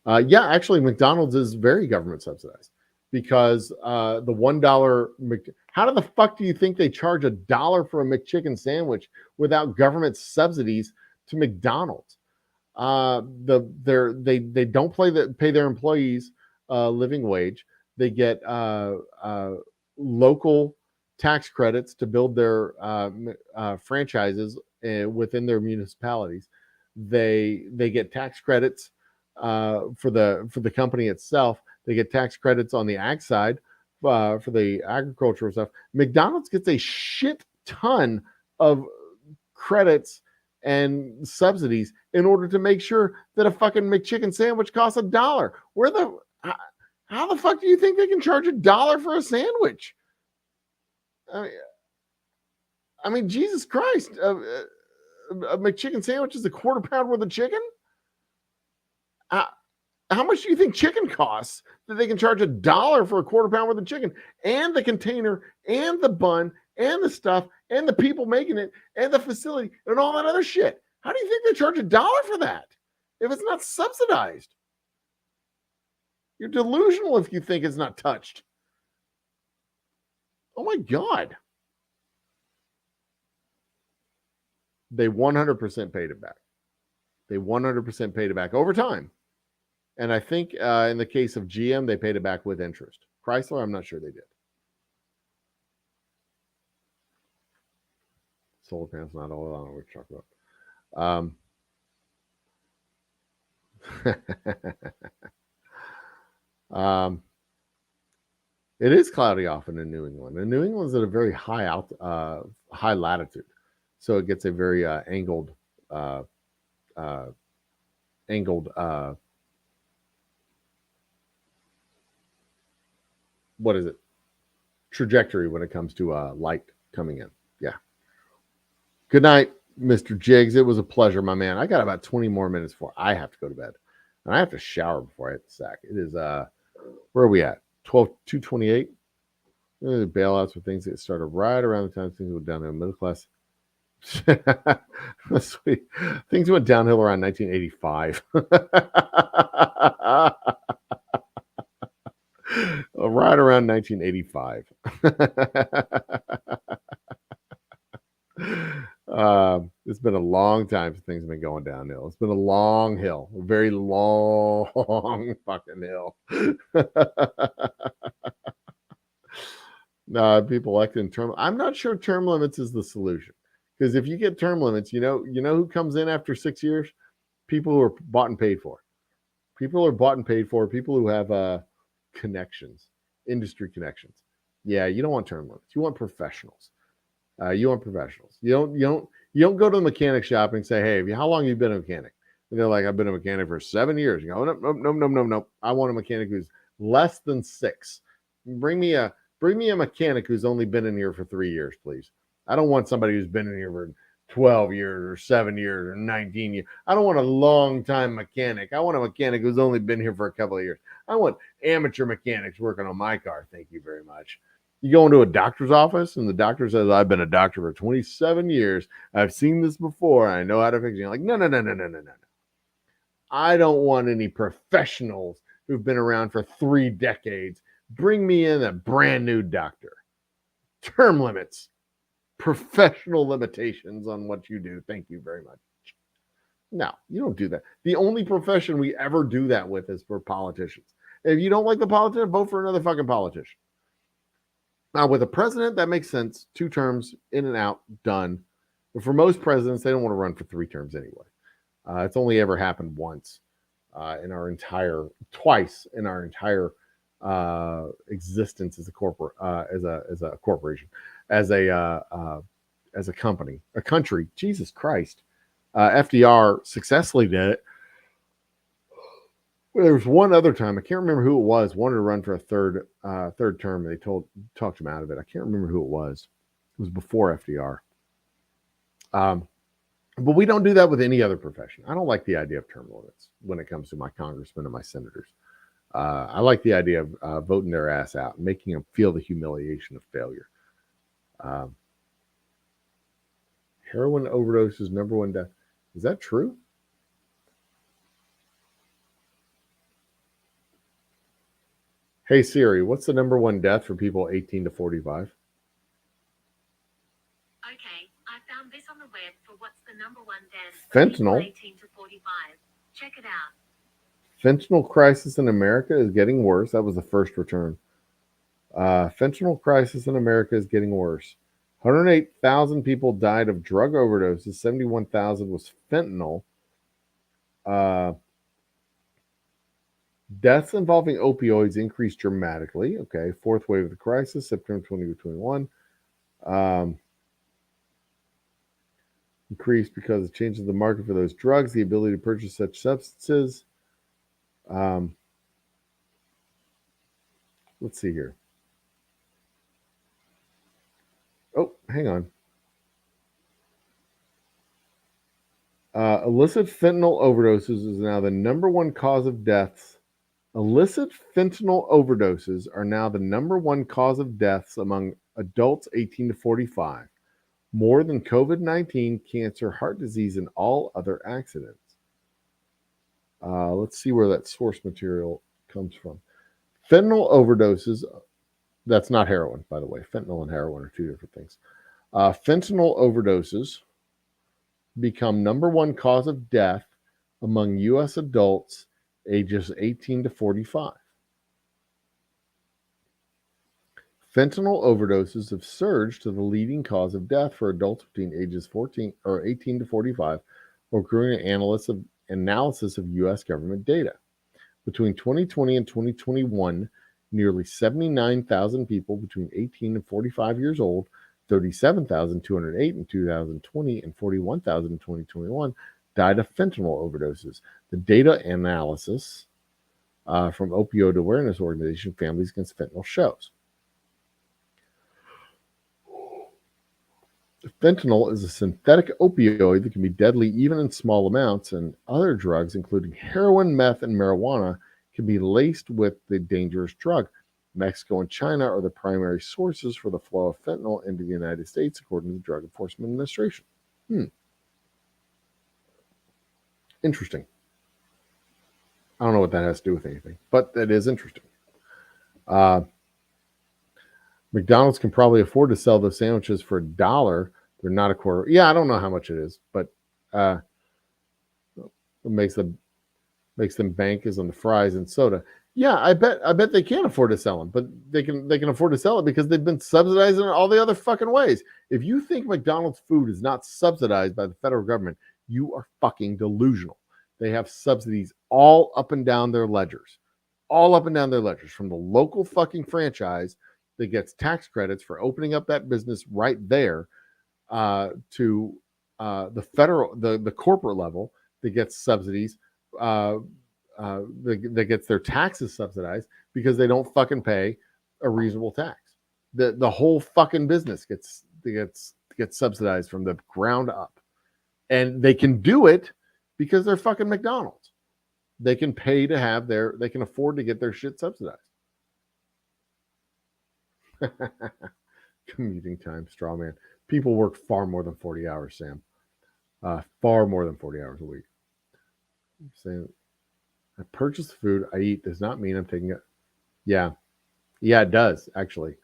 Yeah, actually, McDonald's is very government subsidized because the $1. How the fuck do you think they charge $1 for a McChicken sandwich without government subsidies to McDonald's? They don't pay their employees living wage. They get local tax credits to build their franchises within their municipalities. They get tax credits for the company itself. They get tax credits on the ag side for the agricultural stuff. McDonald's gets a shit ton of credits and subsidies in order to make sure that a fucking McChicken sandwich costs $1. How the fuck do you think they can charge $1 for a sandwich? I mean, Jesus Christ. A McChicken sandwich is a quarter pound worth of chicken? How much do you think chicken costs that they can charge $1 for a quarter pound worth of chicken, and the container and the bun and the stuff and the people making it and the facility and all that other shit? How do you think they charge $1 for that if it's not subsidized? You're delusional if you think it's not touched. Oh my God. They 100% paid it back. They 100% paid it back over time. And I think in the case of GM, they paid it back with interest. Chrysler, I'm not sure they did. Solar panels, not all. I don't know what you're talking about. It is cloudy often in New England. And New England's at a very high latitude. So it gets a very angled what is it? Trajectory when it comes to light coming in. Yeah. Good night, Mr. Jiggs. It was a pleasure, my man. I got about 20 more minutes before I have to go to bed. And I have to shower before I hit the sack. It is where are we at? 2:28. Bailouts for things that started right around the time things went down in the middle class. Sweet. Things went downhill around 1985. Right around 1985. It's been a long time since things have been going downhill. It's been a long hill, a very long fucking hill. People electing term. I'm not sure term limits is the solution, because if you get term limits, you know who comes in after 6 years? People who are bought and paid for. People are bought and paid for. People who have connections, industry connections. Yeah, you don't want term limits. You want professionals. You want professionals. You don't go to the mechanic shop and say, "Hey, how long have you been a mechanic?" And they're like, "I've been a mechanic for 7 years." You go, "No. I want a mechanic who's less than 6. Bring me a mechanic who's only been in here for 3 years, please. I don't want somebody who's been in here for 12 years or 7 years or 19 years. I don't want a long-time mechanic. I want a mechanic who's only been here for a couple of years. I want amateur mechanics working on my car. Thank you very much." You go into a doctor's office and the doctor says, "I've been a doctor for 27 years. I've seen this before. I know how to fix it." You're like, no. I don't want any professionals who've been around for 3 decades. Bring me in a brand new doctor. Term limits. Professional limitations on what you do. Thank you very much. No, you don't do that. The only profession we ever do that with is for politicians. If you don't like the politician, vote for another fucking politician. Now, with a president, that makes sense. 2 terms, in and out, done. But for most presidents, they don't want to run for 3 terms anyway. It's only ever happened twice in our entire existence as a corporate, as a corporation, as a company, a country. Jesus Christ. FDR successfully did it. Well, there was one other time, I can't remember who it was, wanted to run for a third term. They talked him out of it. I can't remember who it was. It was before FDR. But we don't do that with any other profession. I don't like the idea of term limits when it comes to my congressmen and my senators. I like the idea of voting their ass out and making them feel the humiliation of failure. Heroin overdose is number one death. Is that true? Hey Siri, what's the number one death for people 18 to 45? Okay, I found this on the web for what's the number one death for Fentanyl. people 18 to 45. Check it out. Fentanyl crisis in America is getting worse. That was the first return. Fentanyl crisis in America is getting worse. 108,000 people died of drug overdoses. 71,000 was fentanyl. Deaths involving opioids increased dramatically. Okay, fourth wave of the crisis, September 2021. Increased because of changes in the market for those drugs, the ability to purchase such substances. Let's see here. Oh, hang on. Illicit fentanyl overdoses is now the number one cause of deaths. Illicit fentanyl overdoses are now the number one cause of deaths among adults 18 to 45, more than COVID-19, cancer, heart disease, and all other accidents. Let's see where that source material comes from. Fentanyl overdoses, that's not heroin, by the way. Fentanyl and heroin are two different things. Fentanyl overdoses become number one cause of death among U.S. adults ages 18 to 45. Fentanyl overdoses have surged to the leading cause of death for adults between ages 18 to 45, according to analysis of U.S. government data. Between 2020 and 2021, nearly 79,000 people between 18 and 45 years old, 37,208 in 2020 and 41,000 in 2021, died of fentanyl overdoses. The data analysis from Opioid Awareness Organization, Families Against Fentanyl, shows. Fentanyl is a synthetic opioid that can be deadly even in small amounts, and other drugs, including heroin, meth, and marijuana, can be laced with the dangerous drug. Mexico and China are the primary sources for the flow of fentanyl into the United States, according to the Drug Enforcement Administration. Interesting. I don't know what that has to do with anything, but that is interesting. McDonald's can probably afford to sell those sandwiches for $1. They're not a quarter. Yeah, I don't know how much it is, but what makes them bank is on the fries and soda. Yeah, I bet they can afford to sell them, but they can afford to sell it because they've been subsidized in all the other fucking ways. If you think McDonald's food is not subsidized by the federal government, you are fucking delusional. They have subsidies all up and down their ledgers, from the local fucking franchise that gets tax credits for opening up that business right there, to the federal, the corporate level that gets subsidies, that gets their taxes subsidized because they don't fucking pay a reasonable tax. The whole fucking business gets subsidized from the ground up, and they can do it because they're fucking McDonald's. They can pay to have they can afford to get their shit subsidized. Commuting time, straw man. People work far more than 40 hours, Sam. Far more than 40 hours a week. I'm saying I purchase the food I eat does not mean I'm taking it. Yeah, it does, actually.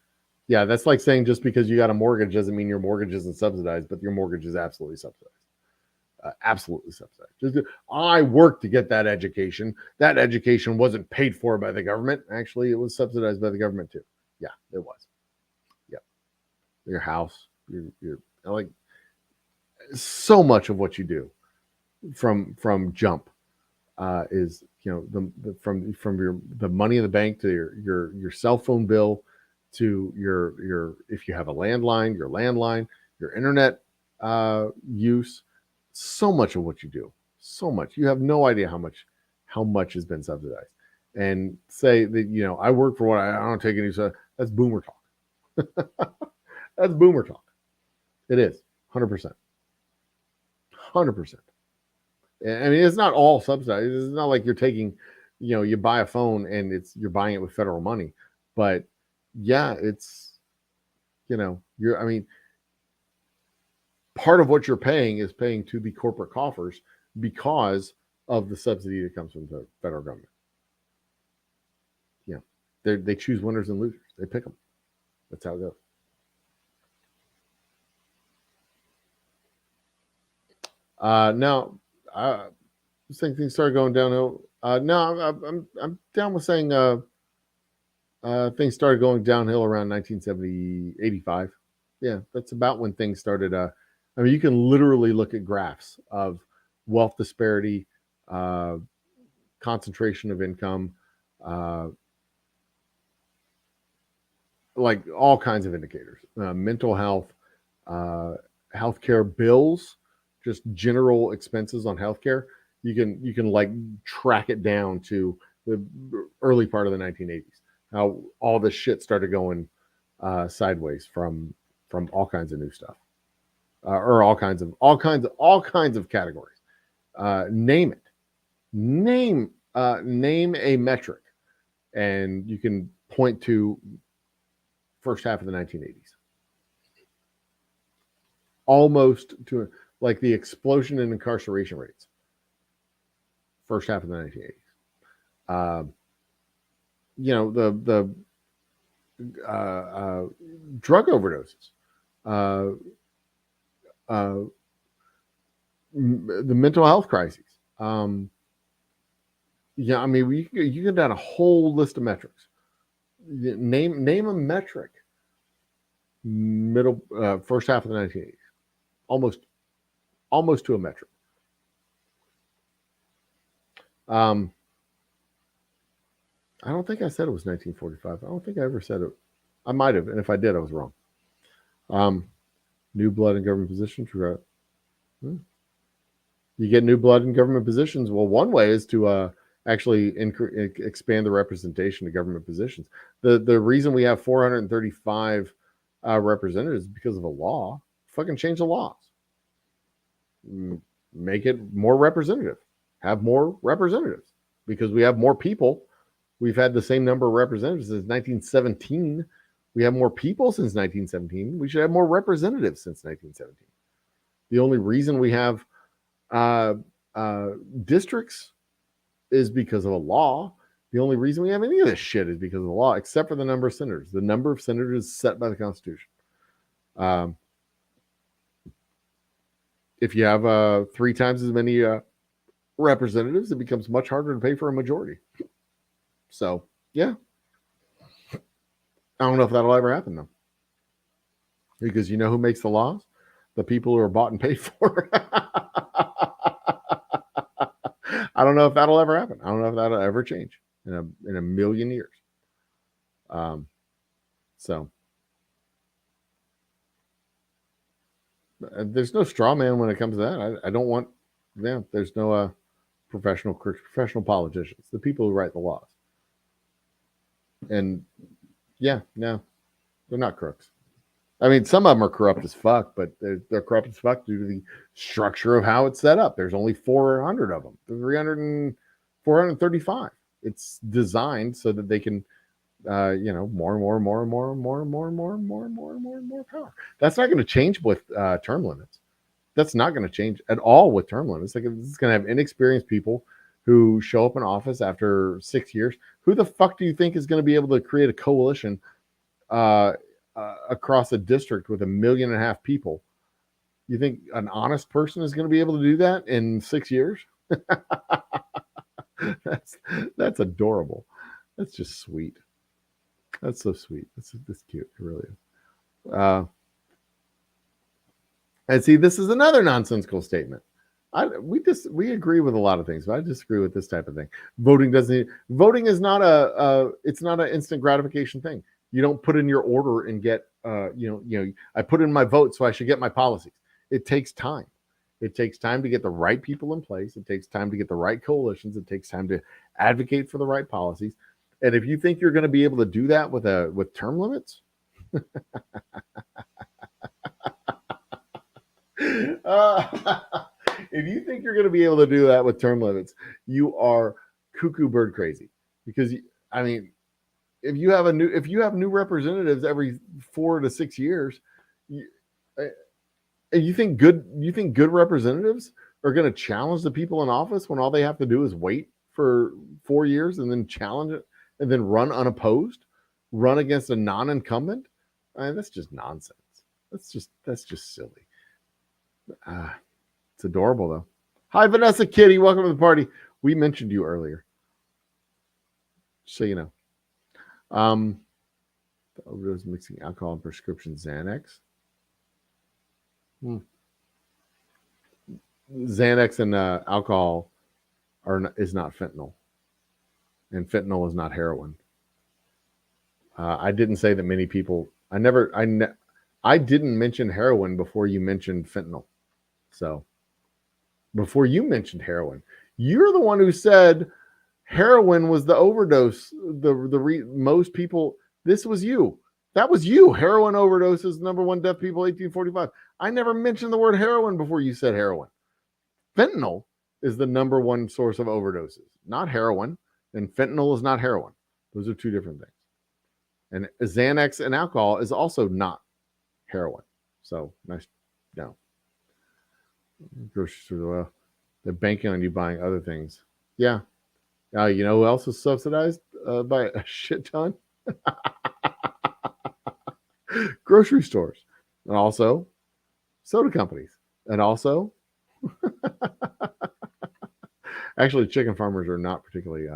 Yeah, that's like saying just because you got a mortgage doesn't mean your mortgage isn't subsidized, but your mortgage is absolutely subsidized. Absolutely subsidized. I worked to get that education. That education wasn't paid for by the government. Actually, it was subsidized by the government too. Yeah, it was. Yeah, your house, your like so much of what you do from jump is from the money in the bank to your cell phone bill to your if you have a landline, your internet use. So much of what you do, so much. You have no idea how how much has been subsidized, and say that I work for what I don't take any. So that's boomer talk. That's boomer talk. It is 100%. 100%. I mean, it's not all subsidized. It's not like you're taking, you buy a phone and you're buying it with federal money. But yeah, it's, I mean, part of what you're paying is paying to the corporate coffers because of the subsidy that comes from the federal government. They choose winners and losers. They pick them. That's how it goes. Now, I think things started going downhill. No, I'm down with saying things started going downhill around 1970, 85. Yeah, that's about when things started. I mean, you can literally look at graphs of wealth disparity, concentration of income, like all kinds of indicators, mental health, healthcare bills, just general expenses on healthcare. You can like track it down to the early part of the 1980s. How all this shit started going sideways from all kinds of new stuff, or all kinds of categories. Name it. Name a metric, and you can point to first half of the 1980s. Almost to like the explosion in incarceration rates. First half of the 1980s. The drug overdoses. The mental health crises. I mean, you can down a whole list of metrics. Name a metric. First half of the 1980s, almost to a metric. I don't think I said it was 1945. I don't think I ever said it. I might have, and if I did, I was wrong. New blood in government positions. You get new blood in government positions. Well, one way is to actually expand the representation of government positions. The reason we have 435 representatives is because of a law. Fucking change the laws. Make it more representative. Have more representatives because we have more people. We've had the same number of representatives since 1917. We have more people since 1917. We should have more representatives since 1917. The only reason we have districts is because of a law. The only reason we have any of this shit is because of the law, except for the number of senators. The number of senators is set by the Constitution. If you have 3 times as many representatives, it becomes much harder to pay for a majority. So, yeah. I don't know if that'll ever happen, though. Because you know who makes the laws? The people who are bought and paid for. I don't know if that'll ever happen. I don't know if that'll ever change in a million years. So there's no straw man when it comes to that. I don't want. Yeah, there's no professional politicians. The people who write the laws. And yeah, no, they're not crooks. I mean, some of them are corrupt as fuck, but they're corrupt as fuck due to the structure of how it's set up. There's only 400 of them, 435. It's designed so that they can, more and more power. That's not going to change with term limits. That's not going to change at all with term limits. Like, it's going to have inexperienced people who show up in office after 6 years. Who the fuck do you think is going to be able to create a coalition across a district with 1.5 million people? You think an honest person is going to be able to do that in 6 years? That's adorable. That's just sweet. That's so sweet. That's cute. It really is. And see, this is another nonsensical statement. We agree with a lot of things, but I disagree with this type of thing. Voting is not it's not an instant gratification thing. You don't put in your order and get I put in my vote, so I should get my policies. It takes time. It takes time to get the right people in place. It takes time to get the right coalitions. It takes time to advocate for the right policies. And if you think you're going to be able to do that with term limits, if you think you're going to be able to do that with term limits, you are cuckoo bird crazy. Because I mean, if you have new representatives every 4 to 6 years, you think good representatives are going to challenge the people in office when all they have to do is wait for 4 years and then challenge it and then run unopposed, run against a non-incumbent? I mean, that's just nonsense. That's just silly. It's adorable though. Hi, Vanessa Kitty. Welcome to the party. We mentioned you earlier, so you know. The overdose mixing alcohol and prescription Xanax. Xanax and alcohol is not fentanyl, and fentanyl is not heroin. I didn't say that many people. I didn't mention heroin before you mentioned fentanyl. So before you mentioned heroin, you're the one who said heroin was the overdose. Most people. This was you. That was you. Heroin overdoses, number one death people, 1845. I never mentioned the word heroin before you said heroin. Fentanyl is the number one source of overdoses, not heroin. And fentanyl is not heroin. Those are two different things. And Xanax and alcohol is also not heroin. So nice. No. Grocery store, well, they're banking on you buying other things. Yeah. You know who else is subsidized by a shit ton? Grocery stores, and also soda companies, and also actually chicken farmers are not particularly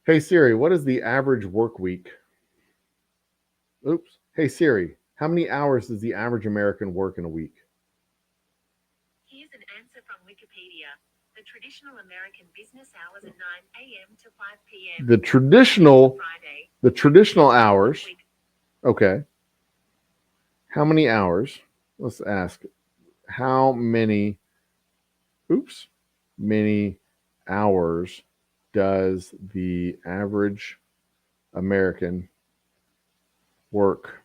Hey Siri, what is the average work week? Oops. Hey Siri, how many hours does the average American work in a week? Here's an answer from Wikipedia. The traditional American business hours are 9 a.m. to 5 p.m. The traditional Friday. hours. Okay. How many hours? Let's ask. How many hours does the average American work?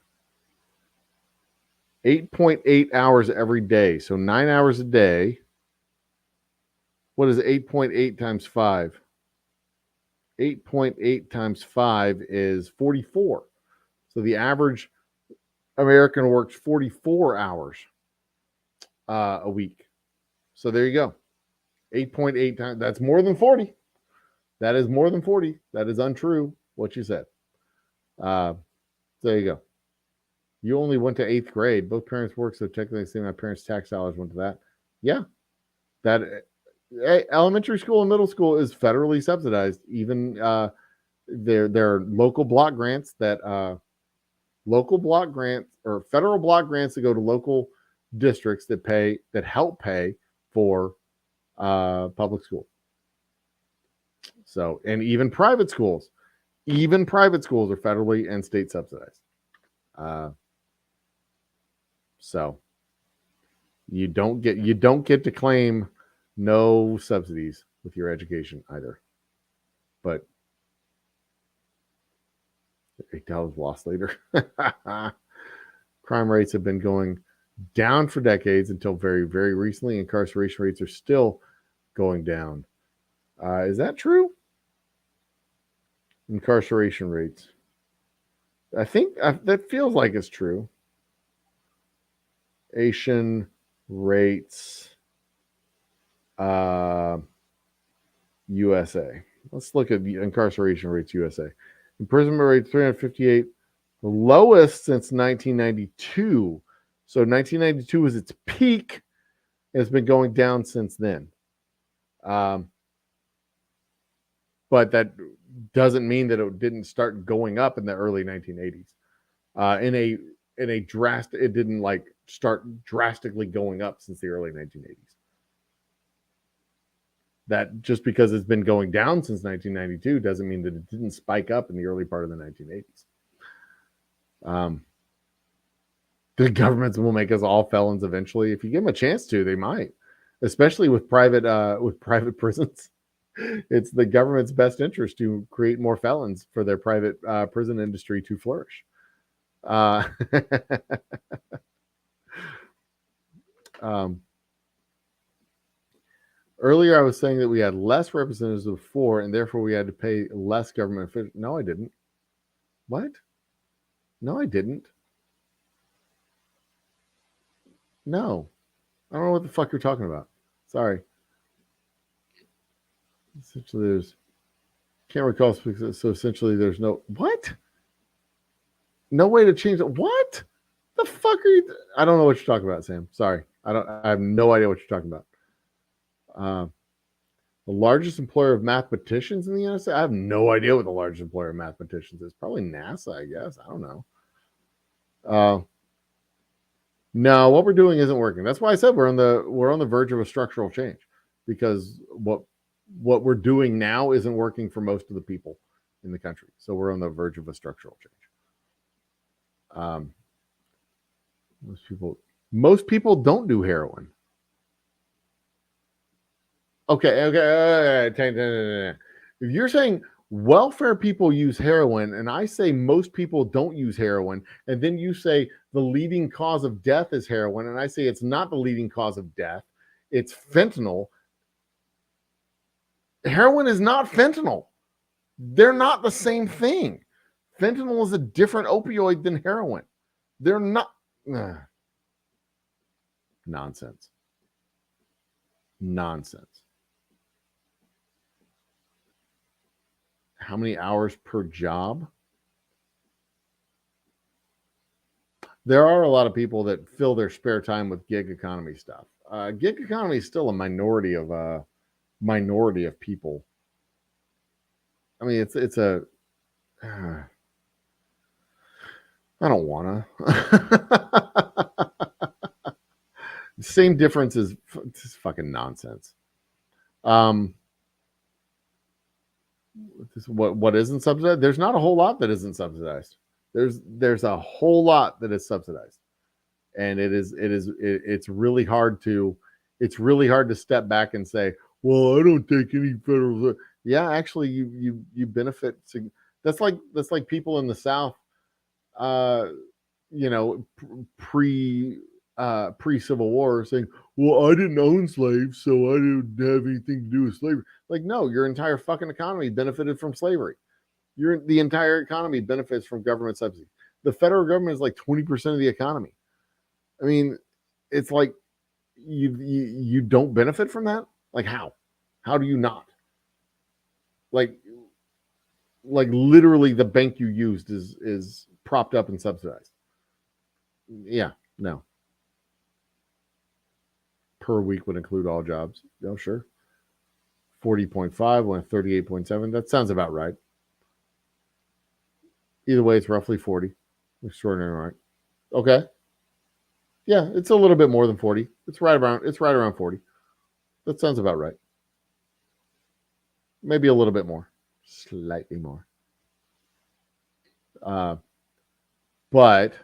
8.8 hours every day. So 9 hours a day. What is 8.8 times 5? 8.8 times 5 is 44. So the average American works 44 hours a week. So there you go. 8.8 times. That's more than 40. That is more than 40. That is untrue, what you said. There you go. You only went to 8th grade. Both parents work, so technically say my parents' tax dollars went to that. Yeah. That elementary school and middle school is federally subsidized. Even there are local block grants that federal block grants that go to local districts that help pay for public school. So, and even private schools are federally and state subsidized. So you don't get to claim no subsidies with your education either. But $8 lost later. Crime rates have been going down for decades until very, very recently. Incarceration rates are still going down. Is that true? Incarceration rates. I think that feels like it's true. Asian rates, USA. Let's look at the incarceration rates USA. Imprisonment rate 358, the lowest since 1992. So 1992 was its peak. It's been going down since then. But that doesn't mean that it didn't start going up in the early 1980s. It didn't like start drastically going up since the early 1980s. That just because it's been going down since 1992 doesn't mean that it didn't spike up in the early part of the 1980s. The governments will make us all felons eventually. If you give them a chance to, they might, especially with private prisons. It's the government's best interest to create more felons for their private prison industry to flourish. Earlier, I was saying that we had less representatives before, and therefore we had to pay less government officials. No, I didn't. What? No, I didn't. No. I don't know what the fuck you're talking about. Sorry. Essentially, there's... Can't recall. So essentially, there's no... What? No way to change it. What? The fuck are you... I don't know what you're talking about, Sam. Sorry. I have no idea what you're talking about. The largest employer of mathematicians in the USA? I have no idea what the largest employer of mathematicians is. Probably NASA, I guess. I don't know. No, what we're doing isn't working. That's why I said we're on the verge of a structural change, because what we're doing now isn't working for most of the people in the country. So we're on the verge of a structural change. Most people don't do heroin. Okay. If you're saying welfare people use heroin, and I say most people don't use heroin, and then you say the leading cause of death is heroin, and I say it's not the leading cause of death, it's fentanyl. Heroin is not fentanyl. They're not the same thing. Fentanyl is a different opioid than heroin. They're not. Nonsense. How many hours per job? There are a lot of people that fill their spare time with gig economy stuff. Gig economy is still a minority of people. I mean, it's a. I don't wanna. Same difference is just fucking nonsense. What isn't subsidized? There's not a whole lot that isn't subsidized. There's a whole lot that is subsidized, and it's really hard to step back and say, well, I don't take any federal. Yeah, actually, you benefit. That's like people in the South, pre-Civil War saying, well, I didn't own slaves, so I didn't have anything to do with slavery. Like, no, your entire fucking economy benefited from slavery. The entire economy benefits from government subsidy. The federal government is like 20% of the economy. I mean, it's like you don't benefit from that? Like, how? How do you not? Like literally the bank you used is propped up and subsidized. Yeah, no. Per week would include all jobs. No, sure. 40.5 went 38.7. That sounds about right. Either way, it's roughly 40. Extraordinary, right? Okay. Yeah, it's a little bit more than 40. It's right around 40. That sounds about right. Maybe a little bit more. Slightly more. But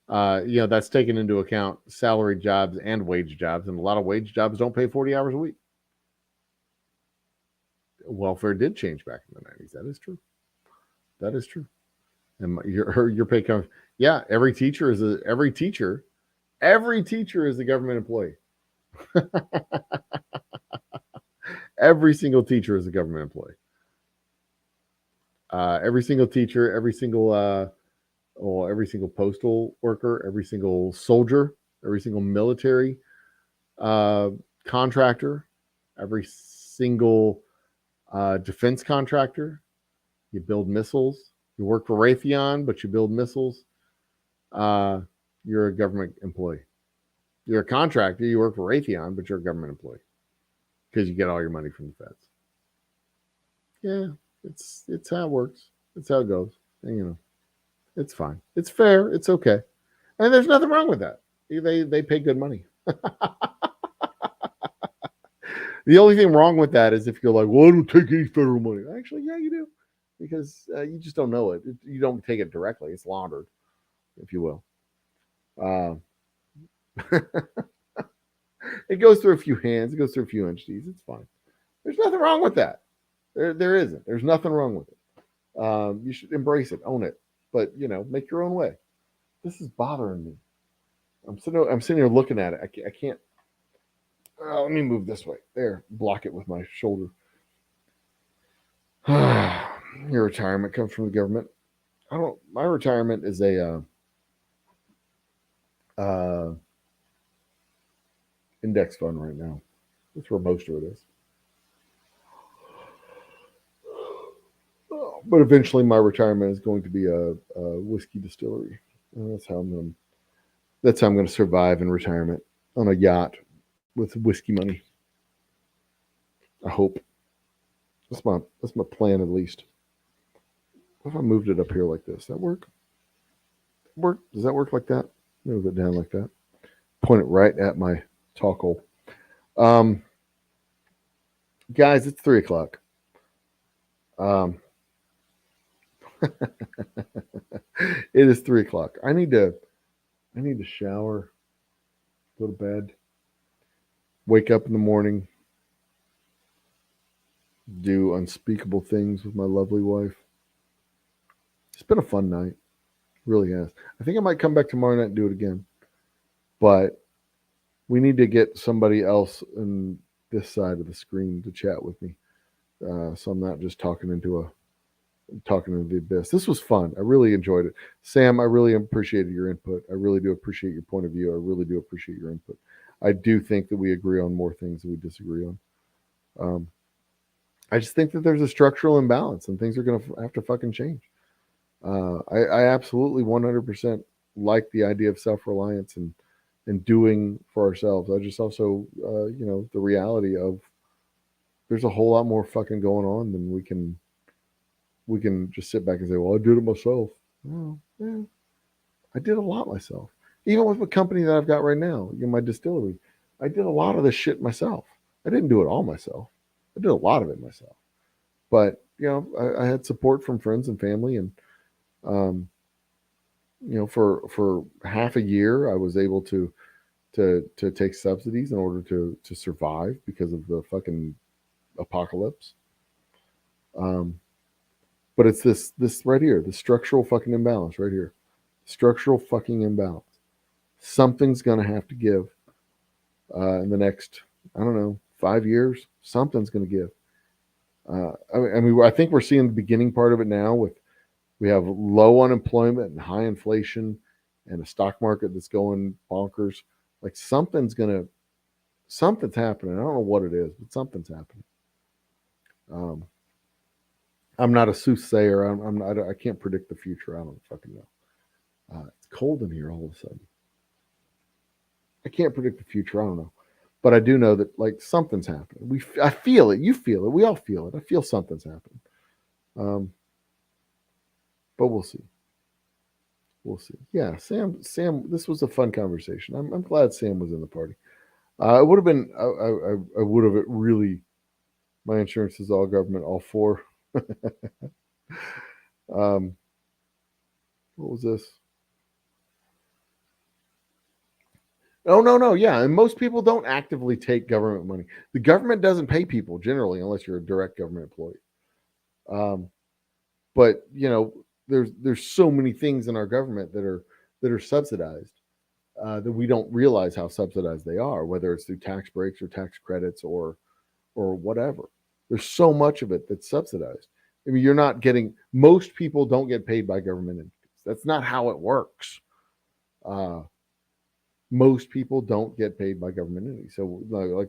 that's taken into account salaried jobs and wage jobs, and a lot of wage jobs don't pay 40 hours a week. Welfare did change back in the 90s. That is true. And your pay comes. Yeah, every teacher is a government employee. Every single teacher is a government employee. Every single teacher, every single postal worker, every single soldier, every single military contractor, every single defense contractor. You build missiles. You work for Raytheon, but you build missiles. You're a government employee. You're a contractor. You work for Raytheon, but you're a government employee because you get all your money from the feds. Yeah, it's how it works. It's how it goes. And, it's fine. It's fair. It's okay. And there's nothing wrong with that. They pay good money. The only thing wrong with that is if you're like, well, I don't take any federal money. Actually, yeah, you do. Because you just don't know it. You don't take it directly. It's laundered, if you will. Uh, it goes through a few hands. It goes through a few entities. It's fine. There's nothing wrong with that. There isn't. There's nothing wrong with it. You should embrace it, own it, but make your own way. This is bothering me. I'm sitting here looking at it. I can't. Let me move this way. There, block it with my shoulder. Your retirement comes from the government. My retirement is a index fund right now. That's where most of it is. But eventually, my retirement is going to be a whiskey distillery. And that's how I'm going to survive in retirement on a yacht with whiskey money. I hope. That's my plan, at least. What if I moved it up here like this? Does that work? Does that work like that? Move it down like that. Point it right at my talk hole. Guys, it's 3:00. It is 3:00. I need to shower, go to bed, wake up in the morning, do unspeakable things with my lovely wife. It's been a fun night. It really has. I think I might come back tomorrow night and do it again. But we need to get somebody else on this side of the screen to chat with me. So I'm not just talking into the abyss. This was fun. I really enjoyed it. Sam, I really appreciated your input. I really do appreciate your point of view. I really do appreciate your input. I do think that we agree on more things than we disagree on. I just think that there's a structural imbalance and things are going to have to fucking change. I absolutely 100% like the idea of self-reliance and doing for ourselves. I just also, the reality of there's a whole lot more fucking going on than we can just sit back and say, well, I did it myself. Well, yeah, I did a lot myself. Even with the company that I've got right now, my distillery, I did a lot of this shit myself. I didn't do it all myself. I did a lot of it myself. But, I had support from friends and family. And, for half a year, I was able to take subsidies in order to survive because of the fucking apocalypse. But it's this right here, the structural fucking imbalance right here. Structural fucking imbalance. Something's going to have to give in the next, 5 years. Something's going to give. I think we're seeing the beginning part of it now we have low unemployment and high inflation and a stock market that's going bonkers. Like something's happening. I don't know what it is, but something's happening. I'm not a soothsayer. I can't predict the future. I don't fucking know. It's cold in here all of a sudden. I can't predict the future. I don't know. But I do know that something's happening. I feel it. You feel it. We all feel it. I feel something's happening. But we'll see. We'll see. Yeah, Sam. This was a fun conversation. I'm glad Sam was in the party. It would have been. I would have really. My insurance is all government, all four. What was this? No. Yeah, and most people don't actively take government money. The government doesn't pay people generally, unless you're a direct government employee. But there's so many things in our government that are subsidized that we don't realize how subsidized they are, whether it's through tax breaks or tax credits or whatever. There's so much of it that's subsidized. I mean, most people don't get paid by government entities. That's not how it works. Most people don't get paid by government entities. So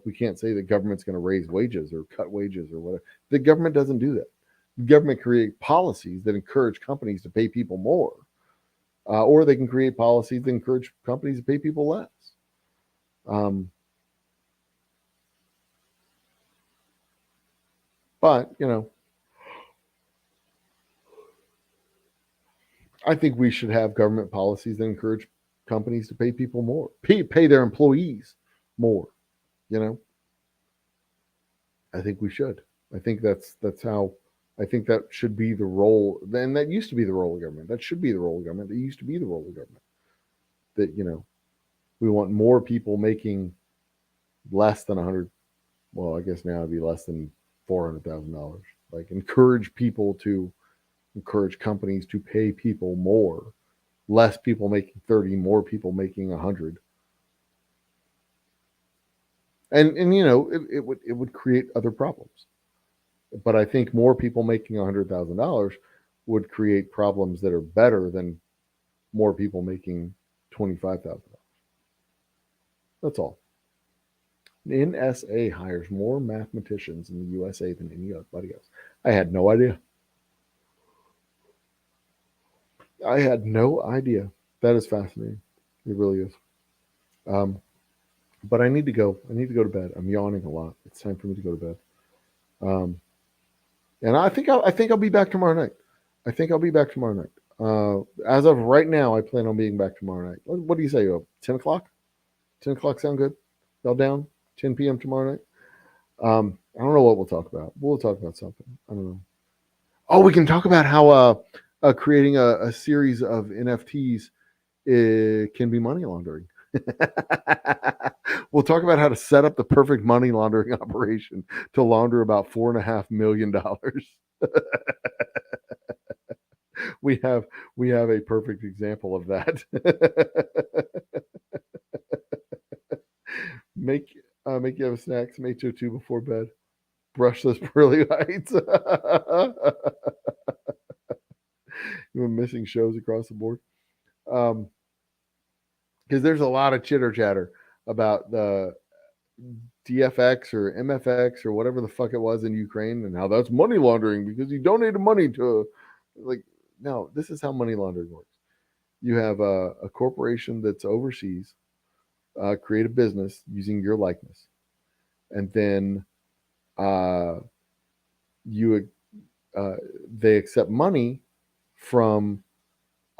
we can't say the government's going to raise wages or cut wages or whatever. The government doesn't do that. The government create policies that encourage companies to pay people more, or they can create policies that encourage companies to pay people less. But I think we should have government policies that encourage companies to pay people more, pay their employees more. I think we should. I think that's how. I think that should be the role. And that used to be the role of government. That should be the role of government. That used to be the role of government. that, we want more people making less than 100. Well, I guess now it'd be less than $400,000. Like encourage companies to pay people more, less people making 30, more people making 100. And it would create other problems. But I think more people making $100,000 would create problems that are better than more people making $25,000. That's all. NSA hires more mathematicians in the USA than anybody else. I had no idea. That is fascinating. It really is. But I need to go. I need to go to bed. I'm yawning a lot. It's time for me to go to bed. And I think I'll be back tomorrow night. As of right now, I plan on being back tomorrow night. What do you say? 10 o'clock? 10 o'clock sound good? Bell down? 10 p.m. tomorrow night? I don't know what we'll talk about. We'll talk about something. I don't know. Oh, we can talk about how creating a series of NFTs can be money laundering. We'll talk about how to set up the perfect money laundering operation to launder about $4.5 million. We have a perfect example of that. Make you have a snack, some HO2 before bed. Brush those pearly whites. You're missing shows across the board. Because there's a lot of chitter chatter about the DFX or MFX or whatever the fuck it was in Ukraine and how that's money laundering because you donated money to, like, no, this is how money laundering works. You have a corporation that's overseas, create a business using your likeness, and then they accept money from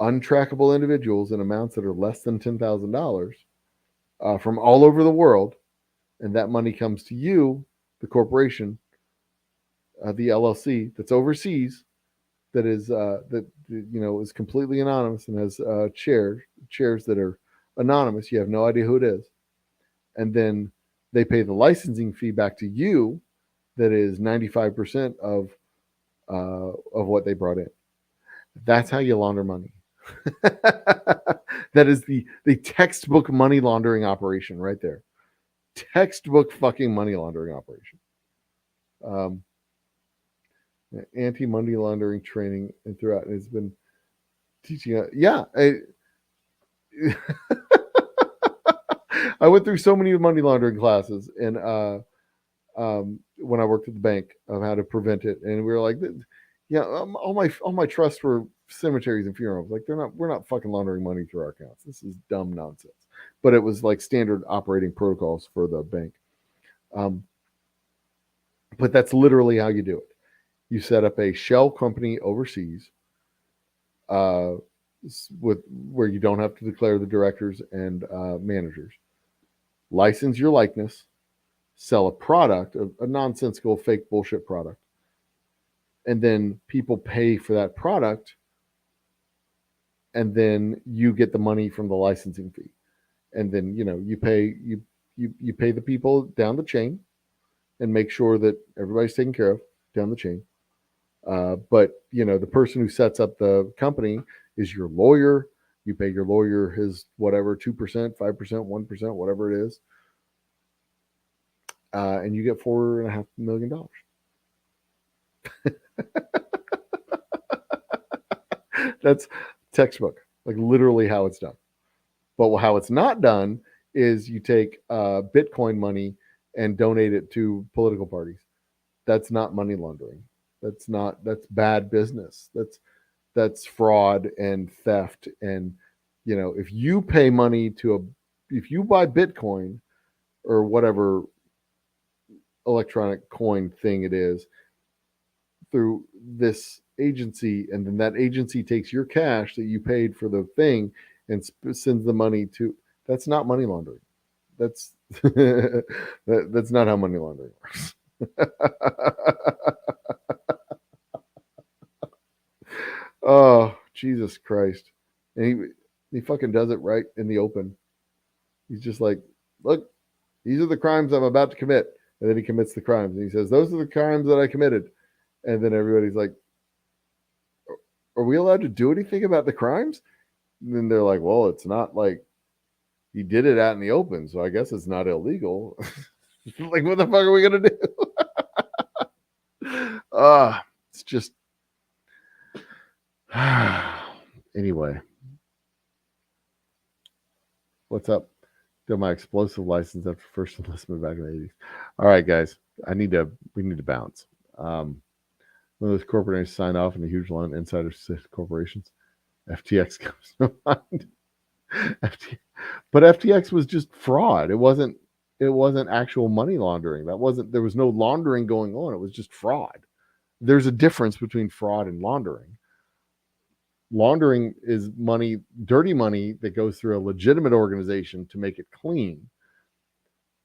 untrackable individuals in amounts that are less than $10,000 from all over the world, and that money comes to you, the corporation, the LLC that's overseas, that is is completely anonymous and has chairs that are anonymous. You have no idea who it is, and then they pay the licensing fee back to you, that is 95% of what they brought in. That's how you launder money. That is the textbook money laundering operation right there. Textbook fucking money laundering operation. Anti-money laundering training and throughout has been teaching. I went through so many money laundering classes, and when I worked at the bank, of how to prevent it, and we were like, all my trusts were cemeteries and funerals. Like, we're not fucking laundering money through our accounts. This is dumb nonsense. But it was like standard operating protocols for the bank. But that's literally how you do it. You set up a shell company overseas, where you don't have to declare the directors and managers. License your likeness, sell a product, a nonsensical fake bullshit product, and then people pay for that product, and then you get the money from the licensing fee, and then you pay the people down the chain, and make sure that everybody's taken care of down the chain. But the person who sets up the company is your lawyer. You pay your lawyer his whatever 2%, 5%, 1%, whatever it is, and you get $4.5 million. That's textbook, like literally how it's done. But how it's not done is you take Bitcoin money and donate it to political parties. That's not money laundering. That's bad business. That's fraud and theft. And if you pay money if you buy Bitcoin or whatever electronic coin thing it is through this agency, and then that agency takes your cash that you paid for the thing and sends the money to, that's not money laundering. That's that's not how money laundering works. Oh, Jesus Christ. And He fucking does it right in the open. He's just like, look, these are the crimes I'm about to commit. And then he commits the crimes. And he says, those are the crimes that I committed. And then everybody's like, are we allowed to do anything about the crimes? And then they're like, well, it's not like he did it out in the open, so I guess it's not illegal. Like, what the fuck are we going to do? It's just. Anyway. What's up? Got my explosive license after first enlistment back in the 80s. All right, guys. We need to bounce. One of those corporations sign off in a huge line of insider corporations. FTX comes to mind. But FTX was just fraud. It wasn't actual money laundering. There was no laundering going on. It was just fraud. There's a difference between fraud and laundering. Laundering is money, dirty money that goes through a legitimate organization to make it clean.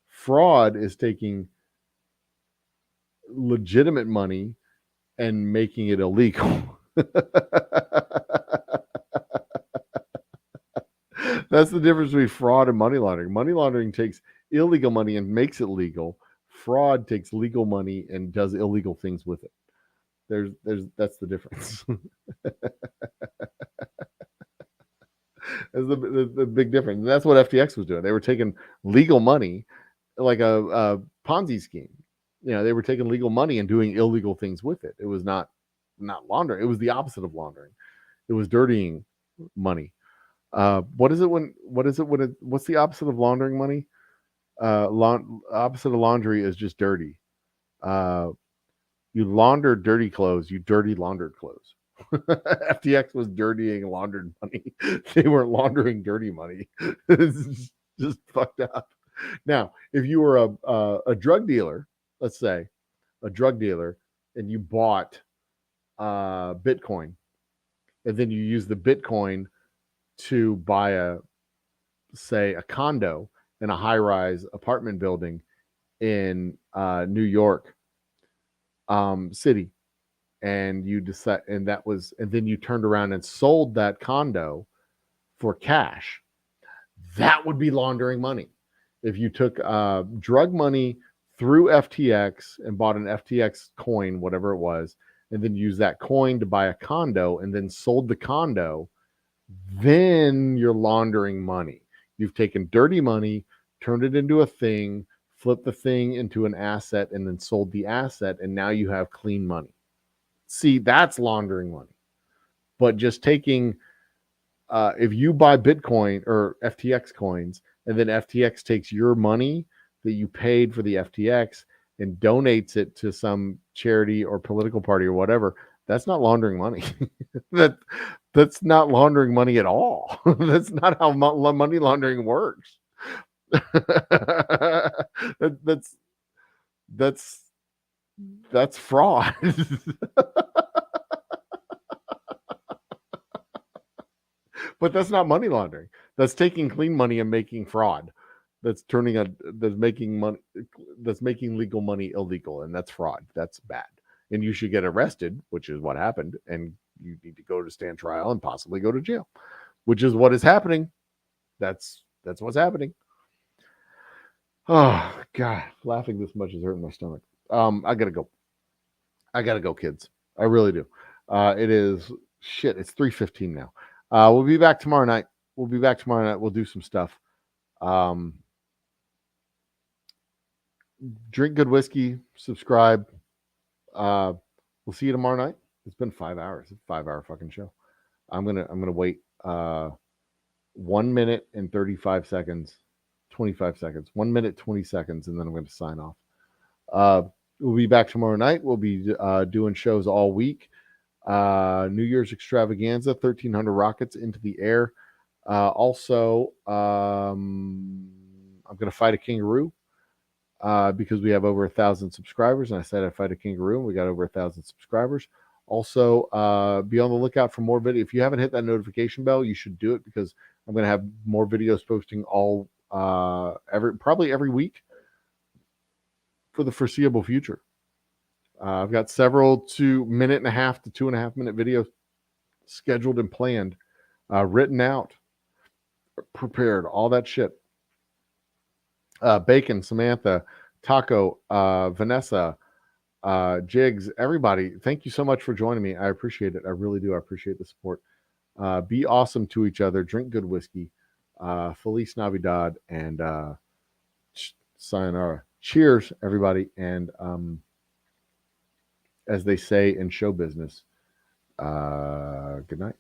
Fraud is taking legitimate money and making it illegal. That's the difference between fraud and money laundering. Money laundering takes illegal money and makes it legal. Fraud takes legal money and does illegal things with it. That's the difference. That's the big difference. And that's what FTX was doing. They were taking legal money, like a Ponzi scheme. They were taking legal money and doing illegal things with it. It was not laundering. It was the opposite of laundering. It was dirtying money. What's the opposite of laundering money? Opposite of laundry is just dirty. You launder dirty clothes. You dirty laundered clothes. FTX was dirtying laundered money. They weren't laundering dirty money. It's just fucked up. Now, if you were a drug dealer, let's say a drug dealer, and you bought Bitcoin, and then you use the Bitcoin to buy a condo in a high-rise apartment building in New York City, and you decide, and then you turned around and sold that condo for cash. That would be laundering money. If you took drug money through FTX and bought an FTX coin, whatever it was, and then used that coin to buy a condo and then sold the condo, then you're laundering money. You've taken dirty money, turned it into a thing, flipped the thing into an asset, and then sold the asset, and now you have clean money. See, that's laundering money. But just taking, if you buy Bitcoin or FTX coins, and then FTX takes your money that you paid for the FTX and donates it to some charity or political party or whatever, that's not laundering money. That's not laundering money at all. That's not how money laundering works. That's fraud. But that's not money laundering. That's taking clean money and making fraud. That's making legal money illegal, and that's fraud. That's bad. And you should get arrested, which is what happened, and you need to go to stand trial and possibly go to jail, which is what is happening. That's what's happening. Oh God, laughing this much is hurting my stomach. I gotta go, kids. I really do. It is shit. It's 3:15 now. We'll be back tomorrow night. We'll do some stuff. Drink good whiskey. Subscribe. We'll see you tomorrow night. It's been 5 hours. It's a 5-hour fucking show. I'm gonna wait 1 minute and 35 seconds, 25 seconds, 1 minute 20 seconds, and then I'm going to sign off. We'll be back tomorrow night. We'll be doing shows all week. New Year's extravaganza, 1,300 rockets into the air. Also, I'm going to fight a kangaroo because we have over 1,000 subscribers. And I said I'd fight a kangaroo, and we got over 1,000 subscribers. Also, be on the lookout for more video. If you haven't hit that notification bell, you should do it because I'm going to have more videos posting probably every week for the foreseeable future. I've got several 1.5 to 2.5 minute videos scheduled and planned, written out. prepared, all that shit. Bacon, Samantha, Taco, Vanessa, Jigs, everybody. Thank you so much for joining me. I appreciate it. I really do. I appreciate the support. Be awesome to each other. Drink good whiskey. Feliz Navidad and sayonara. Cheers, everybody. And as they say in show business, good night.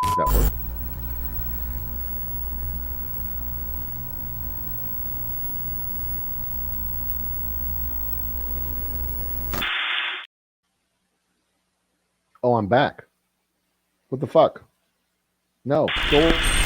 Does that work? Oh, I'm back. What the fuck? No. Go.